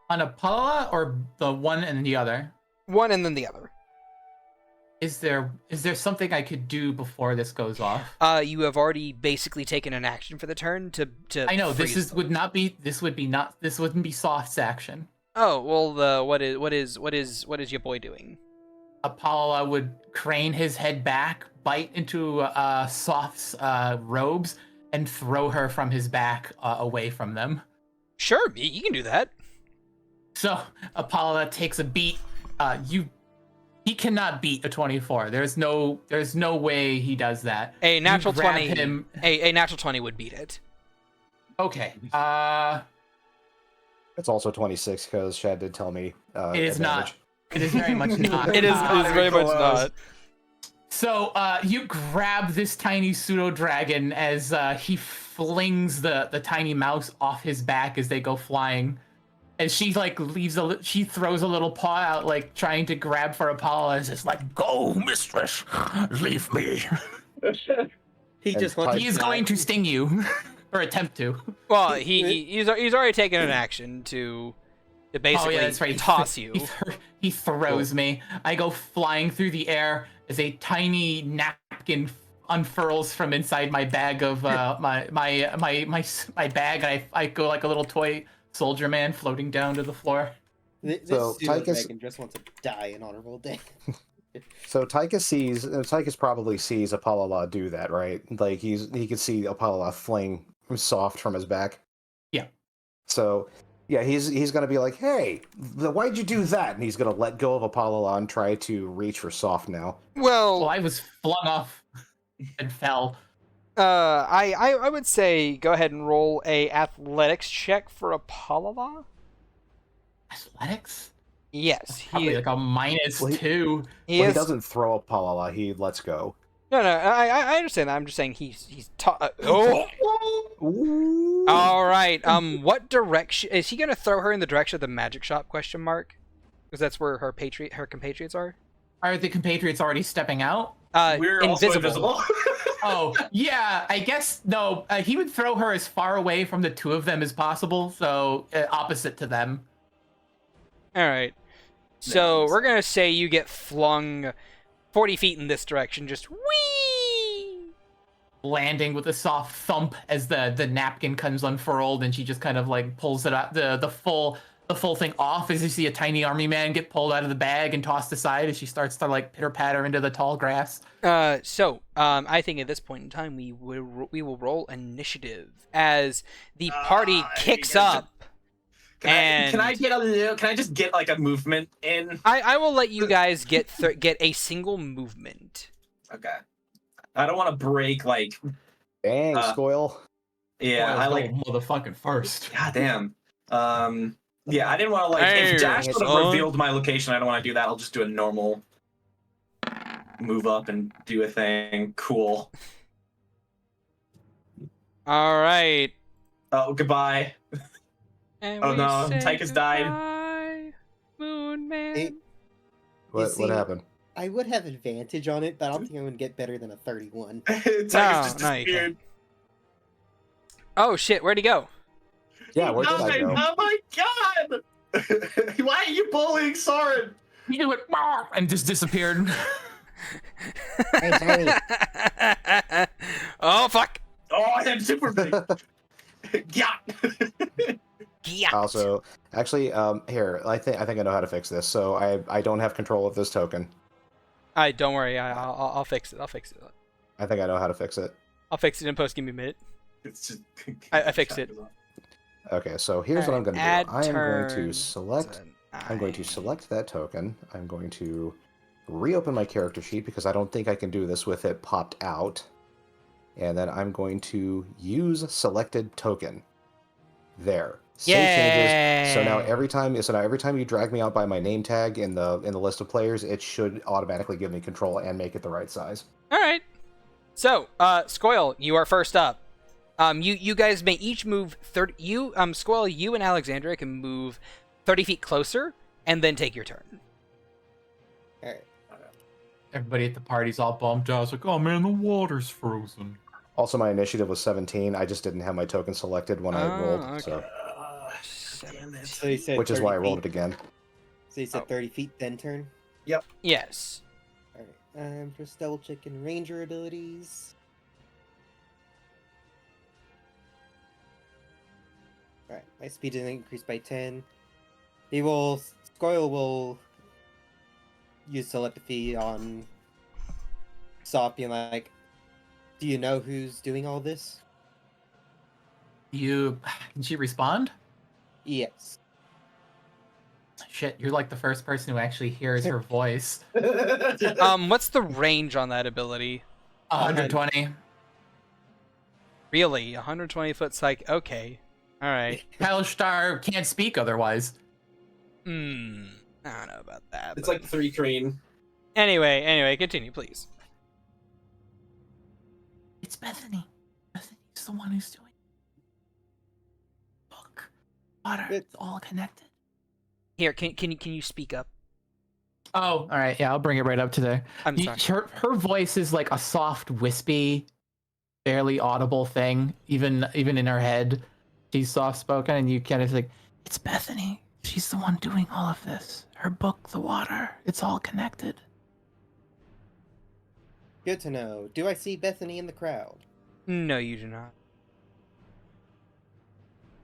On Apollo or the one and the other? One and then the other. Is there something I could do before this goes off? You have already basically taken an action for the turn to I know freeze them. this wouldn't be Soft's action. Oh, well, what is your boy doing? Apollo would crane his head back, bite into Soft's robes, and throw her from his back away from them. Sure, you can do that. So Apollo takes a beat. He cannot beat a 24. There's no way he does that. A natural You grab 20. him. A natural 20 would beat it. Okay. it's also 26 because Shad did tell me. It is not. advantage. It is very much not. It is very much close. not. So you grab this tiny pseudo dragon as he flings the tiny mouse off his back as they go flying. And she like she throws a little paw out, like trying to grab for Apollo. And it's like, Go, mistress. Leave me. He And just wants. he is going to sting you, or attempt to. Well, he's already taken an action to basically that's right. toss you. He throws me. I go flying through the air as a tiny napkin unfurls from inside my bag of my bag, and I go like a little toy soldier man floating down to the floor. This So, Tychus- Megan just wants to die an honorable death. So Tychus probably sees Apollo do that, right? Like he could see Apollo fling Soft from his back. Yeah. So yeah, he's gonna be like, hey, why'd you do that? And he's gonna let go of Apollo and try to reach for Soft now. Well, I was flung off and fell. I would say go ahead and roll a athletics check for Apollo. Athletics? Yes, Probably like a -2. He doesn't throw Apollo, he lets go. No, I understand that. I'm just saying he's oh. All right. What direction is he gonna throw her in the direction of the magic shop? Question mark. Because that's where her compatriots are. Are the compatriots already stepping out? We're also invisible. Oh, yeah, I guess, no, he would throw her as far away from the two of them as possible, so opposite to them. All right. So we're going to say you get flung 40 feet in this direction, just whee! Landing with a soft thump as the napkin comes unfurled, and she just kind of like pulls it out, the full thing off as you see a tiny army man get pulled out of the bag and tossed aside as she starts to like pitter patter into the tall grass. I think at this point in time we will roll initiative as the party kicks up. Can I just get like a movement in? I will let you guys get a single movement. Okay. I don't want to break like. Dang, Scoil. Yeah, I like motherfucking first. God damn. Yeah, I didn't want to like. If Dash would have revealed my location, I don't want to do that. I'll just do a normal move up and do a thing. Cool. All right. Oh, goodbye. And Oh we no, say Tychus died. goodbye, Moon Man. Hey, What see- happened? I would have advantage on it, but I don't think I'm gonna get better than a 31. Tychus just no, you disappeared. Oh shit, where'd he go? Yeah, where did I go? Oh my god! Why are you bullying Soren? He do it and just disappeared. Hey, Tiny. Oh fuck! Oh, I am super big. Yeah. Yeah. Also, actually, here, I think I know how to fix this. So I don't have control of this token. Don't worry. I'll fix it. I'll fix it. I think I know how to fix it. I'll fix it in post. Give me a minute. It's just. I fixed it. Okay, so here's what I'm going to do. I am going to select I'm going to select that token. I'm going to reopen my character sheet because I don't think I can do this with it popped out. And then I'm going to use selected token. There. Save changes. So now every time you drag me out by my name tag in the list of players, it should automatically give me control and make it the right size. All right. So, Scoil, you are first up. You guys may each move 30. Scoil, you and Alexandria can move 30 feet closer, and then take your turn. All right. Everybody at the party's all bummed out. It's like, oh man, the water's frozen. Also, my initiative was 17. I just didn't have my token selected when I rolled, Okay. so So you said which is 30 why I rolled it feet. again. So you said 30 feet, then turn? Yes. All right. I'm just double checking ranger abilities. All right. My speed is increased by 10. Scoil will use telepathy on Sop, being like, do you know who's doing all this? Can she respond? Yes. Shit, you're like the first person who actually hears her voice. What's the range on that ability? 120. Really? 120 foot psych? Okay. All right. Palstar can't speak otherwise. I don't know about that. It's but- like 3 crane. Anyway, continue, please. It's Bethany. Bethany's the one who's doing it. Book. Water. Good. It's all connected. Here, can you speak up? Oh, all right. Yeah, I'll bring it right up to there. I'm sorry. Her voice is like a soft, wispy, barely audible thing. Even in her head, she's soft spoken, and you kind of like, It's Bethany. She's the one doing all of this. Her book, The Water. It's all connected. Good to know. Do I see Bethany in the crowd? No, you do not.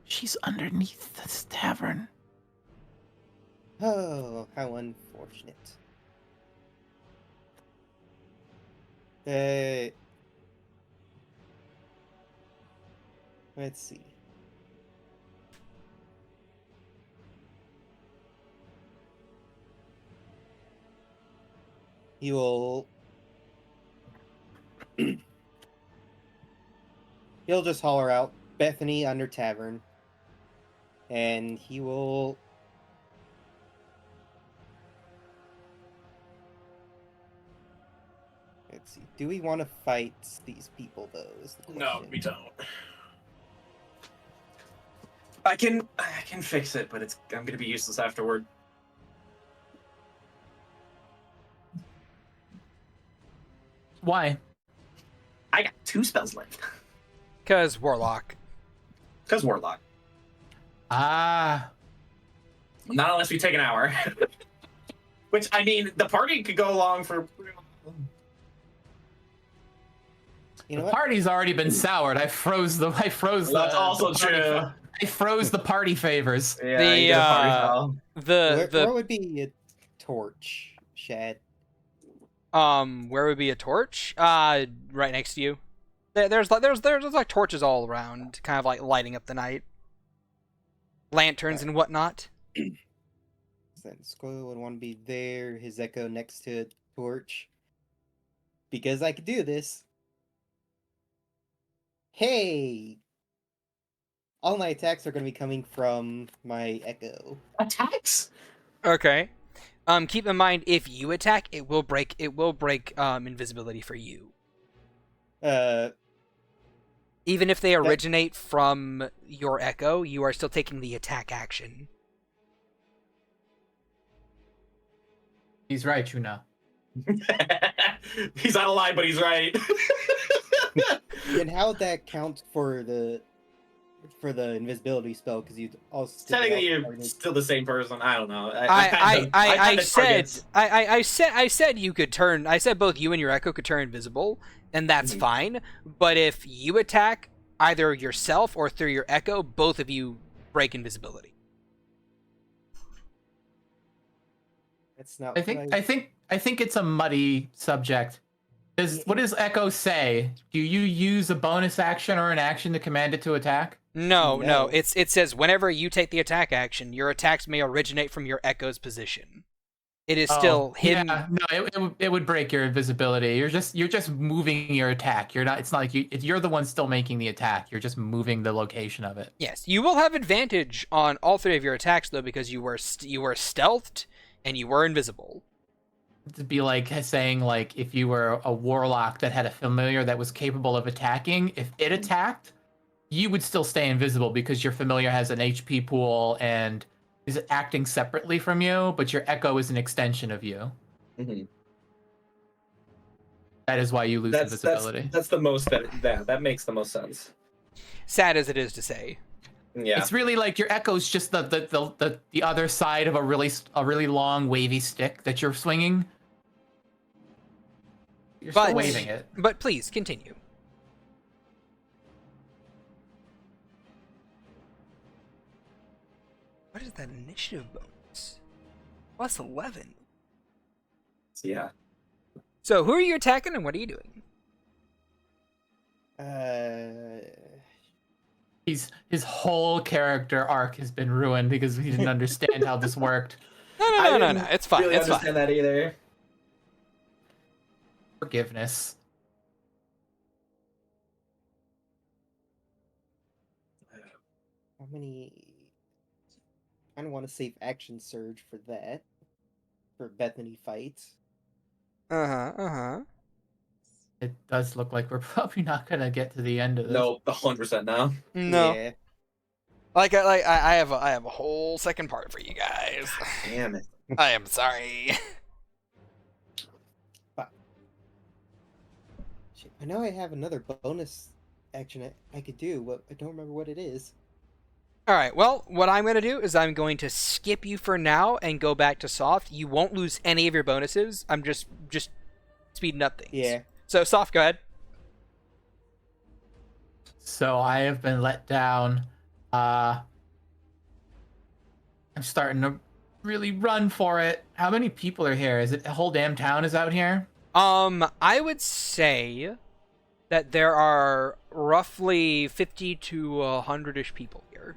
She's underneath this tavern. Oh, how unfortunate. Let's see. He will... He'll just holler out, Bethany under tavern. And he will... Let's see. Do we want to fight these people, though, is the question. No, we don't. I can fix it, but I'm gonna be useless afterward. why? I got 2 spells left. Because Warlock. Because Warlock. Ah, Not unless we take an hour. Which, I mean, the party could go along for... You know the what? party's already been soured. I froze the. That's also the party true. I froze the party favors. Yeah, The, you get a party foul. Where would be a torch, Shad? Where would be a torch? Right next to you. There's like torches all around, kind of like lighting up the night. Lanterns and whatnot. Then Scoil would want to be there, his echo next to a torch. Because I could do this. Hey! All my attacks are going to be coming from my echo. Attacks? Okay. Keep in mind, if you attack, it will break invisibility for you. Even if they originate from your echo, you are still taking the attack action. He's right, Chuna. He's not alive, but he's right. And how would that count for the invisibility spell? Because you'd also Technically, you're still the same person. I don't know. I said you could turn. I said both you and your echo could turn invisible, and that's fine. But if you attack either yourself or through your echo, both of you break invisibility. That's not. I think it's a muddy subject. What does Echo say? Do you use a bonus action or an action to command it to attack? No, No. it says whenever you take the attack action, your attacks may originate from your echo's position. It is still him. Yeah, no, it would break your invisibility. You're just moving your attack. You're not. It's not like you're the one still making the attack. You're just moving the location of it. Yes, you will have advantage on all 3 of your attacks though, because you were stealthed and you were invisible. To be like saying like if you were a warlock that had a familiar that was capable of attacking, if it attacked, you would still stay invisible because your familiar has an HP pool and is acting separately from you, but your echo is an extension of you. Mm-hmm. That is why you lose invisibility. That's the most that makes the most sense. Sad as it is to say. Yeah. It's really like your echo's just the other side of a really long wavy stick that you're swinging. You're still waving it. But please continue. What is that initiative bonus? Plus 11. Yeah. So who are you attacking and what are you doing? His whole character arc has been ruined because he didn't understand how this worked. No. It's fine. Really It's fine. understand that either. Forgiveness. How many? I don't want to save action surge for that. For Bethany fights. It does look like we're probably not gonna get to the end of this. No, 100% now. No. Yeah. I have a whole second part for you guys. Damn it. I am sorry. Shit, I know I have another bonus action I could do, but I don't remember what it is. Alright, well, what I'm going to do is I'm going to skip you for now and go back to soft. You won't lose any of your bonuses. I'm just speeding up things. Yeah. So, soft, go ahead. So I have been let down. I'm starting to really run for it. How many people are here? Is it the whole damn town is out here? I would say that there are roughly 50 to 100-ish people here.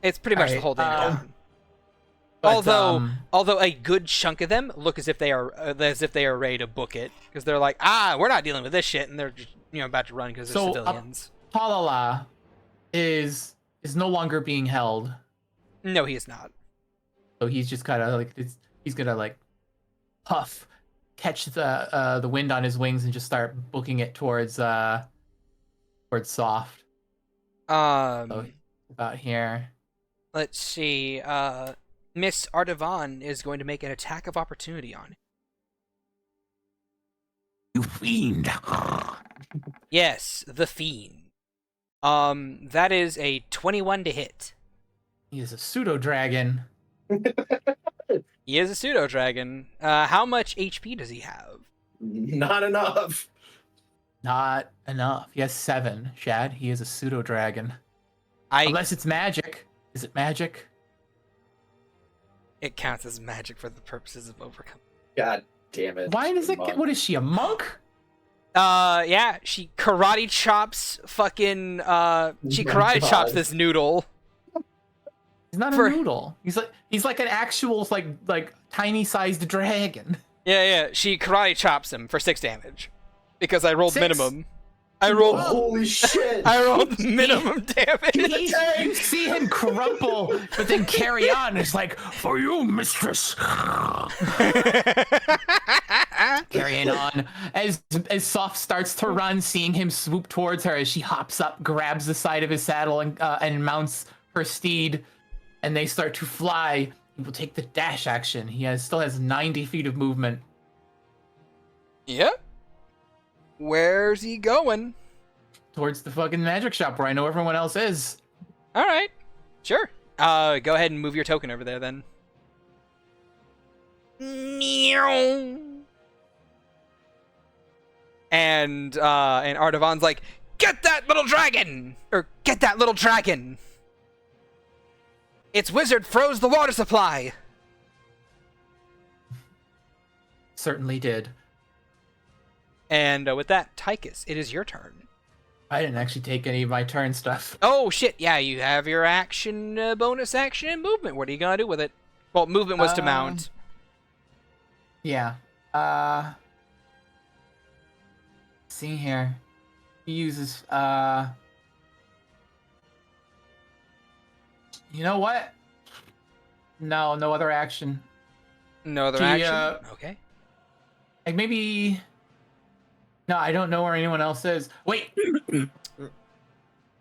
It's pretty much the Alright, whole damn town. but, Although a good chunk of them look as if they are ready to book it, because they're like, we're not dealing with this shit, and they're just about to run because they're civilians. Palala is no longer being held. No, he is not. So he's just kind of like he's gonna like puff, catch the wind on his wings, and just start booking it towards soft. So about here. Let's see. Miss Artavan is going to make an attack of opportunity on him. You fiend. Yes, the Fiend. That is a 21 to hit. He is a pseudo dragon. He is a pseudo dragon. How much HP does he have? Not enough. Not enough. He has 7. Shad, he is a pseudo dragon. Unless it's magic. Is it magic? It counts as magic for the purposes of overcome. God damn it. Why does it get... What is she, a monk? Yeah, she karate chops fucking, she karate chops this noodle. He's not a noodle. He's like an actual, like tiny-sized dragon. Yeah, she karate chops him for 6 damage. Because I rolled 6? minimum. Holy shit! I rolled minimum damage. You see him crumple, but then carry on. It's like, for you, mistress. Carrying on. As Soft starts to run, seeing him swoop towards her as she hops up, grabs the side of his saddle, and mounts her steed, and they start to fly. He will take the dash action. He still has 90 feet of movement. Yep. Where's he going? Towards the fucking magic shop where I know everyone else is. Alright. Sure. Go ahead and move your token over there then. And Artavan's like, get that little dragon! Or, get that little dragon! Its wizard froze the water supply! Certainly did. And with that, Tychus, it is your turn. I didn't actually take any of my turn stuff. Oh shit! Yeah, you have your action, bonus action, and movement. What are you gonna do with it? Well, movement was to mount. Yeah. See here. He uses you know what? No other action. No other He, action. Okay. Like maybe. No, I don't know where anyone else is. Wait.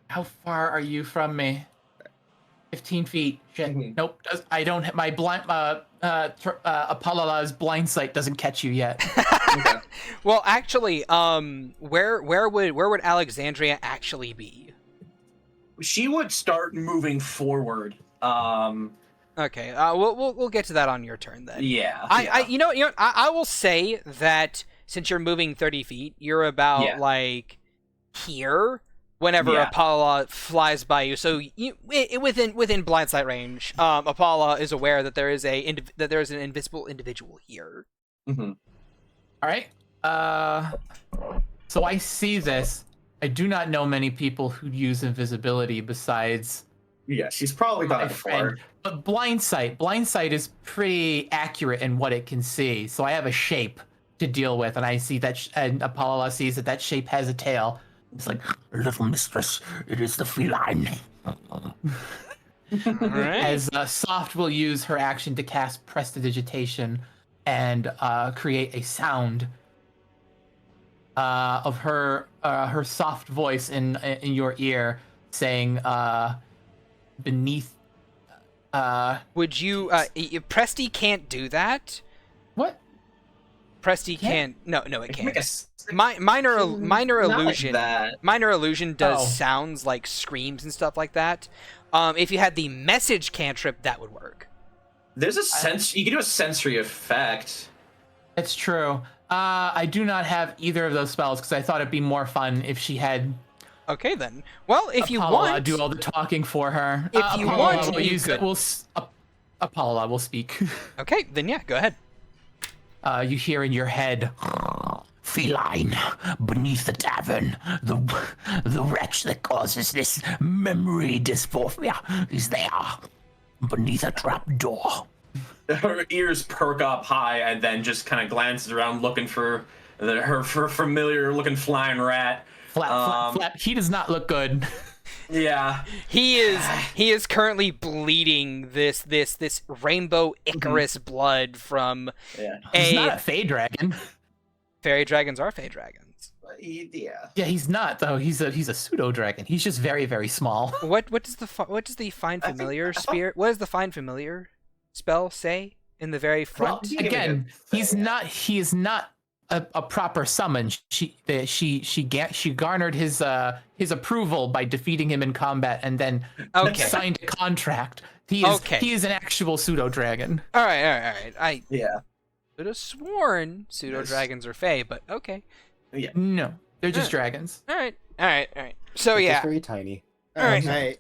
How far are you from me? 15 feet. Shit. Nope. I don't hit my blind. Apolola's blind sight doesn't catch you yet. Okay. Well, actually, where would Alexandria actually be? She would start moving forward. Okay. We'll get to that on your turn then. Yeah. I will say that since you're moving 30 feet, you're about like here whenever Apollo flies by you. So within blind sight range, Apollo is aware that there is an invisible individual here. Mm-hmm. All right. So I see this. I do not know many people who use invisibility besides. Yeah, she's probably done it before. But blind sight is pretty accurate in what it can see. So I have a shape to deal with, and I see that, and Apollo sees that shape has a tail. It's like, little mistress, it is the feline. All right. As Soft will use her action to cast Prestidigitation and create a sound of her soft voice in your ear, saying, "Beneath." Would you? Presti can't do that. What? Presti can't. No, it Make can't. a Minor Not illusion. like that. Minor illusion does Oh. sounds like screams and stuff like that. If you had the message cantrip, that would work. There's a sense you can do a sensory effect. It's true. I do not have either of those spells because I thought it'd be more fun if she had. Okay then. Well, if you Apollo want, do all the talking for her. If you Apollo want, will you use could. Apollo will speak. Okay, then yeah, go ahead. You hear in your head. Feline, beneath the tavern, the wretch that causes this memory dysmorphia is there, beneath a trap door. Her ears perk up high and then just kind of glances around looking for her familiar looking flying rat. Flap. He does not look good. Yeah. He is currently bleeding this rainbow Icarus blood from He's not a Fey dragon. fairy dragons are Fey dragons. Yeah. Yeah, he's not though. He's a pseudo dragon. He's just very, very small. What does the find familiar spirit? What does the find familiar spell say in the very front? Well, again, he is not a proper summon. She garnered his approval by defeating him in combat and then signed a contract. He is an actual pseudo dragon. All right. I Yeah. could have sworn pseudo dragons are Fey, but okay. Yeah. No, they're just dragons. All right. So It's yeah. just very tiny. All right. Alright.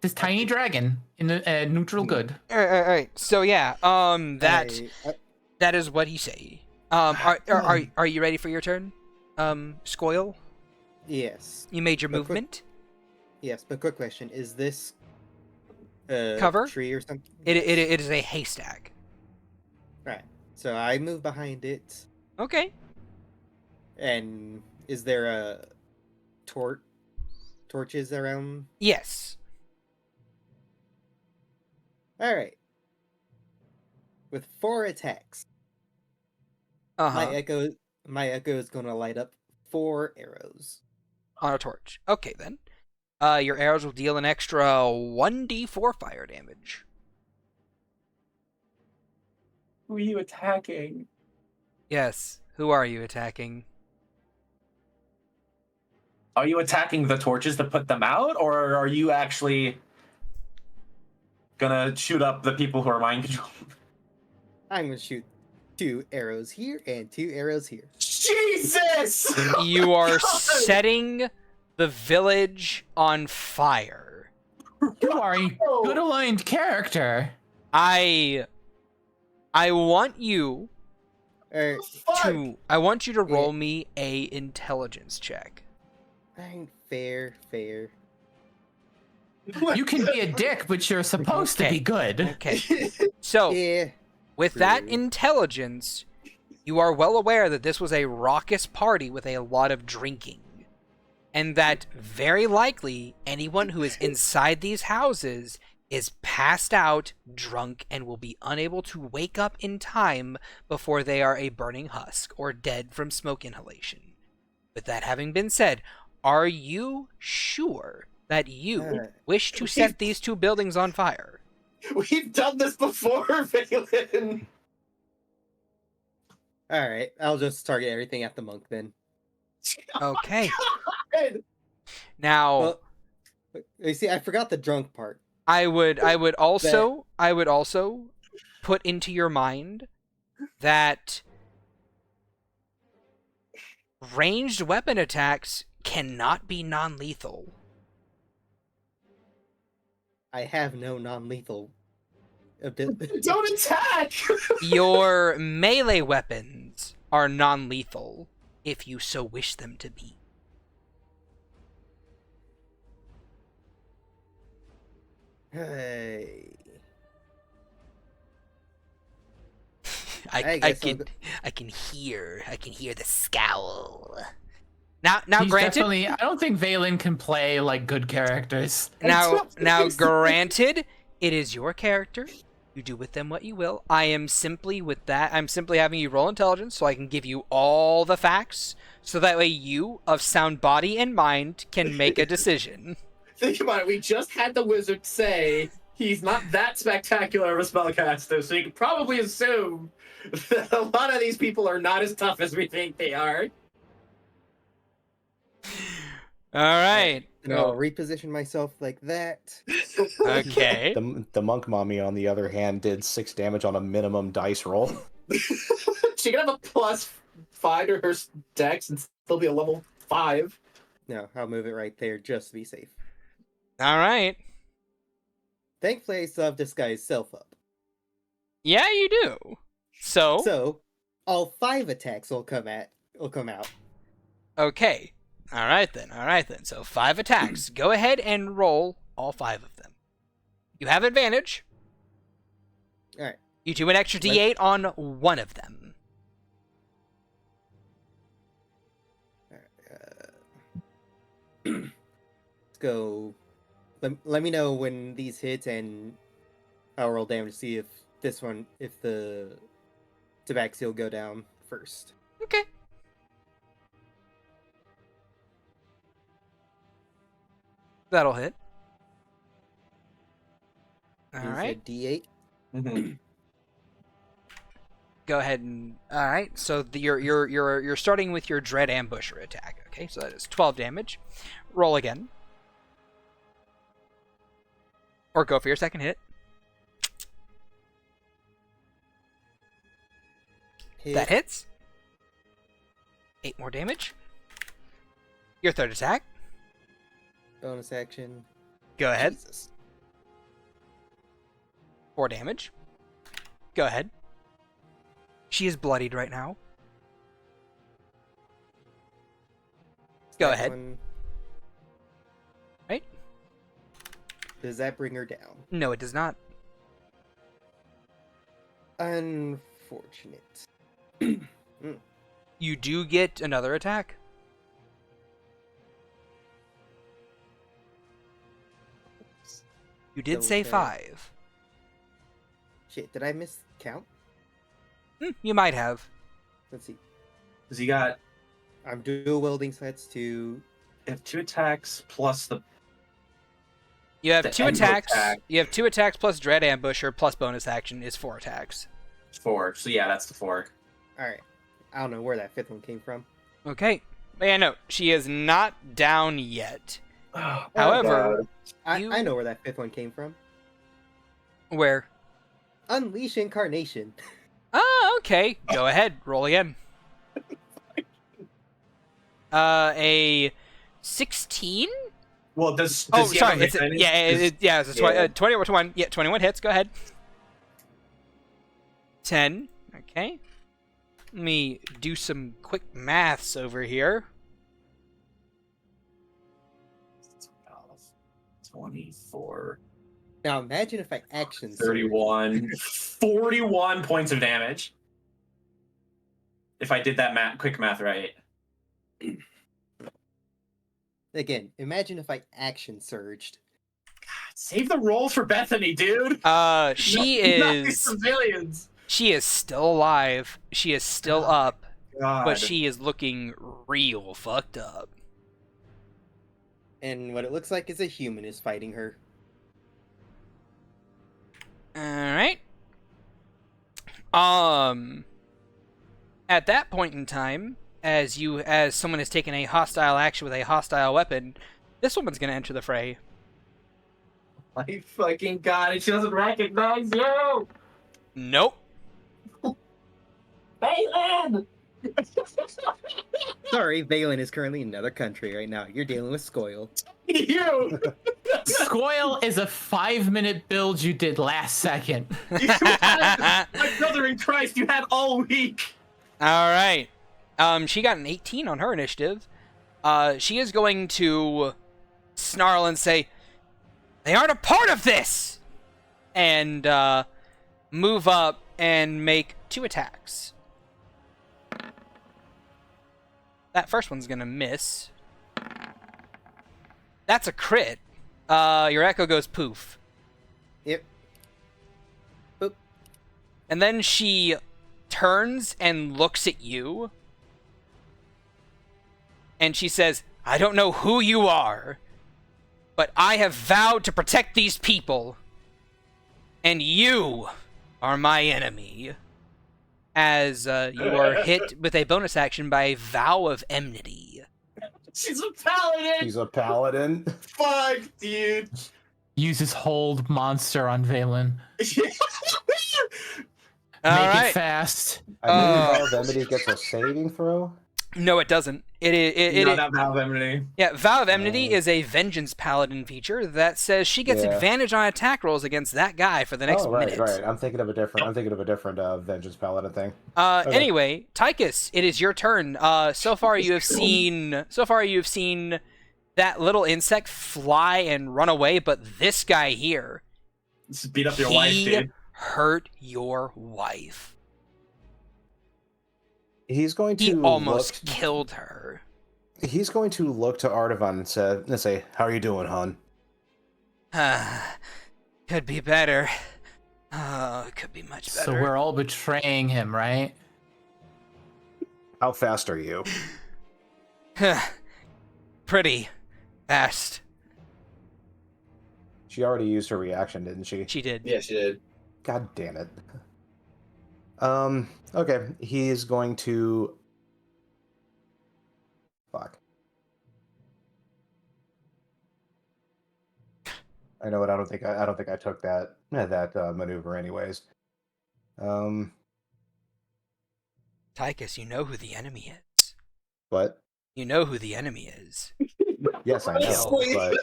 This tiny dragon in a neutral good. All right. So yeah. That is what he say. Are you ready for your turn? Scoil? Yes. You made your But quick- movement? Yes, but quick question. Is this Cover? tree or something? It is a haystack. Right. So I move behind it, Okay. and is there a torches around? Yes. Alright. With 4 attacks, Uh-huh. my echo is gonna light up 4 arrows. On a torch. Okay then. Your arrows will deal an extra 1d4 fire damage. Who are you attacking? Yes. Who are you attacking? Are you attacking the torches to put them out, or are you actually gonna shoot up the people who are mind controlled? I'm gonna shoot 2 arrows here and 2 arrows here. Jesus! You are setting the village on fire. You are a good aligned character. I want you Alright, I want you to roll me a intelligence check. fine, fair. You can be a dick, but you're supposed to Okay. be good. Okay. So, Yeah. with that True. intelligence, you are well aware that this was a raucous party with a lot of drinking. And that very likely anyone who is inside these houses is passed out, drunk, and will be unable to wake up in time before they are a burning husk or dead from smoke inhalation. With that having been said, are you sure that you wish to set these two buildings on fire? We've done this before, Valen. All right, I'll just target everything at the monk then. Okay. God. Now, Well, you see, I forgot the drunk part. I would also put into your mind that ranged weapon attacks cannot be non-lethal. I have no non-lethal. Don't attack! Your melee weapons are non-lethal if you so wish them to be. Hey. I guess I'll can hear the scowl. Now He's granted, definitely, I don't think Valen can play like good characters. now granted, it is your character. You do with them what you will. I'm simply having you roll intelligence so I can give you all the facts, so that way you, of sound body and mind, can make a decision. Think about it, we just had the wizard say he's not that spectacular of a spellcaster, so you can probably assume that a lot of these people are not as tough as we think they are. All right. And I'll reposition myself like that. Okay. The monk mommy, on the other hand, did 6 damage on a minimum dice roll. She can have a +5 to her dex and still be a level 5. No, I'll move it right there just to be safe. All right. Thankfully, I still have disguise self up. Yeah, you do. So So, all 5 attacks will come out. okay. All right then. So 5 attacks. Go ahead and roll all 5 of them. You have advantage. All right. You do an extra D8 on one of them. Let's go. Let me know when these hit, and I'll roll damage to see if the tabaxi will go down first. Okay. That'll hit. All Use a right. D8. Go ahead and all right. So you're starting with your dread ambusher attack. Okay, so that is 12 damage. Roll again, or go for your second hit. That hits. 8 more damage. Your third attack. Bonus action. Go ahead. Jesus. 4 damage. Go ahead. She is bloodied right now. Go That ahead. one- Right? Does that bring her down? No, it does not. Unfortunate. You do get another attack. You did say Okay. 5. Shit, did I miss count? You might have. Let's see. Because you got I'm dual wielding, so that's 2. you have 2 attacks plus the You have The 2 end attacks. attack. You have 2 attacks plus dread ambusher plus bonus action is 4 attacks. 4. So yeah, that's the 4. Alright. I don't know where that 5th one came from. Okay. But yeah, no, she is not down yet. Oh, However, I You- know where that 5th one came from. where? Unleash Incarnation. Ah, okay. Go ahead. Roll again. A 16? well, does Oh, he have sorry. It's advantage? it's a 20 or 21. Yeah, 21 hits. Go ahead. 10. Okay. Let me do some quick maths over here. 24. Now imagine if I action surge. 31. 41 points of damage. If I did that quick math right. Again, imagine if I action surged. Save the roll for Bethany, dude. She Not these is civilians. she is still alive. She is still up, God. but she is looking real fucked up. And what it looks like is a human is fighting her. Alright. At that point in time, as someone has taken a hostile action with a hostile weapon, this woman's gonna enter the fray. My fucking god, she doesn't recognize you! Nope. Balin! Sorry, Valen is currently in another country right now. You're dealing with Scoil. You! Scoil is a 5-minute build you did last second. My brother in Christ, you had all week! Alright. She got an 18 on her initiative. She is going to snarl and say, "They aren't a part of this!" And move up and make 2 attacks. That first one's gonna miss. That's a crit. Your echo goes poof. Yep. Boop. And then she turns and looks at you. And she says, "I don't know who you are, but I have vowed to protect these people. And you are my enemy." As you are hit with a bonus action by a vow of enmity. She's a paladin! He's a paladin. Fuck, dude. Uses hold monster on Valen. All Make right. it fast. I believe Vow of Enmity gets a saving throw. No, it doesn't. Not Vow of Enmity. Yeah, Vow of Enmity is a vengeance paladin feature that says she gets advantage on attack rolls against that guy for the next minute. Right. I'm thinking of a different vengeance paladin thing. Anyway, Tychus, it is your turn. So far you have seen that little insect fly and run away, but this guy here, Just beat up your wife, dude. hurt your wife. He's going to He almost killed her. He's going to look to Artavan and say, "How are you doing, hon?" Could be better. Could be much better. So we're all betraying him, right? How fast are you? Pretty fast. She already used her reaction, didn't she? She did. Yeah, she did. God damn it. Okay. He's going to... Fuck. I know what. I don't think I took that maneuver anyways. Tychus, you know who the enemy is. But You know who the enemy is. yes, I know. But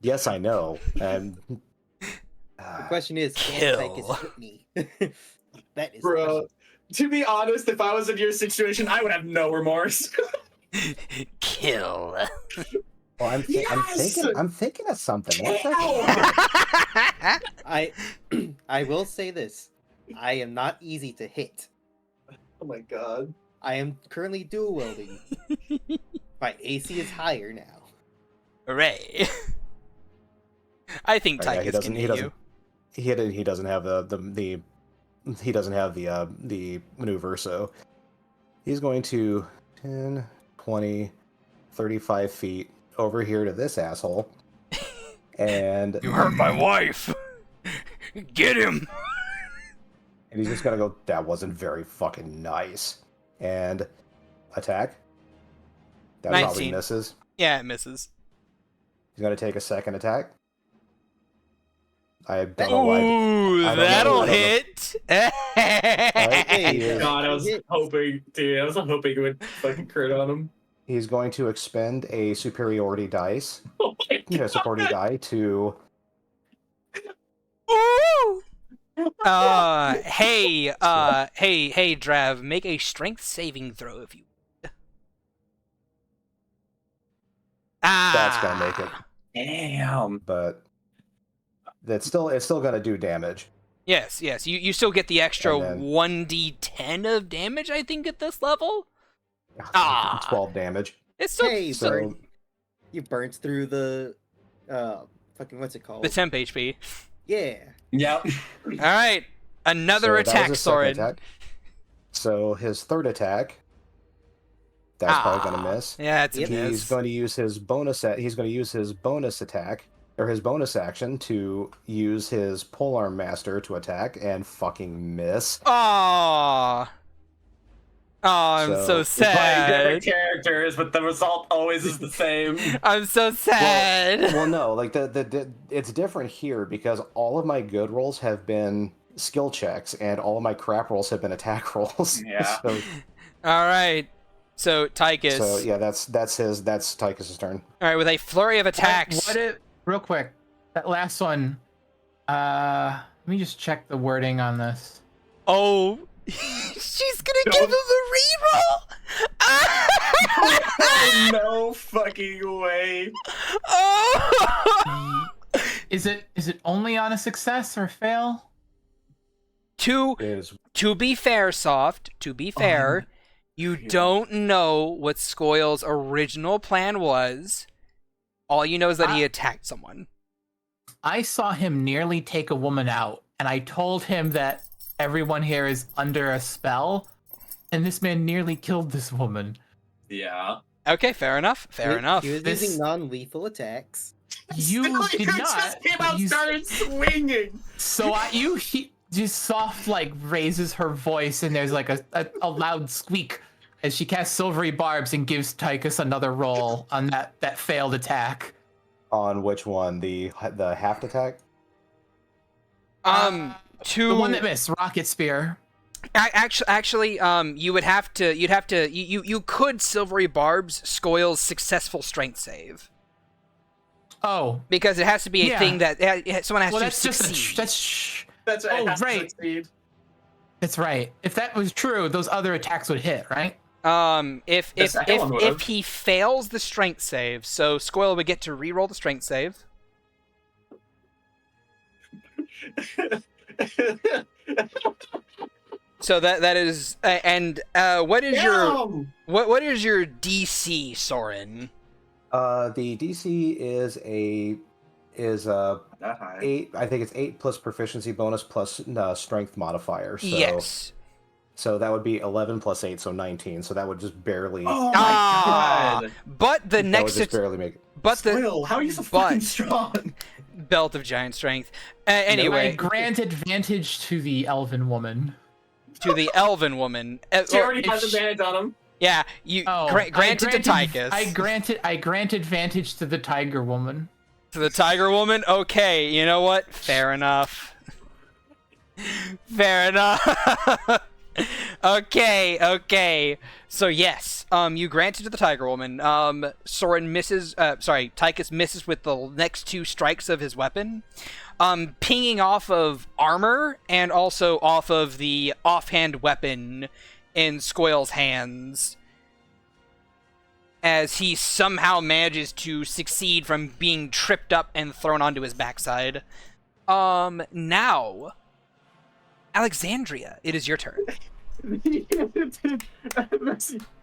yes, I know. And The question is, Kill. can Tychus hit me? That is the Bro, question. to be honest, if I was in your situation, I would have no remorse. Kill. well, I'm thinking of something. What's that? I will say this. I am not easy to hit. Oh my god. I am currently dual wielding. My AC is higher now. Hooray. I think Oh, yeah, Tychus can hit you. He doesn't have the maneuver, so he's going to 10, 20, 35 feet over here to this asshole. And You hurt my wife. Get him. and he's just gonna go, "That wasn't very fucking nice." And attack. That 19. probably misses. Yeah, it misses. He's gonna take a second attack. I don't know why. Ooh, I don't know- that'll I don't know. hit. Hey, God, I was hoping, dude. I was hoping it would fucking crit on him. He's going to expend a superiority dice. Oh my god. Superiority die to. Ooh. Hey, Drav, make a strength saving throw if you. That's gonna make it. Damn. But it's still gonna do damage. Yes. You still get the extra And then- 1d10 of damage, I think, at this level. Ah. 12 damage. It's still Hey, So you burnt through the fucking what's it called? the temp HP. Yeah. Yep. All right, another so that was attack, his second Soren. attack. So his third attack, that's probably gonna miss. Yeah, it's a Yep. miss. He's going to use his bonus attack, or his bonus action, to use his polearm master to attack and fucking miss. Aww. Oh, I'm so So- Playing different sad. characters, but the result always is the same. I'm so sad. Well, no, like it's different here because all of my good rolls have been skill checks, and all of my crap rolls have been attack rolls. Yeah. All right. So Tychus. So yeah, that's Tychus' turn. All right, with a flurry of attacks. What if, real quick, that last one, let me just check the wording on this. Oh, she's gonna give him a reroll. No fucking way. Oh. Is it only on a success or fail? To be fair, Soft. To be fair, you don't know what Scoyle's original plan was. All you know is that he attacked someone. I saw him nearly take a woman out, and I told him that everyone here is under a spell, and this man nearly killed this woman. Yeah. Okay, fair enough. Fair enough. He was This- using non-lethal attacks. You Still, did not. just came but out, you- started swinging. So he just soft like raises her voice, and there's like a loud squeak as she casts silvery barbs and gives Tychus another roll on that failed attack. On which one? The half attack? To The one that missed, rocket spear. Actually, you could silvery barbs Scoyle's successful strength save Oh, because it has to be a Yeah. thing that someone has well, to that's just succeed. That's right. Oh, it has to right. succeed. that's right. If that was true, those other attacks would hit, right? If The second one would've. he fails the strength save, so Scoyle would get to re-roll the strength save. So that is and what is your what is your DC, Soren? The DC is That high. 8. I think it's 8 plus proficiency bonus plus strength modifier. So, Yes. So that would be 11 plus 8, so 19. So that would just barely. Oh my Ah, god. but the that would next just barely make it. but the Will, how are you so but- fucking strong? belt of giant strength. I Anyway, grant advantage to the elven woman. to the elven woman. She or already if has she- advantage on him. Yeah, you Oh, granted to Tychus. I grant advantage to the tiger woman. To the tiger woman? Okay, you know what? Fair enough. Fair enough. Okay. So yes, you granted to the tiger woman. Soren misses. Tychus misses with the next 2 strikes of his weapon, pinging off of armor and also off of the offhand weapon in Scoyle's hands, as he somehow manages to succeed from being tripped up and thrown onto his backside. Now, Alexandria, it is your turn.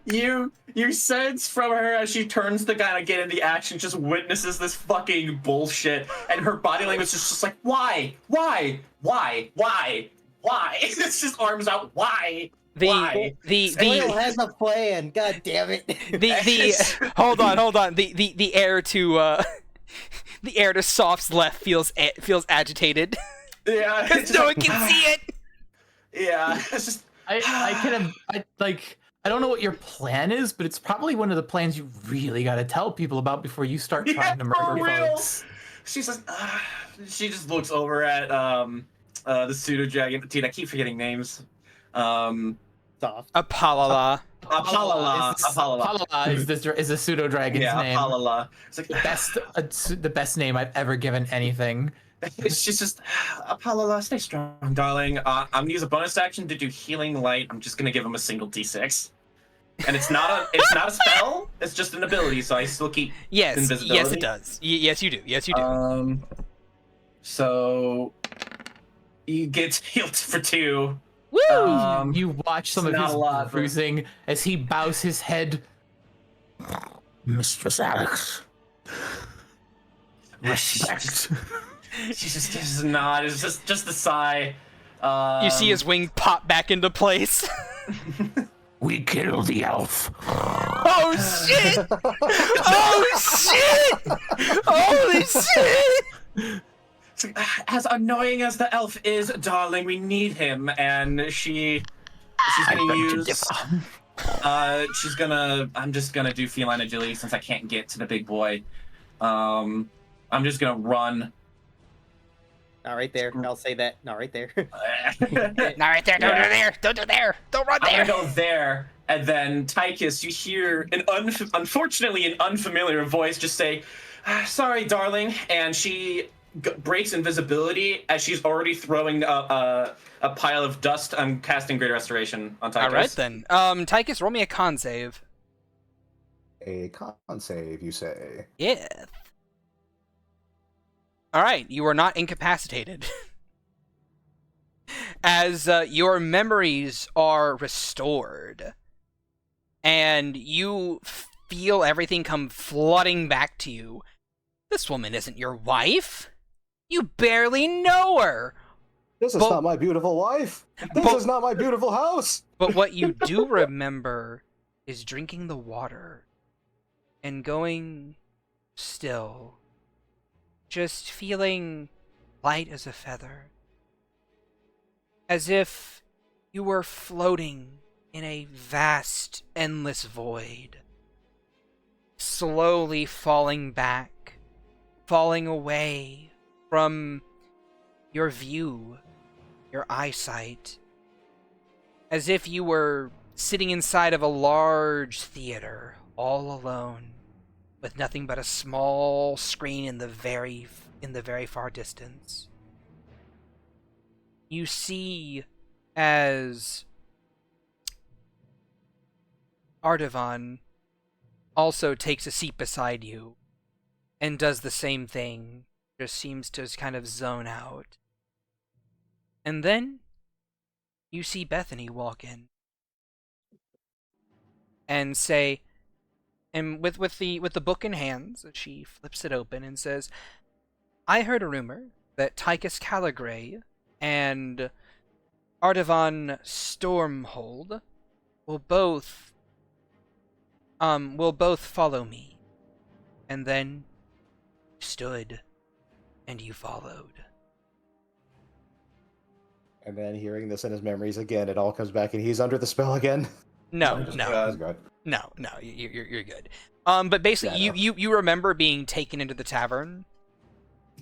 You sense from her as she turns to kind of get into action, just witnesses this fucking bullshit, and her body language is just like, why? It's just arms out, why? Why? Squirrel has a plan. God damn it. Hold on. The air to the air to Soft's left feels agitated Yeah, because it's no just one like, can see it. Yeah, it's just I don't know what your plan is, but it's probably one of the plans you really got to tell people about before you start trying to for murder real. folks. She's like, she just looks over at the pseudo dragon. Dude, I keep forgetting names. Soft. Apalala. Apalala. Is a pseudo dragon's Yeah, name. Apalala. It's like The best name I've ever given anything. She's just Apalala, stay strong, darling. I'm gonna use a bonus action to do healing light. I'm just gonna give him a single d6, and it's not a spell. It's just an ability, so I still keep Yes, invisibility. yes, it does. Yes, you do. Yes, you do. So he gets healed for 2. Woo! You watch some of not his a lot, but- bruising as he bows his head. Mistress Alex. Respect. She just gives a nod. It's just a sigh. You see his wing pop back into place. We killed the elf. Oh shit! Oh shit! Holy shit! As annoying as the elf is, darling, we need him, and she's gonna use. I'm just gonna do feline agility since I can't get to the big boy. I'm just gonna run. Not right there. I'll say that. Not right there. Not right there. Don't do there. Don't do there. Don't run there. I'm gonna go there, and then Tychus, you hear unfortunately an unfamiliar voice just say, "Sorry, darling," and she breaks invisibility as she's already throwing a pile of dust. I'm casting Greater Restoration on Tychus. All right then. Tychus, roll me a con save. A con save, you say? Yeah. All right, you are not incapacitated. As your memories are restored, and you feel everything come flooding back to you. This woman isn't your wife. You barely know her. This is not my beautiful wife. This is not my beautiful house. But what you do remember is drinking the water and going still. Just feeling light as a feather. As if you were floating in a vast, endless void. Slowly falling back, falling away from your view, your eyesight. As if you were sitting inside of a large theater, all alone, with nothing but a small screen in the very far distance. You see as Ardavan also takes a seat beside you and does the same thing, just seems to kind of zone out. And then you see Bethany walk in and say, and with the book in hands, she flips it open and says, "I heard a rumor that Tychus Calligray and Ardavan Stormhold will both follow me." And then you stood and you followed. And then hearing this in his memories again, it all comes back and he's under the spell again. No, He's no, good. no, you're good. But basically, Yeah, you remember being taken into the tavern,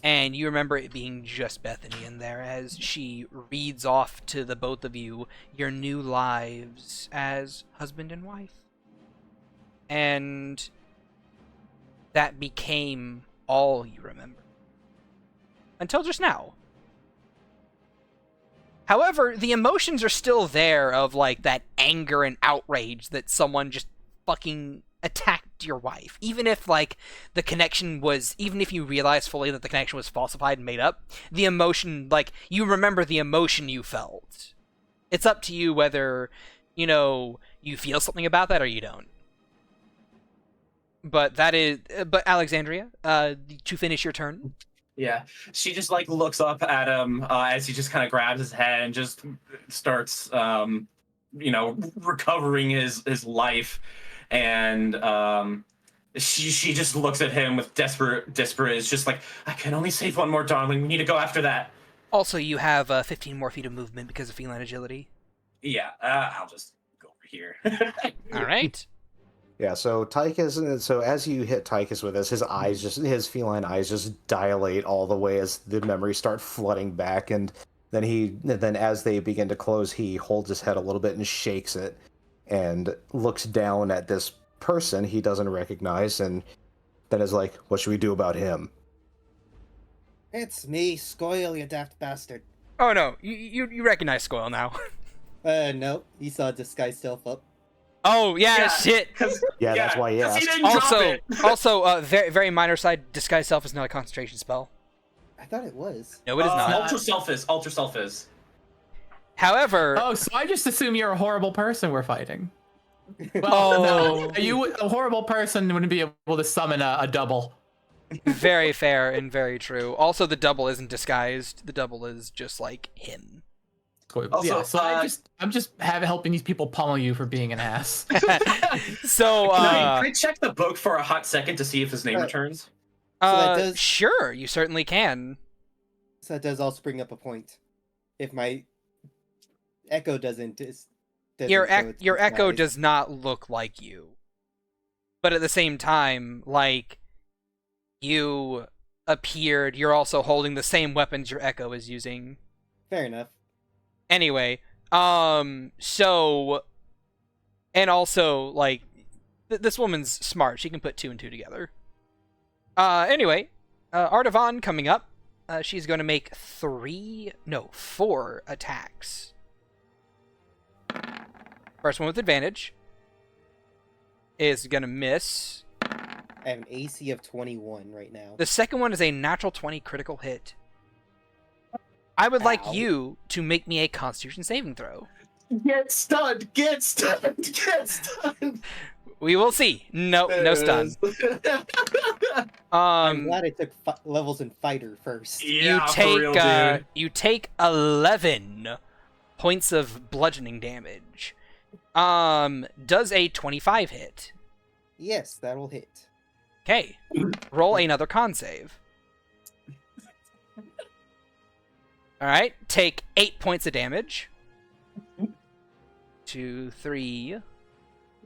and you remember it being just Bethany in there as she reads off to the both of you your new lives as husband and wife. And that became all you remember. Until just now. However, the emotions are still there of, like, that anger and outrage that someone just fucking attacked your wife. Even if, like, the connection was... Even if you realize fully that the connection was falsified and made up, the emotion, like, you remember the emotion you felt. It's up to you whether, you know, you feel something about that or you don't. But that is... But, Alexandria, to finish your turn... Yeah, she just like looks up at him as he just kind of grabs his head and just starts, recovering his life, and she just looks at him with desperate. It's just like, I can only save one more, darling. We need to go after that. Also, you have 15 more feet of movement because of feline agility. Yeah, I'll just go over here. All right. Yeah, so Tychus, so as you hit Tychus with this, his feline eyes just dilate all the way as the memories start flooding back, and then as they begin to close, he holds his head a little bit and shakes it, and looks down at this person he doesn't recognize, and then is like, "What should we do about him?" It's me, Scoil, you daft bastard. Oh no, you recognize Scoil now. No, he saw disguise self up. Oh yeah, shit. Yeah, that's why he 'cause asked. didn't drop it. Also, very very minor side. Disguise self is not a concentration spell. I thought it was. No, it is not. Ultra self is. Ultra self is. However, Oh, so I just assume you're a horrible person we're fighting. Well, Oh. no, a horrible person wouldn't be able to summon a double. very fair and very true. Also, the double isn't disguised. The double is just like him. Also, Yeah, so I'm just helping these people pummel you for being an ass. So, Can I check the book for a hot second to see if his name returns? that does- sure, you certainly can. So that does also bring up a point. If my echo doesn't Your show its echo disguise. does not look like you, but at the same time, like you appeared, you're also holding the same weapons your echo is using. Fair enough. Anyway, so, and also, like, this woman's smart. She can put 2 and 2 together. Anyway, Artavan coming up. She's going to make 4 attacks. First one with advantage is going to miss. I have an AC of 21 right now. The second one is a natural 20 critical hit. I would like you to make me a Constitution saving throw. Get stunned! Get stunned! Get stunned! We will see. No stun. I'm glad I took levels in fighter first. Yeah, for real, dude. You take 11 points of bludgeoning damage. Does a 25 hit? Yes, that'll hit. Okay. Roll another con save. Alright, take 8 points of damage. 2, 3.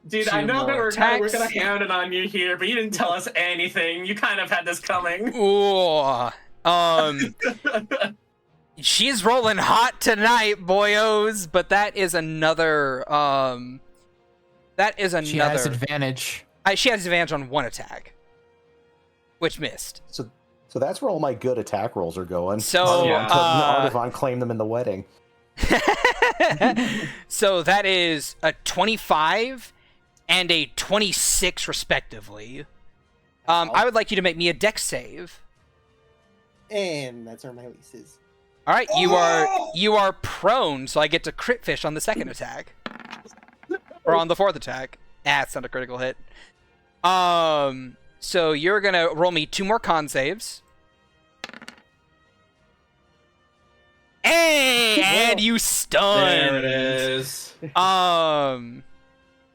Dude, 2 I know that more we're gonna attacks. hand it on you here, but you didn't tell us anything. You kind of had this coming. Ooh. She's rolling hot tonight, boyos, but that is another, She has advantage. She has advantage on 1 attack, which missed. So that's where all my good attack rolls are going. So, yeah. Artavan claimed them in the wedding. So that is a 25 and a 26 respectively. I would like you to make me a dex save. And that's where my lease is. All right, you are prone, so I get to crit fish on the second attack, or on the 4th attack. It's not a critical hit. So you're gonna roll me 2 more con saves. Hey, and you stun. There it is.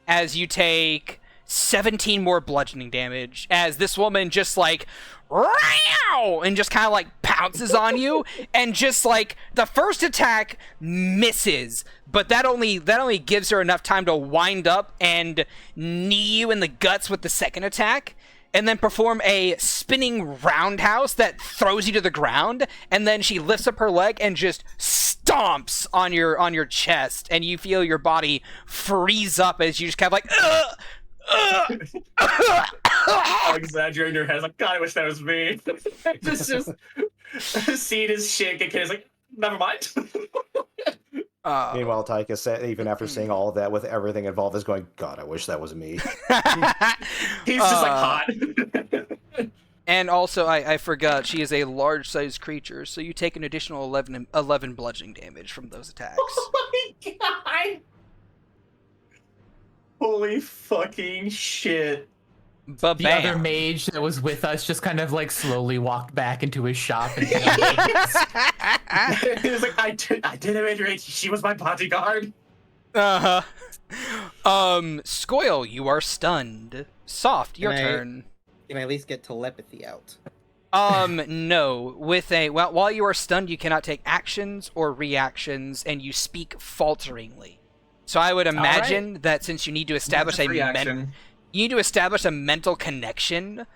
As you take 17 more bludgeoning damage, as this woman just like, "Row!" and just kind of like pounces on you, and just like the first attack misses, but that only gives her enough time to wind up and knee you in the guts with the second attack, and then perform a spinning roundhouse that throws you to the ground, and then she lifts up her leg and just stomps on your chest, and you feel your body freeze up as you just kind of like, I'm exaggerating your head. Like, God, I wish that was me. just seeing his shit get kids like, never mind. Meanwhile, Taika said, even after saying all of that with everything involved, is going, God, I wish that was me. He's just like hot. And also, I forgot, she is a large-sized creature, so you take an additional 11 bludgeoning damage from those attacks. Oh my God. Holy fucking shit. But The other mage that was with us just kind of like slowly walked back into his shop and He was like, I did it. She was my bodyguard. Uh-huh. Scoil, you are stunned. Soft, your turn. Can I at least get telepathy out? No. While you are stunned, you cannot take actions or reactions, and you speak falteringly. So I would imagine that since you need to establish a mental connection,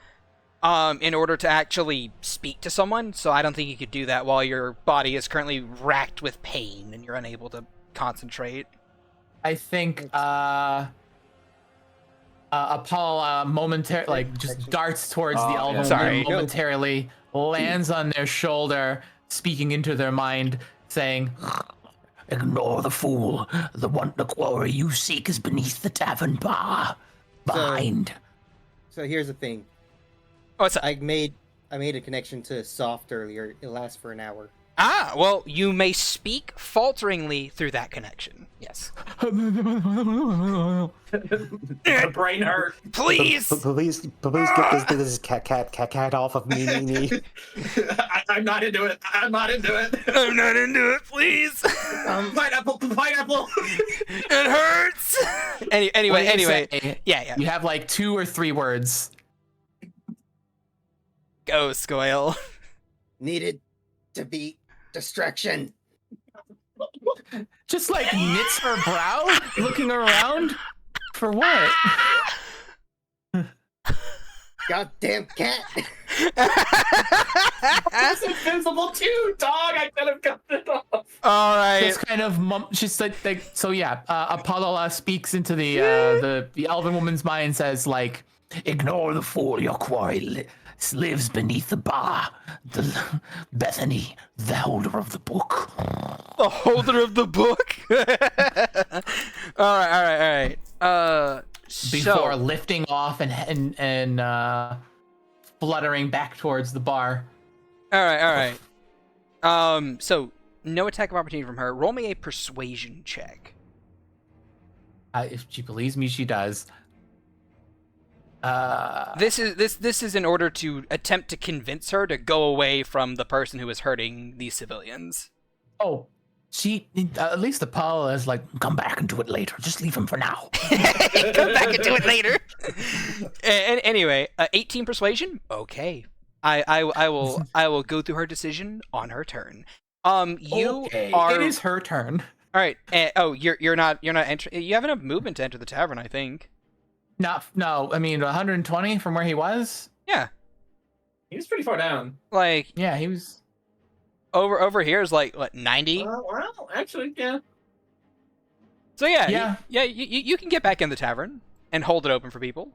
in order to actually speak to someone. So I don't think you could do that while your body is currently racked with pain and you're unable to concentrate. I think Paul momentarily just darts towards the elbow and momentarily lands on their shoulder, speaking into their mind, saying, Ignore the fool. The glory you seek is beneath the tavern bar. Behind. So here's the thing. What's up? I made I made a connection to soft earlier. It lasts for an hour. Ah, well, you may speak falteringly through that connection. Yes. The brain hurt. Please! Please get this cat off of me. I'm not into it. I'm not into it. I'm not into it, please! Pineapple. It hurts! Anyway. Yeah. You have like 2 or 3 words. Go, Scoil. Needed to be distraction. Just like knits her brow, looking around. For what? Goddamn cat. That's invincible too, dog. I could have got it off. All right. Just kind of she's like so yeah. Apollo speaks into the elven woman's mind, says like, Ignore the fool your quarry lives beneath the bar. Bethany, the holder of the book. The holder of the book? All right. before lifting off and fluttering back towards the bar. All right. So no attack of opportunity from her. Roll me a persuasion check. If she believes me, she does. This is in order to attempt to convince her to go away from the person who is hurting these civilians. Oh, she at least Apollo is like, Come back and do it later. Just leave him for now. Come back and do it later. Anyway, 18 persuasion. Okay, I will go through her decision on her turn. You are. It is her turn. All right. You're not entering. You have enough movement to enter the tavern, I think. No, I mean 120 from where he was. Yeah. He was pretty far down. Like Yeah, he was. over here is like what 90. Well, actually, yeah. So yeah. You can get back in the tavern and hold it open for people.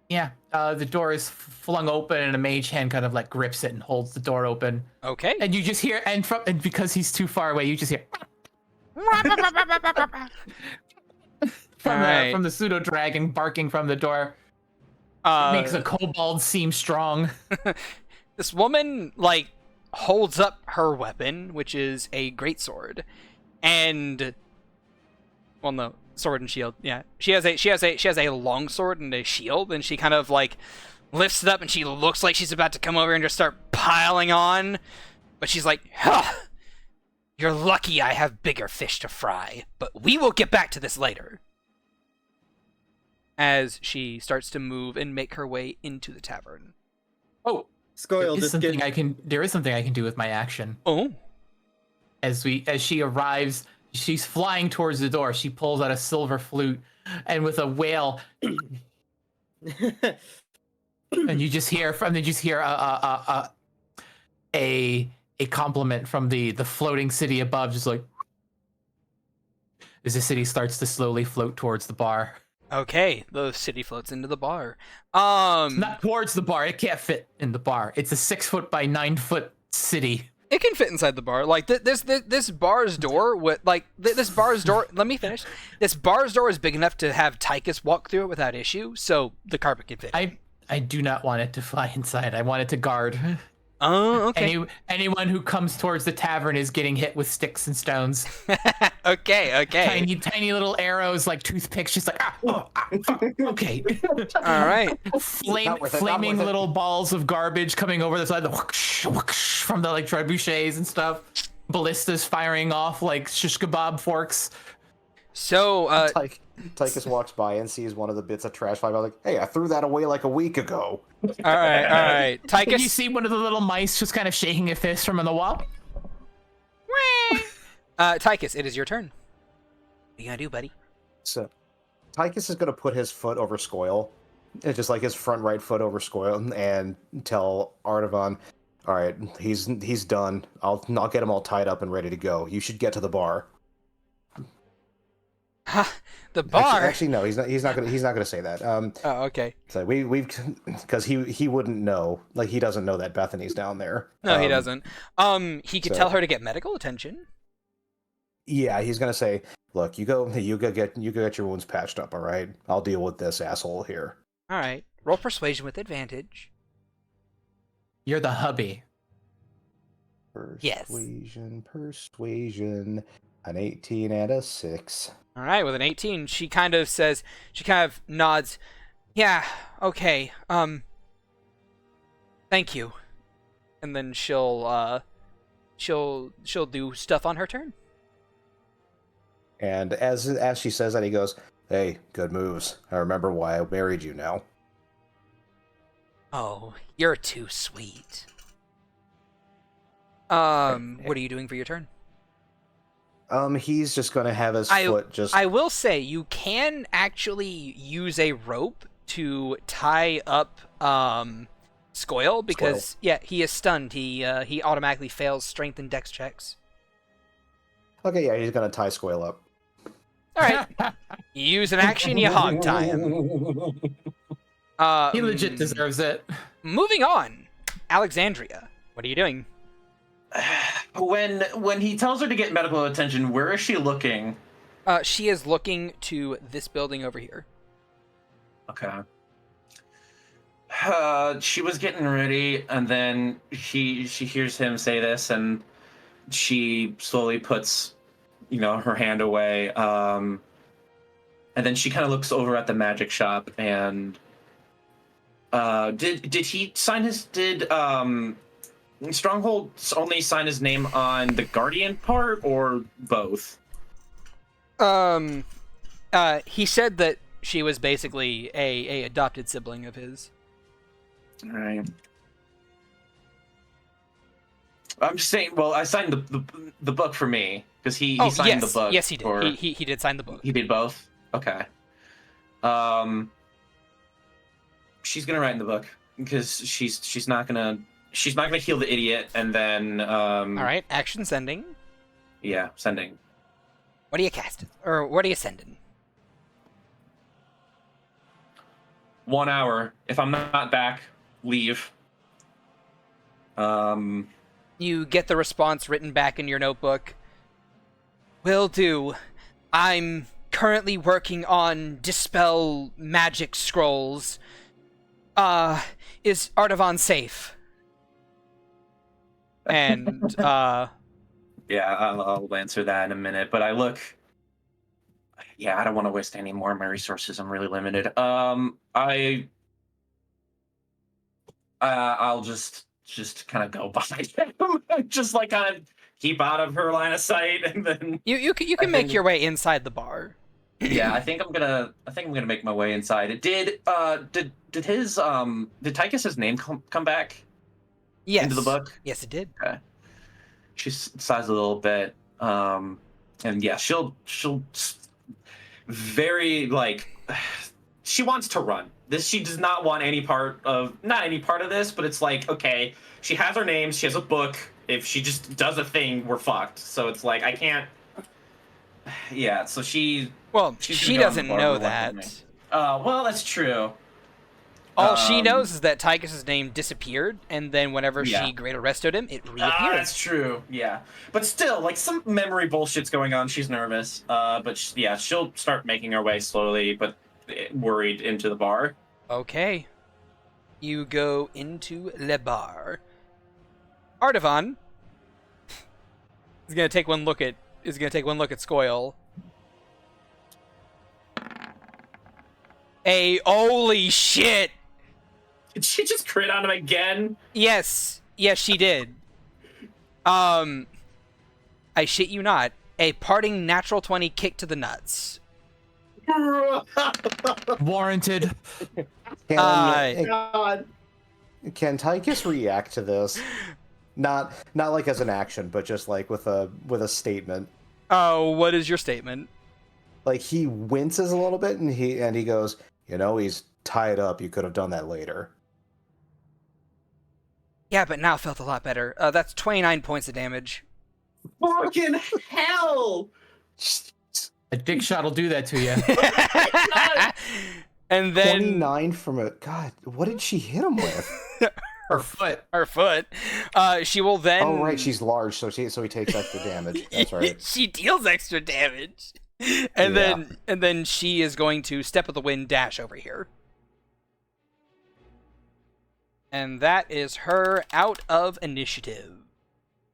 Yeah, the door is flung open and a mage hand kind of like grips it and holds the door open. Okay. And you just hear, and because he's too far away, you just hear from the pseudo dragon barking from the door. Makes a kobold seem strong. This woman like holds up her weapon, which is a greatsword, and no, sword and shield. Yeah, she has a long sword and a shield, and she kind of like lifts it up, and she looks like she's about to come over and just start piling on, but she's like, huh, "You're lucky I have bigger fish to fry, but we will get back to this later." As she starts to move and make her way into the tavern. Oh, Scoil there is something I can do with my action. Oh. As she arrives, she's flying towards the door. She pulls out a silver flute, and with a wail, and you just hear a compliment from the floating city above, just like as the city starts to slowly float towards the bar. Okay, the city floats into the bar. Not towards the bar. It can't fit in the bar. It's a 6-foot by 9-foot city. It can fit inside the bar. Like this bar's door, this bar's door. Let me finish. This bar's door is big enough to have Tychus walk through it without issue, so the carpet can fit. I do not want it to fly inside. I want it to guard. Oh, okay. Anyone who comes towards the tavern is getting hit with sticks and stones. Okay. Tiny little arrows like toothpicks, just like okay. All right. Flaming little balls of garbage coming over the side, the whoosh, whoosh, from the like trebuchets and stuff. Ballistas firing off like shish kebab forks. So Tychus walks by and sees one of the bits of trash fly by, like, "Hey, I threw that away like a week ago." All right. Tychus, and you see one of the little mice just kind of shaking a fist from on the wall. Tychus, it is your turn. What are you gonna do, buddy? So, Tychus is gonna put his foot over Scoil, just like his front right foot over Scoil, and tell Artavan, "All right, he's done. I'll get him all tied up and ready to go. You should get to the bar." The bar? Actually, no. He's not gonna say that. Oh, okay. So we've because he wouldn't know. Like, he doesn't know that Bethany's down there. No, he doesn't. He could tell her to get medical attention. Yeah, he's gonna say, "Look, you go get your wounds patched up. All right, I'll deal with this asshole here." All right. Roll persuasion with advantage. You're the hubby. Yes. Persuasion. An 18 and a 6. All right, with an 18, she kind of nods. Yeah, okay. Thank you. And then she'll do stuff on her turn. And as she says that, he goes, "Hey, good moves. I remember why I married you now." Oh, you're too sweet. What are you doing for your turn? He's just gonna have his foot just... I will say, you can actually use a rope to tie up, Scoil, because, yeah, he is stunned. He automatically fails strength and dex checks. Okay, yeah, he's gonna tie Scoil up. Alright. You use an action, you hog tie him. He legit deserves it. Moving on. Alexandria, what are you doing? When he tells her to get medical attention, where is she looking? She is looking to this building over here. Okay. She was getting ready, and then she hears him say this, and she slowly puts, her hand away. And then she kind of looks over at the magic shop, and did he sign his Stronghold only sign his name on the Guardian part, or both? He said that she was basically a adopted sibling of his. All right. I'm just saying. Well, I signed the book for me because he signed the book. Yes, he did. He did sign the book. He did both. Okay. She's gonna write in the book because she's not gonna heal the idiot, and then All right, action sending. Yeah, sending. What are you casting? Or what are you sending? 1 hour. If I'm not back, leave. You get the response written back in your notebook. Will do. I'm currently working on Dispel Magic Scrolls. Is Artavan safe? And, Yeah, I'll answer that in a minute, but I don't want to waste any more of my resources. I'm really limited. I'll just kind of go behind him, just like kind of keep out of her line of sight, and then you can make your way inside the bar. Yeah, I think I'm gonna make my way inside. Did Tychus's name come back? Yes. Into the book? Yes, it did. Okay. She sighs a little bit, and yeah, she'll very she wants to run. She does not want any part of this, but it's like, okay, she has her name, she has a book. If she just does a thing, we're fucked. So it's like I can't. Yeah, so she doesn't know that. Well, that's true. All she knows is that Tychus's name disappeared, and then whenever she great arrested him, it reappeared. That's true, yeah. But still, some memory bullshit's going on. She's nervous. But she'll start making her way slowly, but worried, into the bar. Okay. You go into Le Bar. Artavan is gonna take one look at Scoil. Holy shit! Did she just crit on him again? Yes, she did. I shit you not. A parting natural 20 kick to the nuts. Warranted. Can Tychus react to this? Not as an action, but just with a statement. Oh, what is your statement? He winces a little bit, and he goes, he's tied up. You could have done that later. Yeah, but now felt a lot better. That's 29 points of damage. Fucking hell! A dick shot will do that to you. And then 29 from a god. What did she hit him with? Her foot. Her foot. She will then. Oh right, she's large, so he takes extra damage. That's right. She deals extra damage, and then she is going to step of the wind dash over here. And that is her out of initiative.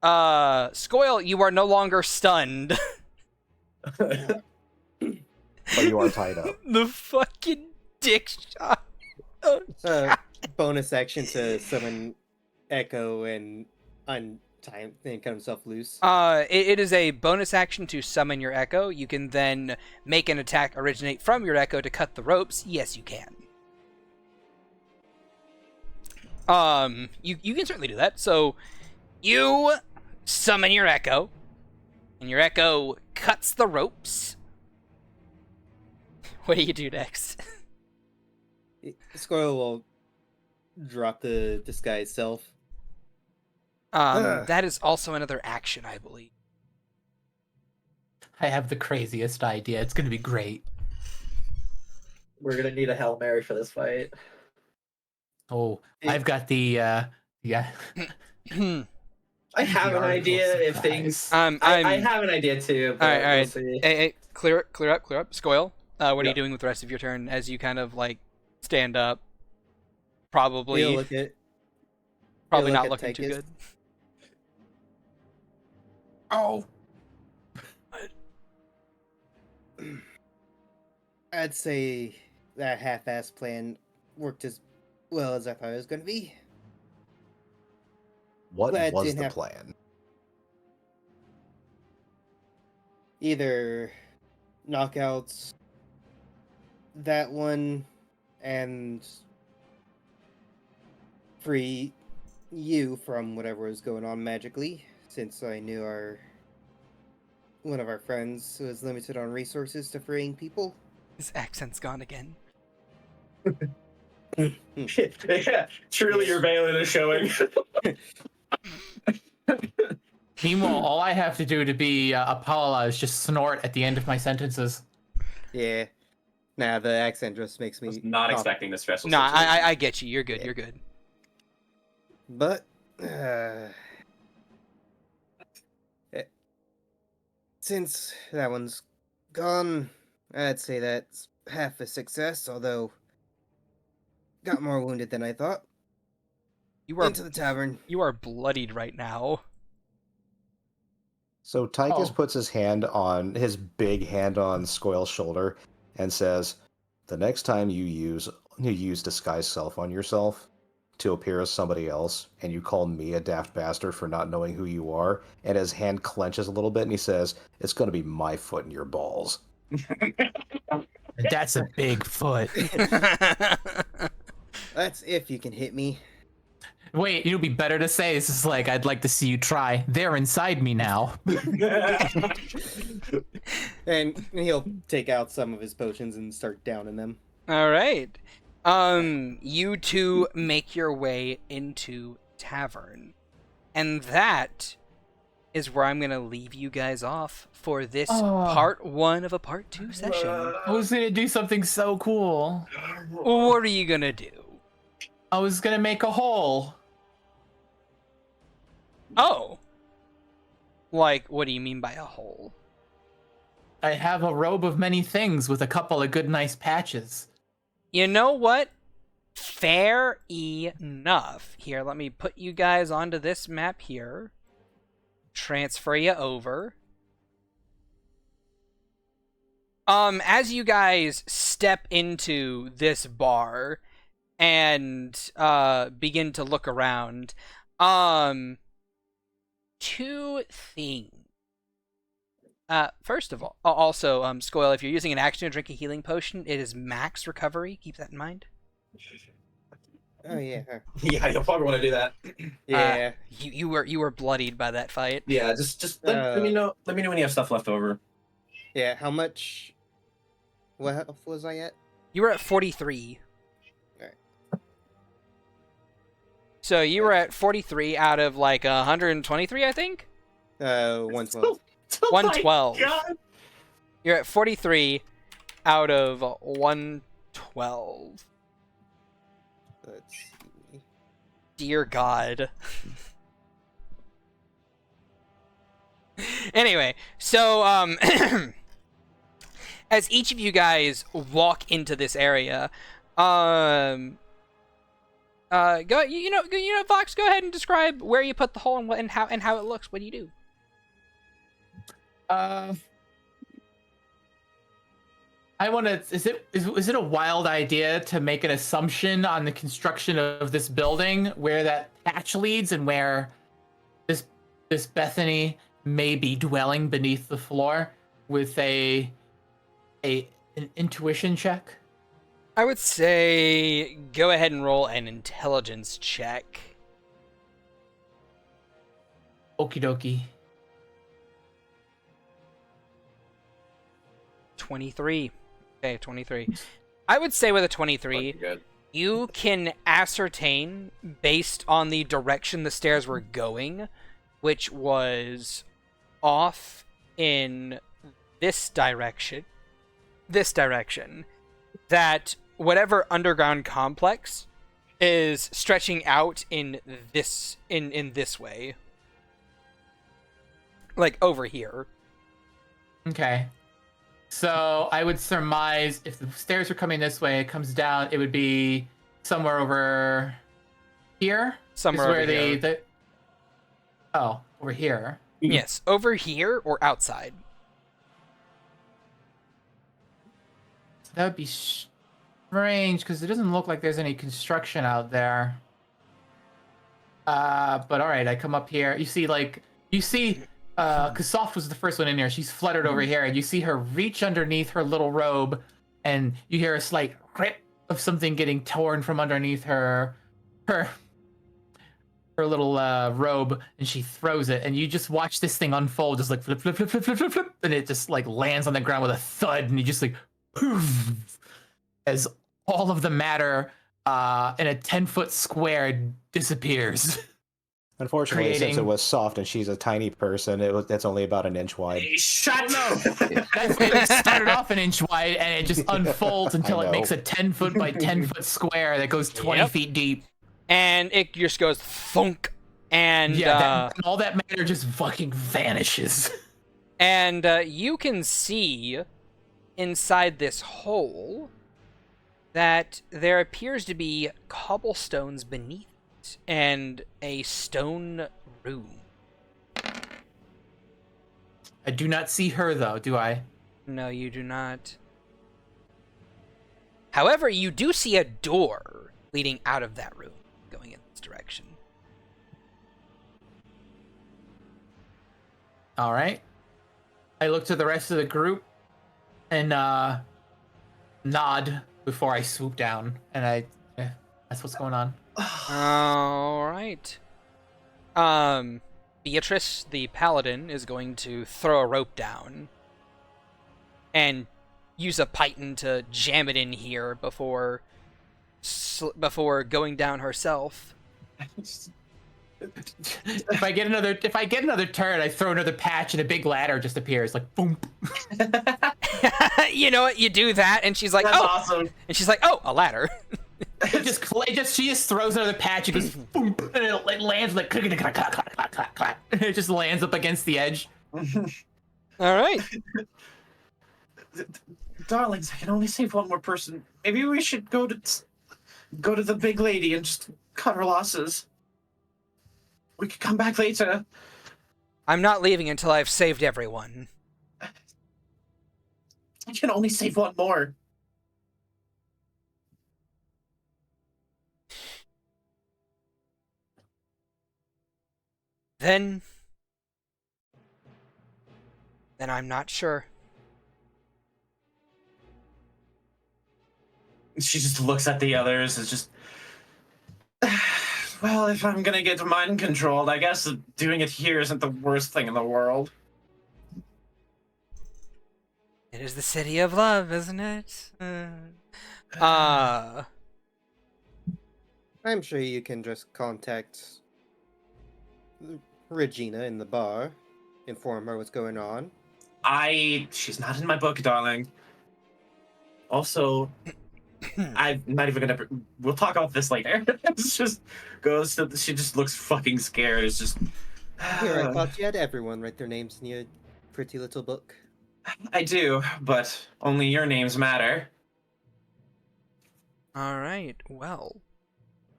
Skoil, you are no longer stunned. But you are tied up. The fucking dick shot. Bonus action to summon Echo and untie him and cut himself loose. It is a bonus action to summon your Echo. You can then make an attack originate from your Echo to cut the ropes. Yes, you can. You can certainly do that. So, you summon your Echo, and your Echo cuts the ropes. What do you do next? Skoil will drop the disguise self. That is also another action, I believe. I have the craziest idea. It's gonna be great. We're gonna need a Hail Mary for this fight. Oh, I've got the yeah. I have an article idea if supplies. things. I have an idea too. But All right. we'll see. Hey, clear up. Skoil, what are you Yep. doing with the rest of your turn as you kind of like stand up? Probably He'll look at not at looking too Tychus. good. Oh, I'd say that half-assed plan worked as well as I thought it was going to be. What Glad was didn't the have- plan? Either knockouts that one and free you from whatever was going on magically, since I knew one of our friends was limited on resources to freeing people. His accent's gone again. Yeah, truly your Valen is showing. meanwhile, all I have to do to be Apollo is just snort at the end of my sentences. Yeah. Nah, the accent just makes me I was not cough. expecting this stressful No, situation. I get you. You're good. Yeah. You're good. But since that one's gone, I'd say that's half a success, although got more wounded than I thought. You are Into the tavern. you are bloodied right now. So Tychus Oh. puts his big hand on Skoil's shoulder and says, "The next time you use disguise self on yourself to appear as somebody else, and you call me a daft bastard for not knowing who you are," and his hand clenches a little bit, and he says, "It's going to be my foot in your balls." That's a big foot. That's if you can hit me. Wait, it'd be better to say this is like, I'd like to see you try. They're inside me now. And he'll take out some of his potions and start downing them. All right. You two make your way into tavern, and that is where I'm gonna leave you guys off for this part 1 of a part 2 session. I was gonna do something so cool. What are you gonna do? I was gonna make a hole. Oh, like what do you mean by a hole? I have a robe of many things with a couple of good, nice patches. You know what? Fair enough. Here, let me put you guys onto this map here. Transfer you over. As you guys step into this bar and begin to look around, two things. First of all, also, Skoil, if you're using an action to drink a healing potion, it is max recovery. Keep that in mind. Oh yeah. Yeah, you'll probably want to do that. Yeah. You were bloodied by that fight. Yeah, just let me know. Let me know when you have stuff left over. Yeah, how much? What health was I at? You were at 43. Alright. So you were at 43 out of like 123, I think? 112. 112. Oh God. You're at 43 out of 112. Let's see. Dear God. Anyway, so as each of you guys walk into this area, Fox, go ahead and describe where you put the hole and what and how it looks. What do you do? I want to. Is it a wild idea to make an assumption on the construction of this building where that patch leads and where this Bethany may be dwelling beneath the floor with an intuition check? I would say go ahead and roll an intelligence check. Okie dokie. 23. Okay, 23. I would say with a 23, you can ascertain, based on the direction the stairs were going, which was off in this direction, that whatever underground complex is stretching out in this way. Like over here. Okay. So I would surmise if the stairs are coming this way, it comes down, it would be somewhere over here. Somewhere over here. Oh, over here. Yes, over here or outside. That would be strange because it doesn't look like there's any construction out there. But all right, I come up here. You see, because Soft was the first one in here. She's fluttered over here, and you see her reach underneath her little robe, and you hear a slight rip of something getting torn from underneath her little robe, and she throws it, and you just watch this thing unfold, just like flip, flip, flip, flip, flip, flip, flip, and it just like lands on the ground with a thud, and you just like poof, as all of the matter in a 10-foot square disappears. Unfortunately, since it was Soft and she's a tiny person, that's only about an inch wide. Shut up! It started off an inch wide, and it just unfolds until it makes a 10-foot by 10-foot square that goes 20 feet deep. And it just goes thunk, and all that matter just fucking vanishes. And you can see inside this hole that there appears to be cobblestones beneath it and a stone room. I do not see her, though, do I? No, you do not. However, you do see a door leading out of that room, going in this direction. All right. I look to the rest of the group and nod before I swoop down, and that's what's going on. All right. Beatrice, the paladin, is going to throw a rope down and use a python to jam it in here before going down herself. If I get another turn, I throw another patch and a big ladder just appears, like boom. You know what? You do that, and she's like, That's "Oh!" awesome. And she's like, "Oh, a ladder." She just throws another patch. It goes boom, and it lands like clack, clack, clack, clack, clack, clack. It just lands up against the edge. All right. Darlings, I can only save one more person. Maybe we should go to the big lady and just cut our losses. We could come back later. I'm not leaving until I've saved everyone. I can only save one more. Then I'm not sure. She just looks at the others. It's just, well, if I'm gonna get mind controlled, I guess doing it here isn't the worst thing in the world. It is the city of love, isn't it? I'm sure you can just contact Regina in the bar, inform her what's going on. She's not in my book, darling. Also, I'm not even gonna. We'll talk about this later. It's just goes to. She just looks fucking scared. It's just. Here, I thought you had everyone write their names in your pretty little book. I do, but only your names matter. All right. Well,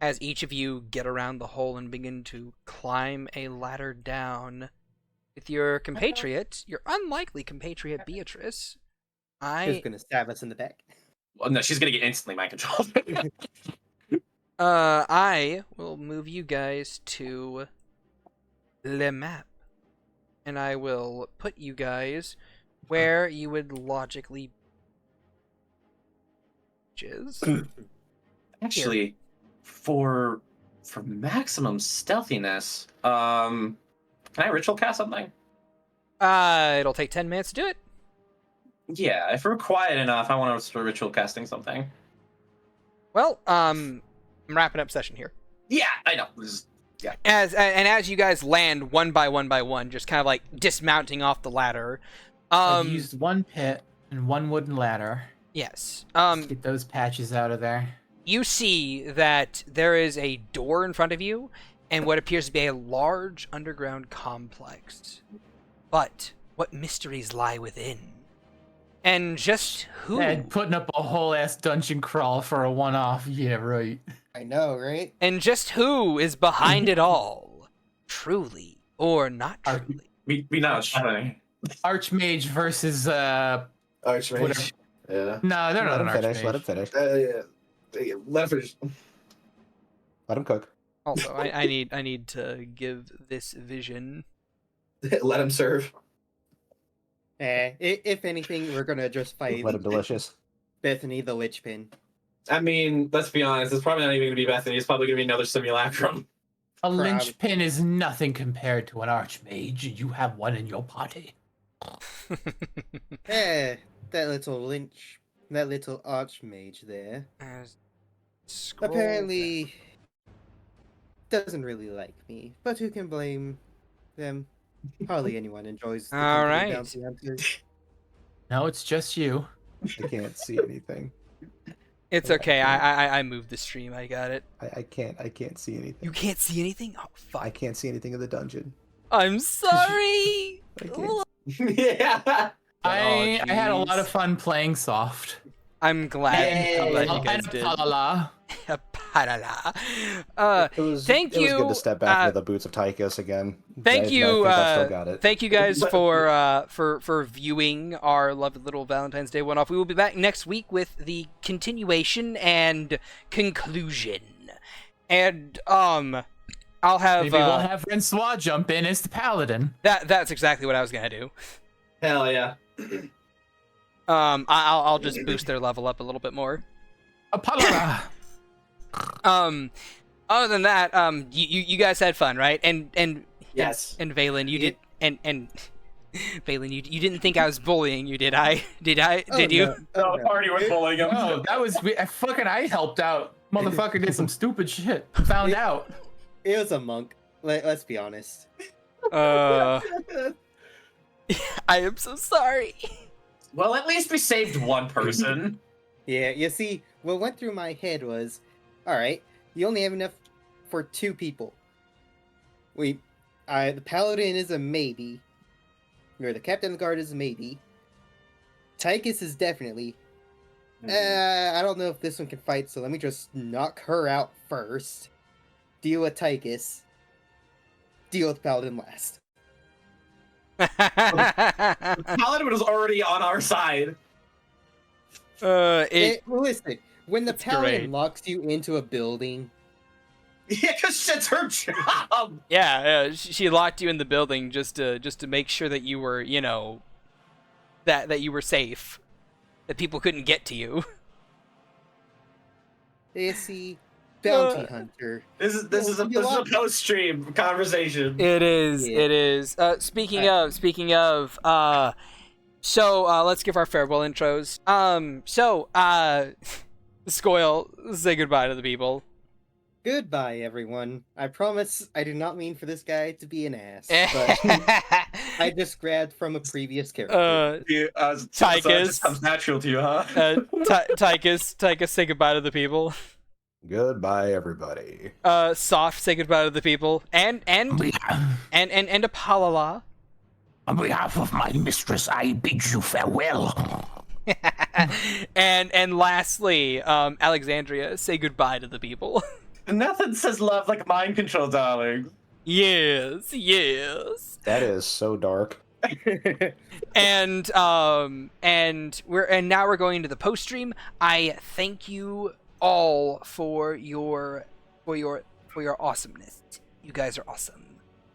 as each of you get around the hole and begin to climb a ladder down with your compatriot, your unlikely compatriot Beatrice. Who's gonna stab us in the back? Well, no, she's gonna get instantly mind controlled. I will move you guys to the map, and I will put you guys where you would logically. Actually, for maximum stealthiness, can I ritual cast something? It'll take 10 minutes to do it. Yeah, if we're quiet enough, I want to start ritual casting something. Well, I'm wrapping up session here. Yeah, I know. Yeah. As you guys land one by one, just kind of like dismounting off the ladder. I've used one pit and one wooden ladder. Yes. Let's get those patches out of there. You see that there is a door in front of you and what appears to be a large underground complex. But what mysteries lie within? And just who? And putting up a whole ass dungeon crawl for a one-off. Yeah, right. I know, right? And just who is behind it all? Truly or not truly? We know it's happening. Archmage versus Archmage. whatever. Yeah. No, they're not Let him an finish. archmage. Let him finish. Yeah. Let him finish. Let him cook. Also, I need to give this vision. Let him serve. If anything, we're gonna just fight Let him delicious. Bethany the Lich Pin. I mean, let's be honest. It's probably not even going to be Bethany. It's probably going to be another simulacrum. A linchpin is nothing compared to an archmage. You have one in your party. That little archmage there. Apparently doesn't really like me, but who can blame them? Hardly anyone enjoys the All company right. bounty hunters. No, it's just you. I can't see anything. It's okay. I moved the stream. I got it. I can't see anything. You can't see anything? Oh, I fuck. can't see anything in the dungeon. I'm sorry. I can't. Yeah. I had a lot jeez. of fun playing soft. I'm glad you guys did. Palala. It was, Thank it was you, good to step back into the boots of Tychus again. Thank I you, think I still got it. thank you guys for viewing our lovely little Valentine's Day one-off. We will be back next week with the continuation and conclusion. And I'll have Maybe we'll have Francois jump in as the paladin. that's exactly what I was gonna do. Hell yeah. I'll just boost their level up a little bit more. Apollo. Other than that, you guys had fun, right? And Yes. and Valen, you did, and Valen, you didn't think I was bullying you, did I? Did you? No, the party was bullying him. Oh, that was I helped out. Motherfucker did some stupid shit. Found out. It was a monk. Let's be honest. I am so sorry. Well, at least we saved one person. Yeah, you see, what went through my head was, alright, you only have enough for 2 people. The paladin is a maybe. Or the captain of the guard is a maybe. Tychus is definitely. I don't know if this one can fight, so let me just knock her out first. Deal with Tychus. Deal with paladin last. Paladin was already on our side. Listen, when the it's paladin great. locks you into a building, Yeah, because it's her job. Yeah, she locked you in the building just to make sure that you were, that you were safe, that people couldn't get to you. you see, bounty hunter. This is a post stream conversation. It is. Yeah. It is. Speaking of. So let's give our farewell intros. Scoil, say goodbye to the people. Goodbye, everyone. I promise I do not mean for this guy to be an ass, but I just grabbed from a previous character. So it Tychus. just comes natural to you, huh? Tychus, say goodbye to the people. Goodbye, everybody. Soft, say goodbye to the people, and Apollo. On behalf of my mistress, I bid you farewell. and lastly, Alexandria, say goodbye to the people. Nothing says love like mind control, darling. Yes, yes. That is so dark. And now we're going to the post stream. I thank you all for your awesomeness. You guys are awesome.